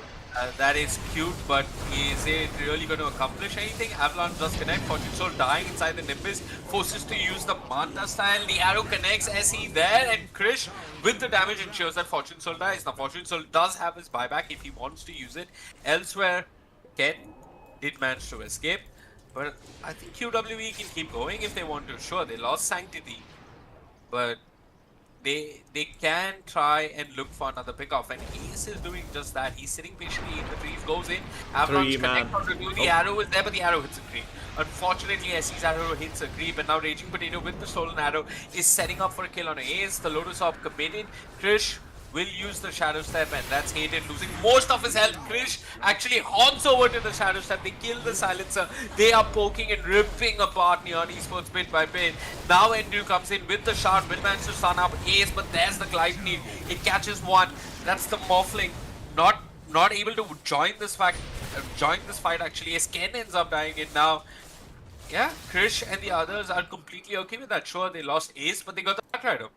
that is cute, but is it really going to accomplish anything? Avalanche does connect. Fortune Soul dying inside the Nimbus, forces to use the Manta style. The arrow connects, SE there, and Krish with the damage ensures that Fortune Soul dies. Now Fortune Soul does have his buyback if he wants to use it. Elsewhere, Ken did manage to escape, but I think QWE can keep going if they want to. Sure, they lost Sanctity, but they can try and look for another pickoff, and Ace is doing just that. He's sitting patiently in the trees, goes in, Avalanche connect on review. The arrow is there, but the arrow hits a creep. Unfortunately, SE's arrow hits a creep, and now Raging Potato with the stolen arrow is setting up for a kill on Ace. The Lotus Orb committed. Krish will use the Shadow Step, and that's hated, losing most of his health. Krish actually haunts over to the Shadow Step. They kill the Silencer. They are poking and ripping apart Neon Esports bit by bit. Now Endu comes in with the shard, will manage to stun up Ace, but there's the Glide Need. It catches one. That's the Morphling. Not able to join this fight actually, as Ken ends up dying in now. Yeah, Krish and the others are completely okay with that. Sure, they lost Ace, but they got the Batrider.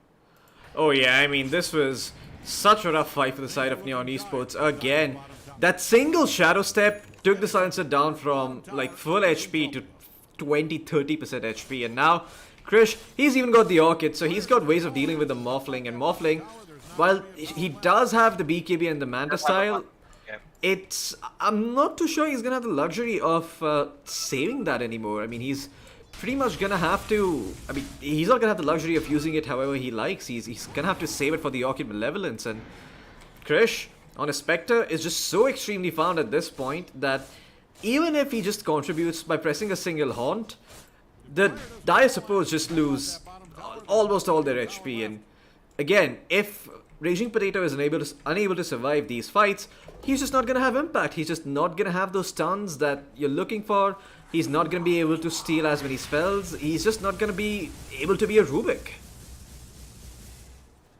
oh yeah, I mean, this was such a rough fight for the side of Neon Esports. Again, that single Shadow Step took the Silencer down from like full HP to 20-30% HP, and now Krish, he's even got the Orchid, so he's got ways of dealing with the Morphling, and Morphling, while he does have the BKB and the Manta style, I'm not too sure he's gonna have the luxury of saving that anymore. I mean, he's pretty much gonna have to. I mean, he's not gonna have the luxury of using it however he likes. He's gonna have to save it for the Orchid Malevolence. And Krish on a Spectre is just so extremely found at this point that even if he just contributes by pressing a single haunt, the Dire Supports just lose almost all their HP. And again, if Raging Potato is unable to survive these fights, he's just not gonna have impact. He's just not gonna have those stuns that you're looking for. He's not gonna be able to steal as many spells. He's just not gonna be able to be a Rubik.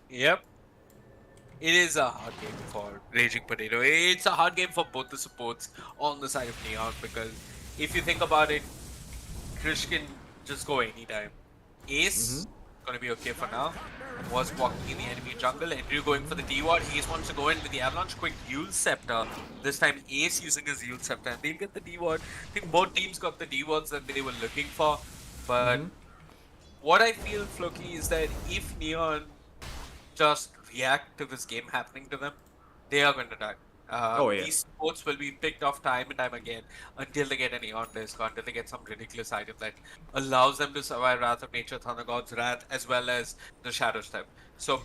Yep. It is a hard game for Raging Potato. It's a hard game for both the supports on the side of Neon, because if you think about it, Krish can just go anytime. Ace, gonna be okay for now, was walking in the enemy jungle. Andrew going for the D-Ward. Ace wants to go in with the Avalanche. Quick Yule Scepter. This time Ace using his Yule Scepter, and they'll get the D-Ward. I think both teams got the D-Wards that they were looking for. But what I feel, Floki, is that if Neon just react to this game happening to them, they are going to die. These sports will be picked off time and time again until they get an Eon Disc, or until they get some ridiculous item that allows them to survive Wrath of Nature, Thunder God's Wrath, as well as the Shadow Step. So,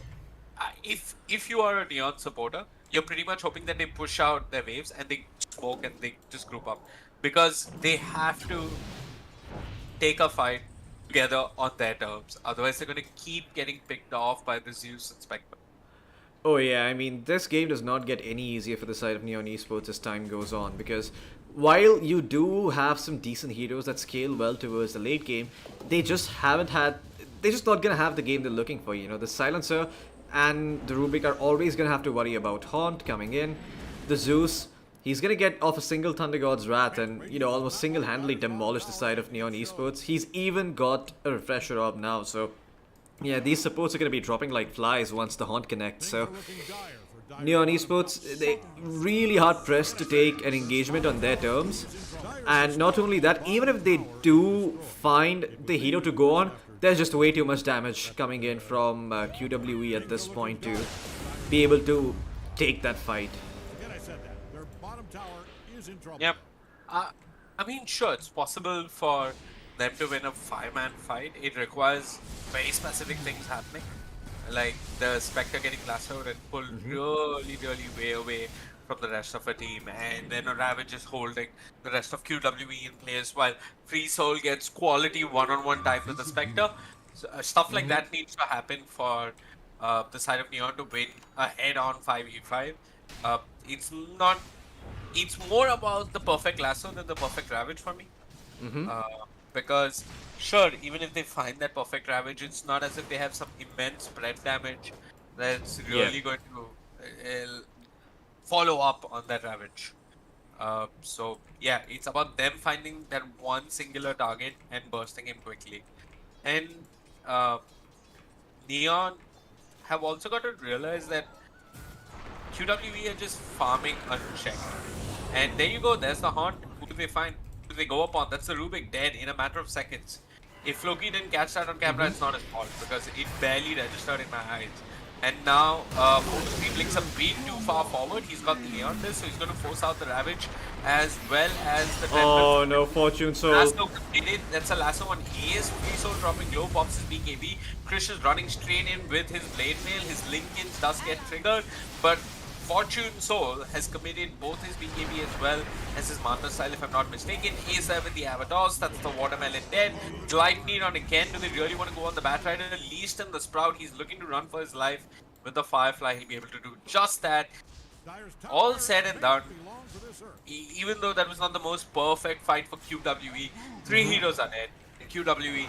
if you are a Neon supporter, you're pretty much hoping that they push out their waves and they smoke and they just group up, because they have to take a fight together on their terms. Otherwise, they're going to keep getting picked off by the Zeus and Spectre. Oh yeah, I mean, this game does not get any easier for the side of Neon Esports as time goes on, because while you do have some decent heroes that scale well towards the late game, they just not gonna have the game they're looking for. You know, the Silencer and the Rubik are always gonna have to worry about Haunt coming in. The Zeus, he's gonna get off a single Thunder God's Wrath and, you know, almost single-handedly demolish the side of Neon Esports. He's even got a Refresher Orb now, so yeah, these supports are going to be dropping like flies once the Haunt connects. So Neon Esports, they really hard pressed to take an engagement on their terms. And not only that, even if they do find the hero to go on, there's just way too much damage coming in from QWE at this point to be able to take that fight. Again, I said that. Their bottom tower is in trouble. Yep. I mean, sure, it's possible for them to win a 5-man fight. It requires very specific things happening, like the Spectre getting lassoed and pulled really way away from the rest of the team, and then a Ravage is holding the rest of QWE in place while Free Soul gets quality one-on-one time with the Spectre. So, stuff like that needs to happen for the side of Neon to win a head-on 5v5. It's more about the perfect lasso than the perfect Ravage for me. Because, sure, even if they find that perfect Ravage, it's not as if they have some immense spread damage that's really going to follow up on that Ravage. So, yeah, it's about them finding that one singular target and bursting him quickly. And Neon have also got to realize that QWE are just farming unchecked. And there you go, there's the Haunt. Who do they find? Who do they go upon? That's the Rubik dead in a matter of seconds. If Floki didn't catch that on camera, it's not his fault because it barely registered in my eyes. And now, Fortune blinks a bit too far forward. He's got the Leon this, so he's going to force out the Ravage as well as the Oh no, Fortune Soul. Lasso completed. That's a lasso on Ace. Free Soul dropping low, pops his BKB. Krish is running straight in with his Blade Mail. His Linkins does get triggered, but Fortune Soul has committed both his BKB as well as his Manta Style, if I'm not mistaken. A7 with the Avatars, that's the Watermelon dead. Glypnir on again. Do they really want to go on the Batrider? At least in the Sprout, he's looking to run for his life. With the Firefly, he'll be able to do just that. All said and done, even though that was not the most perfect fight for QWE, 3 heroes are dead. And QWE,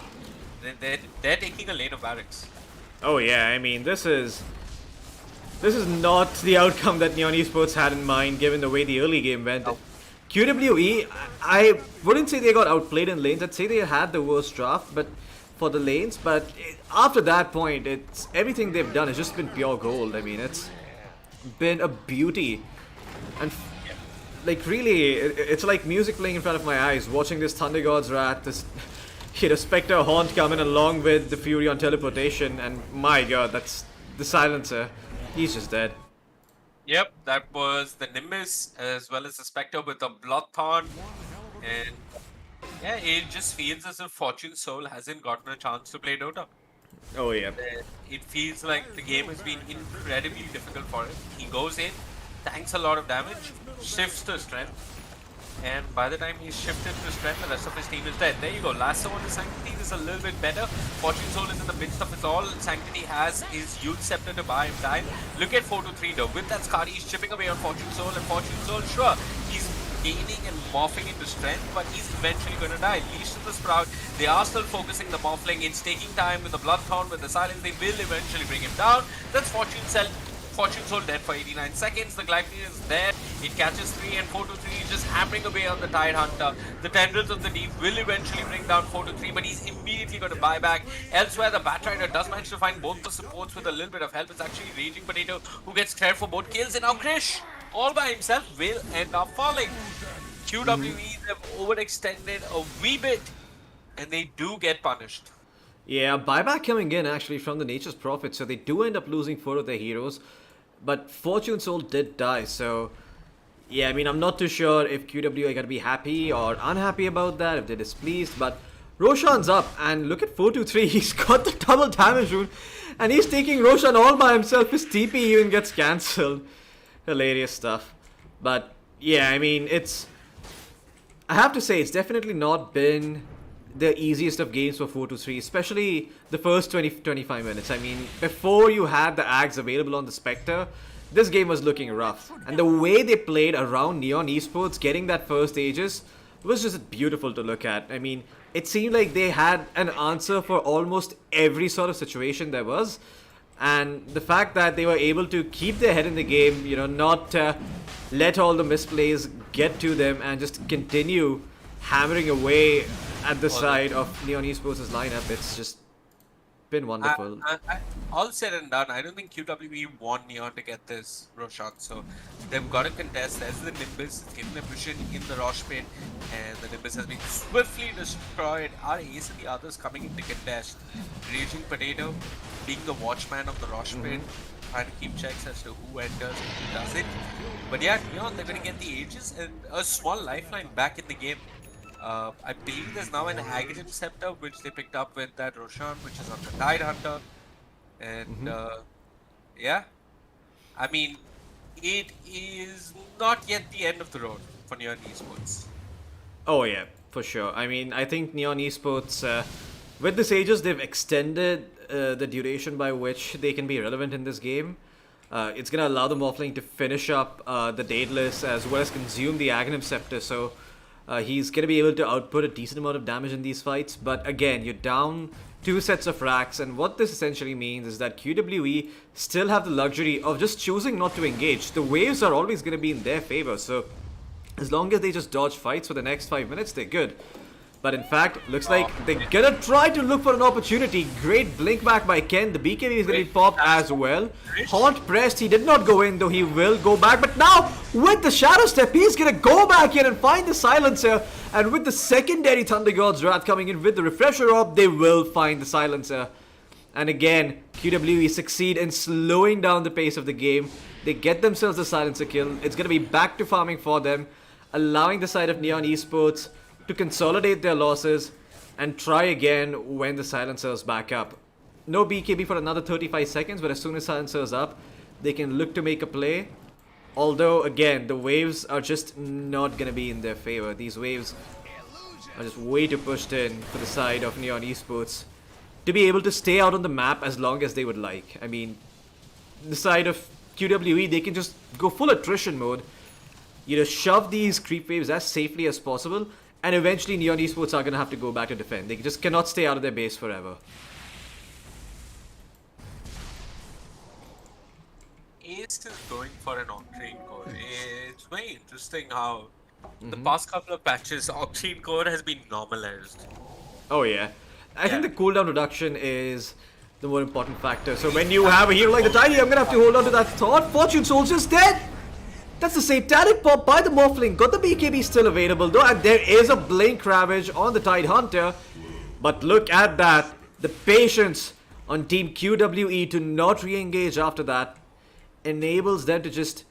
they're taking a lane of barracks. Oh yeah, I mean, this is not the outcome that Neon Esports had in mind, given the way the early game went. Oh. QWE, I wouldn't say they got outplayed in lanes. I'd say they had the worst draft, but for the lanes. But after that point, it's everything they've done has just been pure gold. I mean, it's been a beauty, and like really, it's like music playing in front of my eyes. Watching this Thunder God's Wrath, this Spectre Haunt coming along with the Fury on teleportation, and my God, that's the Silencer. He's just dead. Yep, that was the Nimbus as well as the Spectre with the Bloodthorn. And yeah, it just feels as if Fortune Soul hasn't gotten a chance to play Dota. Oh yeah. It feels like the game has been incredibly difficult for him. He goes in, tanks a lot of damage, shifts to strength, and by the time he's shifted to strength, the rest of his team is dead. There you go. Lasso on the Sanctity is a little bit better. Fortune Soul is in the midst of it all. Sanctity has his Youth Scepter to buy him time. Look at 4-3 though. With that Skadi, he's chipping away on Fortune Soul, and Fortune Soul, sure, he's gaining and morphing into strength, but he's eventually going to die. Leash to the Sprout. They are still focusing the morphling. It's taking time with the Bloodthorn, with the Silence. They will eventually bring him down. That's Fortune Soul dead for 89 seconds. The Glyphine is there. It catches 3 and 4-3, just hammering away on the Tide Hunter. The Tendrils of the Deep will eventually bring down 4-3, but he's immediately going to buy back. Elsewhere, the Batrider does manage to find both the supports with a little bit of help. It's actually Raging Potato who gets cleared for both kills, and now Krish, all by himself, will end up falling. QWE, they've overextended a wee bit, and they do get punished. Yeah, buyback coming in actually from the Nature's Prophet, so they do end up losing 4 of their heroes. But Fortune Soul did die, so yeah, I mean, I'm not too sure if QWE are gonna be happy or unhappy about that, if they're displeased, but Roshan's up, and look at 4-3, he's got the double damage rune, and he's taking Roshan all by himself. His TP even gets cancelled. Hilarious stuff. But yeah, I mean, I have to say, it's definitely not been the easiest of games for 4-3, especially the first 20-25 minutes. I mean, before you had the Ags available on the Spectre, this game was looking rough. And the way they played around Neon Esports, getting that first Aegis, was just beautiful to look at. I mean, it seemed like they had an answer for almost every sort of situation there was. And the fact that they were able to keep their head in the game, you know, not let all the misplays get to them and just continue hammering away at the side of Neon Esports' lineup, it's just been wonderful. All said and done, I don't think QWE want Neon to get this Roshan, so they've got to contest. There's the Nimbus, it's given a vision in the Rosh pit, and the Nimbus has been swiftly destroyed. Our Ace and the others coming in to contest. Raging Potato being the watchman of the Rosh pit, trying to keep checks as to who enters and who doesn't. But yeah, Neon, they're going to get the Aegis and a small lifeline back in the game. I believe there's now an Aghanim Scepter which they picked up with that Roshan, which is on the Tide Hunter. And yeah, I mean, it is not yet the end of the road for Neon Esports. Oh yeah, for sure. I mean, I think Neon Esports, with this Aegis, they've extended the duration by which they can be relevant in this game. It's going to allow the Morphling to finish up the Daedalus as well as consume the Aghanim Scepter, so he's going to be able to output a decent amount of damage in these fights. But again, you're down 2 sets of racks, and what this essentially means is that QWE still have the luxury of just choosing not to engage. The waves are always going to be in their favor, so as long as they just dodge fights for the next 5 minutes, they're good. But in fact, looks like they're gonna try to look for an opportunity. Great blink back by Ken. The BKB is gonna be popped as well. Haunt pressed. He did not go in, though he will go back. But now, with the Shadow Step, he's gonna go back in and find the Silencer. And with the secondary Thunder God's Wrath coming in with the Refresher Orb, they will find the Silencer. And again, QWE succeed in slowing down the pace of the game. They get themselves the Silencer kill. It's gonna be back to farming for them, allowing the side of Neon Esports to consolidate their losses and try again when the Silencer's back up. No BKB for another 35 seconds, but as soon as Silencer's up, they can look to make a play. Although, again, the waves are just not going to be in their favor. These waves are just way too pushed in for the side of Neon Esports to be able to stay out on the map as long as they would like. I mean, the side of QWE, they can just go full attrition mode. You know, shove these creep waves as safely as possible, and eventually Neon Esports are going to have to go back to defend. They just cannot stay out of their base forever. Ace is going for an Octane Core. It's very interesting how the past couple of patches, Octane Core has been normalized. Oh yeah. I think the cooldown reduction is the more important factor. So when you have a hero like the Tiny, I'm going to have to hold on to that thought. Fortune Soldier's dead! That's the Satanic Pop by the Morphling. Got the BKB still available though, and there is a Blink Ravage on the Tide Hunter. But look at that. The patience on Team QWE to not re-engage after that enables them to just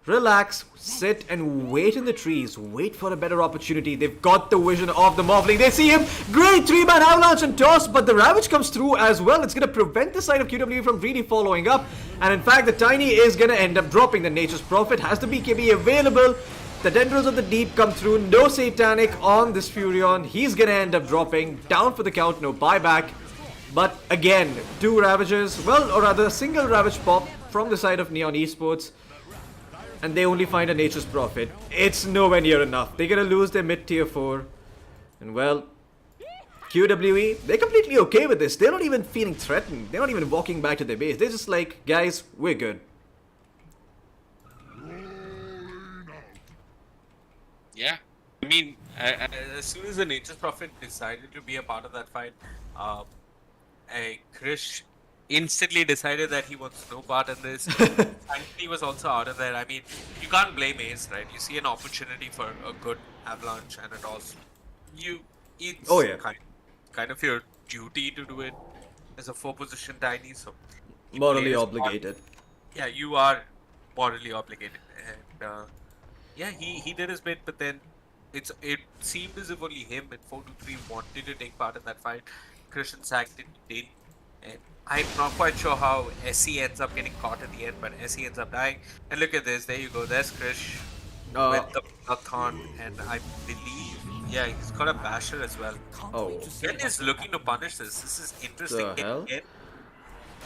relax, sit and wait in the trees, wait for a better opportunity. They've got the vision of the Morphling. They see him, great 3-man avalanche and toss, but the Ravage comes through as well. It's going to prevent the side of QWE from really following up, and in fact the Tiny is going to end up dropping. The Nature's Prophet has the BKB available. The Tendrils of the Deep come through, no Satanic on this Furion. He's going to end up dropping, down for the count, no buyback. But again, 2 Ravages, well, or rather a single Ravage pop from the side of Neon Esports, and they only find a Nature's Prophet. It's nowhere near enough. They're gonna lose their mid-tier 4. And well, QWE, they're completely okay with this. They're not even feeling threatened. They're not even walking back to their base. They're just like, guys, we're good. Yeah, I mean, as soon as the Nature's Prophet decided to be a part of that fight, Krish instantly decided that he wants no part in this. And he was also out of there. I mean, you can't blame Ace, right? You see an opportunity for a good avalanche and a toss. It's Oh, yeah. kind of your duty to do it as a 4-position Tiny. So you Morally play as obligated. yeah, you are morally obligated, and yeah, he did his bit, but then it seemed as if only him and 423 wanted to take part in that fight. Christian Sackton did, and I'm not quite sure how SE ends up getting caught at the end, but SE ends up dying. And look at this, there you go, there's Krish with the Bloodthorn, and I believe, yeah, he's got a Basher as well. Oh, Ken is looking to punish this. This is interesting. The hell? Ken.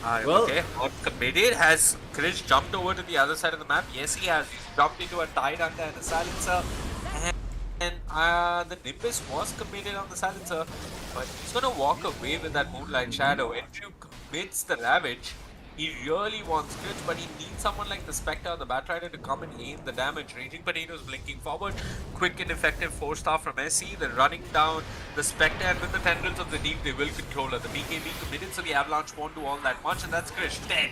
Well- Okay, what committed? Has Krish jumped over to the other side of the map? Yes, he has. He's jumped into a Tidehunter and a Silencer. And the Nimbus was committed on the Silencer, but he's gonna walk away with that Moonlight Shadow. Andrew commits the Ravage. He really wants Krish, but he needs someone like the Spectre, the Batrider, to come and aid the damage. Raging Potatoes blinking forward. Quick and effective 4-star from SE. They're running down the Spectre, and with the Tendrils of the Deep, they will control her. The BKB committed, so the Avalanche won't do all that much, and that's Krish dead.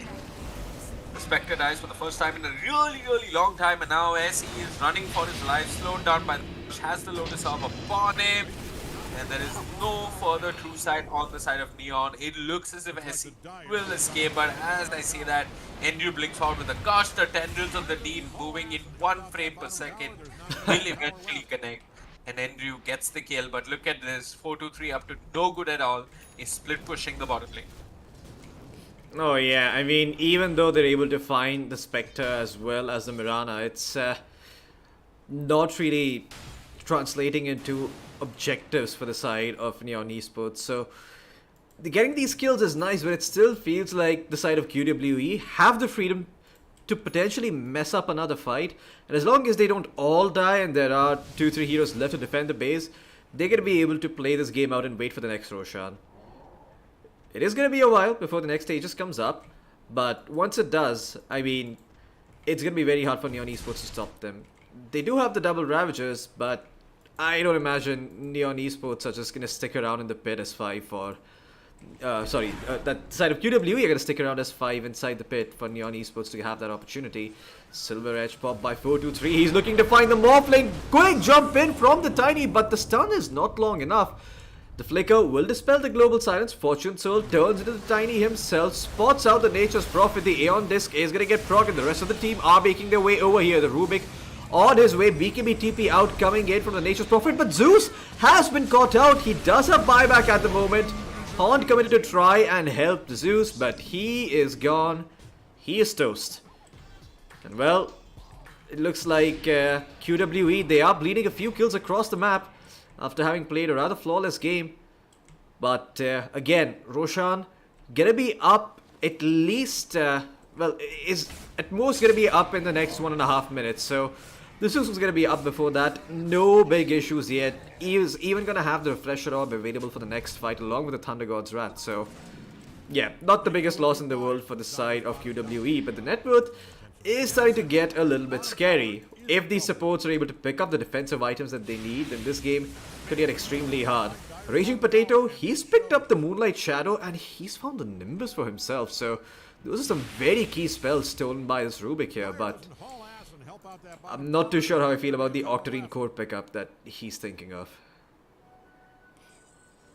The Spectre dies for the first time in a really long time, and now SE is running for his life, slowed down by the has the Lotus Orb upon him. And there is no further true sight on the side of Neon. It looks as if SE will escape, but as I say that, Andrew blinks forward with a gosh, the Tendrils of the Deep moving in 1 frame per second will eventually connect. And Andrew gets the kill, but look at this, 4-2-3 up to no good at all. He's split pushing the bottom lane. Oh yeah, I mean, even though they're able to find the Spectre as well as the Mirana, it's not really translating into objectives for the side of Neon Esports. So getting these kills is nice, but it still feels like the side of QWE have the freedom to potentially mess up another fight, and as long as they don't all die and there are 2-3 heroes left to defend the base, they're going to be able to play this game out and wait for the next Roshan. It is going to be a while before the next Aegis comes up, but once it does, I mean, it's going to be very hard for Neon Esports to stop them. They do have the double Ravagers, but I don't imagine Neon Esports are just going to stick around in the pit as 5 for... that side of QWE are going to stick around as 5 inside the pit for Neon Esports to have that opportunity. Silver Edge pop by 4-2-3. He's looking to find the Morphling. Quick jump in from the Tiny, but the stun is not long enough. The Flicker will dispel the global silence. Fortune Soul turns into the Tiny himself, spots out the Nature's Prophet. The Aeon Disc is going to get proc, and the rest of the team are making their way over here. The Rubik on his way, BKB TP out coming in from the Nature's Prophet, but Zeus has been caught out. He does have buyback at the moment. Haunt committed to try and help Zeus, but he is gone. He is toast. And well, it looks like QWE, they are bleeding a few kills across the map after having played a rather flawless game. But again, Roshan gonna be up at least, well, is at most gonna be up in the next 1.5 minutes. So the Zeus was gonna be up before that. No big issues yet. He is even gonna have the Refresher Orb available for the next fight along with the Thunder God's Wrath. So yeah, not the biggest loss in the world for the side of QWE, but the net worth is starting to get a little bit scary. If these supports are able to pick up the defensive items that they need, then this game could get extremely hard. Raging Potato, he's picked up the Moonlight Shadow and he's found the Nimbus for himself. So those are some very key spells stolen by this Rubik here, but I'm not too sure how I feel about the Octarine Core pickup that he's thinking of.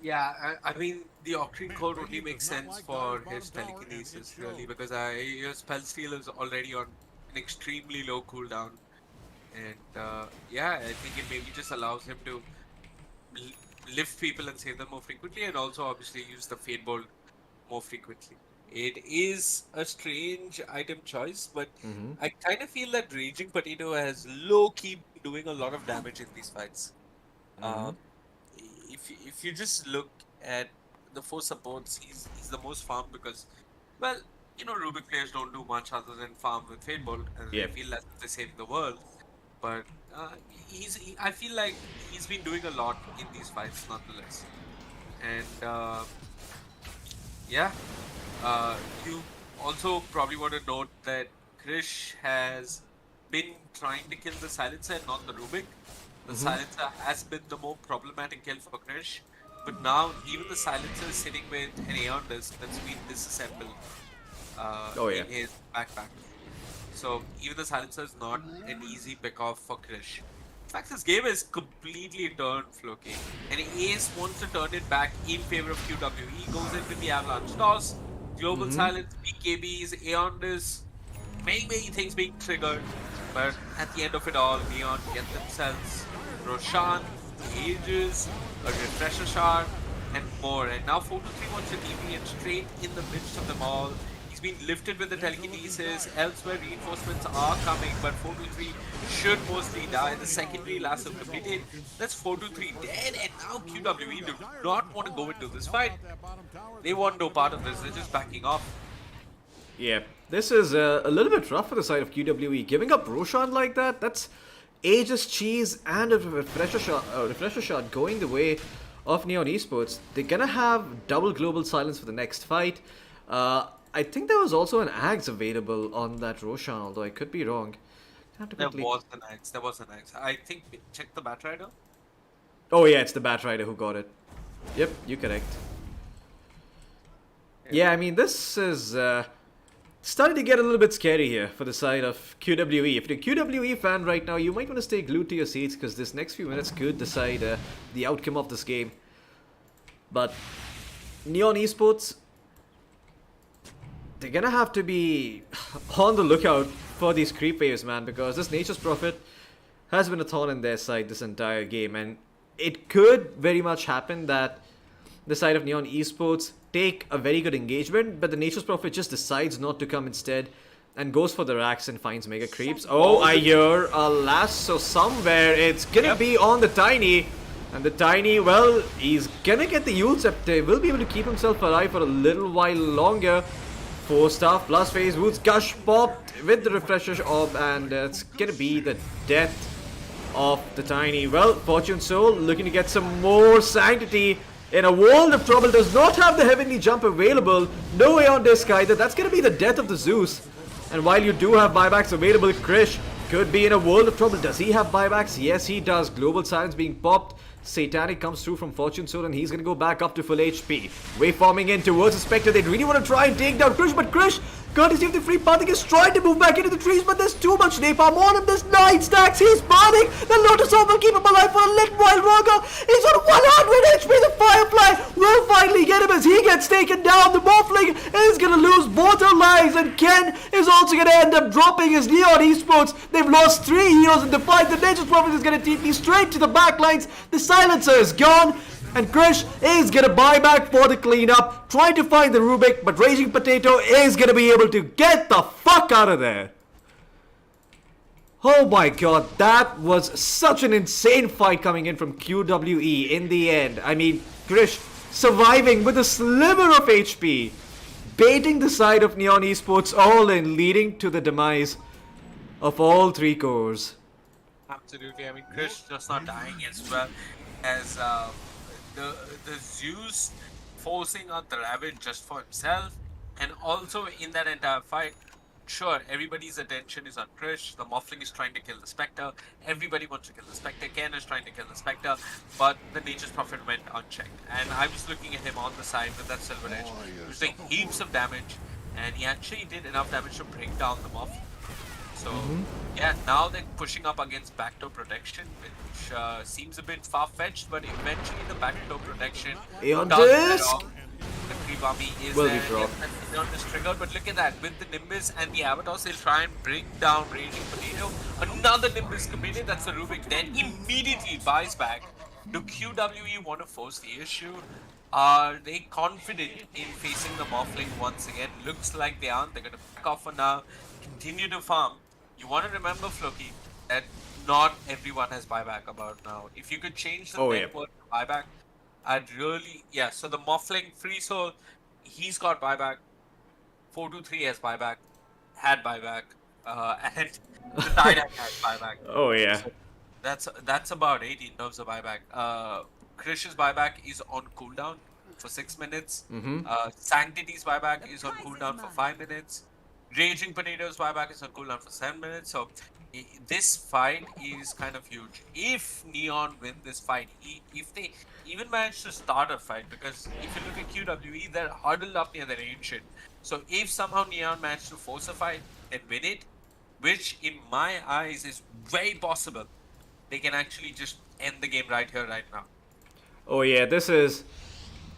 Yeah, I mean, the Octarine Core only makes sense for his telekinesis, really, because your spell steal is already on an extremely low cooldown. And yeah, I think it maybe just allows him to lift people and save them more frequently, and also obviously use the Fade Bolt more frequently. It is a strange item choice, but I kind of feel that Raging Potato has low-key been doing a lot of damage in these fights. Um, if you just look at the 4 supports, he's the most farmed because, well, you know, Rubik players don't do much other than farm with Fade Bolt, and Yep. they feel like they're saving the world. But I feel like he's been doing a lot in these fights, nonetheless. And yeah, you also probably want to note that Krish has been trying to kill the Silencer, not the Rubik. The Silencer has been the more problematic kill for Krish, but now even the Silencer is sitting with an Aeon Disc that's been disassembled Oh, yeah. in his backpack. So even the Silencer is not an easy pick off for Krish. In fact, this game is completely turned Floki, and Ace wants to turn it back in favor of QWE. Goes in with the Avalanche Toss, Global Silence, BKBs, Aeon Disc, many things being triggered. But at the end of it all, Neon get themselves Roshan, Aegis, a Refresher Shard, and more. And now 423 wants to TP and straight in the midst of them all. He's been lifted with the telekinesis. Elsewhere, reinforcements are coming, but 423 should mostly die. The secondary lasso completed. That's 423 dead, and now QWE do not want to go into this fight. They want no part of this. They're just backing off. Yeah, this is a little bit rough for the side of QWE. Giving up Roshan like that, that's Aegis Cheese and a refresher shot going the way of Neon Esports. They're gonna have double global silence for the next fight. I think there was also an Axe available on that Roshan, although I could be wrong. There was an Axe. I think, check the Batrider. Oh yeah, it's the Batrider who got it. Yep, you're correct. Yeah, I mean, this is starting to get a little bit scary here for the side of QWE. If you're a QWE fan right now, you might want to stay glued to your seats because this next few minutes could decide the outcome of this game. But Neon Esports, they're gonna have to be on the lookout for these creep waves, man, because this Nature's Prophet has been a thorn in their side this entire game, and it could very much happen that the side of Neon Esports take a very good engagement, but the Nature's Prophet just decides not to come instead and goes for the racks and finds mega creeps. Oh, I hear a lasso somewhere. It's gonna be on the Tiny. And the Tiny, well, he's gonna get the Yule Scepter. Will be able to keep himself alive for a little while longer. 4-star plus phase Woods Gush popped with the Refresher Orb, and it's gonna be the death of the Tiny. Well, Fortune Soul looking to get some more sanctity in a world of trouble. Does not have the Heavenly Jump available. No Aeon Disc either. That's gonna be the death of the Zeus. And while you do have buybacks available, Krish could be in a world of trouble. Does he have buybacks? Yes, he does. Global Silence being popped. Satanic comes through from Fortune Soul, and he's gonna go back up to full HP. Waveforming in towards the Spectre. They really want to try and take down Krish, but Krish, courtesy of the free pathing, is trying to move back into the trees, but there's too much napalm on him. There's 9 stacks. He's burning. The Lotus Orb will keep him alive for a little while longer. He's on 100 HP. The Firefly will finally get him as he gets taken down. The Morphling is gonna lose both her lives, and Ken is also gonna end up dropping his Neon Esports. They've lost 3 heroes in the fight. The Nature's Prophet is gonna TP straight to the backlines. The Silencer is gone, and Krish is gonna buy back for the cleanup, trying to find the Rubik, but Raging Potato is gonna be able to get the fuck out of there. Oh my god, that was such an insane fight coming in from QWE in the end. I mean, Krish surviving with a sliver of HP, baiting the side of Neon Esports all in, leading to the demise of all 3 cores. Absolutely. I mean, Krish just not dying as well as the Zeus forcing out the Ravage just for himself, and also in that entire fight, sure, everybody's attention is on Krish. The Morphling is trying to kill the Spectre. Everybody wants to kill the Spectre. Ken is trying to kill the Spectre, but the Nature's Prophet went unchecked. And I was looking at him on the side with that Silver Edge. He was doing heaps of damage, and he actually did enough damage to bring down the Morph. So, yeah, now they're pushing up against backdoor protection, which seems a bit far-fetched, but eventually the backdoor protection Aeon does Disc! it all. The creep army is Will be there. dropped. Yes, and Neon is triggered, but look at that. With the Nimbus and the Avatars, they'll try and bring down Raging Potato. Another Nimbus committed. That's the Rubik. Then immediately buys back. Do QWE want to force the issue? Are they confident in facing the Morphling once again? Looks like they aren't. They're going to back off for now. Continue to farm. You want to remember, Floki, that not everyone has buyback about now. If you could change the network to buyback, I'd really... Yeah, so the Morphling Free Soul, he's got buyback. 423 has buyback. Had buyback. And the Didac has buyback. Oh yeah. So that's about it in terms of buyback. Krish's buyback is on cooldown for 6 minutes. Sanctity's buyback is on cooldown for 5 minutes. Raging Potato's buyback is on cooldown for 7 minutes. So this fight is kind of huge. If Neon win this fight, if they even manage to start a fight, because if you look at QWE, they're huddled up near their ancient. So if somehow Neon managed to force a fight and win it, which in my eyes is very possible, they can actually just end the game right here, right now. Oh yeah, this is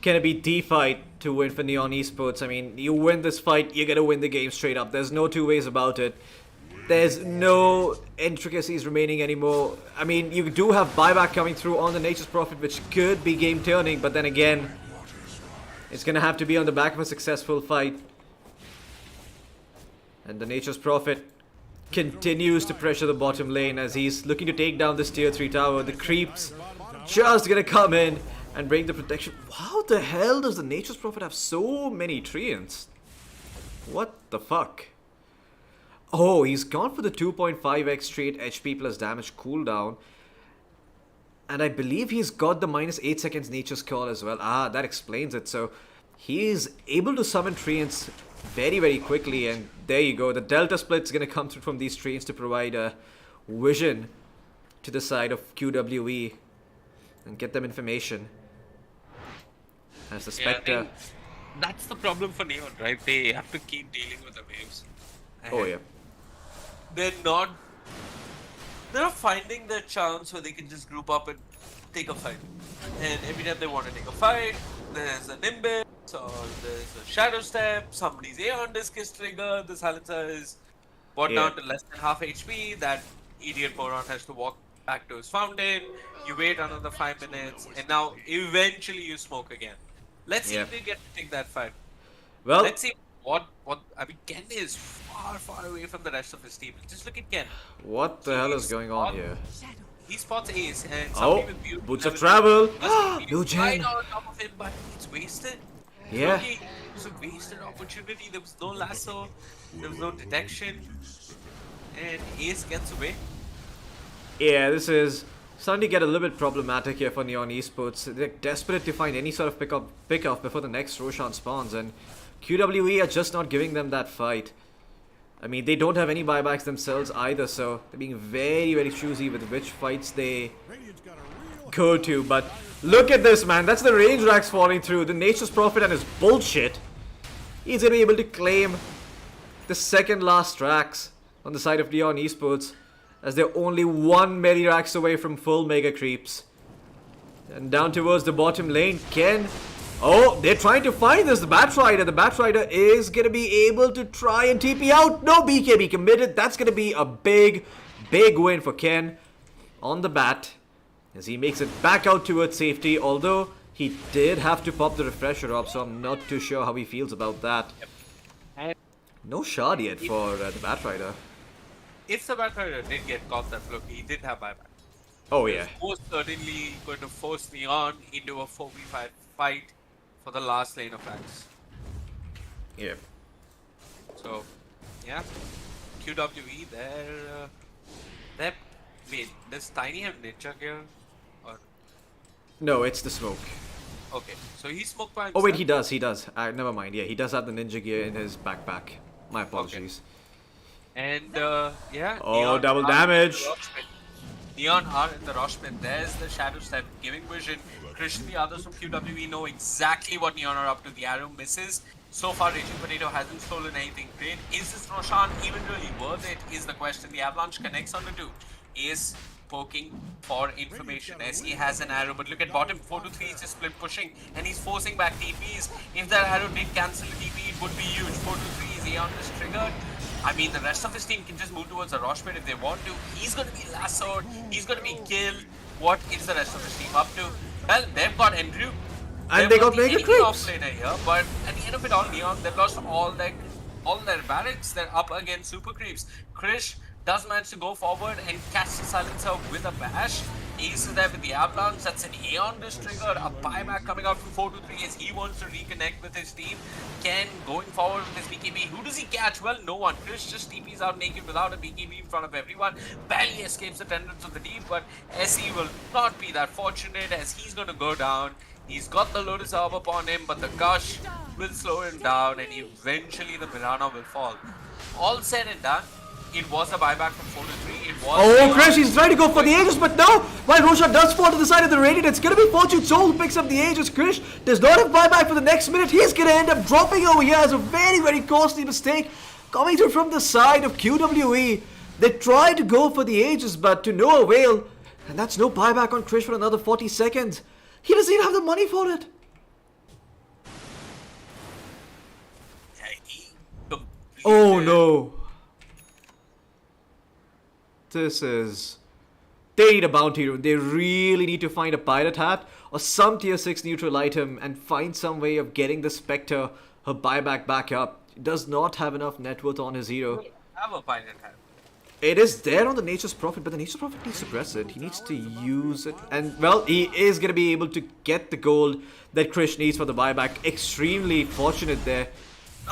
gonna be the fight to win for Neon Esports. I mean, you win this fight, you're gonna win the game straight up. There's no two ways about it. There's no intricacies remaining anymore. I mean, you do have buyback coming through on the Nature's Prophet, which could be game turning, but then again, it's gonna have to be on the back of a successful fight. And the Nature's Prophet continues to pressure the bottom lane as he's looking to take down this tier 3 tower. The creeps just gonna come in and break the protection. How the hell does the Nature's Prophet have so many treants? What the fuck? Oh, he's gone for the 2.5x straight HP plus damage cooldown. And I believe he's got the minus 8 seconds Nature's Call as well. Ah, that explains it. So he's able to summon treants very, very quickly. And there you go. The Delta Split's going to come through from these treants to provide a vision to the side of QWE and get them information. As the Spectre... That's the problem for Neon, right? They have to keep dealing with the waves. Oh, yeah. They're not finding their chance where they can just group up and take a fight. And every time they want to take a fight, there's a Nimbus or there's a Shadow Step, somebody's Aeon Disc is triggered, the Silencer is brought down to less than half HP, that idiot Boron has to walk back to his fountain, you wait another 5 minutes, and now eventually you smoke again. Let's see if they get to take that fight. Well, let's see what I mean, Ken is far away from the rest of his team. Just look at Ken. what the hell is going on here? He spots Ace and Oh, somebody with beauty Boots of level Travel! must No be right gen! on top of him, but it's wasted. Yeah. Really, it was a wasted opportunity. There was no lasso, there was no detection, and Ace gets away. Yeah, this is starting to get a little bit problematic here for Neon Esports. They're desperate to find any sort of pick-off before the next Roshan spawns, and QWE are just not giving them that fight. I mean, they don't have any buybacks themselves either, so they're being very, very choosy with which fights they go to. But look at this, man. That's the range racks falling through. The Nature's Prophet and his bullshit. He's going to be able to claim the second last racks on the side of Neon Esports, as they're only one many racks away from full mega creeps. And down towards the bottom lane, Ken. Oh, they're trying to find this. The Batrider. The Batrider is going to be able to try and TP out. No BKB committed. That's going to be a big win for Ken on the Bat, as he makes it back out towards safety. Although he did have to pop the refresher up, so I'm not too sure how he feels about that. No shard yet for the Batrider. If the Batrider did get caught that Floki, he did have buyback. Oh yeah. Most certainly going to force Neon into a 4v5 fight for the last lane of racks. Yeah. So, yeah, QWE, they're wait, does Tiny have ninja gear? Or No, it's the smoke. okay, so he smoked by Oh wait, himself? he does. Never mind. Yeah, he does have the ninja gear in his backpack. My apologies. And yeah. Oh, Neon double are in the damage. rush pit. Neon are in the rush pit. There's the Shadow Step giving vision. Christian, the others from QWE know exactly what Neon are up to. The arrow misses. So far, Raging Potato hasn't stolen anything great. Is this Roshan even really worth it? Is the question. The Avalanche connects on the two. Ace poking for information. SE has an arrow, but look at bottom 4 to 3 is just split pushing, and he's forcing back TPs. If that arrow did cancel the TP, it would be huge. 4 to 3 is Aeon is triggered. I mean, the rest of his team can just move towards the Rosh pit if they want to. He's going to be lassoed. He's going to be killed. What is the rest of his team up to? Well, they've got Andrew. And they got the Mega enemy Creeps. offlaner here, but at the end of it all, Neon, they've lost all their barracks. They're up against super creeps. Krish does manage to go forward and catch the silencer with a bash. Ace is there with the avalanche. That's an Aeon Dish triggered. A buyback coming out from 4 to 3 as he wants to reconnect with his team. Ken going forward with his BKB. Who does he catch? Well, no one. Krish just TPs out naked without a BKB in front of everyone. Barely escapes the tendrils of the deep, but SE will not be that fortunate as he's going to go down. He's got the Lotus Orb upon him, but the Gush will slow him down and eventually the Mirana will fall. All said and done, it was a buyback from 4 to 3. It was. Oh, Krish, he's trying to go for the Aegis, but no! While Roshan does fall to the side of the Radiant, it's gonna be Fortune Soul who picks up the Aegis. Krish does not have buyback for the next minute. He's gonna end up dropping over here as a very, very costly mistake coming through from the side of QWE. They tried to go for the Aegis, but to no avail. And that's no buyback on Krish for another 40 seconds. He doesn't even have the money for it. Oh no. This is... They need a bounty rune. They really need to find a pirate hat or some tier 6 neutral item and find some way of getting the Spectre her buyback back up. He does not have enough net worth on his hero. Have a pilot hat. It is there on the Nature's Prophet, but the Nature's Prophet needs to press it. He needs to use it. And, well, he is going to be able to get the gold that Krish needs for the buyback. Extremely fortunate there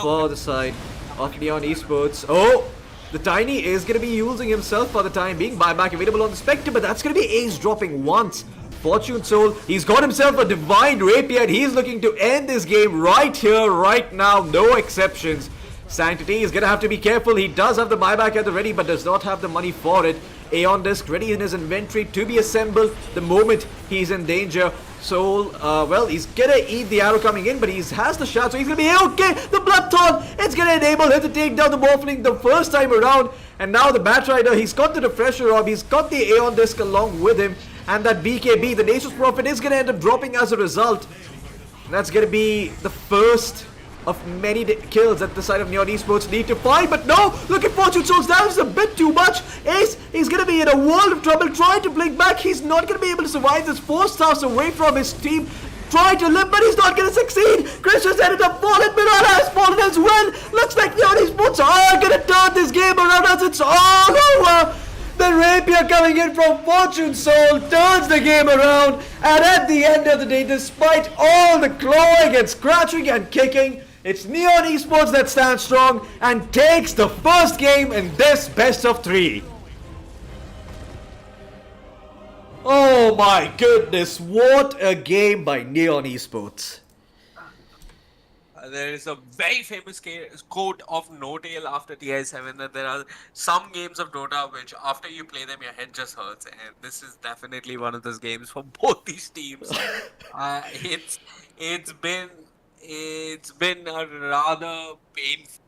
for the side of Neon Esports. Oh! The Tiny is going to be using himself for the time being. Buyback available on the Spectre, but that's going to be Ace dropping once. Fortune Soul, he's got himself a Divine Rapier and he's looking to end this game right here, right now. No exceptions. Sanctity is going to have to be careful. He does have the buyback at the ready, but does not have the money for it. Aeon Disc ready in his inventory to be assembled the moment he's in danger. Soul, well, he's gonna eat the arrow coming in, but he has the shot, so he's gonna be okay. The Bloodthorn, it's gonna enable him to take down the Morphling the first time around. And now the Batrider, he's got the Refresher Orb, he's got the Aeon Disc along with him. And that BKB, the Nature's Prophet, is gonna end up dropping as a result. That's gonna be the first of many kills that the side of Neon Esports need to find, but no! Look at Fortune Soul's damage, it's a bit too much. Ace, he's gonna be in a world of trouble trying to blink back. He's not gonna be able to survive this 4 stars away from his team. Trying to live, but he's not gonna succeed. Chris has ended up falling, Mirana has fallen as well. Looks like Neon Esports are gonna turn this game around as it's all over. The Rapier coming in from Fortune Soul turns the game around, and at the end of the day, despite all the clawing and scratching and kicking, it's Neon Esports that stands strong and takes the first game in this best of 3. Oh my goodness, what a game by Neon Esports. There is a very famous quote of No Tail after TI7 that there are some games of Dota which after you play them your head just hurts, and this is definitely one of those games for both these teams. It's been a rather painful,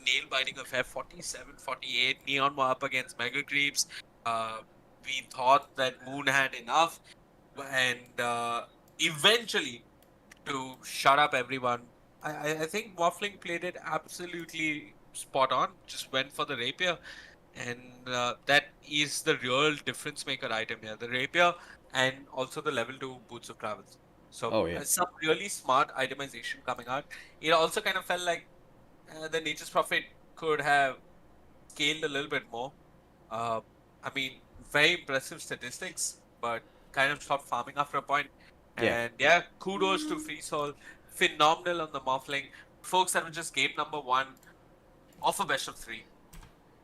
nail-biting affair. 47-48. Neon were up against Mega Creeps. We thought that Moon had enough, and eventually, to shut up everyone, I think Waffling played it absolutely spot on. Just went for the Rapier, and that is the real difference maker item here. The Rapier and also the level 2 Boots of Travels. So some really smart itemization coming out. It also kind of felt like the Nature's Prophet could have scaled a little bit more. I mean, very impressive statistics, but kind of stopped farming after a point. And yeah, kudos to Free Soul. Phenomenal on the Morphling. Folks, that was just game number 1 of a best of 3.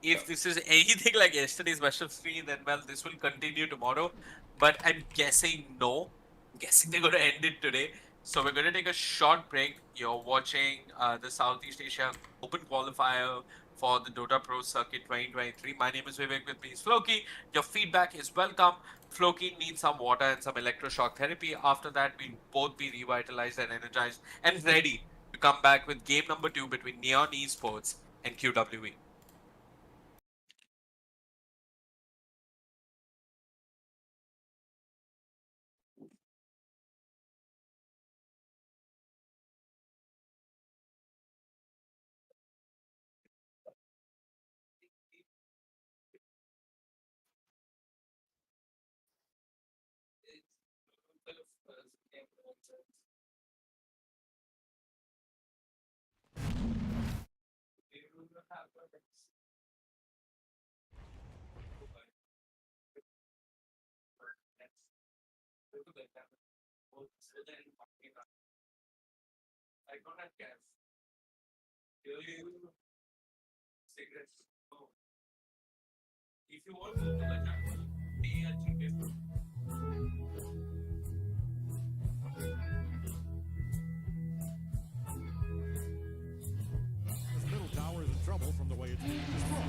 If this is anything like yesterday's best of 3, then well, this will continue tomorrow. But I'm guessing no. I'm guessing they're going to end it today. So we're going to take a short break. You're watching the Southeast Asia Open Qualifier for the Dota Pro Circuit 2023. My name is Vivek, with me is Floki. Your feedback is welcome. Floki needs some water and some electroshock therapy. After that, we'll both be revitalized and energized and ready to come back with game number 2 between Neon Esports and QWE. This middle tower is in trouble from the way it's being destroyed.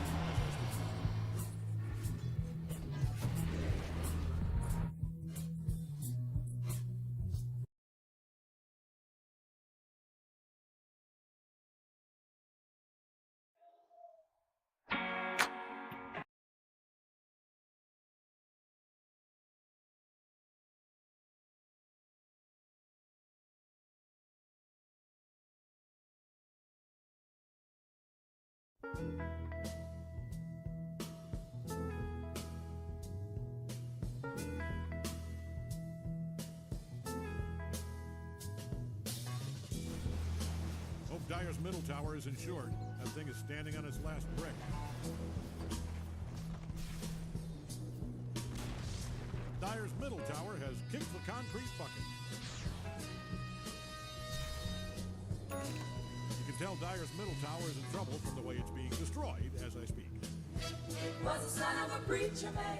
Hope Dyer's middle tower is insured. That thing is standing on its last brick. Dyer's middle tower has kicked the concrete bucket. You can tell Dyer's middle tower is in trouble from the way it's being destroyed as I speak. Was the son of a preacher man.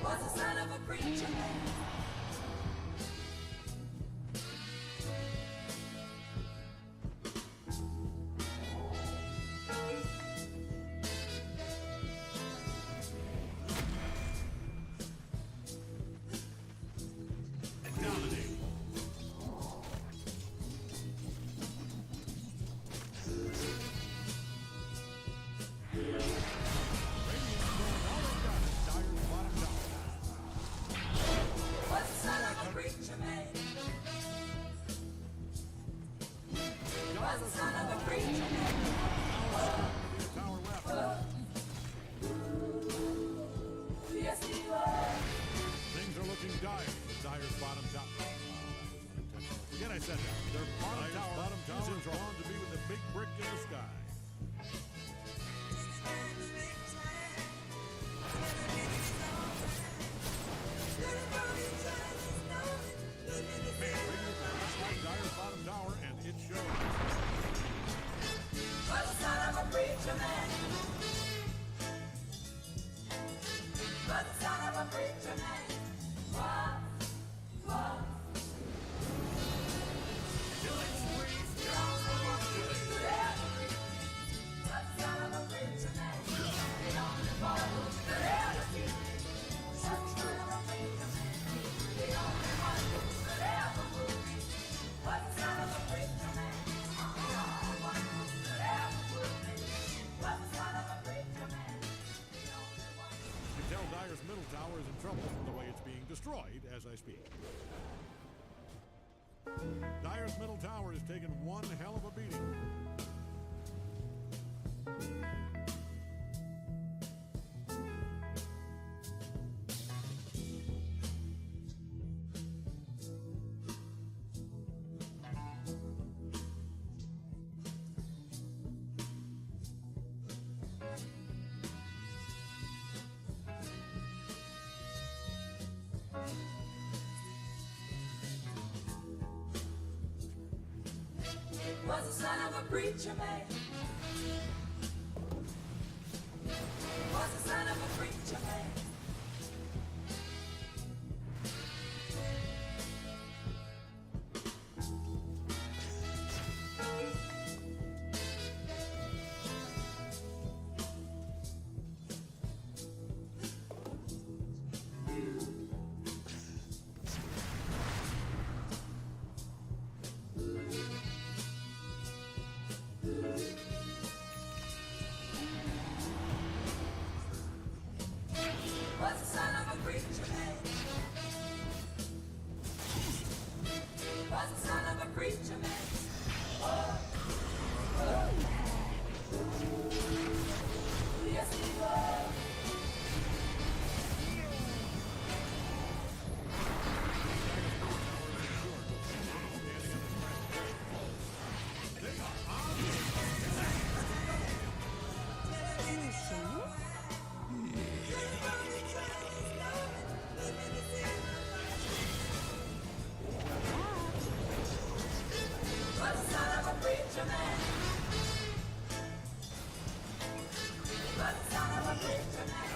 Was the son of a preacher man. Things are looking dire for Dyer's bottom tower. Forget I said that. Their bottom tower is on to be with a big brick in the sky. Dyer's bottom tower, and it shows. Was the son of a preacher man. Was the son of a preacher man. Was. You can tell Dyer's middle tower is in trouble from the way it's being destroyed as I speak. Dyer's middle tower has taken one hell of a beating. Was the son of a preacher man. Was the son of a preacher man. preacher man. Was the son of a preacher man.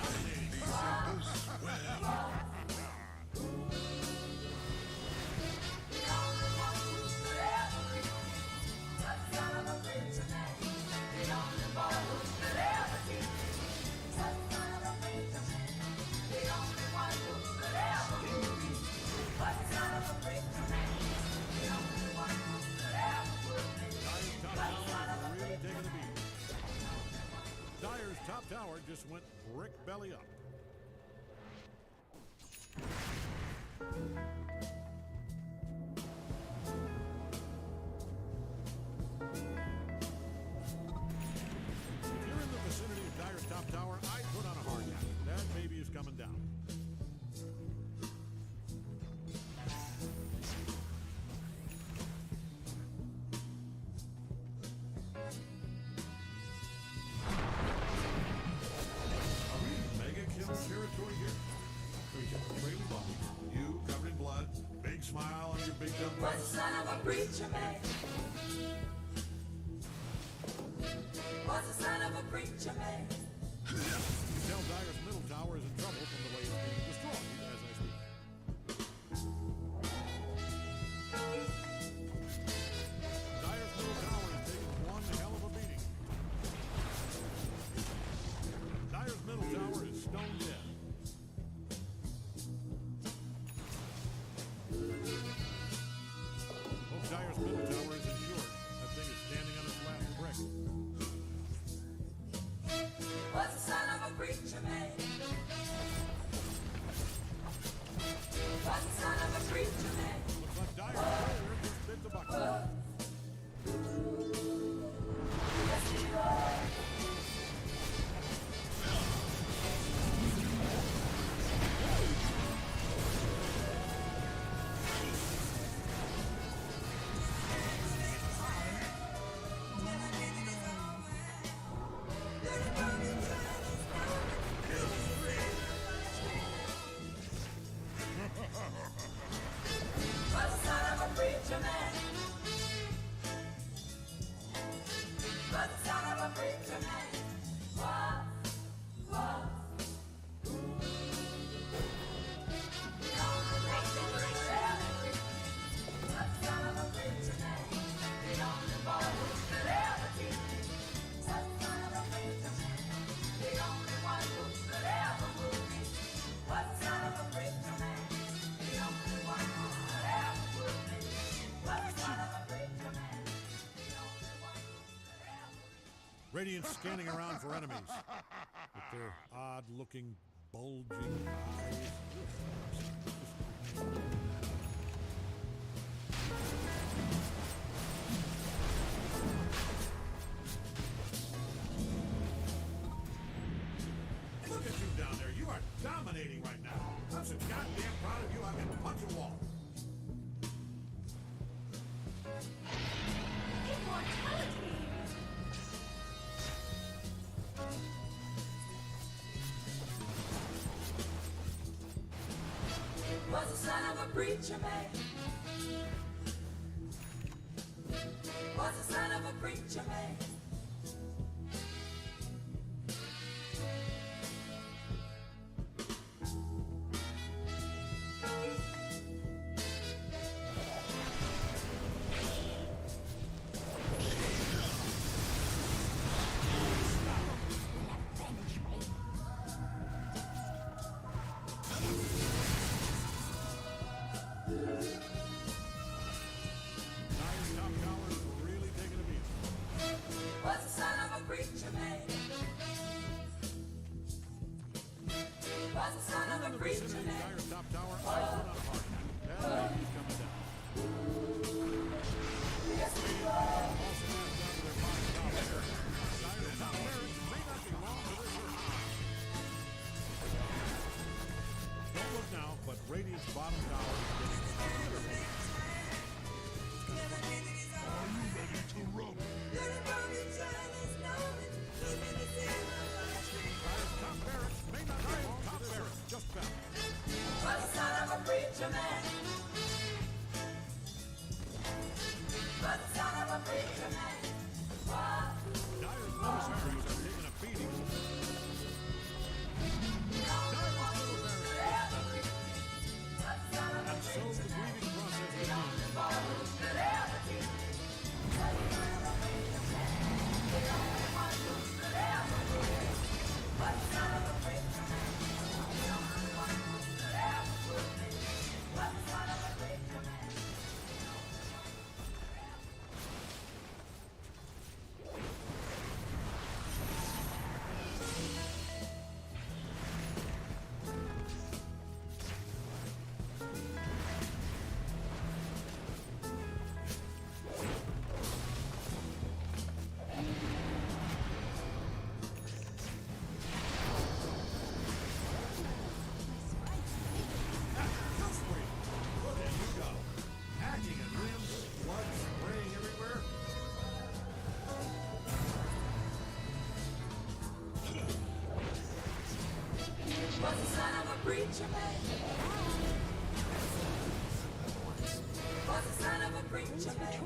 The only one who could ever reach me. Was the son of a preacher man. The only boy who could ever teach me. Was the son of a preacher man. The only one who could ever move me. Was the son of a preacher man. The only one who could ever move me. Dyer's top tower is really taking a beat. Dyer's top tower just went brick belly up. If you're in the vicinity of Dyer's top tower, I put on a hard hat. That baby is coming down. Are we in mega kill territory here? We got trailing body, you covered in blood, big smile on your big dumb Was the face. son of a preacher man. Was the son of a preacher man. You tell Dyer's middle tower is in trouble from the way it's being destroyed as I speak. Dyer's middle tower is taking one hell of a beating. Dyer's middle tower is stone dead. Hope Dyer's middle tower is insured. That thing is standing on its last brick. Was the son of a preacher man. Was the son of a preacher man. Looks like Dyer's player just bit the bucket. Yes, he was. Was the son of a preacher man. Was the son of a preacher man. Was. The only preacher who could ever preach me. Was the son of a preacher man. The only boy who could ever teach me. Was the son of a preacher man. The only one who could ever move me. Was the son of a preacher man. The only one who could ever move me. Was the son of a preacher man. The only one who could ever. Radiant's scanning around for enemies with their odd-looking, bulging eyes. Look at you down there. You are dominating right now. I'm so goddamn proud of you, I can punch a wall. Was the son of a preacher man. Was the son of a preacher man. Dyer's top tower is really taking a beat. Was the son of a preacher man. Was the son of a preacher Vicinity of man. Dyer's top tower, I put on a hard hat. That baby's coming down. Yes, he was. Also passed down to their bottom tower. Dyer's top barracks may not be long for this earth. Don't look now, but Radiant's bottom tower is getting considerable. Ready to rumble. Dyer's top barracks may not be long for this earth. Just fell. Was the son of a preacher man. Was the son of a preacher man.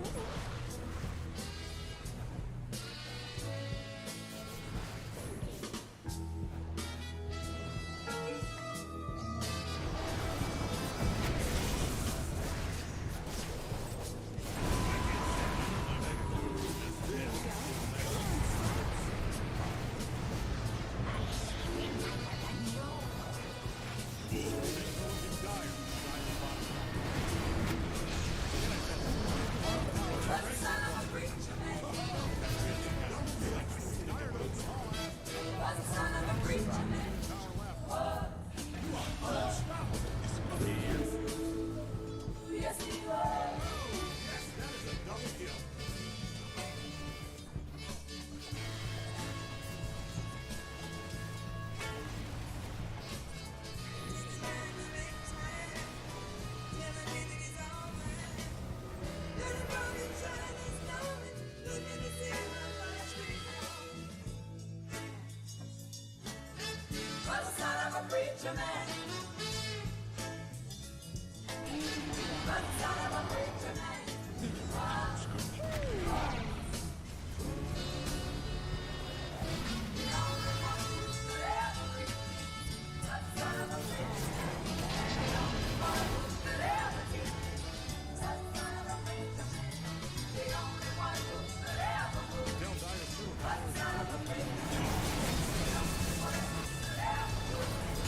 Was the son of a preacher man. Was the son of a preacher man. Yes, he was. Yes, that is a double kill. Was the son of a preacher man. Was the son of a preacher man. The only one who could ever reach. Was the son of a preacher man. The only one who could ever teach. Was the son of a preacher man. The only one who could ever move. Tell Dyer's middle Was the son of a preacher man. The only one who could ever move. Was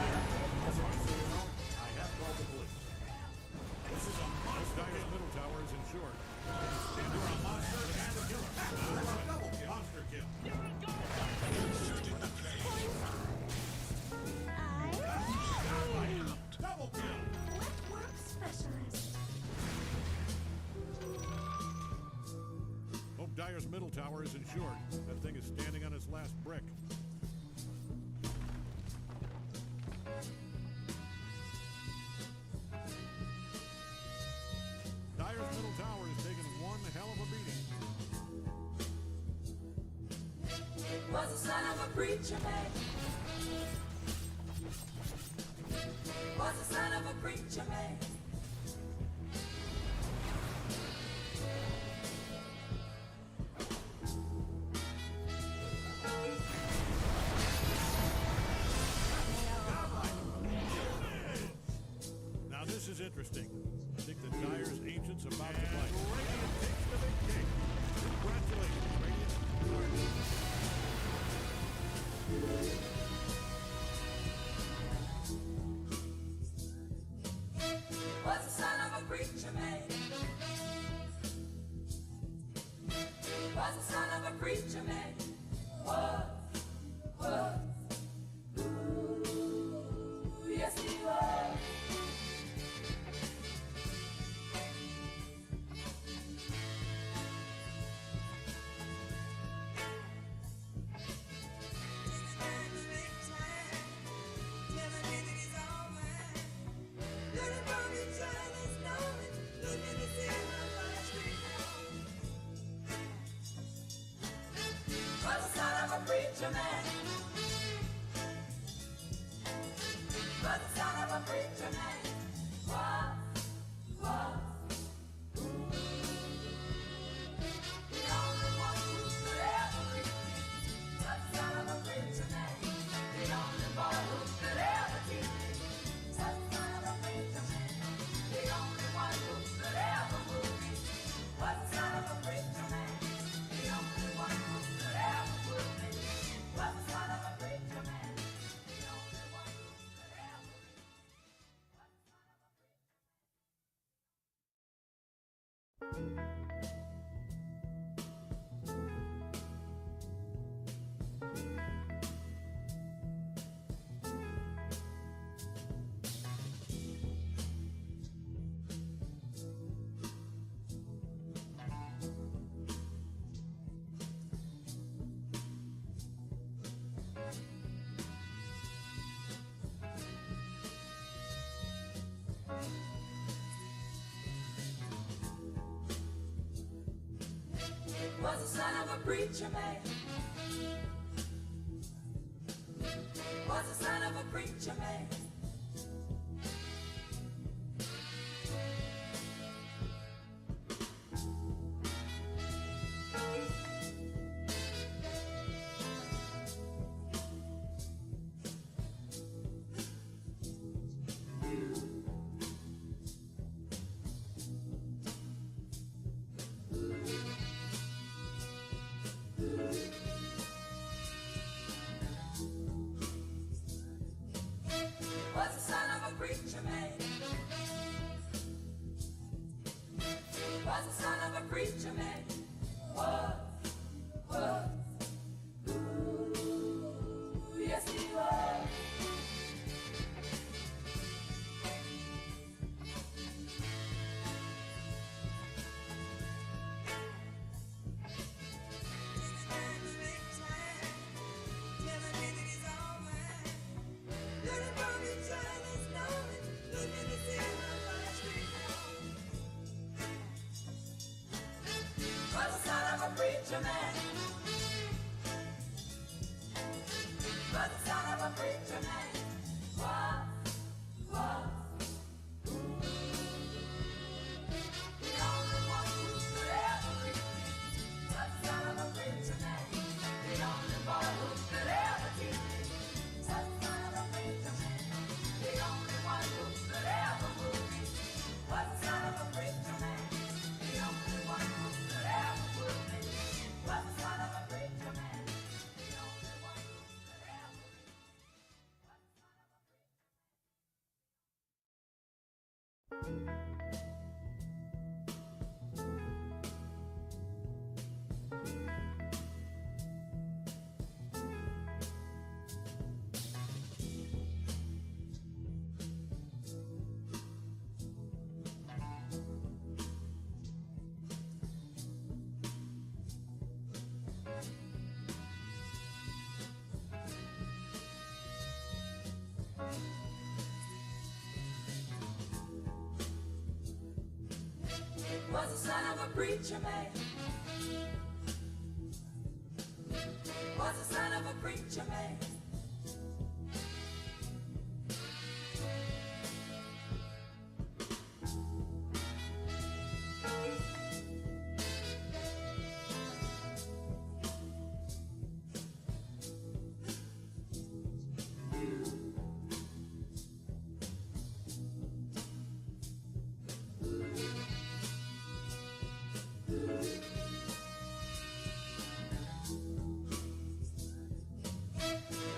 the son of a preacher man. I have called the police. This is a monster. Dyer's middle tower is insured. You're a monster and a killer. You're a double kill. Monster kill. Double kill. What work specialist? Hope Dyer's middle tower is insured. That thing is standing on its last brick. Dyer's middle tower is taking one hell of a beating. Was the son of a preacher man. Was the son of a preacher man. Now this is interesting. I think the Dyer's Ancient's about to play. Radiant takes the big kick. Congratulations, Radiant. Was the son of a preacher man. Was the son of a preacher man. Was. Ooh, yes he was. Was the son of a preacher man. Was the son of a preacher man. Was. The only one who could ever reach. Was the son of a preacher man. The only boy who could ever teach. Was the son of a preacher man. The only one who could ever move me. Was the son of a preacher man. The only one who could ever move me. Was the son of a preacher man. The only one who could ever reach. Was the son of a preacher man. Was the son of a preacher man. was the son of a preacher man. Was the son of a preacher man. Was the son of a preacher man. Was. Ooh, yes he was. Was the son of a preacher man. Was the son of a preacher man. Was. The only one who could ever reach me. Was the son of a preacher man. The only boy who could ever teach me. Was the son of a preacher man. The only one who could ever move me. Was the son of a preacher man. The only one who could ever move me. Was the son of a preacher man. The only one who could ever reach me. Was the son of a preacher man. Was the son of a preacher man.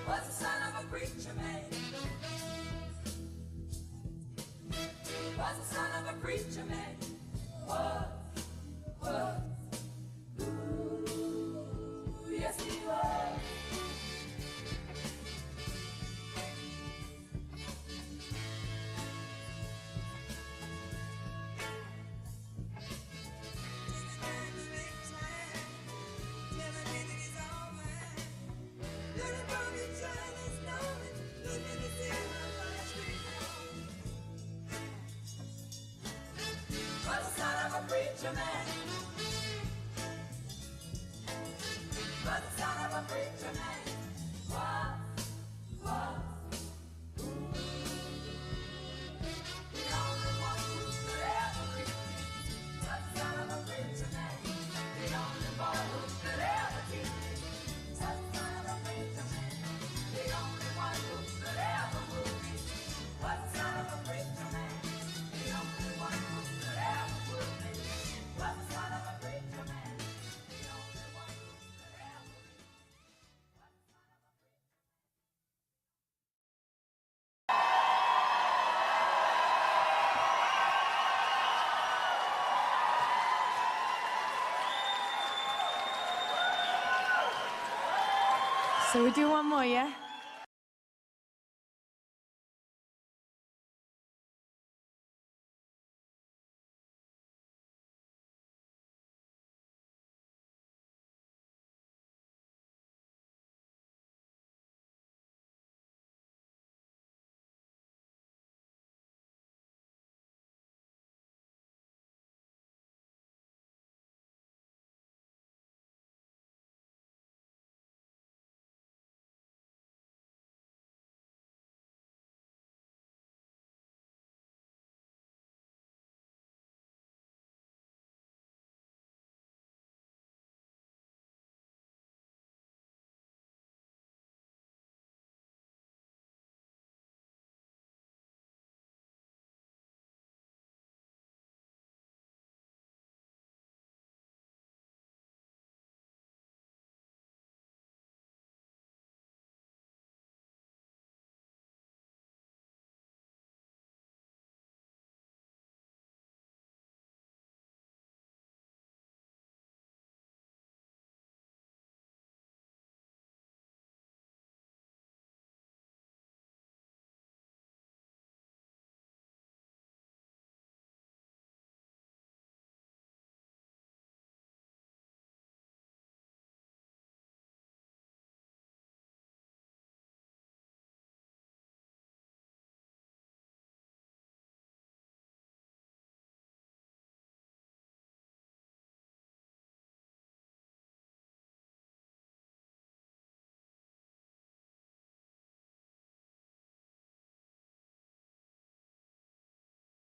Was the son of a preacher man. Was the son of a preacher man. Was the son of a preacher man. Was. Ooh, yes he was. Was the son of a preacher man. Was the son of a preacher man. Was. The only one who could ever reach me. Was the son of a preacher man. The only boy who could ever teach me. Was the son of a preacher man. The only one who could ever move me. Was the son of a preacher man. The only one who could ever move me. Was the son of a preacher man. The only one who could ever reach me. Was the son of a preacher man. So we do one more, yeah?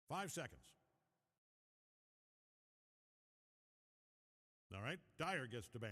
5 seconds. All right, Dyer gets to ban.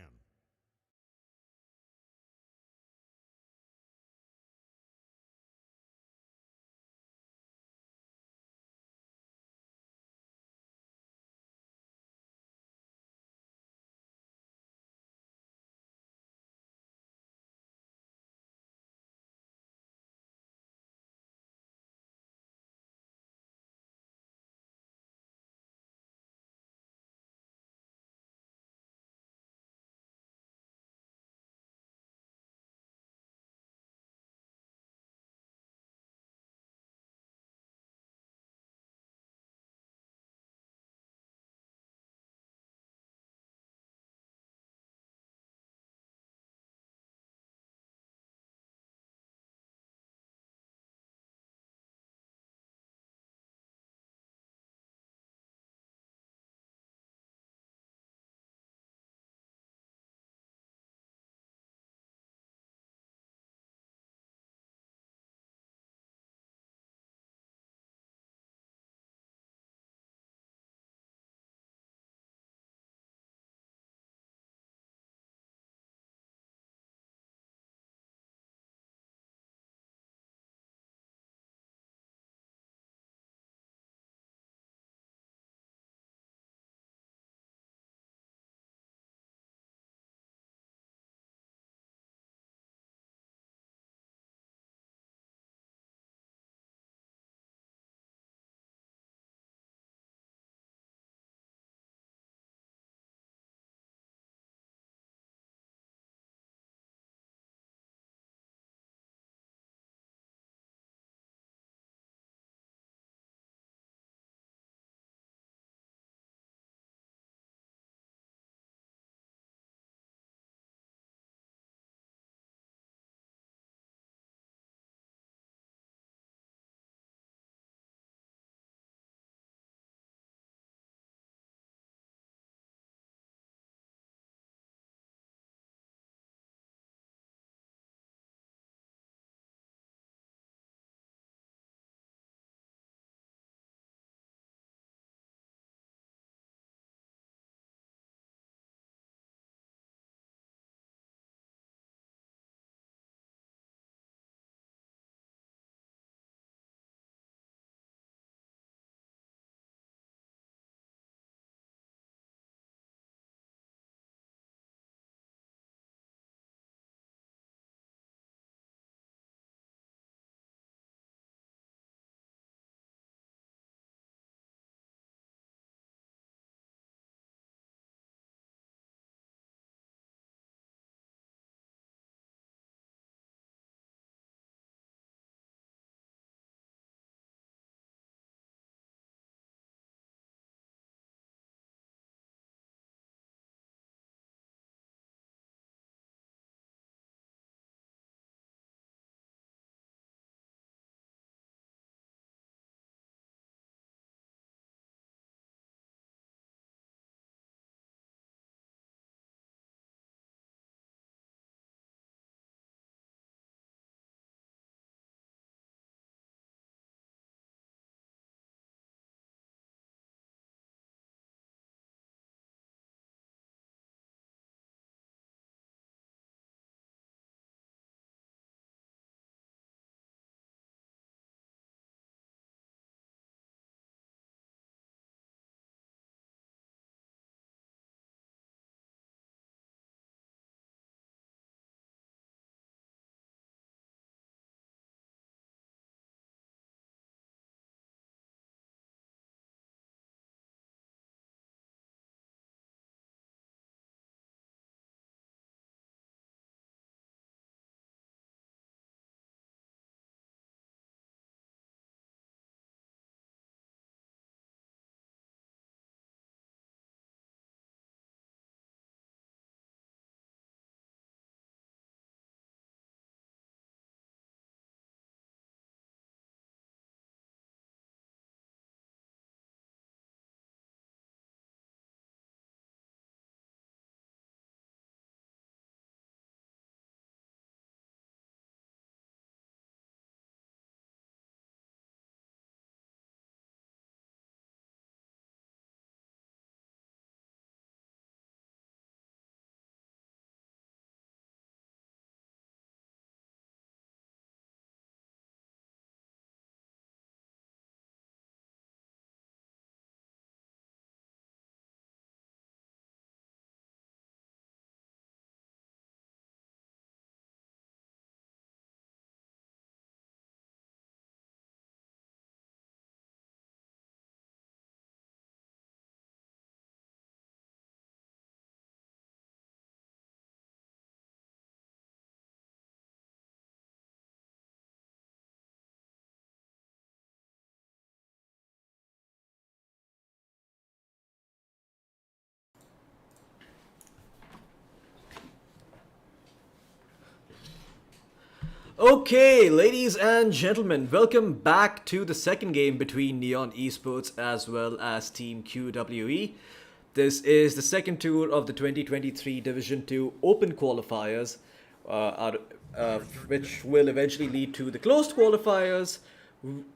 Okay, ladies and gentlemen, welcome back to the second game between Neon Esports as well as Team QWE. This is the second tour of the 2023 Division 2 Open Qualifiers, which will eventually lead to the closed qualifiers,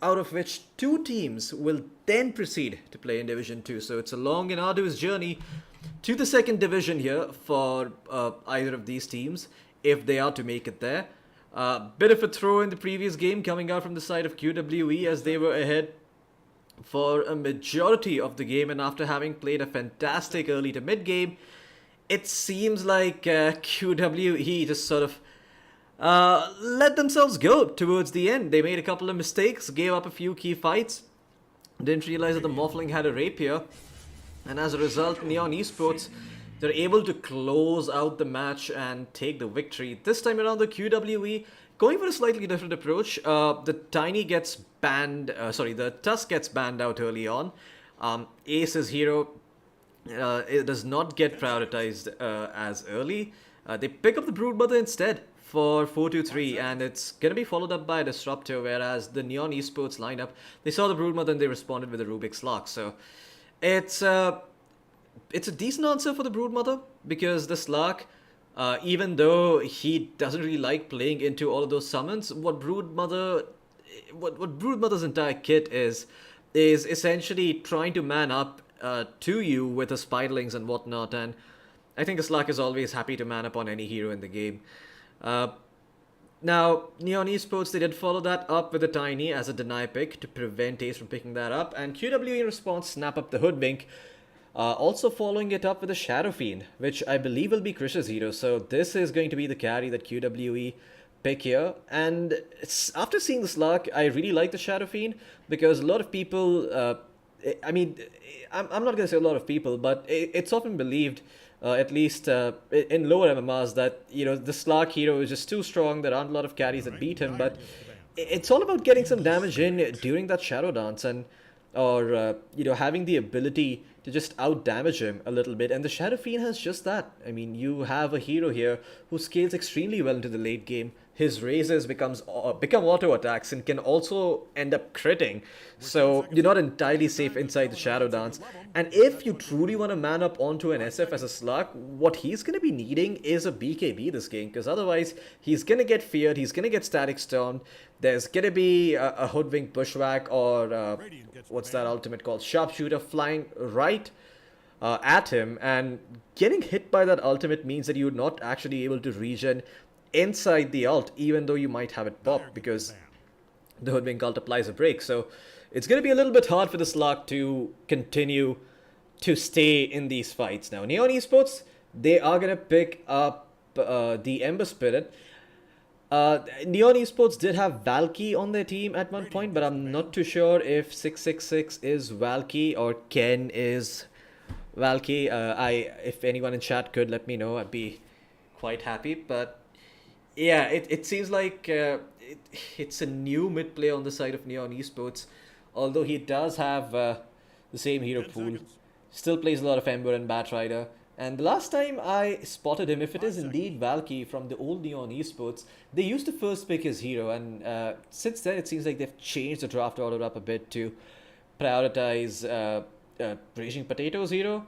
out of which two teams will then proceed to play in Division 2. So it's a long and arduous journey to the second division here for either of these teams, if they are to make it there. Bit of a throw in the previous game coming out from the side of QWE as they were ahead for a majority of the game, and after having played a fantastic early to mid game, it seems like QWE just sort of let themselves go towards the end. They made a couple of mistakes, gave up a few key fights, didn't realize that the Morphling had a rapier, and as a result, Neon Esports, they're able to close out the match and take the victory. This time around, the QWE going for a slightly different approach. The Tusk gets banned out early on. Ace's hero it does not get prioritized as early. They pick up the Broodmother instead for 4-2-3, and it's going to be followed up by a Disruptor, whereas the Neon Esports lineup, they saw the Broodmother and they responded with a Rubik's Lock. So it's a decent answer for the Broodmother, because the Slark, even though he doesn't really like playing into all of those summons, what Broodmother's entire kit is essentially trying to man up to you with the Spiderlings and whatnot, and I think the Slark is always happy to man up on any hero in the game. Now, Neon Esports, they did follow that up with a Tiny as a deny pick to prevent Ace from picking that up, and QWE in response snap up the Hoodwink, also following it up with a Shadow Fiend, which I believe will be Krish's hero. So this is going to be the carry that QWE pick here. And after seeing the Slark, I really like the Shadow Fiend, because a lot of people, I'm not going to say a lot of people, but it's often believed, at least in lower MMRs, that, you know, the Slark hero is just too strong. There aren't a lot of carries that beat him, but it's all about getting some damage in during that Shadow Dance, and having the ability to just out-damage him a little bit, and the Shadow Fiend has just that. I mean, you have a hero here who scales extremely well into the late game. His raises become auto attacks and can also end up critting, so you're not entirely safe inside the Shadow Dance. And if you truly want to man up onto an SF as a Slark, what he's going to be needing is a BKB this game, because otherwise he's going to get feared, he's going to get static stormed, there's going to be a Hoodwink Bushwhack, or what's that ultimate called, Sharpshooter, flying right at him, and getting hit by that ultimate means that you're not actually able to regen inside the ult, even though you might have it pop, because the Hoodwink ult applies a break. So it's going to be a little bit hard for the Slark to continue to stay in these fights. Now, Neon Esports, they are going to pick up the Ember Spirit. Neon Esports did have Valky on their team at one point, but I'm not too sure if 666 is Valky or Ken is Valky. If anyone in chat could let me know, I'd be quite happy. But yeah, it seems like it's a new mid play on the side of Neon Esports, although he does have the same hero pool. Still plays a lot of Ember and Batrider. And the last time I spotted him, if it is indeed Valky from the old Neon Esports, they used to first pick his hero, and since then it seems like they've changed the draft order up a bit to prioritize Raging Potato's hero,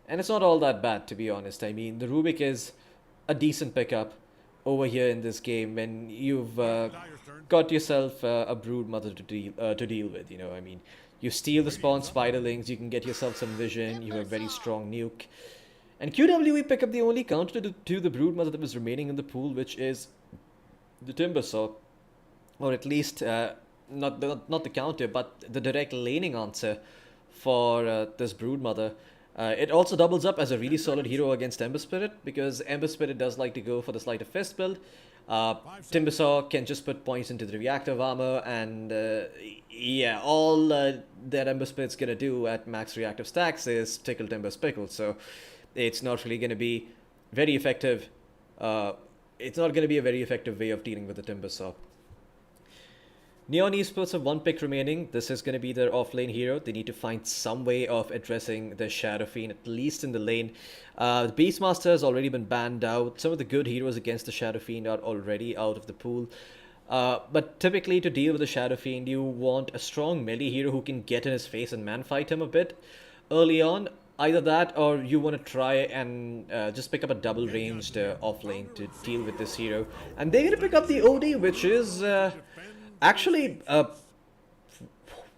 and it's not all that bad, to be honest. I mean, the Rubik is a decent pickup over here in this game when you've got yourself a Broodmother to deal with, you know. I mean, you steal the spawn Spiderlings, you can get yourself some vision, you have very strong nuke. And QWE pick up the only counter to the Broodmother that was remaining in the pool, which is the Timbersaw, or at least not the counter, but the direct laning answer for this Broodmother. It also doubles up as a really solid hero against Ember Spirit, because Ember Spirit does like to go for the Sleight of Fist build. Timbersaw can just put points into the reactive armor, and all that Ember Spirit's gonna do at max reactive stacks is tickle Timber's pickle. So it's not really gonna be very effective. It's not gonna be a very effective way of dealing with the Timbersaw. Neon Esports have one pick remaining. This is going to be their offlane hero. They need to find some way of addressing the Shadow Fiend, at least in the lane. The Beastmaster has already been banned out. Some of the good heroes against the Shadow Fiend are already out of the pool. But typically, to deal with the Shadow Fiend, you want a strong melee hero who can get in his face and man fight him a bit early on. Either that, or you want to try and just pick up a double ranged off lane to deal with this hero. And they're going to pick up the OD, which is actually.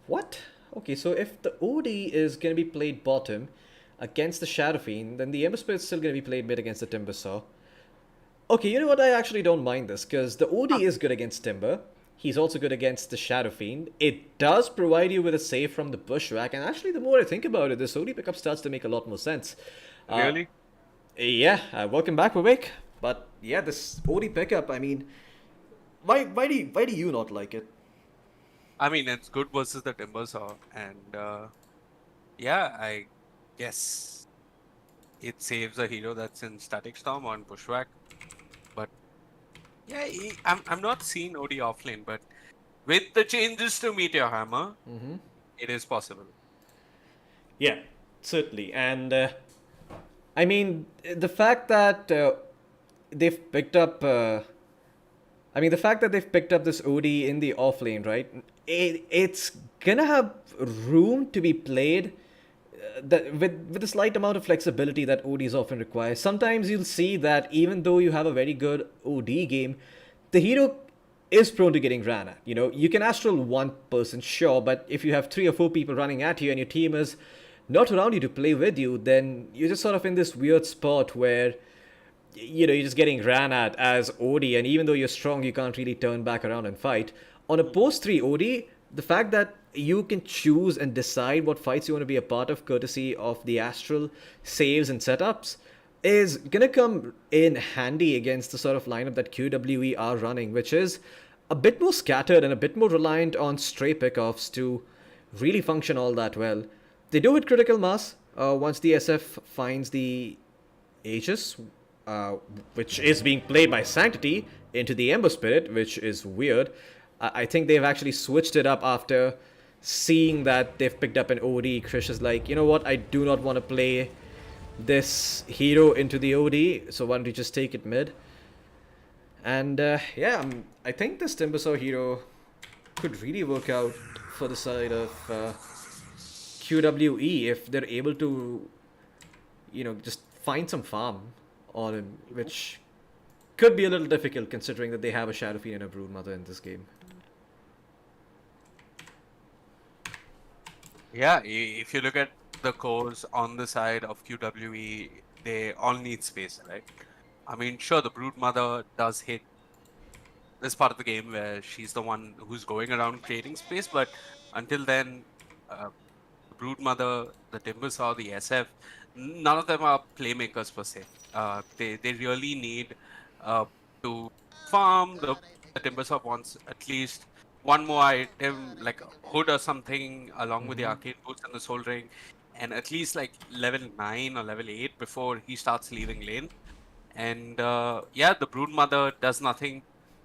What? Okay, so if the OD is going to be played bottom against the Shadow Fiend, then the Ember Spirit's still going to be played mid against the Timbersaw. Okay, you know what? I actually don't mind this, because the OD is good against Timber. He's also good against the Shadow Fiend. It does provide you with a save from the Bushwhack, and actually, the more I think about it, this OD pickup starts to make a lot more sense. Really? Yeah, welcome back, Vivek. But yeah, this OD pickup, I mean, why do you not like it? I mean, it's good versus the Timbersaw, and yeah, I guess it saves a hero that's in Static Storm on Bushwhack. But yeah, I'm not seeing OD offlane, but with the changes to Meteor Hammer, it is possible. Yeah, certainly. And I mean, the fact that they've picked up. I mean, the fact that they've picked up this OD in the off lane, right? It's gonna have room to be played with a slight amount of flexibility that ODs often require. Sometimes you'll see that even though you have a very good OD game, the hero is prone to getting ran at. You know, you can astral one person, sure, but if you have 3 or 4 people running at you and your team is not around you to play with you, then you're just sort of in this weird spot where, you know, you're just getting ran at as OD, and even though you're strong, you can't really turn back around and fight. On a post 3 OD, the fact that you can choose and decide what fights you want to be a part of courtesy of the astral saves and setups is gonna come in handy against the sort of lineup that QWE are running, which is a bit more scattered and a bit more reliant on stray pickoffs to really function all that well. They do hit critical mass once the SF finds the Aegis, which is being played by Sanctity, into the Ember Spirit, which is weird. I think they've actually switched it up after seeing that they've picked up an OD. Krish is like, you know what, I do not want to play this hero into the OD, so why don't you just take it mid? And yeah, I think this Timbersaw hero could really work out for the side of QWE if they're able to, you know, just find some farm on him, which could be a little difficult considering that they have a Shadow Fiend and a Broodmother in this game. Yeah, if you look at the cores on the side of QWE, they all need space, right? I mean, sure, the Broodmother does hit this part of the game where she's the one who's going around creating space, but until then, the Broodmother, the Timbersaw, the SF, none of them are playmakers per se. They really need to farm. The Timbersaw wants at least one more item, like a hood or something, along with the arcade boots and the soul ring, and at least like level 9 or level 8 before he starts leaving lane. And yeah, the Broodmother does nothing.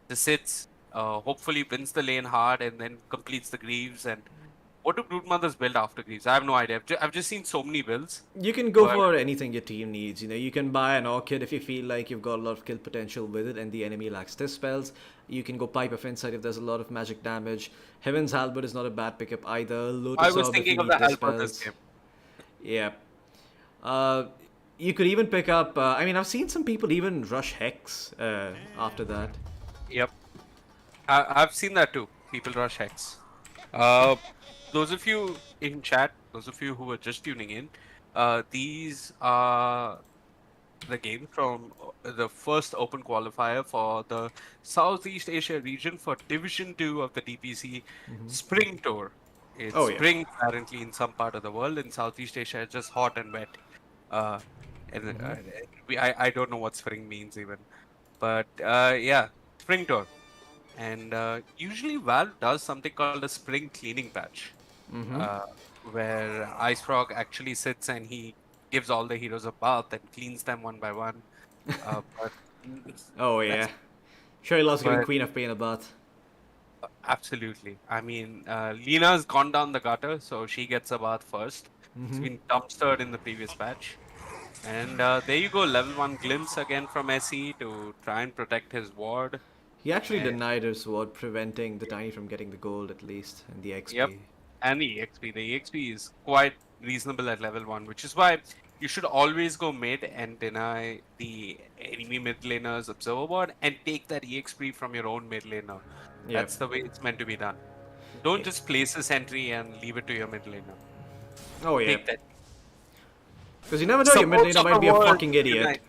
Just sits, hopefully wins the lane hard, and then completes the Greaves. And what do Broodmothers build after Greaves? I have no idea. I've just seen so many builds. You can go for anything your team needs. You know, you can buy an Orchid if you feel like you've got a lot of kill potential with it and the enemy lacks this spells. You can go Pipe of Insight if there's a lot of magic damage. Heaven's Halberd is not a bad pickup either. Lotus I was Orb thinking if of you the need Halberd this dispels. game. Yeah. You could even pick up... I mean, I've seen some people even rush Hex after that. Yep. I've seen that too. People rush Hex. Those of you in chat, those of you who were just tuning in, these are the games from the first open qualifier for the Southeast Asia region for Division 2 of the DPC Spring Tour. It's spring apparently in some part of the world. In Southeast Asia, it's just hot and wet. I don't know what spring means even. But yeah, Spring Tour. And usually Valve does something called a spring cleaning patch, where Ice Frog actually sits and he gives all the heroes a bath and cleans them one by one. But Oh, yeah. Sure, he loves giving Queen of Pain a bath. absolutely. I mean, Lena's gone down the gutter, so she gets a bath first. It's been dumpstered in the previous patch. And there you go, level 1 glimpse again from SE to try and protect his ward. He actually And- denied his sword, preventing the Tiny from getting the gold at least and the XP. Yep. And the EXP. The EXP is quite reasonable at level 1, which is why you should always go mid and deny the enemy mid laner's observer ward and take that EXP from your own mid laner. Yep. That's the way it's meant to be done. Don't just place a sentry and leave it to your mid laner. Oh yeah. Take that. Because you never know, your mid Supports laner of might the be a world fucking idiot. unite.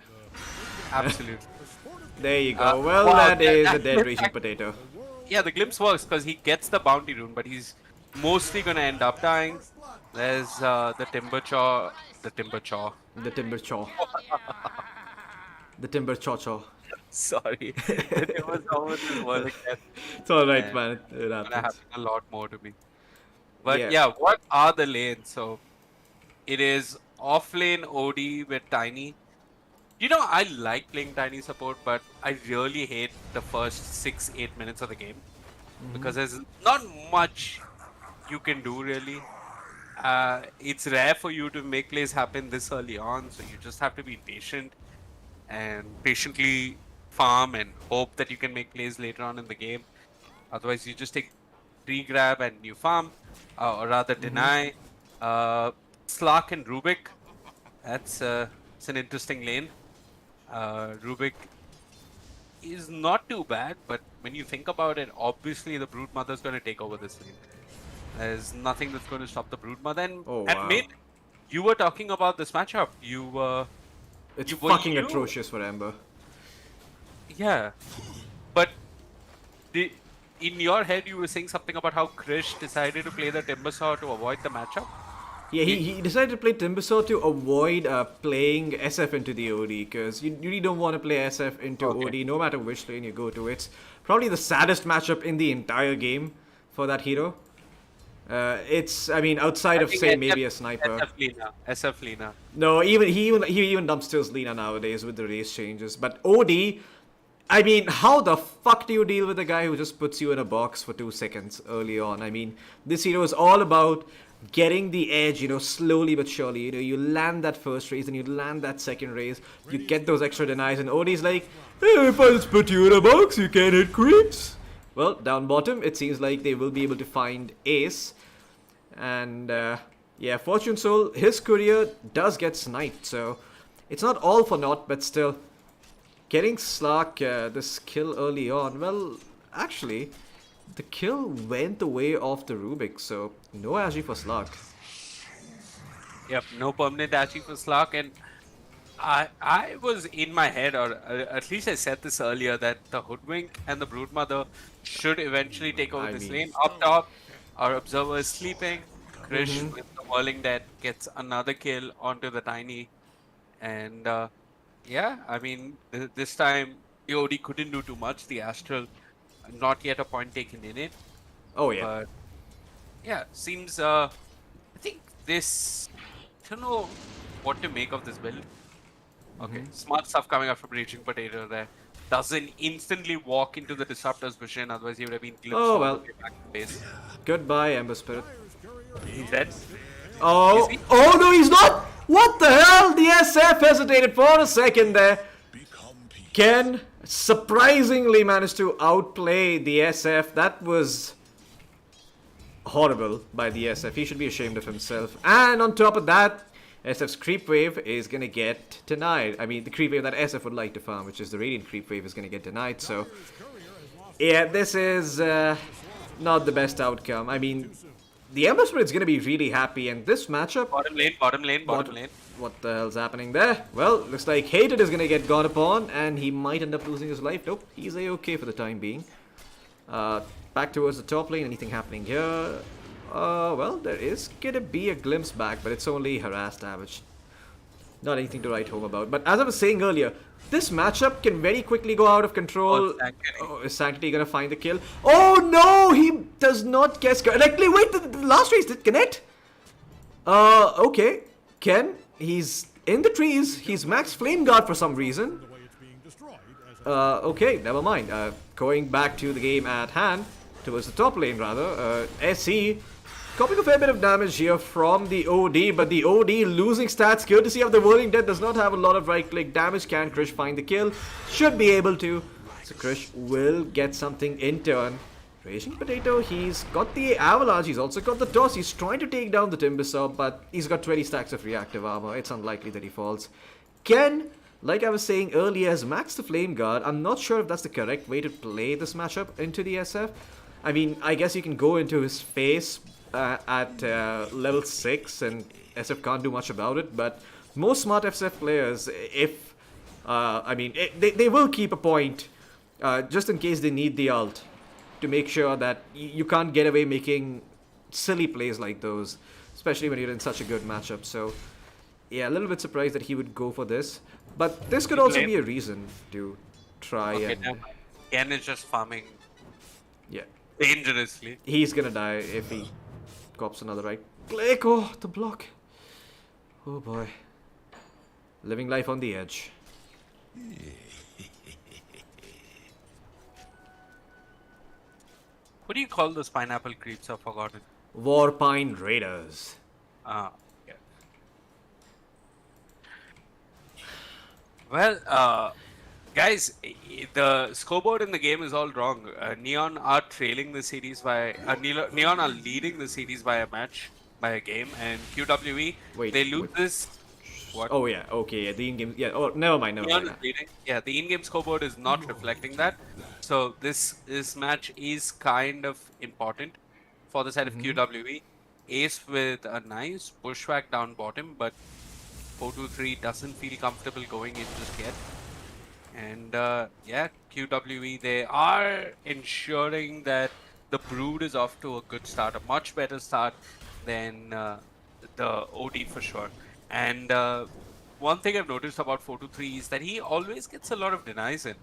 Absolutely. There you go. Uh, well, wow, that is a that- dead that- raging potato. Yeah, the glimpse works because he gets the bounty rune, but he's mostly gonna end up dying. There's the timber chaw. The timber chaw. the timber chaw chaw. Sorry, it was almost as well again. It's alright, Yeah. man. It Gonna happens. happen a lot more to me. But Yeah. yeah, what are the lanes? So it is off lane OD with Tiny. You know, I like playing Tiny support, but I really hate the first 6-8 minutes of the game because there's not much you can do really. It's rare for you to make plays happen this early on, so you just have to be patient and patiently farm and hope that you can make plays later on in the game. Otherwise, you just take pre-grab and you farm, or rather deny. Slark and Rubik, it's an interesting lane. Rubik is not too bad, but when you think about it, obviously the Brood Mother's going to take over this lane. There's nothing that's going to stop the Brood Mother. And Oh, at wow. mid, you were talking about this matchup. It's you- fucking you- atrocious for Ember. Yeah, but in your head, you were saying something about how Krish decided to play the Timbersaw to avoid the matchup. Yeah, he decided to play Timbersaw to avoid playing SF into the OD, because you really don't want to play SF into Okay. OD no matter which lane you go to. It's probably the saddest matchup in the entire game for that hero. I mean, outside of, say, maybe a sniper. SF Lina. No, he even dumpsters Lina nowadays with the race changes. But OD, I mean, how the fuck do you deal with a guy who just puts you in a box for 2 seconds early on? I mean, this hero is all about getting the edge, slowly but surely. You land that first raise and you land that second raise. You get those extra denies, and OD's like, hey, if I just put you in a box, you can't hit creeps. Well, down bottom, it seems like they will be able to find Ace. And yeah, Fortune Soul, his courier does get sniped, so it's not all for naught, but still, getting Slark this kill early on, well, actually, the kill went the way of the Rubik, so no Agi for Slark. Yep, no permanent Ashi for Slark, and I was in my head, or at least I said this earlier, that the Hoodwink and the Broodmother should eventually take over I this mean- lane. Up top, our Observer is sleeping. Krish with the Whirling Dead gets another kill onto the Tiny. And yeah, I mean, this time the OD couldn't do too much. The Astral, not yet a point taken in it. Oh yeah. But yeah, seems I think this, I don't know what to make of this build. Okay, smart stuff coming up from Raging Potato there. Doesn't instantly walk into the Disruptor's vision, otherwise he would have been glimpsed Oh, all well. the way back to base. Goodbye, Ember Spirit. He's dead. Oh, Is he? oh no, he's not! What the hell? The SF hesitated for a second there. Become peace. Ken surprisingly managed to outplay the SF. That was horrible by the SF. He should be ashamed of himself. And on top of that, SF's creep wave is gonna get denied. I mean, the creep wave that SF would like to farm, which is the Radiant creep wave, is gonna get denied. So, yeah, this is not the best outcome. I mean, the Ember Spirit's gonna be really happy, and this matchup. Bottom lane, bottom lane, bottom lane. What the hell's happening there? Well, looks like Hated is gonna get gone upon, and he might end up losing his life. Nope, he's a-okay for the time being. Back towards the top lane. Anything happening here? Well, there is gonna be a glimpse back, but it's only harass damage. Not anything to write home about. But as I was saying earlier, this matchup can very quickly go out of control. Oh, Sanctity. Oh, is Sanctity gonna find the kill? Oh no, he does not guess correctly. Wait, the last race did connect. Okay, Ken, he's in the trees. He's max flame guard for some reason. The way it's being destroyed as Okay, never mind. Going back to the game at hand, towards the top lane rather, SE copying a fair bit of damage here from the OD, but the OD losing stats, courtesy of the Whirling Death, does not have a lot of right-click damage. Can Krish find the kill? Should be able to. So Krish will get something in turn. Raging Potato, he's got the Avalanche, he's also got the Toss. He's trying to take down the Timbersaw, but he's got 20 stacks of reactive armor. It's unlikely that he falls. Ken, like I was saying earlier, has maxed the Flame Guard. I'm not sure if that's the correct way to play this matchup into the SF. I mean, I guess you can go into his face at level 6 and SF can't do much about it, but most smart SF players, if... they will keep a point just in case they need the ult to make sure that you can't get away making silly plays like those, especially when you're in such a good matchup. So, yeah, a little bit surprised that he would go for this, but this could also be a reason to try and... Ken is just farming Yeah. dangerously. He's gonna die if he cops another right click. Oh, the block. Oh boy. Living life on the edge. What do you call those pineapple creeps? I've forgotten. Warpine Raiders. Ah, yeah. Well, guys, the scoreboard in the game is all wrong. Neon are trailing the series by... Neon are leading the series by a match, by a game, and QWE, Wait, they lose wait. this... What? Oh yeah, okay, yeah, the in-game... Yeah, oh, never mind. Neon is leading. Yeah, the in-game scoreboard is not reflecting that. So this match is kind of important for the side of QWE. Ace with a nice bushwhack down bottom, but 4-2-3 doesn't feel comfortable going in just yet. And yeah, QWE, they are ensuring that the Brood is off to a good start, a much better start than the OD for sure. And one thing I've noticed about 4-2-3 is that he always gets a lot of denies in.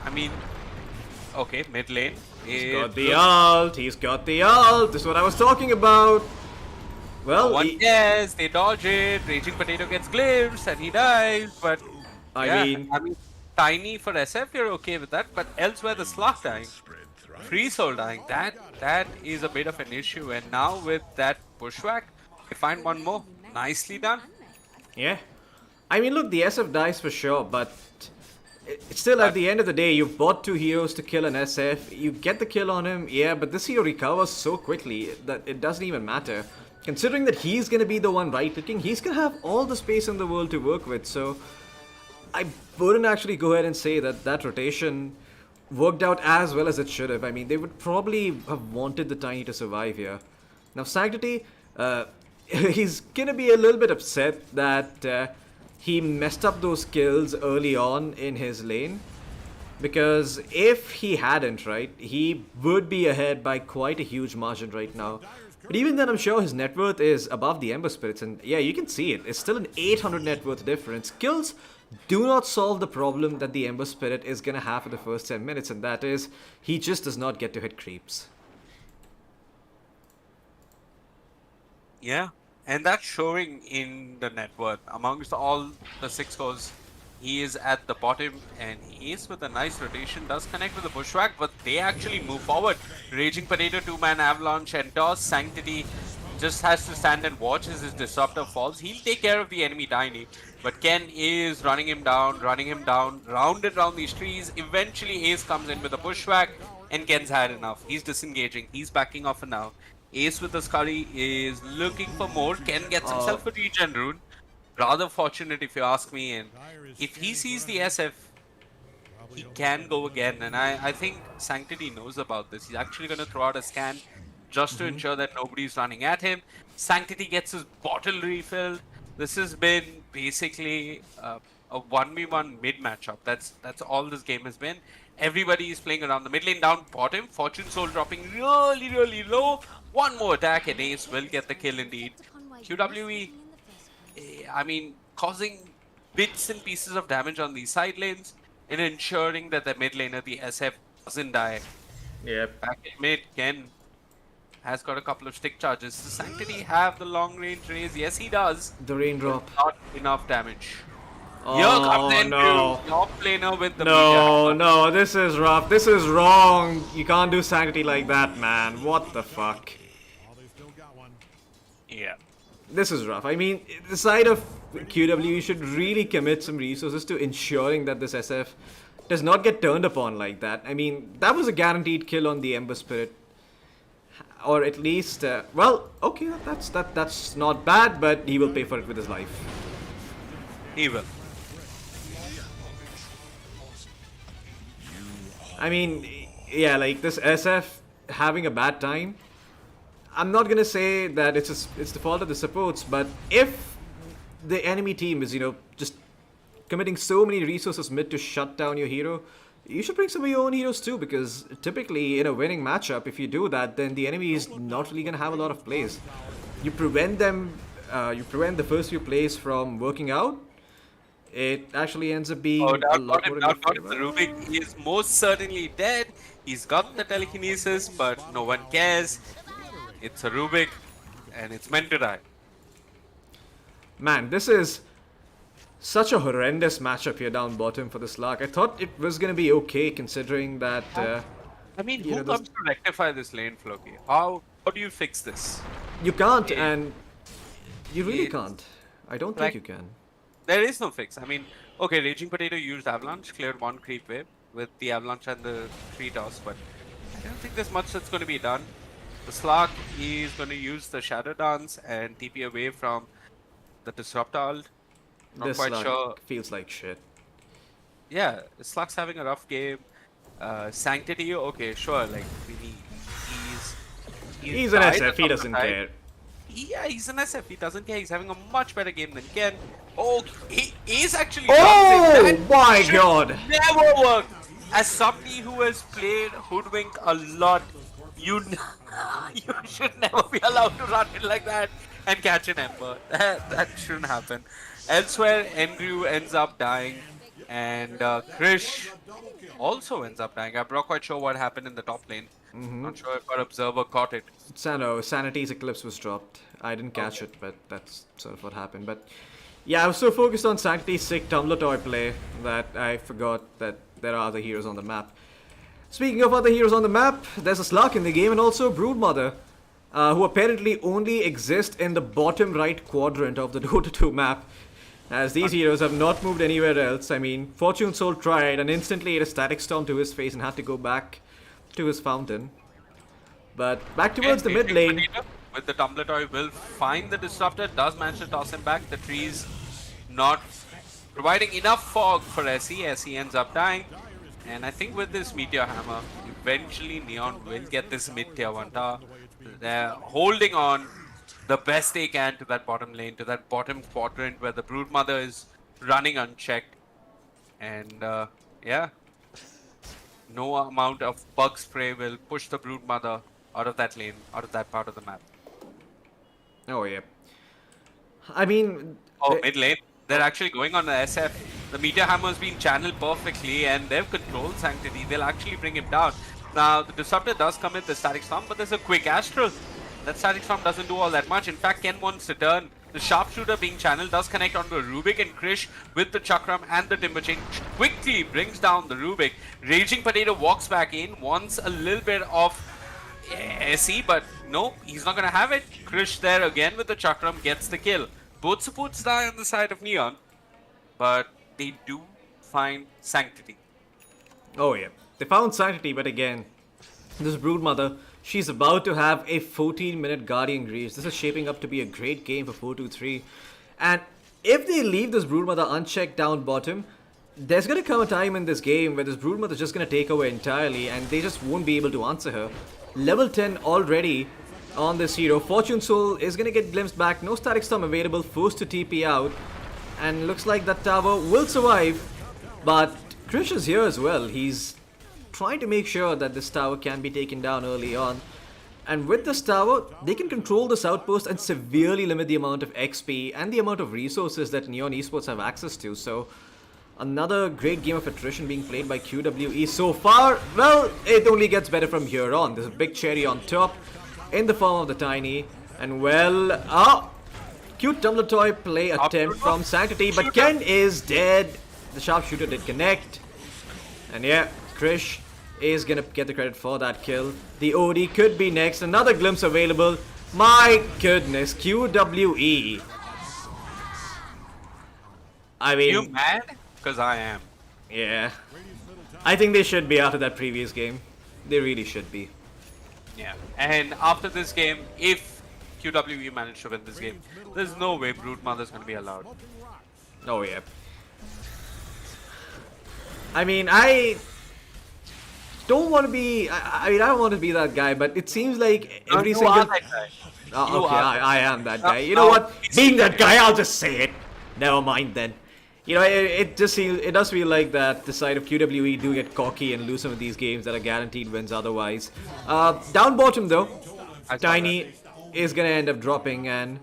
I mean, okay, mid lane. He's got the ult, he's got the ult, this is what I was talking about. Well, Yes, they dodge it, Raging Potato gets glimpsed and he dies, but I yeah, mean, tiny for SF, you're okay with that, but elsewhere the Slug dying, Free Soul dying, that is a bit of an issue. And now with that bushwhack, they find one more. Nicely done. yeah. I mean, look, the SF dies for sure, but still at the end of the day, you've bought 2 heroes to kill an SF, you get the kill on him, yeah, but this hero recovers so quickly that it doesn't even matter. Considering that he's gonna be the one right-clicking, he's gonna have all the space in the world to work with, so I wouldn't actually go ahead and say that that rotation worked out as well as it should have. I mean, they would probably have wanted the Tiny to survive here. Now, Sanctity, he's gonna be a little bit upset that he messed up those kills early on in his lane. Because if he hadn't, right, he would be ahead by quite a huge margin right now. But even then, I'm sure his net worth is above the Ember Spirits. And yeah, you can see it. It's still an 800 net worth difference. Kills do not solve the problem that the Ember Spirit is gonna have for the first 10 minutes. And that is, he just does not get to hit creeps. Yeah, and that's showing in the net worth. Amongst all the 6 scores, he is at the bottom, and Ace with a nice rotation does connect with the bushwhack, but they actually move forward. Raging Potato, 2-man avalanche, and Toss. Sanctity just has to stand and watch as his disruptor falls. He'll take care of the enemy Tiny, but Ken is running him down, rounded around these trees. Eventually Ace comes in with a bushwhack, and Ken's had enough. He's disengaging, he's backing off for now. Ace with the Scurry is looking for more. Ken gets himself a regen rune. Rather fortunate if you ask me, and if he sees the SF, he can go again, and I think Sanctity knows about this. He's actually going to throw out a scan just to ensure that nobody's running at him. Sanctity gets his bottle refilled. This has been basically a 1v1 mid matchup. That's all this game has been. Everybody is playing around the mid lane down bottom. Fortune Soul dropping really low. One more attack and Ace will get the kill indeed. QWE, I mean, causing bits and pieces of damage on these side lanes and ensuring that the mid laner, the SF, doesn't die. Yep. Back in mid, Ken has got a couple of stick charges. Does Sanctity have the long range raise? Yes, he does. The raindrop. Not enough damage. Oh, Here comes in no. top laner with the No, this is rough. This is wrong. You can't do Sanctity like that, man. What the fuck? Oh, they still got one. Yeah. This is rough. I mean, the side of QWE should really commit some resources to ensuring that this SF does not get turned upon like that. I mean, that was a guaranteed kill on the Ember Spirit. Or at least, well, okay, that's not bad, but he will pay for it with his life. He will. I mean, yeah, like this SF having a bad time. I'm not gonna say that it's the fault of the supports, but if the enemy team is, just committing so many resources mid to shut down your hero, you should bring some of your own heroes too, because typically in a winning matchup, if you do that, then the enemy is not really gonna have a lot of plays. You prevent them, you prevent the first few plays from working out. It actually ends up being a lot more in your favor. The Rubik is most certainly dead. He's got the telekinesis, but no one cares. It's a Rubik, and it's meant to die. Man, this is such a horrendous matchup here down bottom for this Lark. I thought it was gonna be okay considering that. I mean, You know, who those- comes to rectify this lane, Floki? How do you fix this? You can't, and you really It's can't. I don't like- think you can. There is no fix. I mean, okay, Raging Potato used Avalanche, cleared one creep wave with the Avalanche and the tree toss, but I don't think there's much that's going to be done. The Slark is going to use the Shadow Dance and TP away from the Disruptor ult. Not This quite Lark sure. feels like shit. Yeah, Slark's having a rough game. Sanctity, okay, sure, like, He's an died SF, on he the doesn't side. care. Yeah, he's an SF. He doesn't care. He's having a much better game than Ken. Oh, he is actually. Oh dancing. That my should god! Never work. As somebody who has played Hoodwink a lot, you you should never be allowed to run it like that and catch an Ember. That shouldn't happen. Elsewhere, Engru ends up dying, and Krish also ends up dying. I'm not quite sure what happened in the top lane. Not sure if our observer caught it. Sanity's Eclipse was dropped. I didn't catch it, but that's sort of what happened. But yeah, I was so focused on Sanity's sick Tumbler Toy play that I forgot that there are other heroes on the map. Speaking of other heroes on the map, there's a Slark in the game and also Broodmother, who apparently only exist in the bottom right quadrant of the Dota 2 map, as these heroes have not moved anywhere else. I mean, Fortune Soul tried and instantly ate a Static Storm to his face and had to go back to his fountain. But back towards the mid lane. With the Tumbler Toy will find the Disruptor, does manage to toss him back. The tree's not providing enough fog for SE as he ends up dying. And I think with this Meteor Hammer, eventually Neon will get this mid tier 1 tower. They're holding on the best they can to that bottom lane, to that bottom quadrant where the Broodmother is running unchecked. And yeah, no amount of bug spray will push the Broodmother out of that lane, out of that part of the map. Oh yeah. I mean, Oh, mid lane. They're actually going on the SF. The Meteor Hammer has been channeled perfectly and they've controlled Sanctity. They'll actually bring him down. Now, the Disruptor does come with the Static Storm, but there's a quick Astral. That Static Storm doesn't do all that much. In fact, Ken wants to turn. The Sharpshooter being channeled does connect onto a Rubik, and Krish with the Chakram and the Timber Chain quickly brings down the Rubik. Raging Potato walks back in, wants a little bit of SE, but no, he's not gonna have it. Krish there again with the Chakram gets the kill. Both supports die on the side of Neon, but they do find Sanctity. oh yeah. They found Sanctity, but again, this Broodmother, she's about to have a 14-minute Guardian Greaves. This is shaping up to be a great game for 4-2-3. And if they leave this Broodmother unchecked down bottom, there's gonna come a time in this game where this Broodmother is just gonna take over entirely and they just won't be able to answer her. Level 10 already on this hero. Fortune Soul is gonna get glimpsed back. No Static Storm available, forced to TP out. And looks like that tower will survive. But Krish is here as well. He's trying to make sure that this tower can be taken down early on. And with this tower, they can control this outpost and severely limit the amount of XP and the amount of resources that Neon Esports have access to. So, another great game of attrition being played by QWE so far. Well, it only gets better from here on. There's a big cherry on top in the form of the Tiny. And well, cute Tumbler Toy play attempt from Sanctity, but Ken is dead. The Sharpshooter did connect. And yeah, Krish is gonna get the credit for that kill. The OD could be next. Another glimpse available. My goodness, QWE. I mean, You mad? Because I am. Yeah. I think they should be after that previous game. They really should be. Yeah. And after this game, if QWE managed to win this game, there's no way Broodmother's going to be allowed. Oh yeah. I mean, I don't want to be. I mean, I don't want to be that guy, but it seems like every you single. are that guy. Oh, You okay, are. I am that guy. You now know what? it's- Being that guy, I'll just say it. Never mind then. You know, it does feel like that the side of QWE do get cocky and lose some of these games that are guaranteed wins otherwise. Down bottom though, I saw Tiny is gonna end up dropping, and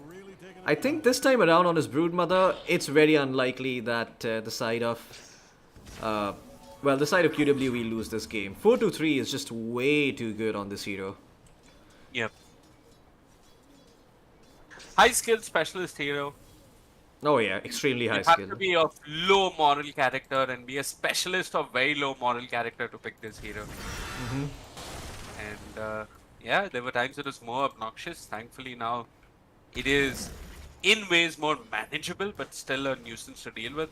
I think this time around on his Broodmother, it's very unlikely that the side of the side of QWE lose this game. 4-3 is just way too good on this hero. Yep. High skilled specialist hero. Oh yeah, extremely high You have skill. to be of low moral character and be a specialist of very low moral character to pick this hero. And yeah, there were times it was more obnoxious. Thankfully now it is in ways more manageable, but still a nuisance to deal with.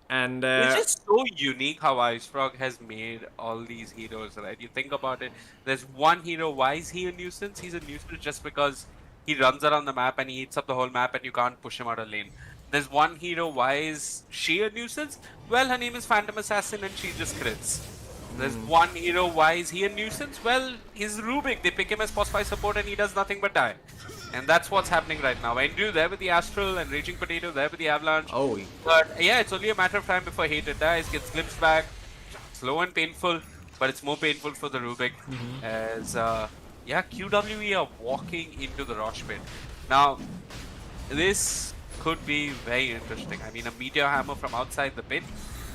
And It's just so unique how Ice Frog has made all these heroes, right? You think about it, there's one hero, why is he a nuisance? He's a nuisance just because he runs around the map and he eats up the whole map and you can't push him out of lane. There's one hero, why is she a nuisance? Well, her name is Phantom Assassin and she just crits. There's one hero, why is he a nuisance? Well, he's Rubik. They pick him as post 5 support and he does nothing but die. And that's what's happening right now. Andrew there with the Astral and Raging Potato there with the Avalanche. oh, But yeah, it's only a matter of time before Hated dies, gets glimpsed back. Slow and painful, but it's more painful for the Rubik. As, yeah, QWE are walking into the Rosh pit. Now, this could be very interesting. I mean, a Meteor Hammer from outside the pit.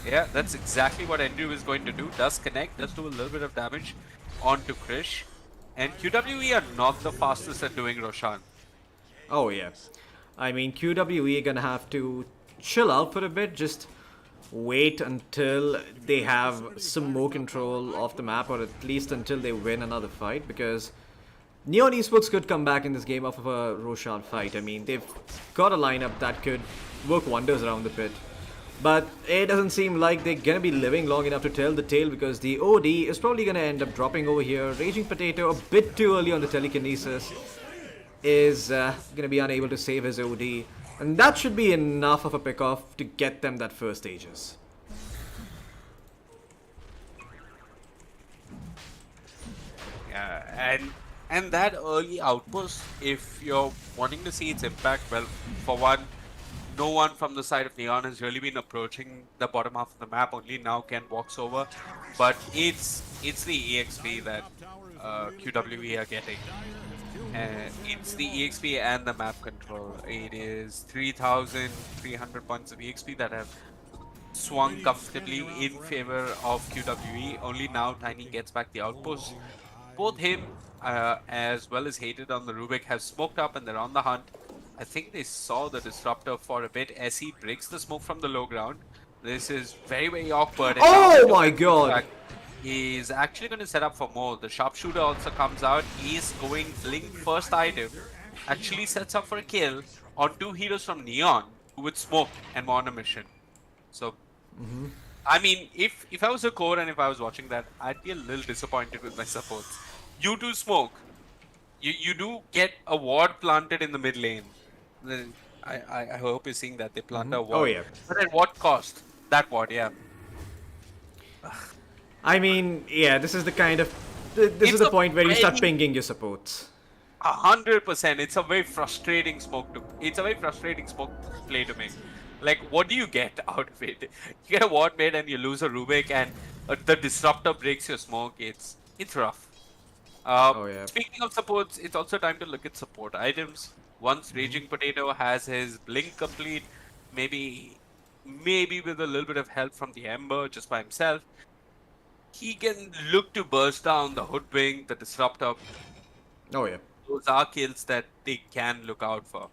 Yeah, that's exactly what Andrew is going to do. Does connect, does do a little bit of damage onto Krish. And QWE are not the fastest at doing Roshan. oh yeah. I mean, QWE gonna have to chill out for a bit. Just wait until they have some more control of the map, or at least until they win another fight, because Neon Esports could come back in this game off of a Roshan fight. I mean, they've got a lineup that could work wonders around the pit. But it doesn't seem like they're gonna be living long enough to tell the tale, because the OD is probably gonna end up dropping over here. Raging Potato, a bit too early on the telekinesis, is gonna be unable to save his OD. And that should be enough of a pick-off to get them that first Aegis. Yeah, and that early outpost, if you're wanting to see its impact, well, for one, no one from the side of Neon has really been approaching the bottom half of the map. Only now Ken walks over, but it's the EXP that QWE are getting. It's the EXP and the map control. It is 3,300 points of EXP that have swung comfortably in favor of QWE. Only now Tiny gets back the outpost. Both him as well as Hated on the Rubik have smoked up and they're on the hunt. I think they saw the Disruptor for a bit as he breaks the smoke from the low ground. This is very, very awkward. And Oh now my god! he's actually going to set up for more. The Sharpshooter also comes out. He's going Blink first item. Actually sets up for a kill on two heroes from Neon who would smoke and were on a mission. So, I mean, if I was a core and if I was watching that, I'd be a little disappointed with my supports. You do smoke. You do get a ward planted in the mid lane. Then I hope you're seeing that they plant a ward. Oh, yeah. But at what cost? That ward, yeah. I mean, yeah, this is the kind of... This is It's the a point where you start very- pinging your supports. 100%. It's a very frustrating smoke to. It's a very frustrating smoke play to make. Like, what do you get out of it? You get a ward made and you lose a Rubik, and the disruptor breaks your smoke. It's rough. Oh, yeah. Speaking of supports, it's also time to look at support items. Once Raging Potato has his blink complete, maybe with a little bit of help from the Ember just by himself, he can look to burst down the Hoodwink, the Disruptor. Oh yeah. Those are kills that they can look out for.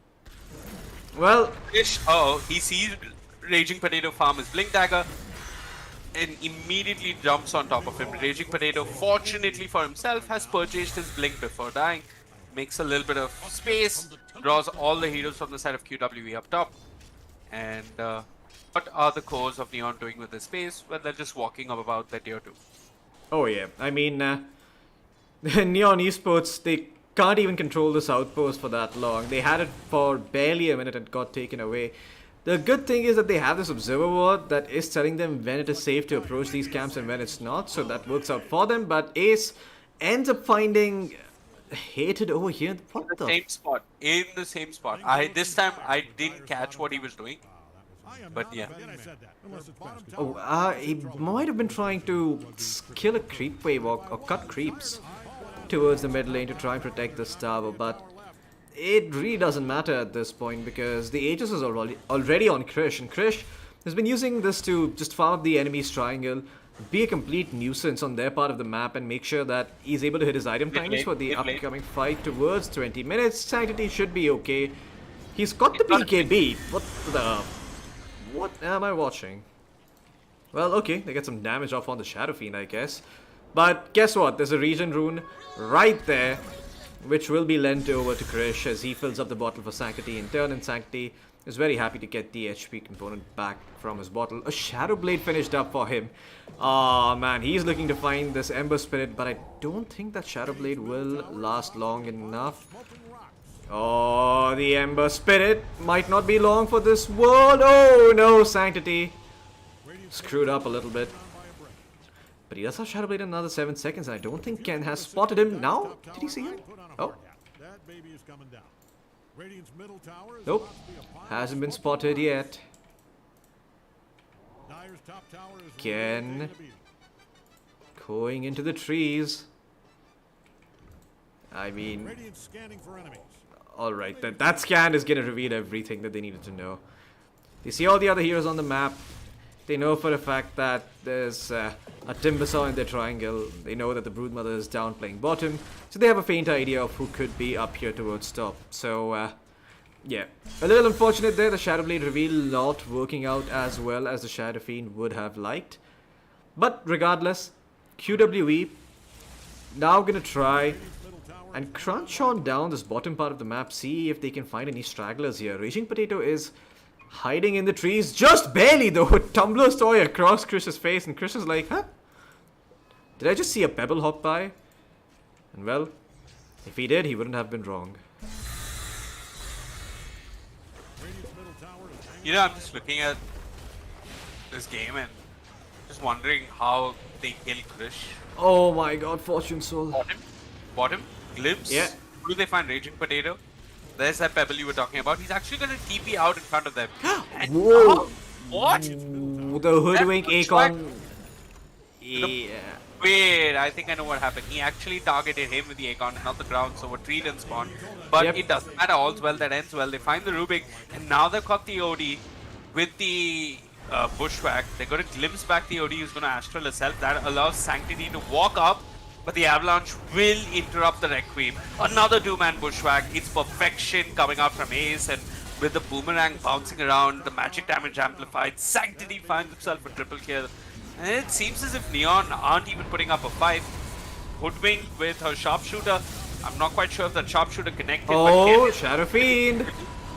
Well, He sees Raging Potato farm his Blink Dagger and immediately jumps on top of him. Raging Potato, fortunately for himself, has purchased his Blink before dying. Makes a little bit of space, draws all the heroes from the side of QWE up top. And What are the cores of Neon doing with this space when they're just walking up about their tier 2? Oh yeah, I mean, Neon Esports, they can't even control this outpost for that long. They had it for barely a minute and got taken away. The good thing is that they have this observer ward that is telling them when it is safe to approach these camps and when it's not, so that works out for them. But Ace ends up finding hated over here. What the? Same spot. In the same spot. This time I didn't catch what he was doing. But yeah. Oh, he might have been trying to kill a creep wave or cut creeps towards the mid lane to try and protect this tower, but it really doesn't matter at this point because the Aegis is already on Krish, and Krish has been using this to just farm up the enemy's triangle, be a complete nuisance on their part of the map, and make sure that he's able to hit his item timings for the upcoming fight towards 20 minutes. Sanctity should be okay. He's got the BKB. What am I watching? Well, okay, they get some damage off on the Shadow Fiend, I guess. But guess what? There's a regen rune right there, which will be lent over to Krish as he fills up the bottle for Sanctity in turn, and Sanctity is very happy to get the HP component back from his bottle. A Shadow Blade finished up for him. Oh man, he's looking to find this Ember Spirit, but I don't think that Shadow Blade will last long enough. Oh, the Ember Spirit might not be long for this world. Oh no, Sanctity screwed up a little bit. But he does have Shadow Blade in another 7 seconds, and I don't think Ken has spotted him. Now? Did he see him? Oh. Nope. Hasn't been spotted yet. Ken going into the trees. I mean, alright, that scan is gonna reveal everything that they needed to know. They see all the other heroes on the map. They know for a fact that there's a Timbersaw in their triangle. They know that the Broodmother is down playing bottom. So they have a faint idea of who could be up here towards top. So, yeah. A little unfortunate there, the Shadow Blade reveal not working out as well as the Shadow Fiend would have liked. But regardless, QWE now gonna try and crunch on down this bottom part of the map, see if they can find any stragglers here. Raging Potato is hiding in the trees, just barely though. Tumbler's toy across Krish's face, and Krish is like, huh? Did I just see a pebble hop by? And well, if he did, he wouldn't have been wrong. You know, I'm just looking at this game and just wondering how they kill Krish. Oh my god, Fortune Soul. Bottom, glimpse. Yeah. Do they find Raging Potato? There's that pebble you were talking about. He's actually going to TP out in front of them. And Whoa! what? Ooh, the hoodwink Akon. Yeah. Wait, I think I know what happened. He actually targeted him with the Akon, not the ground, so a tree didn't spawn. But it doesn't matter. All's well that ends well. They find the Rubik, and now they've got the OD with the Bushwhack. They're going to glimpse back the OD who's going to Astral herself. That allows Sanctity to walk up. But the Avalanche will interrupt the Requiem. Another two-man Bushwhack. It's perfection coming out from Ace, and with the boomerang bouncing around, the magic damage amplified, Sanctity finds himself a triple kill. And it seems as if Neon aren't even putting up a fight. Hoodwink with her sharpshooter. I'm not quite sure if that sharpshooter connected. Oh, Shadow Fiend!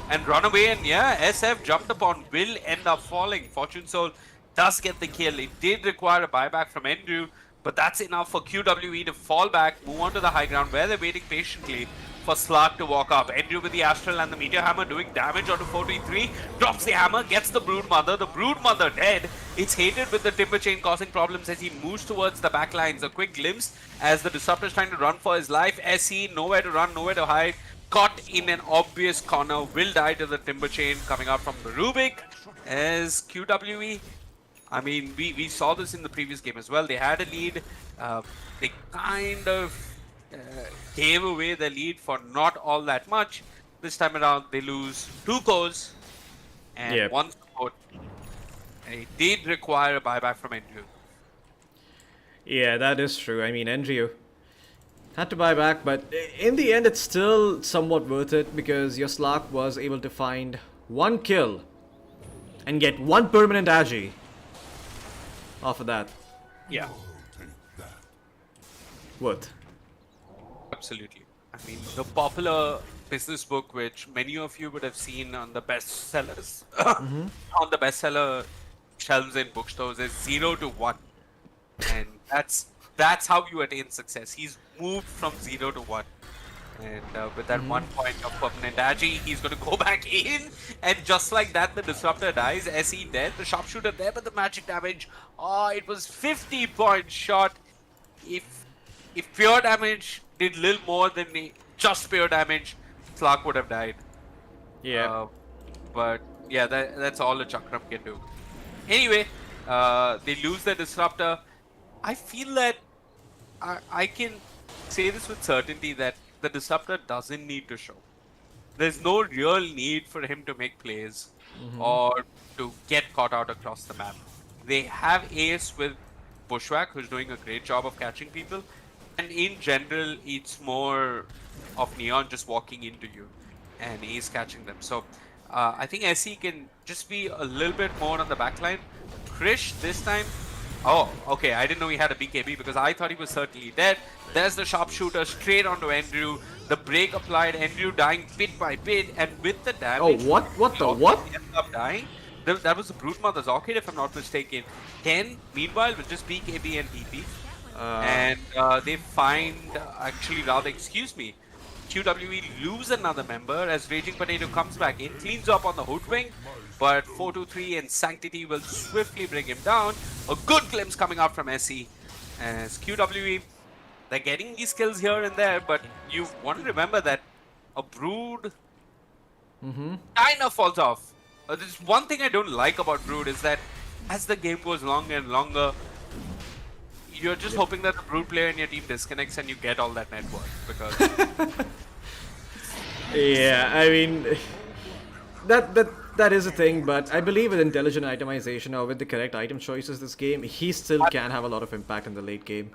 And run away, and yeah, SF jumped upon, will end up falling. Fortune Soul does get the kill. It did require a buyback from Andrew. But that's enough for QWE to fall back, move on to the high ground where they're waiting patiently for Slark to walk up. Andrew with the Astral and the Meteor Hammer doing damage onto 433. Drops the hammer, gets the Broodmother. The Broodmother dead. It's hated with the Timber Chain causing problems as he moves towards the back lines. A quick glimpse as the Disruptor is trying to run for his life. SE, nowhere to run, nowhere to hide. Caught in an obvious corner. Will die to the Timber Chain coming out from the Rubik as QWE. I mean, we saw this in the previous game as well. They had a lead. They kind of gave away the lead for not all that much. This time around, they lose 2 cores and 1 support. And it did require a buyback from Andrew. Yeah, that is true. I mean, Andrew had to buy back, but in the end, it's still somewhat worth it because your Slark was able to find 1 kill and get 1 permanent Agi off of that. Yeah. What? Absolutely. I mean, the popular business book, which many of you would have seen on the bestsellers, on the bestseller shelves in bookstores, is 0 to 1, and that's how you attain success. He's moved from 0 to 1, and with that 1 point of permanent agi, he's going to go back in, and just like that, the disruptor dies. SE dead, the sharpshooter there, but the magic damage. Oh, it was 50-point shot. If pure damage did little more than just pure damage, Slark would have died. But yeah, that's all a Chakram can do. Anyway, they lose the disruptor. I feel that I can say this with certainty that the disruptor doesn't need to show. There's no real need for him to make plays or to get caught out across the map. They have Ace with Bushwhack, who's doing a great job of catching people. And in general, it's more of Neon just walking into you and Ace catching them. So I think SE can just be a little bit more on the backline. Krish this time. Oh, okay. I didn't know he had a BKB because I thought he was certainly dead. There's the sharpshooter straight onto Andrew. The break applied. Andrew dying bit by bit, and with the damage. Oh, what? What the what? He ended up dying. That was the Brute Mother's Orchid, if I'm not mistaken. Ken, meanwhile, with just BKB and DP. And they find, actually rather, excuse me, QWE lose another member as Raging Potato comes back in, cleans up on the Hoodwink, but 423 and Sanctity will swiftly bring him down. A good glimpse coming out from SE as QWE, they're getting these kills here and there, but you want to remember that a Brood kind of falls off. There's one thing I don't like about Brood is that as the game goes longer and longer, you're just hoping that the Brood player in your team disconnects and you get all that network, because Yeah, I mean, that is a thing, but I believe with intelligent itemization or with the correct item choices this game, he still can have a lot of impact in the late game.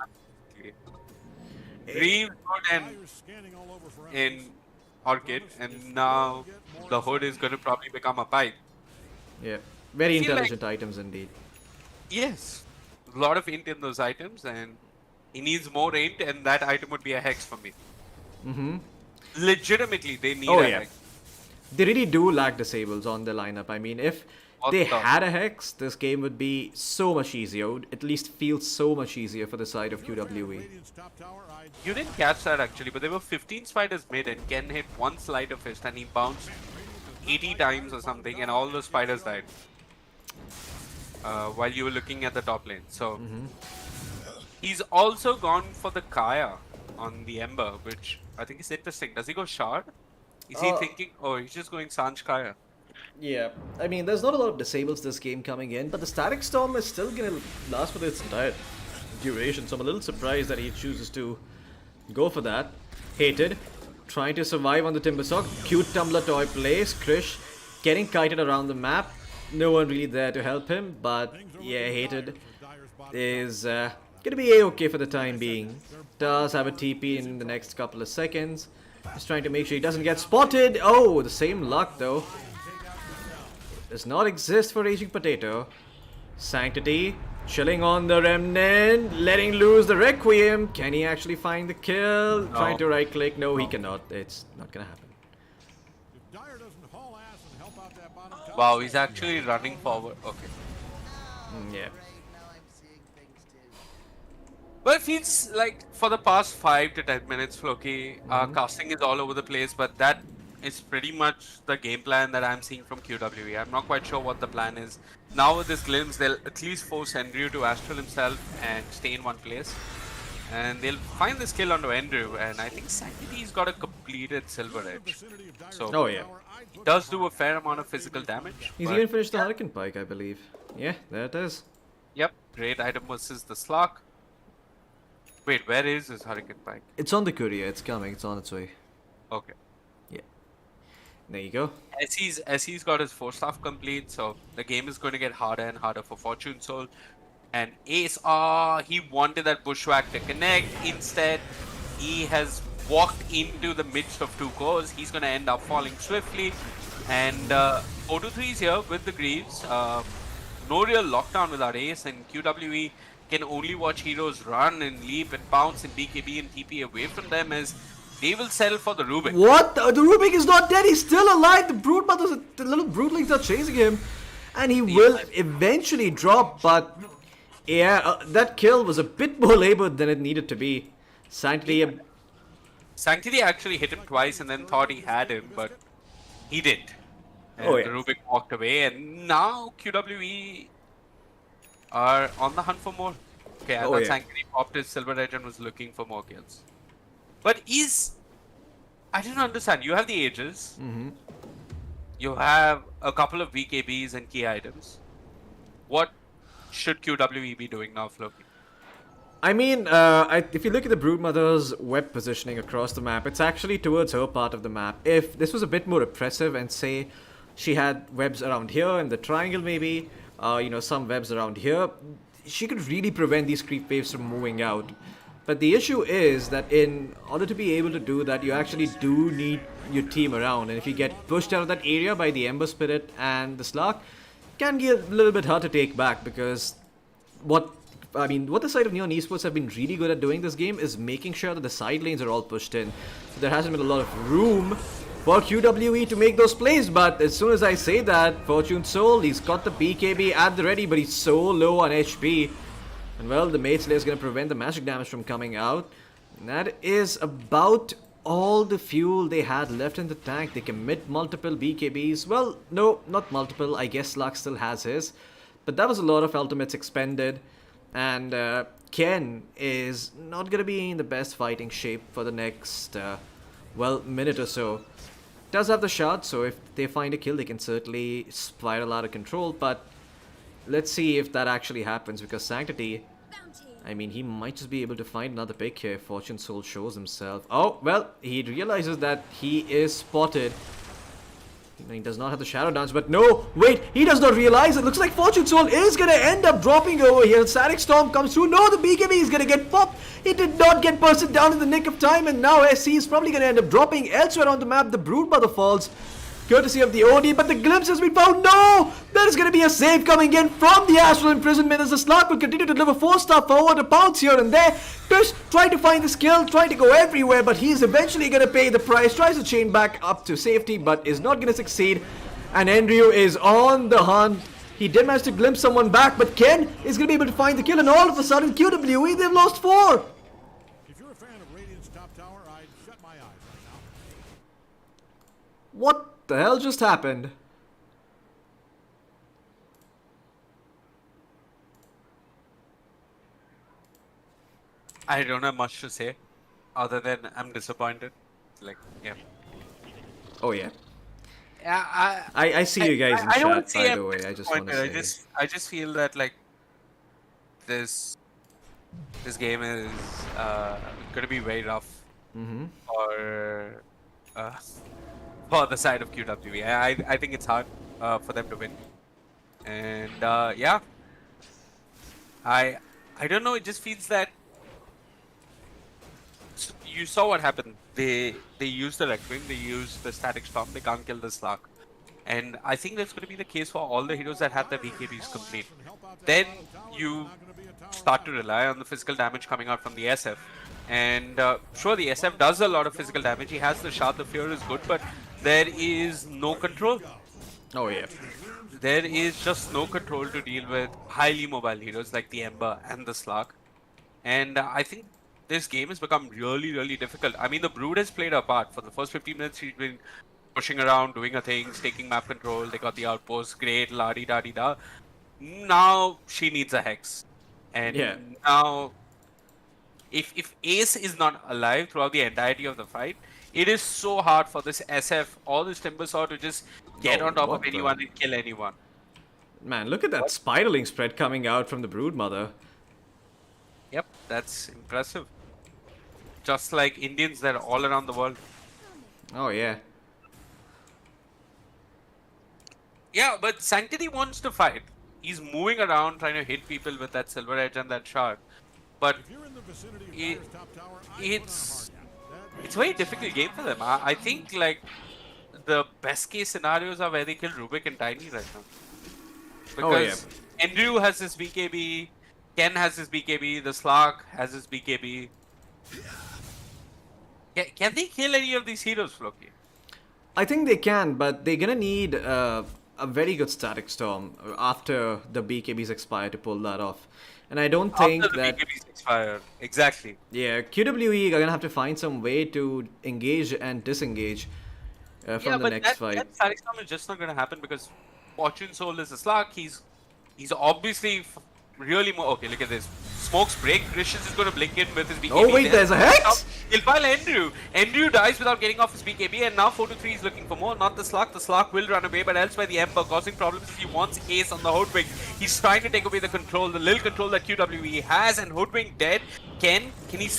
Reeve and Scanning all over for in Orchid, and now the Hood is going to probably become a pipe. Yeah, very I feel intelligent items indeed. Yes, a lot of int in those items, and he needs more int, and that item would be a hex for me. Legitimately, they need a hex. They really do lack disables on their lineup. I mean, if What they the- had a hex, this game would be so much easier. It would at least feel so much easier for the side of QWE. Radiant's top tower. You didn't catch that actually, but there were 15 spiders mid, and Ken hit one sleight of fist, and he bounced 80 times or something, and all the spiders died while you were looking at the top lane. So he's also gone for the Kaya on the Ember, which I think is interesting. Does he go Shard? Is he thinking, oh, he's just going Sanj Kaya? Yeah, I mean, there's not a lot of disables this game coming in, but the Static Storm is still gonna last for its entire duration, so I'm a little surprised that he chooses to go for that. Hated, trying to survive on the Timbersock. Cute Tumbler toy plays. Krish getting kited around the map. No one really there to help him, but yeah, Hated is gonna be a-okay for the time being. Does have a TP in the next couple of seconds. Just trying to make sure he doesn't get spotted. Oh, the same luck though. Does not exist for Raging Potato. Sanctity chilling on the Remnant, letting loose the Requiem. Can he actually find the kill? Trying to right click. No, he cannot. It's not gonna happen. If Dyer doesn't haul ass and help out that bottom tower, Wow, he's actually running forward. Okay. Yeah. Well, it feels like for the past 5 to 10 minutes, Floki, casting is all over the place, but that is pretty much the game plan that I'm seeing from QWE. I'm not quite sure what the plan is. Now with this glimpse, they'll at least force Andrew to astral himself and stay in one place. And they'll find this kill onto Andrew, and I think Sanctity's got a completed Silver Edge. So Oh yeah. he does do a fair amount of physical damage. He's but- even finished the Hurricane Pike, I believe. Yeah, there it is. Yep, great item versus the Slark. Wait, where is his Hurricane Pike? It's on the courier. It's coming. It's on its way. Okay. Yeah. There you go. SE's got his 4-staff complete, so the game is going to get harder and harder for Fortune Soul. And Ace, he wanted that Bushwhack to connect. Instead, he has walked into the midst of 2 cores. He's going to end up falling swiftly. And 423 is here with the Greaves. No real lockdown without Ace, and QWE can only watch heroes run and leap and bounce and BKB and TP away from them as They will settle for the Rubik. What? The Rubik is not dead. He's still alive. The little broodlings are chasing him, and he will eventually drop. But yeah, that kill was a bit more labored than it needed to be. Sanctity. Sanctity actually hit him twice and then thought he had him, but he didn't. And Oh, yeah. the Rubik walked away, and now QWE are on the hunt for more. Okay, I Oh, thought yeah. Sanctity popped his Silver Edge and was looking for more kills. But I didn't understand. You have the Aegis. You have a couple of VKBs and key items. What should QWE be doing now, Floki? I mean, if you look at the Broodmother's web positioning across the map, it's actually towards her part of the map. If this was a bit more oppressive and say she had webs around here in the triangle maybe, some webs around here, she could really prevent these creep waves from moving out. But the issue is that in order to be able to do that, you actually do need your team around. And if you get pushed out of that area by the Ember Spirit and the Slark, it can get a little bit hard to take back, because what the side of Neon Esports have been really good at doing this game is making sure that the side lanes are all pushed in. So there hasn't been a lot of room for QWE to make those plays, but as soon as I say that, Fortune Soul, he's got the BKB at the ready, but he's so low on HP. And well, the Mage Slayer is going to prevent the magic damage from coming out. And that is about all the fuel they had left in the tank. They commit multiple BKBs. Well, no, not multiple. I guess Slug still has his. But that was a lot of ultimates expended. And Ken is not going to be in the best fighting shape for the next, minute or so. Does have the shot, so if they find a kill, they can certainly spiral out of control. But let's see if that actually happens, because Sanctity, I mean, he might just be able to find another pick here if Fortune Soul shows himself. Oh, well, he realizes that he is spotted. He does not have the Shadow Dance, but no, wait, he does not realize it. Looks like Fortune Soul is going to end up dropping over here. Static Storm comes through. No, the BKB is going to get popped. He did not get bursted down in the nick of time, and now SC is probably going to end up dropping elsewhere on the map. The Broodmother falls, courtesy of the OD, but the glimpse has been found. No! There is going to be a save coming in from the Astral Imprisonment as the Slark will continue to deliver 4-star forward, a pounce here and there. Pish trying to find the skill, trying to go everywhere, but he's eventually going to pay the price. Tries to chain back up to safety, but is not going to succeed. And Enryu is on the hunt. He did manage to glimpse someone back, but Ken is going to be able to find the kill, and all of a sudden, QWE, they've lost 4. If you're a fan of Radiant's top tower, I'd shut my eyes right now. What the hell just happened? I don't have much to say, other than I'm disappointed. Like, yeah. Oh yeah. Yeah, I see you guys in I don't chat, say by the I'm way. I just want to disappointed. say. I just feel that like this game is gonna be very rough for the side of QWE. I think it's hard for them to win, and yeah, I don't know. It just feels that you saw what happened. They used the Requiem, they used the Static Storm, they can't kill the Slark. And I think that's going to be the case for all the heroes that have the BKBs complete. Then you start to rely on the physical damage coming out from the SF. And sure, the SF does a lot of physical damage. He has the Shard, the Fear is good, but there is no control. Oh yeah. There is just no control to deal with highly mobile heroes like the Ember and the Slark. And I think this game has become really, really difficult. I mean, the Brood has played a part. For the first 15 minutes, she's been pushing around, doing her things, taking map control. They got the outpost, great, la-di-da-di-da. Now she needs a Hex. And Yeah. now, if Ace is not alive throughout the entirety of the fight, it is so hard for this SF or this Timbersaw to just get Oh, on top what of the- anyone and kill anyone. Man, look at that spiraling spread coming out from the Broodmother. Yep, that's impressive. Just like Indians that are all around the world. Oh yeah. Yeah, but Sanctity wants to fight. He's moving around trying to hit people with that Silver Edge and that Shard. But If you're in the vicinity of It- Dyer's top tower, I'm it's going hard. it's a very difficult game for them. I think like the best case scenarios are where they kill Rubik and Tiny right now. Oh, yeah. Because Andrew has his BKB, Ken has his BKB, the Slark has his BKB. Can they kill any of these heroes, Floki? I think they can, but they're gonna need a very good static storm after the BKBs expire to pull that off. And I don't think After the that... BKBs expire. Exactly. Yeah, QWE are gonna have to find some way to engage and disengage from the but next fight. that static storm is just not going to happen because Fortune Soul is a slug. He's obviously really more. Okay, look at this. Smokes break. Christians is going to blink in with his BKB. Oh wait, there's a hex! He'll file Andrew. Andrew dies without getting off his BKB, and now 4-3 is looking for more. Not the slug. The slug will run away, but elsewhere the Emperor causing problems. He wants Ace on the Hoodwink. He's trying to take away the control, the little control that QWE has, and Hoodwink dead. Can he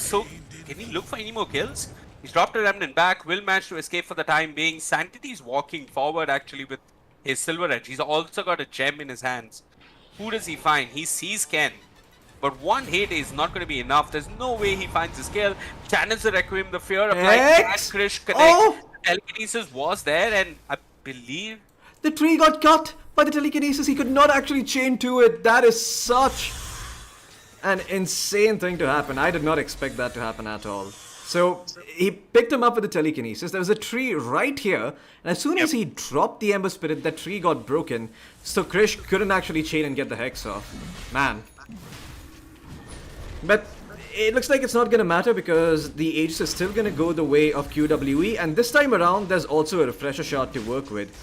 look for any more kills? He's dropped a remnant back, will manage to escape for the time being. Sanity's walking forward actually with his silver edge. He's also got a gem in his hands. Who does he find? He sees Ken. But one hit is not going to be enough. There's no way he finds his kill. Channels the Requiem, the fear applied, and Krish connect. Oh! Telekinesis was there, and I believe... The tree got cut by the telekinesis. He could not actually chain to it. That is such an insane thing to happen. I did not expect that to happen at all. So he picked him up with the telekinesis. There was a tree right here, and as soon as he dropped the Ember Spirit, that tree got broken. So Krish couldn't actually chain and get the hex off. Man. But it looks like it's not going to matter because the Aegis is still going to go the way of QWE, and this time around there's also a refresher shot to work with.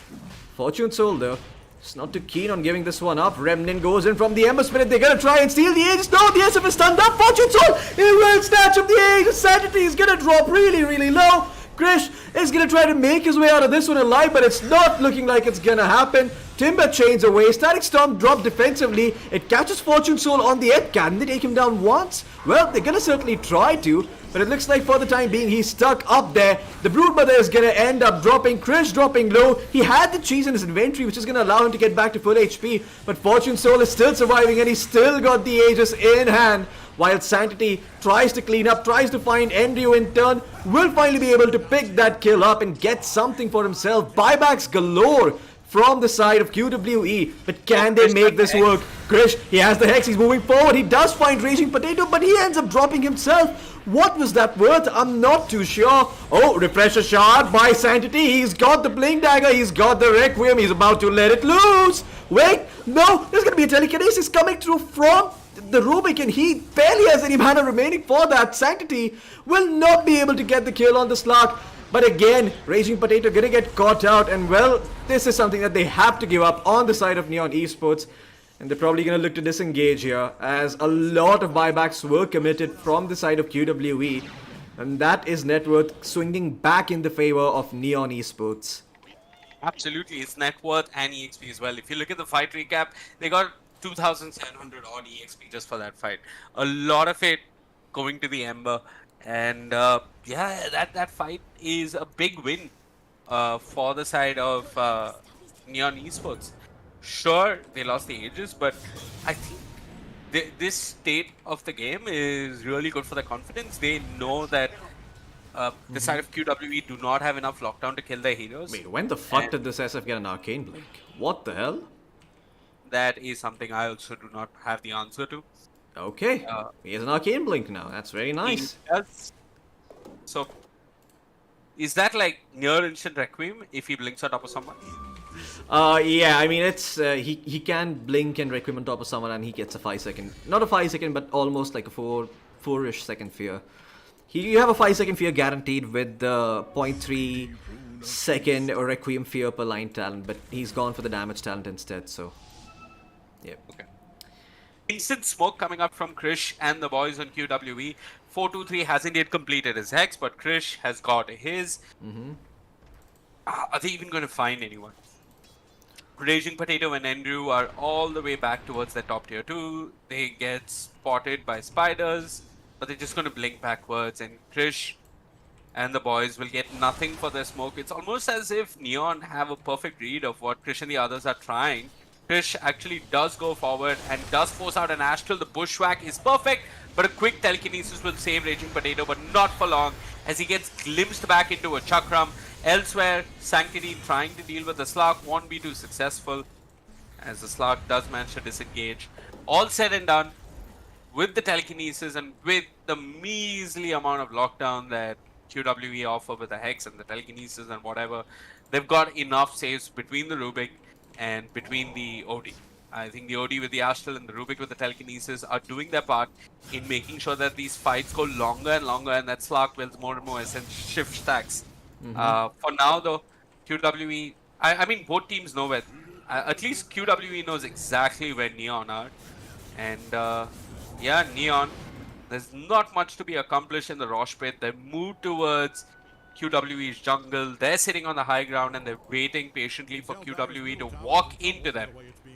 Fortune Soul though, is not too keen on giving this one up. Remnant goes in from the Ember Spirit. They're gonna try and steal the Aegis. No, the SF is stunned up. Fortune Soul, he will snatch up the Aegis. Sanity is gonna drop really, really low. Krish is gonna try to make his way out of this one alive, but it's not looking like it's gonna happen. Timber chains away. Static Storm dropped defensively. It catches Fortune Soul on the edge. Can they take him down once? Well, they're gonna certainly try to, but it looks like for the time being he's stuck up there. The Broodmother is gonna end up dropping. Krish dropping low. He had the cheese in his inventory, which is gonna allow him to get back to full HP, but Fortune Soul is still surviving and he's still got the Aegis in hand. While Sanctity tries to clean up, tries to find Andrew in turn, will finally be able to pick that kill up and get something for himself. Buybacks galore from the side of QWE, but can they make this work? Krish, he has the Hex, he's moving forward, he does find Raging Potato, but he ends up dropping himself. What was that worth? I'm not too sure. Oh, refresher shot by Sanctity, he's got the Blink Dagger, he's got the Requiem, he's about to let it loose. Wait, no, there's gonna be a telekinesis coming through from the Rubik, and he barely has any mana remaining for that. Sanctity will not be able to get the kill on the Slark. But again, Raging Potato gonna get caught out, and well, this is something that they have to give up on the side of Neon Esports. And they're probably gonna look to disengage here, as a lot of buybacks were committed from the side of QWE. And that is net worth swinging back in the favor of Neon Esports. Absolutely, it's net worth and EXP as well. If you look at the fight recap, they got 2,700 odd EXP just for that fight. A lot of it going to the Ember. And yeah, that fight is a big win for the side of Neon Esports. Sure, they lost the Aegis, but I think this state of the game is really good for their confidence. They know that the side of QWE do not have enough lockdown to kill their heroes. Wait, when the fuck did this SF get an Arcane Blink? What the hell? That is something I also do not have the answer to. Okay, he has an Arcane Blink now. That's very nice. Yes. So, is that like near instant Requiem if he blinks on top of someone? Yeah, I mean, it's he can blink and Requiem on top of someone and he gets a 5-second, not a 5-second, but almost like a 4-ish second fear. You have a 5-second fear guaranteed with the 0.3 second Requiem fear per line talent, but he's gone for the damage talent instead, so yeah. Okay. Instant smoke coming up from Krish and the boys on QWE. 423 hasn't yet completed his hex, but Krish has got his. Are they even going to find anyone? Raging Potato and Andrew are all the way back towards their top tier 2. They get spotted by spiders, but they're just going to blink backwards, and Krish and the boys will get nothing for their smoke. It's almost as if Neon have a perfect read of what Krish and the others are trying. Krish actually does go forward and does force out an Astral. The Bushwhack is perfect, but a quick telekinesis will save Raging Potato, but not for long, as he gets glimpsed back into a Chakram. Elsewhere, Sanctity trying to deal with the Slark won't be too successful, as the Slark does manage to disengage. All said and done, with the telekinesis and with the measly amount of lockdown that QWE offer with the Hex and the Telekinesis and whatever, they've got enough saves between the Rubik and between the OD. I think the OD with the Astral and the Rubik with the Telekinesis are doing their part in making sure that these fights go longer and longer and that Slark builds more and more essential shift stacks. For now, though, QWE, I mean, both teams know where, at least QWE knows exactly where Neon are. And yeah, Neon, there's not much to be accomplished in the Rosh pit. They move towards QWE's jungle. They're sitting on the high ground and they're waiting patiently for QWE to walk into them.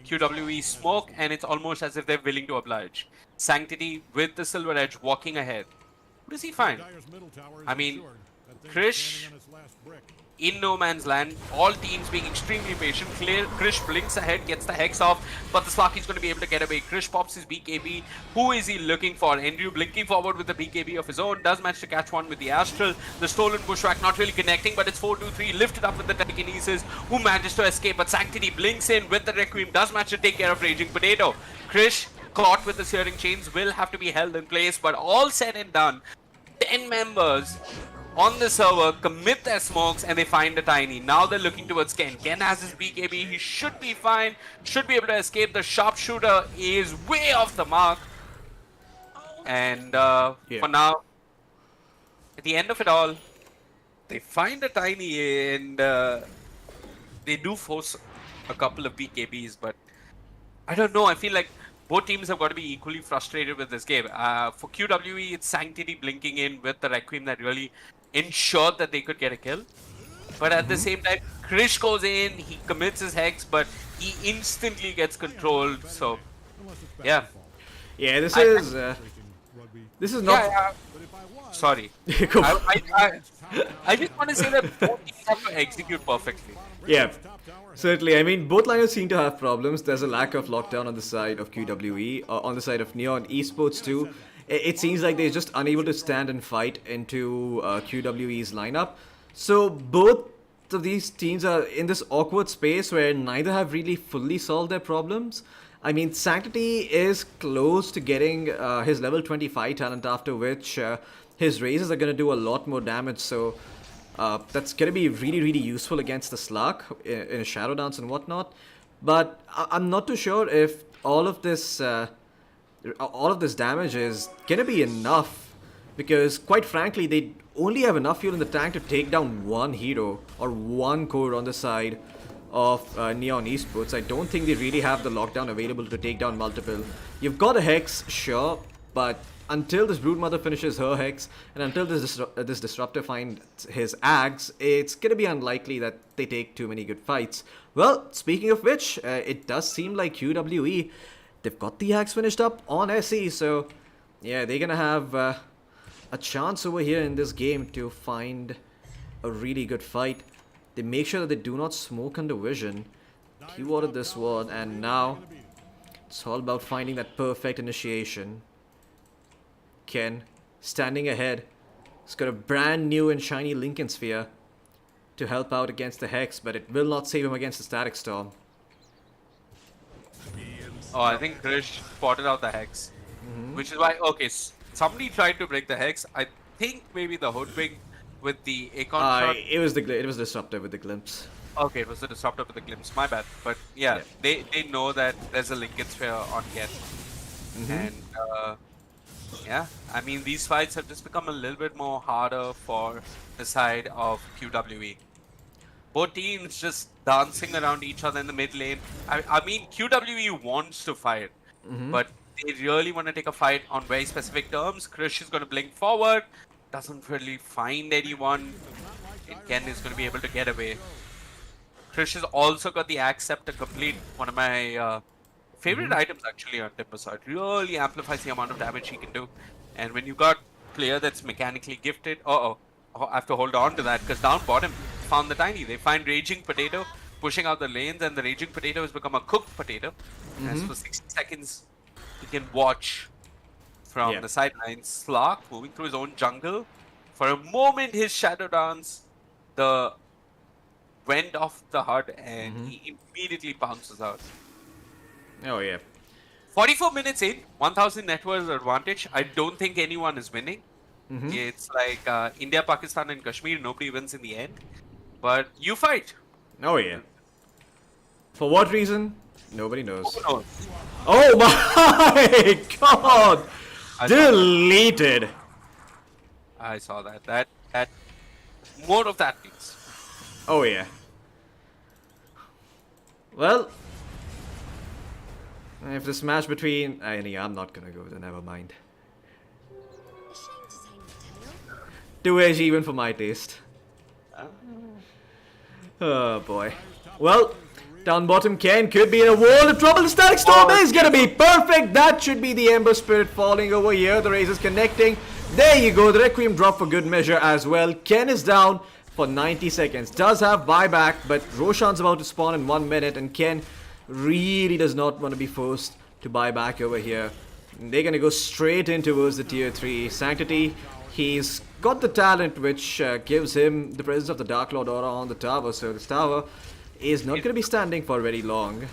QWE smoke, and it's almost as if they're willing to oblige. Sanctity with the Silver Edge walking ahead. What does he find? I mean, Krish in no man's land, all teams being extremely patient. Krish blinks ahead, gets the Hex off, but the Slarky's going to be able to get away. Krish pops his BKB. Who is he looking for? Andrew blinking forward with the BKB of his own, does manage to catch one with the Astral. The stolen Bushwhack not really connecting, but it's 4-2-3, lifted up with the Telekinesis, who manages to escape, but Sanctity blinks in with the Requiem, does manage to take care of Raging Potato. Krish, caught with the Searing Chains, will have to be held in place, but all said and done, 10 members on the server commit their smokes and they find a Tiny. Now they're looking towards Ken. Ken has his BKB. He should be fine. Should be able to escape. The sharpshooter is way off the mark. And for now, at the end of it all, they find a Tiny and they do force a couple of BKBs. But I don't know. I feel like both teams have got to be equally frustrated with this game. For QWE, it's Sanctity blinking in with the Requiem that really ensured that they could get a kill. But at the same time, Krish goes in, he commits his Hex, but he instantly gets controlled. So, yeah. Yeah, this is not. Yeah. Sorry. Go I just want to say that both teams have to execute perfectly. Yeah, certainly. I mean, both liners seem to have problems. There's a lack of lockdown on the side of QWE, on the side of Neon Esports too. It seems like they're just unable to stand and fight into QWE's lineup. So both of these teams are in this awkward space where neither have really fully solved their problems. I mean, Sanctity is close to getting his level 25 talent, after which his raises are going to do a lot more damage. So that's going to be really, really useful against the Slark in a Shadow Dance and whatnot. But I'm not too sure if all of this damage is going to be enough. Because, quite frankly, they only have enough fuel in the tank to take down one hero or one core on the side of Neon Esports. I don't think they really have the lockdown available to take down multiple. You've got a Hex, sure, but until this Broodmother finishes her Hex, and until this Disruptor finds his Axe, it's gonna be unlikely that they take too many good fights. Well, speaking of which, it does seem like QWE, they've got the Axe finished up on SE, so yeah, they're gonna have a chance over here in this game to find a really good fight. They make sure that they do not smoke under vision. Keyworded this one, and now it's all about finding that perfect initiation. Ken, standing ahead, he's got a brand new and shiny Lincoln Sphere to help out against the Hex, but it will not save him against the Static Storm. Oh, I think Krish spotted out the Hex. Which is why, okay, somebody tried to break the Hex. I think maybe the Hoodwink with the Akon shot. It was the Disruptor with the Glimpse. Okay, it was the Disruptor with the Glimpse. My bad. But yeah, they know that there's a Lincoln Sphere on Ken. And yeah, I mean, these fights have just become a little bit more harder for the side of QWE. Both teams just dancing around each other in the mid lane. I mean, QWE wants to fight, but they really want to take a fight on very specific terms. Krish is going to blink forward, doesn't really find anyone, and Ken is going to be able to get away. Krish has also got the Accept to complete one of my favorite items actually on Timbersaw. It really amplifies the amount of damage he can do. And when you got player that's mechanically gifted, I have to hold on to that because down bottom found the Tiny. They find Raging Potato pushing out the lanes, and the Raging Potato has become a cooked potato. As for 60 seconds, he can watch from the sidelines. Slark moving through his own jungle. For a moment, his Shadow Dance went off the HUD, and he immediately bounces out. Oh yeah. 44 minutes in, 1000 net worth advantage. I don't think anyone is winning. It's like India, Pakistan, and Kashmir. Nobody wins in the end, but you fight. Oh yeah. For what reason? Nobody knows. Who knows? Oh my god! I saw that. Deleted. I saw that. That more of that, please. Oh yeah. Well, if this match between... I'm not gonna go there, never mind. Ashamed to hang the tail. Too edgy even for my taste. Oh boy. Well, down bottom Ken could be in a world of trouble. The static storm is gonna be perfect. That should be the Ember Spirit falling over here. The Razors connecting. There you go. The Requiem drop for good measure as well. Ken is down for 90 seconds. Does have buyback, but Roshan's about to spawn in 1 minute, and Ken really does not want to be forced to buy back over here. They're gonna go straight in towards the tier 3. Sanctity, he's got the talent which gives him the presence of the Dark Lord aura on the tower, so this tower is not gonna be standing for very long.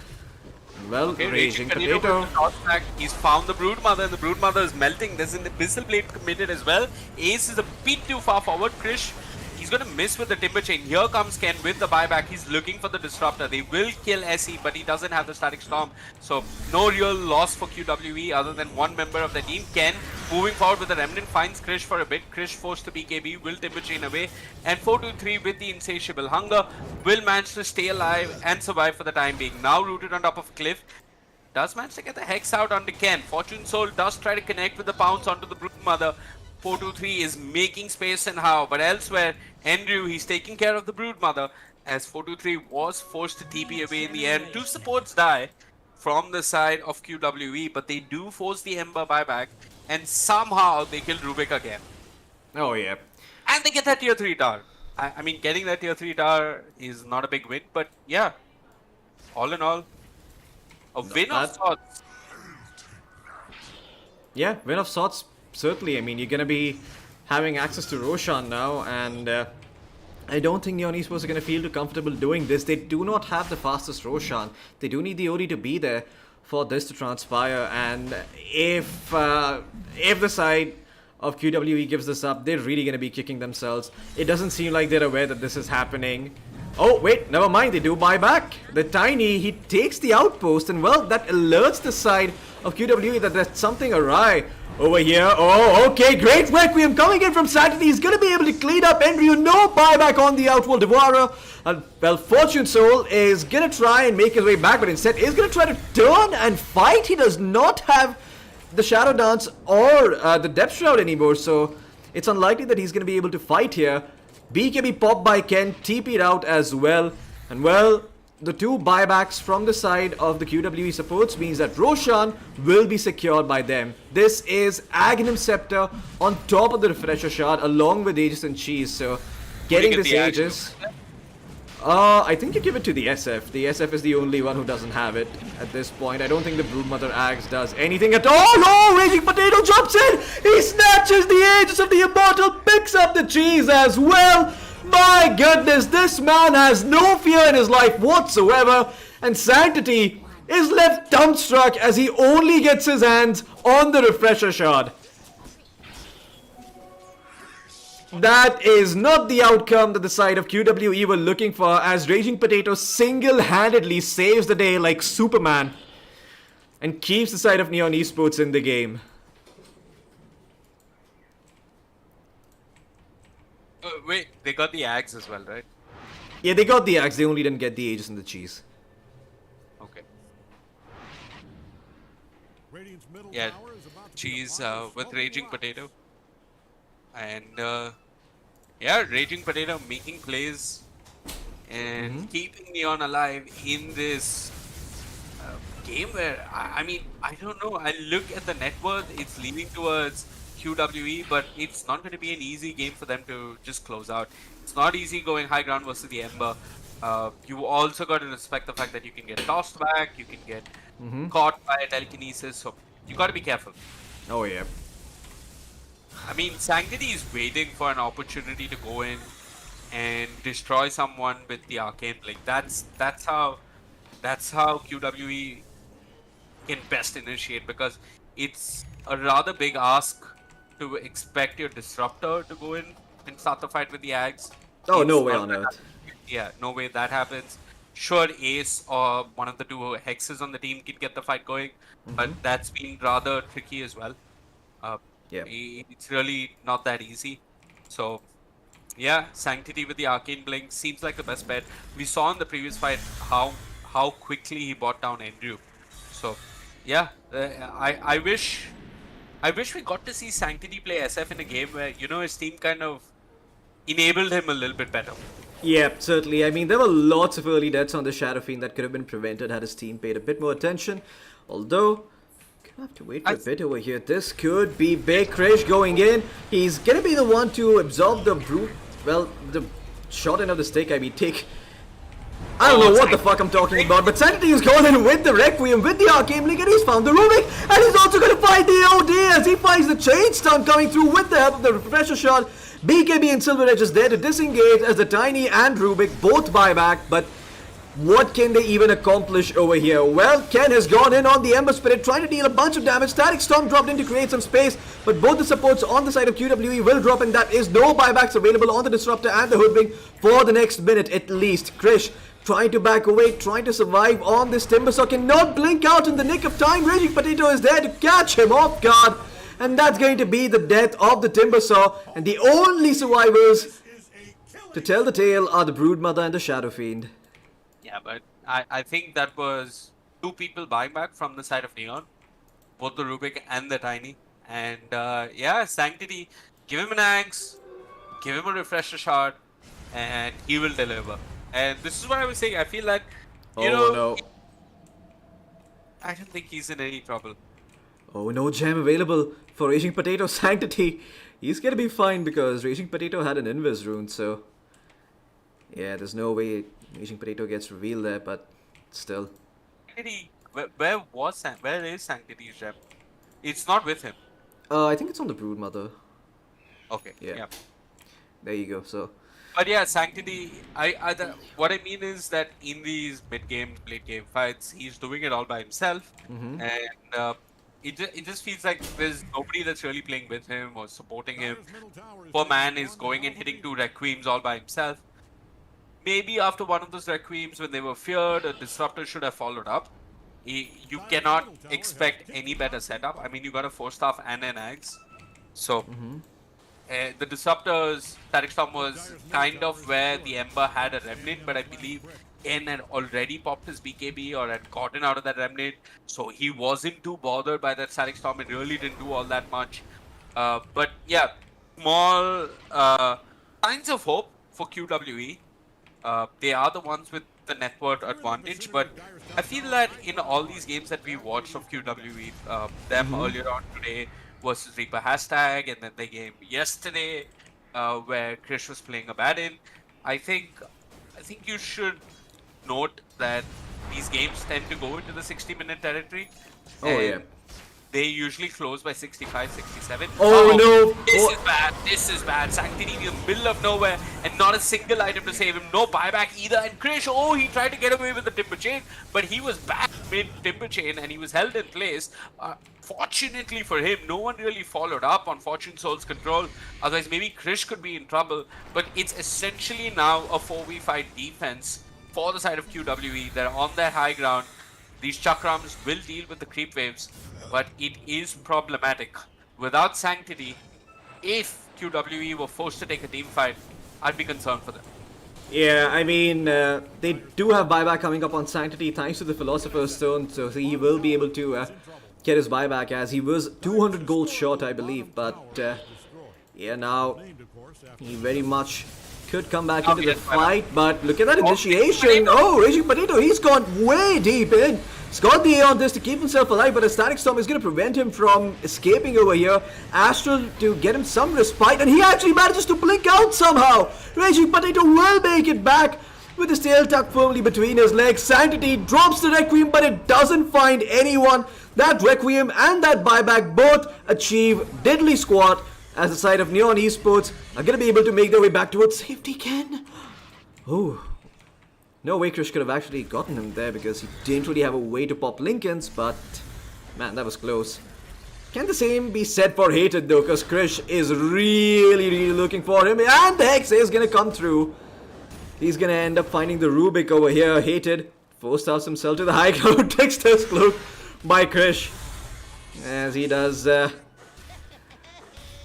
Well, Okay, Raging Potato Potato. with the toss back. He's found the Broodmother, and the Broodmother is melting. There's an Abyssal Blade committed as well. Ace is a bit too far forward. Krish, he's gonna miss with the Timber Chain. Here comes Ken with the buyback. He's looking for the Disruptor. They will kill SE, but he doesn't have the Static Storm. So no real loss for QWE other than one member of the team. Ken moving forward with the Remnant finds Krish for a bit. Krish forced to BKB, will Timber Chain away. And 423 with the Insatiable Hunger will manage to stay alive and survive for the time being. Now rooted on top of a cliff. Does manage to get the Hex out onto Ken. Fortune Soul does try to connect with the Pounce onto the Broodmother. 423 is making space and how, but elsewhere, Andrew, he's taking care of the Broodmother as 423 was forced to TP away in the end. Two supports die from the side of QWE, but they do force the Ember buyback, and somehow they kill Rubik again. Oh yeah. And they get that tier 3 tower. I mean, getting that tier 3 tower is not a big win, but yeah, all in all, a win of sorts. Yeah, win of sorts, certainly. I mean, you're gonna be having access to Roshan now, and I don't think Neon Esports are gonna feel too comfortable doing this. They do not have the fastest Roshan. They do need the OD to be there for this to transpire, and if the side of QWE gives this up, they're really gonna be kicking themselves. It doesn't seem like they're aware that this is happening. Oh, wait, never mind, they do buy back. The Tiny, he takes the outpost, and well, that alerts the side of QWE that there's something awry over here. Oh, okay, great Requiem coming in from Saturday. He's gonna be able to clean up Andrew. No buyback on the Outworld Devourer. Well, Fortune Soul is gonna try and make his way back, but instead is gonna try to turn and fight. He does not have the Shadow Dance or the Depth Shroud anymore, so it's unlikely that he's gonna be able to fight here. BKB popped by Ken, TP'd out as well, and well, the two buybacks from the side of the QWE supports means that Roshan will be secured by them. This is Aghanim Scepter on top of the Refresher Shard along with Aegis and Cheese, so getting Get this the Aegis... I think you give it to the SF. The SF is the only one who doesn't have it at this point. I don't think the Broodmother Axe does anything at all. No! Raging Potato jumps in! He snatches the Aegis of the Immortal, picks up the cheese as well! My goodness, this man has no fear in his life whatsoever, and Sanctity is left dumbstruck as he only gets his hands on the Refresher Shard. That is not the outcome that the side of QWE were looking for, as Raging Potato single-handedly saves the day like Superman and keeps the side of Neon Esports in the game. Wait, they got the Axe as well, right? Yeah, they got the axe, they only didn't get the Aegis and the cheese. Okay. Radiant's middle Yeah, tower is about to be Cheese demolished with from Raging below. Potato. And yeah, Raging Potato making plays and keeping Neon alive in this game where, I mean, I don't know. I look at the net worth, it's leaning towards QWE, but it's not going to be an easy game for them to just close out. It's not easy going high ground versus the Ember. You also got to respect the fact that you can get tossed back, you can get caught by a telekinesis, so you got to be careful. Oh yeah. I mean, Sanctity is waiting for an opportunity to go in and destroy someone with the Arcane Blink. That's how QWE can best initiate, because it's a rather big ask to expect your disruptor to go in and start the fight with the Ags. Oh, It's no way not on gonna earth. happen. Yeah, no way that happens. Sure, Ace or one of the two hexes on the team can get the fight going, but that's been rather tricky as well. Uh, Yeah. it's really not that easy. So, yeah, Sanctity with the Arcane Blink seems like the best bet. We saw in the previous fight how quickly he bought down Andrew. So, yeah, I wish we got to see Sanctity play SF in a game where his team kind of enabled him a little bit better. Yeah, certainly. I mean, there were lots of early deaths on the Shadow Fiend that could have been prevented had his team paid a bit more attention. Although, gonna have to wait for a bit over here. This could be big. Krish going in. He's gonna be the one to absorb the brute. Well, the short end of the stick. I mean, take. I don't know what the fuck I'm talking about, but Sanctity is going in with the Requiem, with the Arcane Blink, and he's found the Rubik, and he's also going to find the OD as he finds the Chain Stun coming through with the help of the Refresher Shot. BKB and Silver Edge is there to disengage as the Tiny and Rubik both buy back, but what can they even accomplish over here? Well, Ken has gone in on the Ember Spirit, trying to deal a bunch of damage. Static Storm dropped in to create some space, but both the supports on the side of QWE will drop, and that is no buybacks available on the Disruptor and the Hoodwink for the next minute at least. Krish trying to back away, trying to survive on this Timbersaw, cannot blink out in the nick of time. Raging Potato is there to catch him off guard, and that's going to be the death of the Timbersaw, and the only survivors to tell the tale are the Broodmother and the Shadow Fiend. Yeah, but I think that was two people buying back from the side of Neon, both the Rubik and the Tiny. And yeah, Sanctity, give him an axe, give him a refresher shot, and he will deliver. And this is what I was saying. I feel like, you know, no. I don't think he's in any trouble. Oh, no gem available for Raging Potato Sanctity. He's gonna be fine because Raging Potato had an Invis rune, so yeah, there's no way Raging Potato gets revealed there, but still. Sanctity, where is Sanctity's gem? It's not with him. I think it's on the Broodmother. Okay. Yeah. There you go. So. But yeah, Sanctity, what I mean is that in these mid-game, late-game fights, he's doing it all by himself. And it just feels like there's nobody that's really playing with him or supporting him. Poor man is going and hitting 2 Requiems all by himself. Maybe after one of those Requiems, when they were feared, a Disruptor should have followed up. You cannot expect any better setup. I mean, you got a 4-staff and an Axe. So... the Disruptor's Static Storm was kind of where the Ember had a Remnant, but I believe N had already popped his BKB or had gotten out of that Remnant, so he wasn't too bothered by that Static Storm. It really didn't do all that much. But yeah, small signs of hope for QWE. They are the ones with the network advantage, but I feel that in all these games that we watched of QWE, them earlier on today, versus Reaper hashtag, and then the game yesterday where Krish was playing a bad in. I think you should note that these games tend to go into the 60-minute territory. Oh yeah. They usually close by 65, 67. Oh no! This is bad. This is bad. Sanctity in the middle of nowhere and not a single item to save him. No buyback either. And Krish, he tried to get away with the Timber Chain, but he was back mid Timber Chain and he was held in place. Fortunately for him, no one really followed up on Fortune Soul's control. Otherwise, maybe Krish could be in trouble. But it's essentially now a 4v5 defense for the side of QWE. They're on their high ground. These Chakrams will deal with the creep waves, but it is problematic. Without Sanctity, if QWE were forced to take a team fight, I'd be concerned for them. Yeah, I mean, they do have buyback coming up on Sanctity thanks to the Philosopher's Stone, so he will be able to get his buyback as he was 200 gold short, I believe. But yeah, now he very much could come back into the fight, but look at that initiation. Oh, Raging Potato, he's gone way deep in. He's got the A on this to keep himself alive, but a Static Storm is going to prevent him from escaping over here. Astral to get him some respite, and he actually manages to blink out somehow. Raging Potato will make it back with his tail tucked firmly between his legs. Sanctity drops the Requiem, but it doesn't find anyone. That Requiem and that buyback both achieve diddly squat as the side of Neon Esports are going to be able to make their way back towards safety again. Oh. No way Krish could have actually gotten him there because he didn't really have a way to pop Lincolns, but man, that was close. Can the same be said for Hated though? Because Krish is really looking for him. And the Hex is going to come through. He's going to end up finding the Rubik over here. Hated forced out himself to the high ground. Dexter's cloak by Krish. As he does a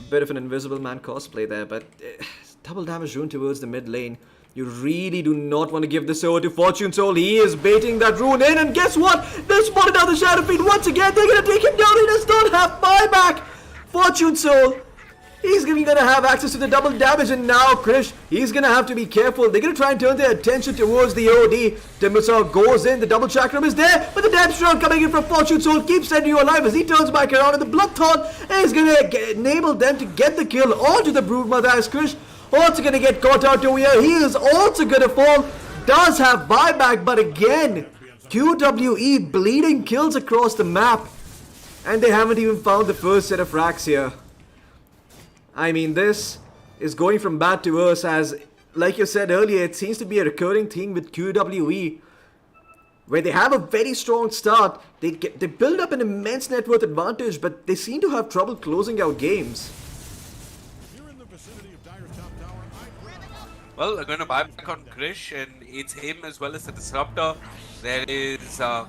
bit of an Invisible Man cosplay there. But double damage rune towards the mid lane. You really do not want to give this over to Fortune Soul. He is baiting that rune in, and guess what? They spotted out the Shadow Fiend once again. They're going to take him down. He does not have buyback. Fortune Soul, he's going to have access to the double damage, and now Krish, he's going to have to be careful. They're going to try and turn their attention towards the OD. Timbersaw goes in. The double chakram is there, but the damage round coming in from Fortune Soul keeps sending you alive as he turns back around, and the Bloodthorn is going to enable them to get the kill onto the Broodmother as Krish also going to get caught out over here. He is also going to fall. Does have buyback, but again, QWE bleeding kills across the map. And they haven't even found the first set of racks here. I mean, this is going from bad to worse as, like you said earlier, it seems to be a recurring theme with QWE. Where they have a very strong start, they build up an immense net worth advantage, but they seem to have trouble closing out games. Well, they're going to buy back on Krish, and it's him as well as the Disruptor. There is, I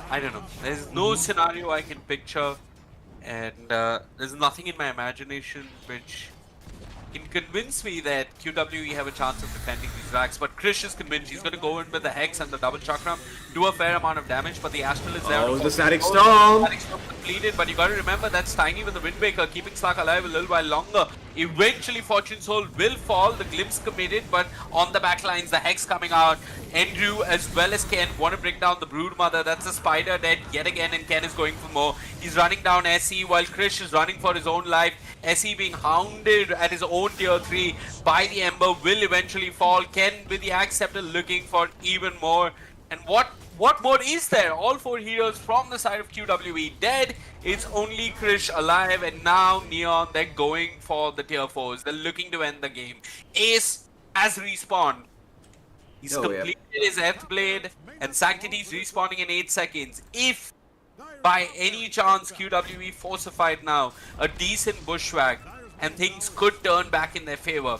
don't know, there's no scenario I can picture, and there's nothing in my imagination which can convince me that QWE have a chance of defending these racks. But Krish is convinced. He's going to go in with the Hex and the double chakram, do a fair amount of damage, but the Astral is there. Oh, the Static Storm! Static Storm completed, but you got to remember that's Tiny with the Windbreaker, keeping Slark alive a little while longer. Eventually, Fortune Soul will fall. The Glimpse committed, but on the back lines, the Hex coming out. Andrew as well as Ken want to bring down the Broodmother. That's a Spider dead yet again, and Ken is going for more. He's running down SE while Krish is running for his own life. SE being hounded at his own tier 3 by the Ember will eventually fall. Ken with the Axe Scepter looking for even more. And what more is there? All 4 heroes from the side of QWE dead. It's only Krish alive, and now Neon, they're going for the tier 4s. They're looking to end the game. Ace has respawned. He's completed his F Blade, and Sanctity's respawning in 8 seconds. If by any chance QWE forcified now a decent bushwhack, and things could turn back in their favor.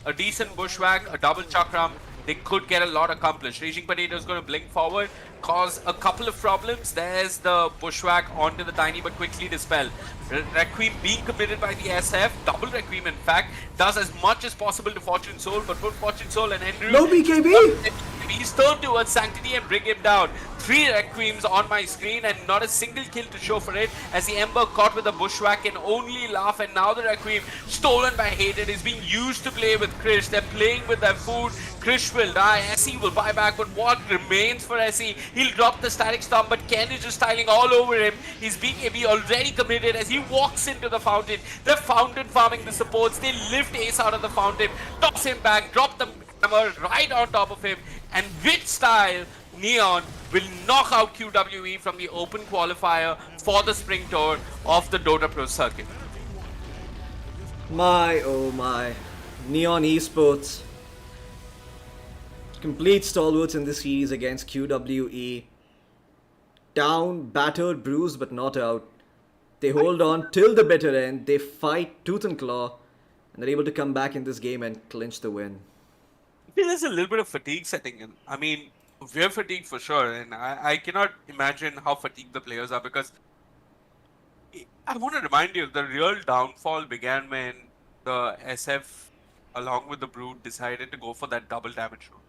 A decent bushwhack, a double chakram, they could get a lot accomplished. Raging Potato is going to blink forward, cause a couple of problems. There's the bushwhack onto the Tiny, but quickly dispel. Requiem being committed by the SF, double Requiem in fact, does as much as possible to Fortune Soul, but both Fortune Soul and Andrew... No BKB! He's turned towards Sanctity and bring him down. 3 Requiems on my screen and not a single kill to show for it, as the Ember caught with a bushwhack can only laugh, and now the Requiem stolen by Hated is being used to play with Krish. They're playing with their food. Krish will die, SE will buy back, but what remains for SE? He'll drop the Static Storm, but Ken is just styling all over him. He's being already committed as he walks into the fountain. The fountain farming the supports. They lift Ace out of the fountain, toss him back, drop the hammer right on top of him, and with style, Neon will knock out QWE from the open qualifier for the spring tour of the Dota Pro circuit. My oh my. Neon Esports. Complete stalwarts in this series against QWE. Down, battered, bruised, but not out. They hold on till the bitter end. They fight tooth and claw, and they're able to come back in this game and clinch the win. I feel there's a little bit of fatigue setting in. I mean, we're fatigued for sure, and I cannot imagine how fatigued the players are, because I want to remind you, the real downfall began when the SF, along with the Brood, decided to go for that double damage route.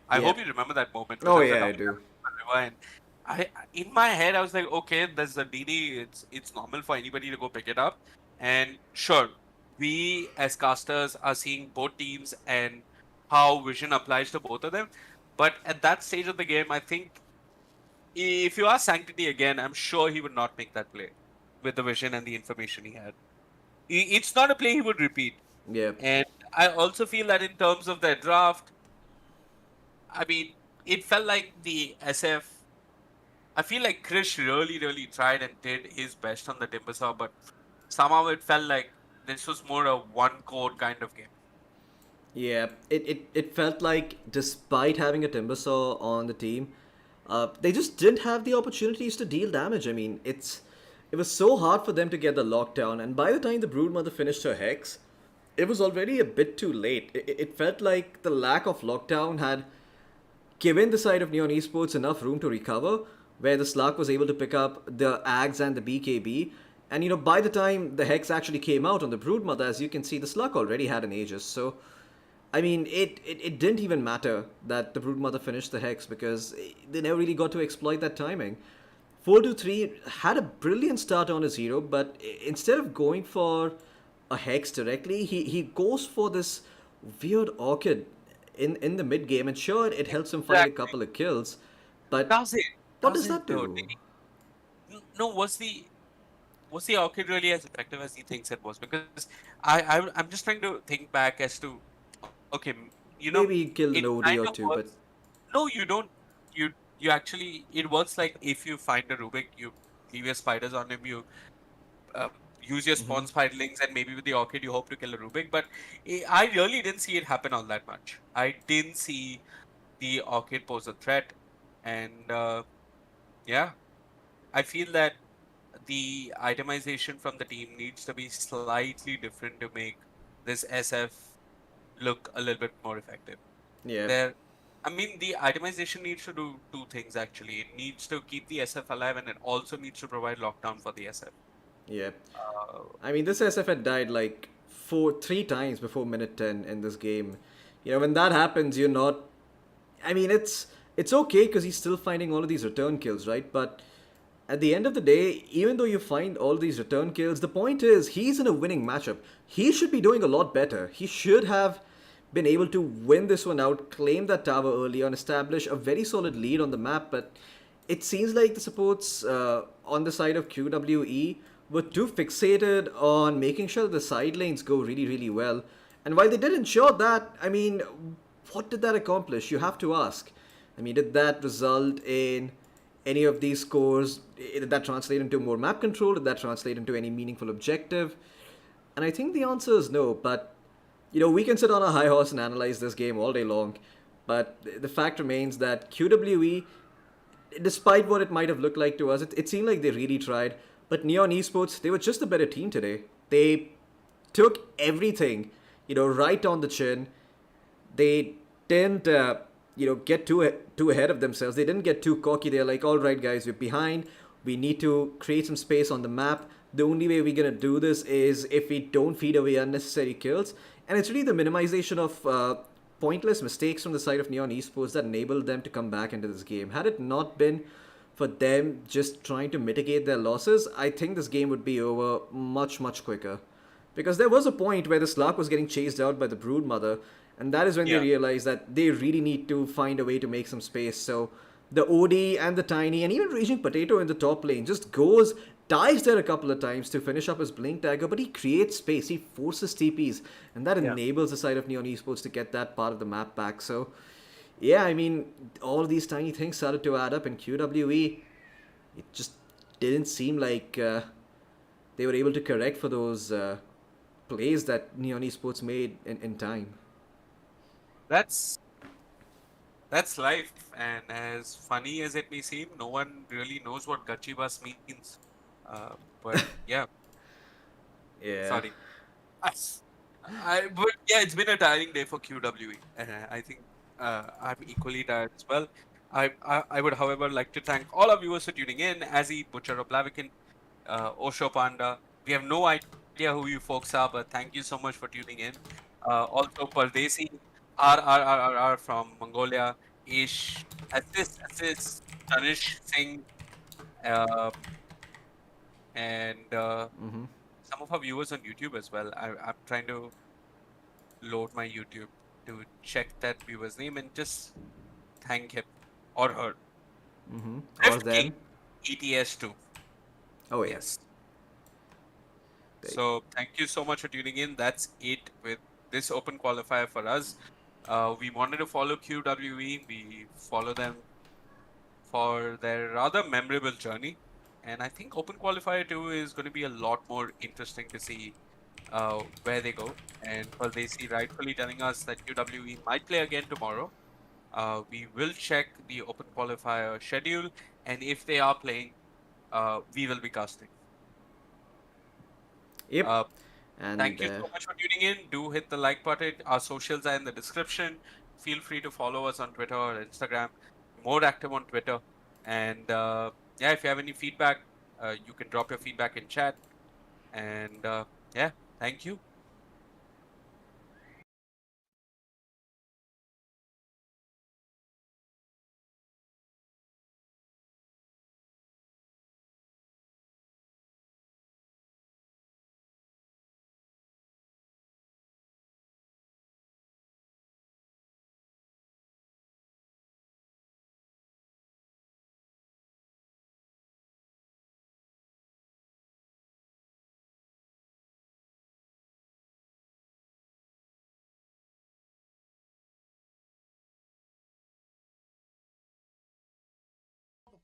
I hope you remember that moment. Oh yeah, I do. And in my head, I was like, okay, there's a DD. It's normal for anybody to go pick it up. And sure, we as casters are seeing both teams and how vision applies to both of them. But at that stage of the game, I think if you ask Sanctity again, I'm sure he would not make that play with the vision and the information he had. It's not a play he would repeat. Yeah. And I also feel that in terms of their draft, I mean, it felt like the SF... I feel like Krish really tried and did his best on the Timbersaw, but somehow it felt like this was more a one-code kind of game. Yeah, it felt like despite having a Timbersaw on the team, they just didn't have the opportunities to deal damage. I mean, it's it was so hard for them to get the lockdown, and by the time the Broodmother finished her hex, it was already a bit too late. It felt like the lack of lockdown had given the side of Neon Esports enough room to recover, where the Slug was able to pick up the Ags and the BKB. And by the time the Hex actually came out on the Broodmother, as you can see, the Slug already had an Aegis. So, I mean, it didn't even matter that the Broodmother finished the Hex because they never really got to exploit that timing. 423 had a brilliant start on his hero, but instead of going for a Hex directly, he goes for this weird Orchid in the mid game, and sure, it helps him find a Exactly. couple of kills, but Does it? what does Does that it though? do? No, was the Orchid really as effective as he thinks it was? Because I'm just trying to think back as to okay, Maybe he killed an it OD kind or of two, but works. No, you don't. You actually it works like if you find a Rubik, you leave your spiders on him, you uh, use your spawn spiderlings, and maybe with the Orchid you hope to kill a Rubik. But I really didn't see it happen all that much. I didn't see the Orchid pose a threat, and yeah, I feel that the itemization from the team needs to be slightly different to make this SF look a little bit more effective. yeah, There, I mean, the itemization needs to do two things actually. It needs to keep the SF alive, and it also needs to provide lockdown for the SF. yeah. Uh, I mean, this SF had died like three times before minute 10 in this game. When that happens, you're not. I mean, it's okay because he's still finding all of these return kills, right? But at the end of the day, even though you find all these return kills, the point is he's in a winning matchup. He should be doing a lot better. He should have been able to win this one out, claim that tower early on, establish a very solid lead on the map, but it seems like the supports on the side of QWE were too fixated on making sure that the side lanes go really, really well. And while they did ensure that, I mean, what did that accomplish? You have to ask. I mean, did that result in any of these scores? Did that translate into more map control? Did that translate into any meaningful objective? And I think the answer is no, but we can sit on a high horse and analyze this game all day long, but the fact remains that QWE, despite what it might have looked like to us, it seemed like they really tried. But Neon Esports, they were just a better team today. They took everything, right on the chin. They didn't, get too ahead of themselves. They didn't get too cocky. They're like, all right, guys, we're behind. We need to create some space on the map. The only way we're gonna do this is if we don't feed away unnecessary kills. And it's really the minimization of pointless mistakes from the side of Neon Esports that enabled them to come back into this game. Had it not been for them just trying to mitigate their losses, I think this game would be over much, much quicker. Because there was a point where the Slark was getting chased out by the Broodmother, and that is when they Yeah. realized that they really need to find a way to make some space. So the OD and the Tiny and even Raging Potato in the top lane just dives there a couple of times to finish up his Blink Dagger, but he creates space, he forces TPs, and that Yeah. enables the side of Neon Esports to get that part of the map back. So, yeah, I mean, all these tiny things started to add up in QWE. It just didn't seem like they were able to correct for those plays that Neon Esports made in time. that's that's life, and as funny as it may seem, no one really knows what Gachibas means. But yeah, Yeah. sorry. Us. But yeah, it's been a tiring day for QWE, and I think I'm equally tired as well. I would, however, like to thank all our viewers for tuning in. Azzy, Butcher of Blaviken, Osho Panda. We have no idea who you folks are, but thank you so much for tuning in. Also, Pardesi, R from Mongolia, Ish, Assist, Tanish Singh, uh, and some of our viewers on YouTube as well. I'm trying to load my YouTube to check that viewer's name and just thank him or her. Or Drift King, them. ETS2. Oh, yes. Yes. So thank you so much for tuning in. That's it with this open qualifier for us. We wanted to follow QWE. We follow them for their rather memorable journey. And I think Open Qualifier 2 is going to be a lot more interesting to see where they go. And Pardesi rightfully telling us that QWE might play again tomorrow. We will check the Open Qualifier schedule, and if they are playing, we will be casting. Yep. Uh, And Thank you so much for tuning in. Do hit the like button. Our socials are in the description. Feel free to follow us on Twitter or Instagram. More active on Twitter. And yeah, if you have any feedback, you can drop your feedback in chat. And yeah, thank you.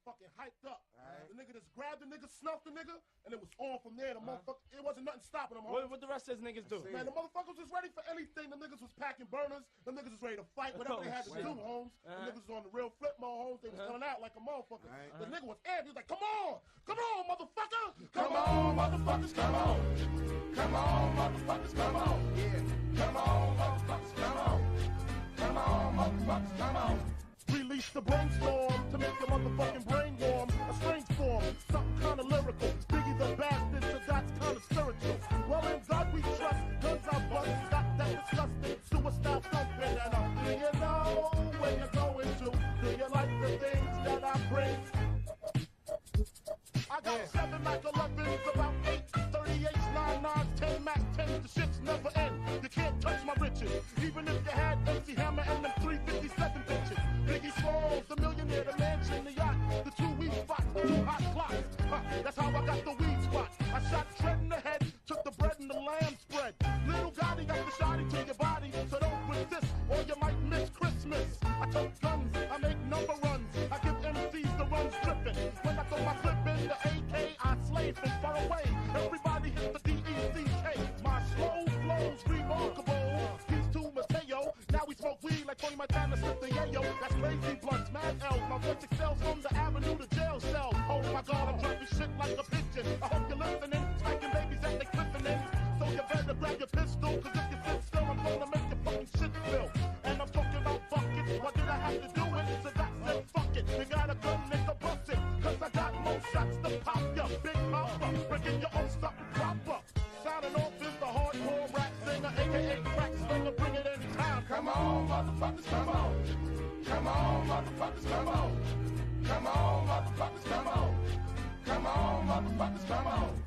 Fucking hyped up. The nigga just grabbed the nigga, snuffed the nigga, and it was on from there. The motherfucker, it wasn't nothing stopping them. What the rest of those niggas do? Man, the motherfuckers was ready for anything. The niggas was packing burners. The niggas was ready to fight. Whatever they had to do, Holmes. The niggas was on the real flip mode, Holmes. They was coming out like a motherfucker. The nigga was amped. He was like, come on, motherfucker. Come on, motherfuckers, come on. Come on, motherfuckers, come on. Yeah. Come on, motherfuckers, come on. Come on, motherfuckers, come on. Release the brainstorm to make your motherfucking brain warm. A strange form, something kind of lyrical. Biggie the bastard, so that's kind of spiritual. Well, in God we trust, guns I bust. Got that disgusting suicide thumping. And do you know where you're going to? Do you like the things that I bring? I got 7 Mac 11s, about 8, 38s, 9, 9s, 10 Mac 10s. The shits never end. You can't touch my riches. Even if you had MC Hammer and them 357 bitches. Biggie Smalls, the millionaire, the mansion, the yacht, the 2 weed spots, 2 hot clocks. That's how I got the weed spot. I shot Tread in the head, took the bread and the lamb spread. Little Gotti got the shotty to your body, so don't resist or you might miss Christmas. I tote guns, I make number runs, I give MCs the runs dripping. When I throw my clip in the AK, I slay from far away. Everybody hit the DECK. My slow flow's remarkable. Peace to Mateo. Now we smoke weed like Tony Montana slipped the yayo. That's crazy blunts, mad L's. My voice excels from the avenue to jail cell. Oh my God, I'm dropping shit like a pigeon. I hope you're listening. Smacking babies as they clipping in. So you better grab your pistol, cause if you sit still, I'm gonna make your fucking shit spill. And I'm talking about buckets. Why did I have to do it? So that's it, fuck it. You gotta go nigga bust it. Cause I got more shots to pop ya. Big papa, breaking your own something proper. Sounding off is the hardcore rap singer, aka crack slinger, bring it anytime. Come on, motherfuckers, come on. Come on, motherfuckers, come on. Come on, motherfuckers, come on. Come on, motherfuckers, come on.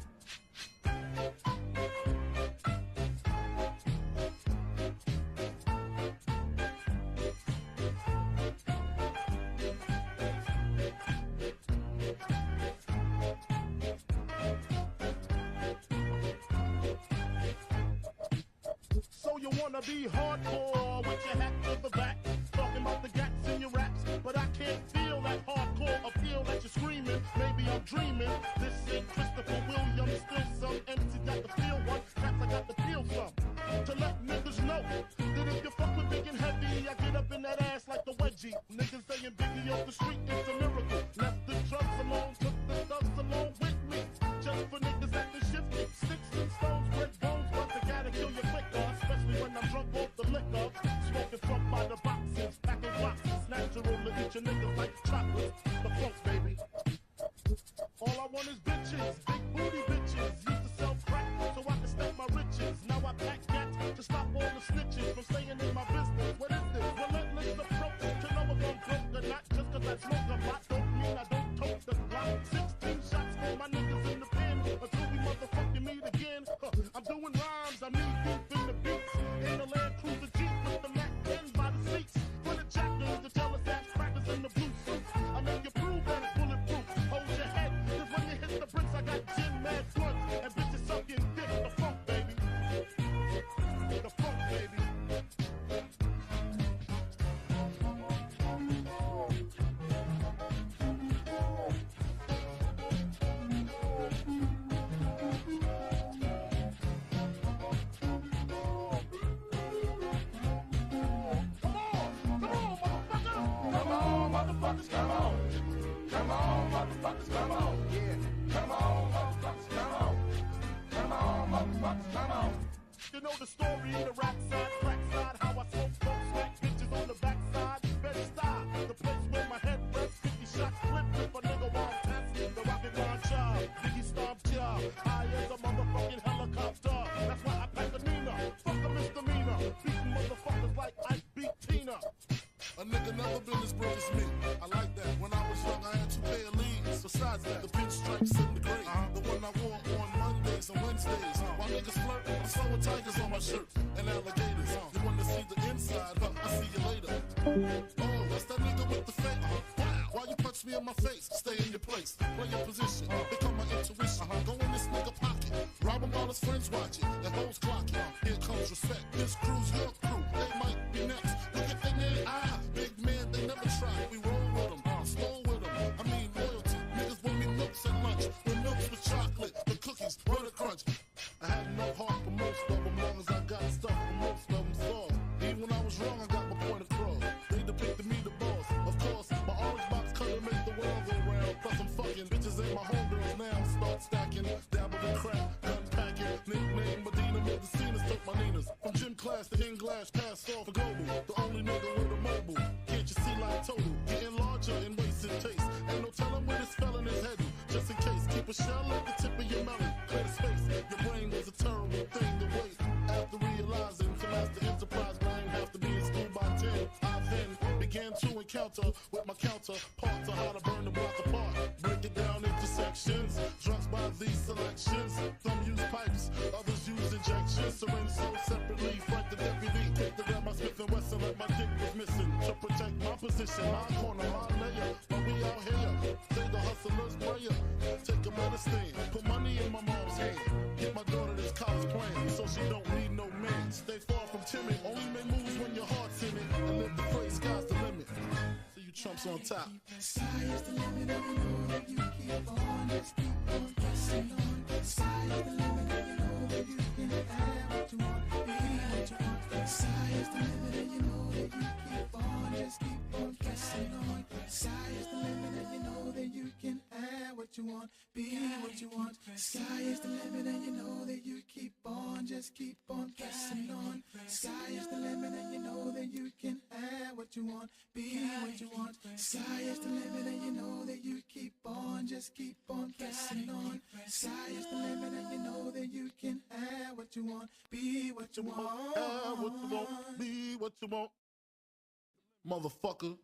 So you wanna be hardcore with your hat to the back, talking about the gats in your raps, but I can't feel that hardcore appeal that you're screaming. Maybe I'm dreaming. This ain't Christopher Williams, still some MC got the feel one, cats I got the feel some. To let niggas know that if you fuck with big and heavy, I get up in that ass like the wedgie. Niggas saying Biggie off the street, it's a miracle. Left the drugs alone, took the thugs along with me. Just for niggas acting shifty, sticks and stones, break bones, but they gotta kill you quicker. Especially when I'm drunk off the liquor. Smoking funk by the boxes, packing boxes. Natural to eat your niggas like chocolates. The funk, baby. All I want is bitches, big booty bitches. Used to sell crack so I can stack my riches. Now I pack cats to stop all the snitches from staying in my business. What is this? Relentless approach to know if I'm broke or not. Just cause I smoke a lot don't mean I don't tote the Glock. 16 shots for my niggas in the pen until we motherfucking meet again. I'm doing rhymes, I'm knee deep in the beats. In the Land Cruiser Jeep with the Mac 10 by the seats. For the jackals to tell us ass crackers in the blue suits. I make you prove that it's bulletproof. Hold your head, cause when you hit the bricks, I got gin mad blunts. And bitches sucking dick, the funk, baby. The funk, baby. You know the story, the rap side, crack side, how I smoke, smack bitches on the backside. Better stop, the place where my head rests, 50 shots flipped if a nigga won't test. The rocket launcher, Biggie stomped ya, high as a motherfucking helicopter. That's why I pack a Nina, fuck a misdemeanor, beating motherfuckers like I beat Tina. A nigga never been as broke as me. I like that. When I was young, I had 2 pair of leads. Besides that, the pinstripes in the gray. The one I wore on Mondays and Wednesdays. While niggas flirt, I'm sewing tigers on my shirt and alligators. You wanna see the inside? Huh, I see you later. Oh, that's that nigga with the fake. Why you punch me in my face? Stay in your place. Play your position. Become my intuition. Go in this nigga pocket. Rob him while his friends watch it. The hoes clock it. Here comes respect. This crew's your crew. They might be next. Look at the name. Big man, they never try. We roll with them. Slow with them. I mean loyalty. Niggas want me milks at lunch. When milks with chocolate. The cookies. Butter crunch. I had no heart for most of them. Long as I got stuff for most of them soft. Even when I was wrong, I got my point across. They depicted me the boss. Of course, my orange box color make the world go round. Plus I'm fucking bitches ain't my homegirls now. Start stacking, dabble in crack, gun packing. Nickname Medina, Medicinas, took my Ninas. From gym class to in glass, pass off for global. The only nigga with a mobile. Can't you see like total? Getting larger in wasted taste. Ain't no telling where this fell in his head. Just in case, keep a shell at the tip of your melon. Clear the space. Your brain was a terrible thing to waste. After realizing to master enterprise, but I ain't have to be in school by 10. I then began to encounter with my counterpart to how to burn the block apart. Break it down into sections. Drugs by these selections. Some use pipes, others use injections. Syringe sold separately. Fight the deputy. Quick to grab my Smith and Wesson like my dick was missing. To protect my position, my corner, my layer. But we out here. Say the hustler's prayer. Take a medicine. Put money in my mom's hand. Get my daughter this college plan so she don't need no man. Stay far from timid. Only make moves when your heart's in it. And live the phrase, sky's the limit. See you chumps on top. Sky is the limit, and you know that you keep on, just keep on pressing on. Sky is the limit, and you know that you can have what you want, be what you want. Sky is the limit, and you know that you keep on, just keep on pressing on. Sky is the limit, and you know that you can have what you want, be what you want. Sky is the limit, and you know that you keep on, just keep on pressing on. Sky is the limit, and you know that you can have what you want, be what you want. Sky is the limit, and you know that you keep on, just keep on pressing on. Sky is the limit, and you know that you can have what you want, be what you want. Have what you want, be what you want. Motherfucker.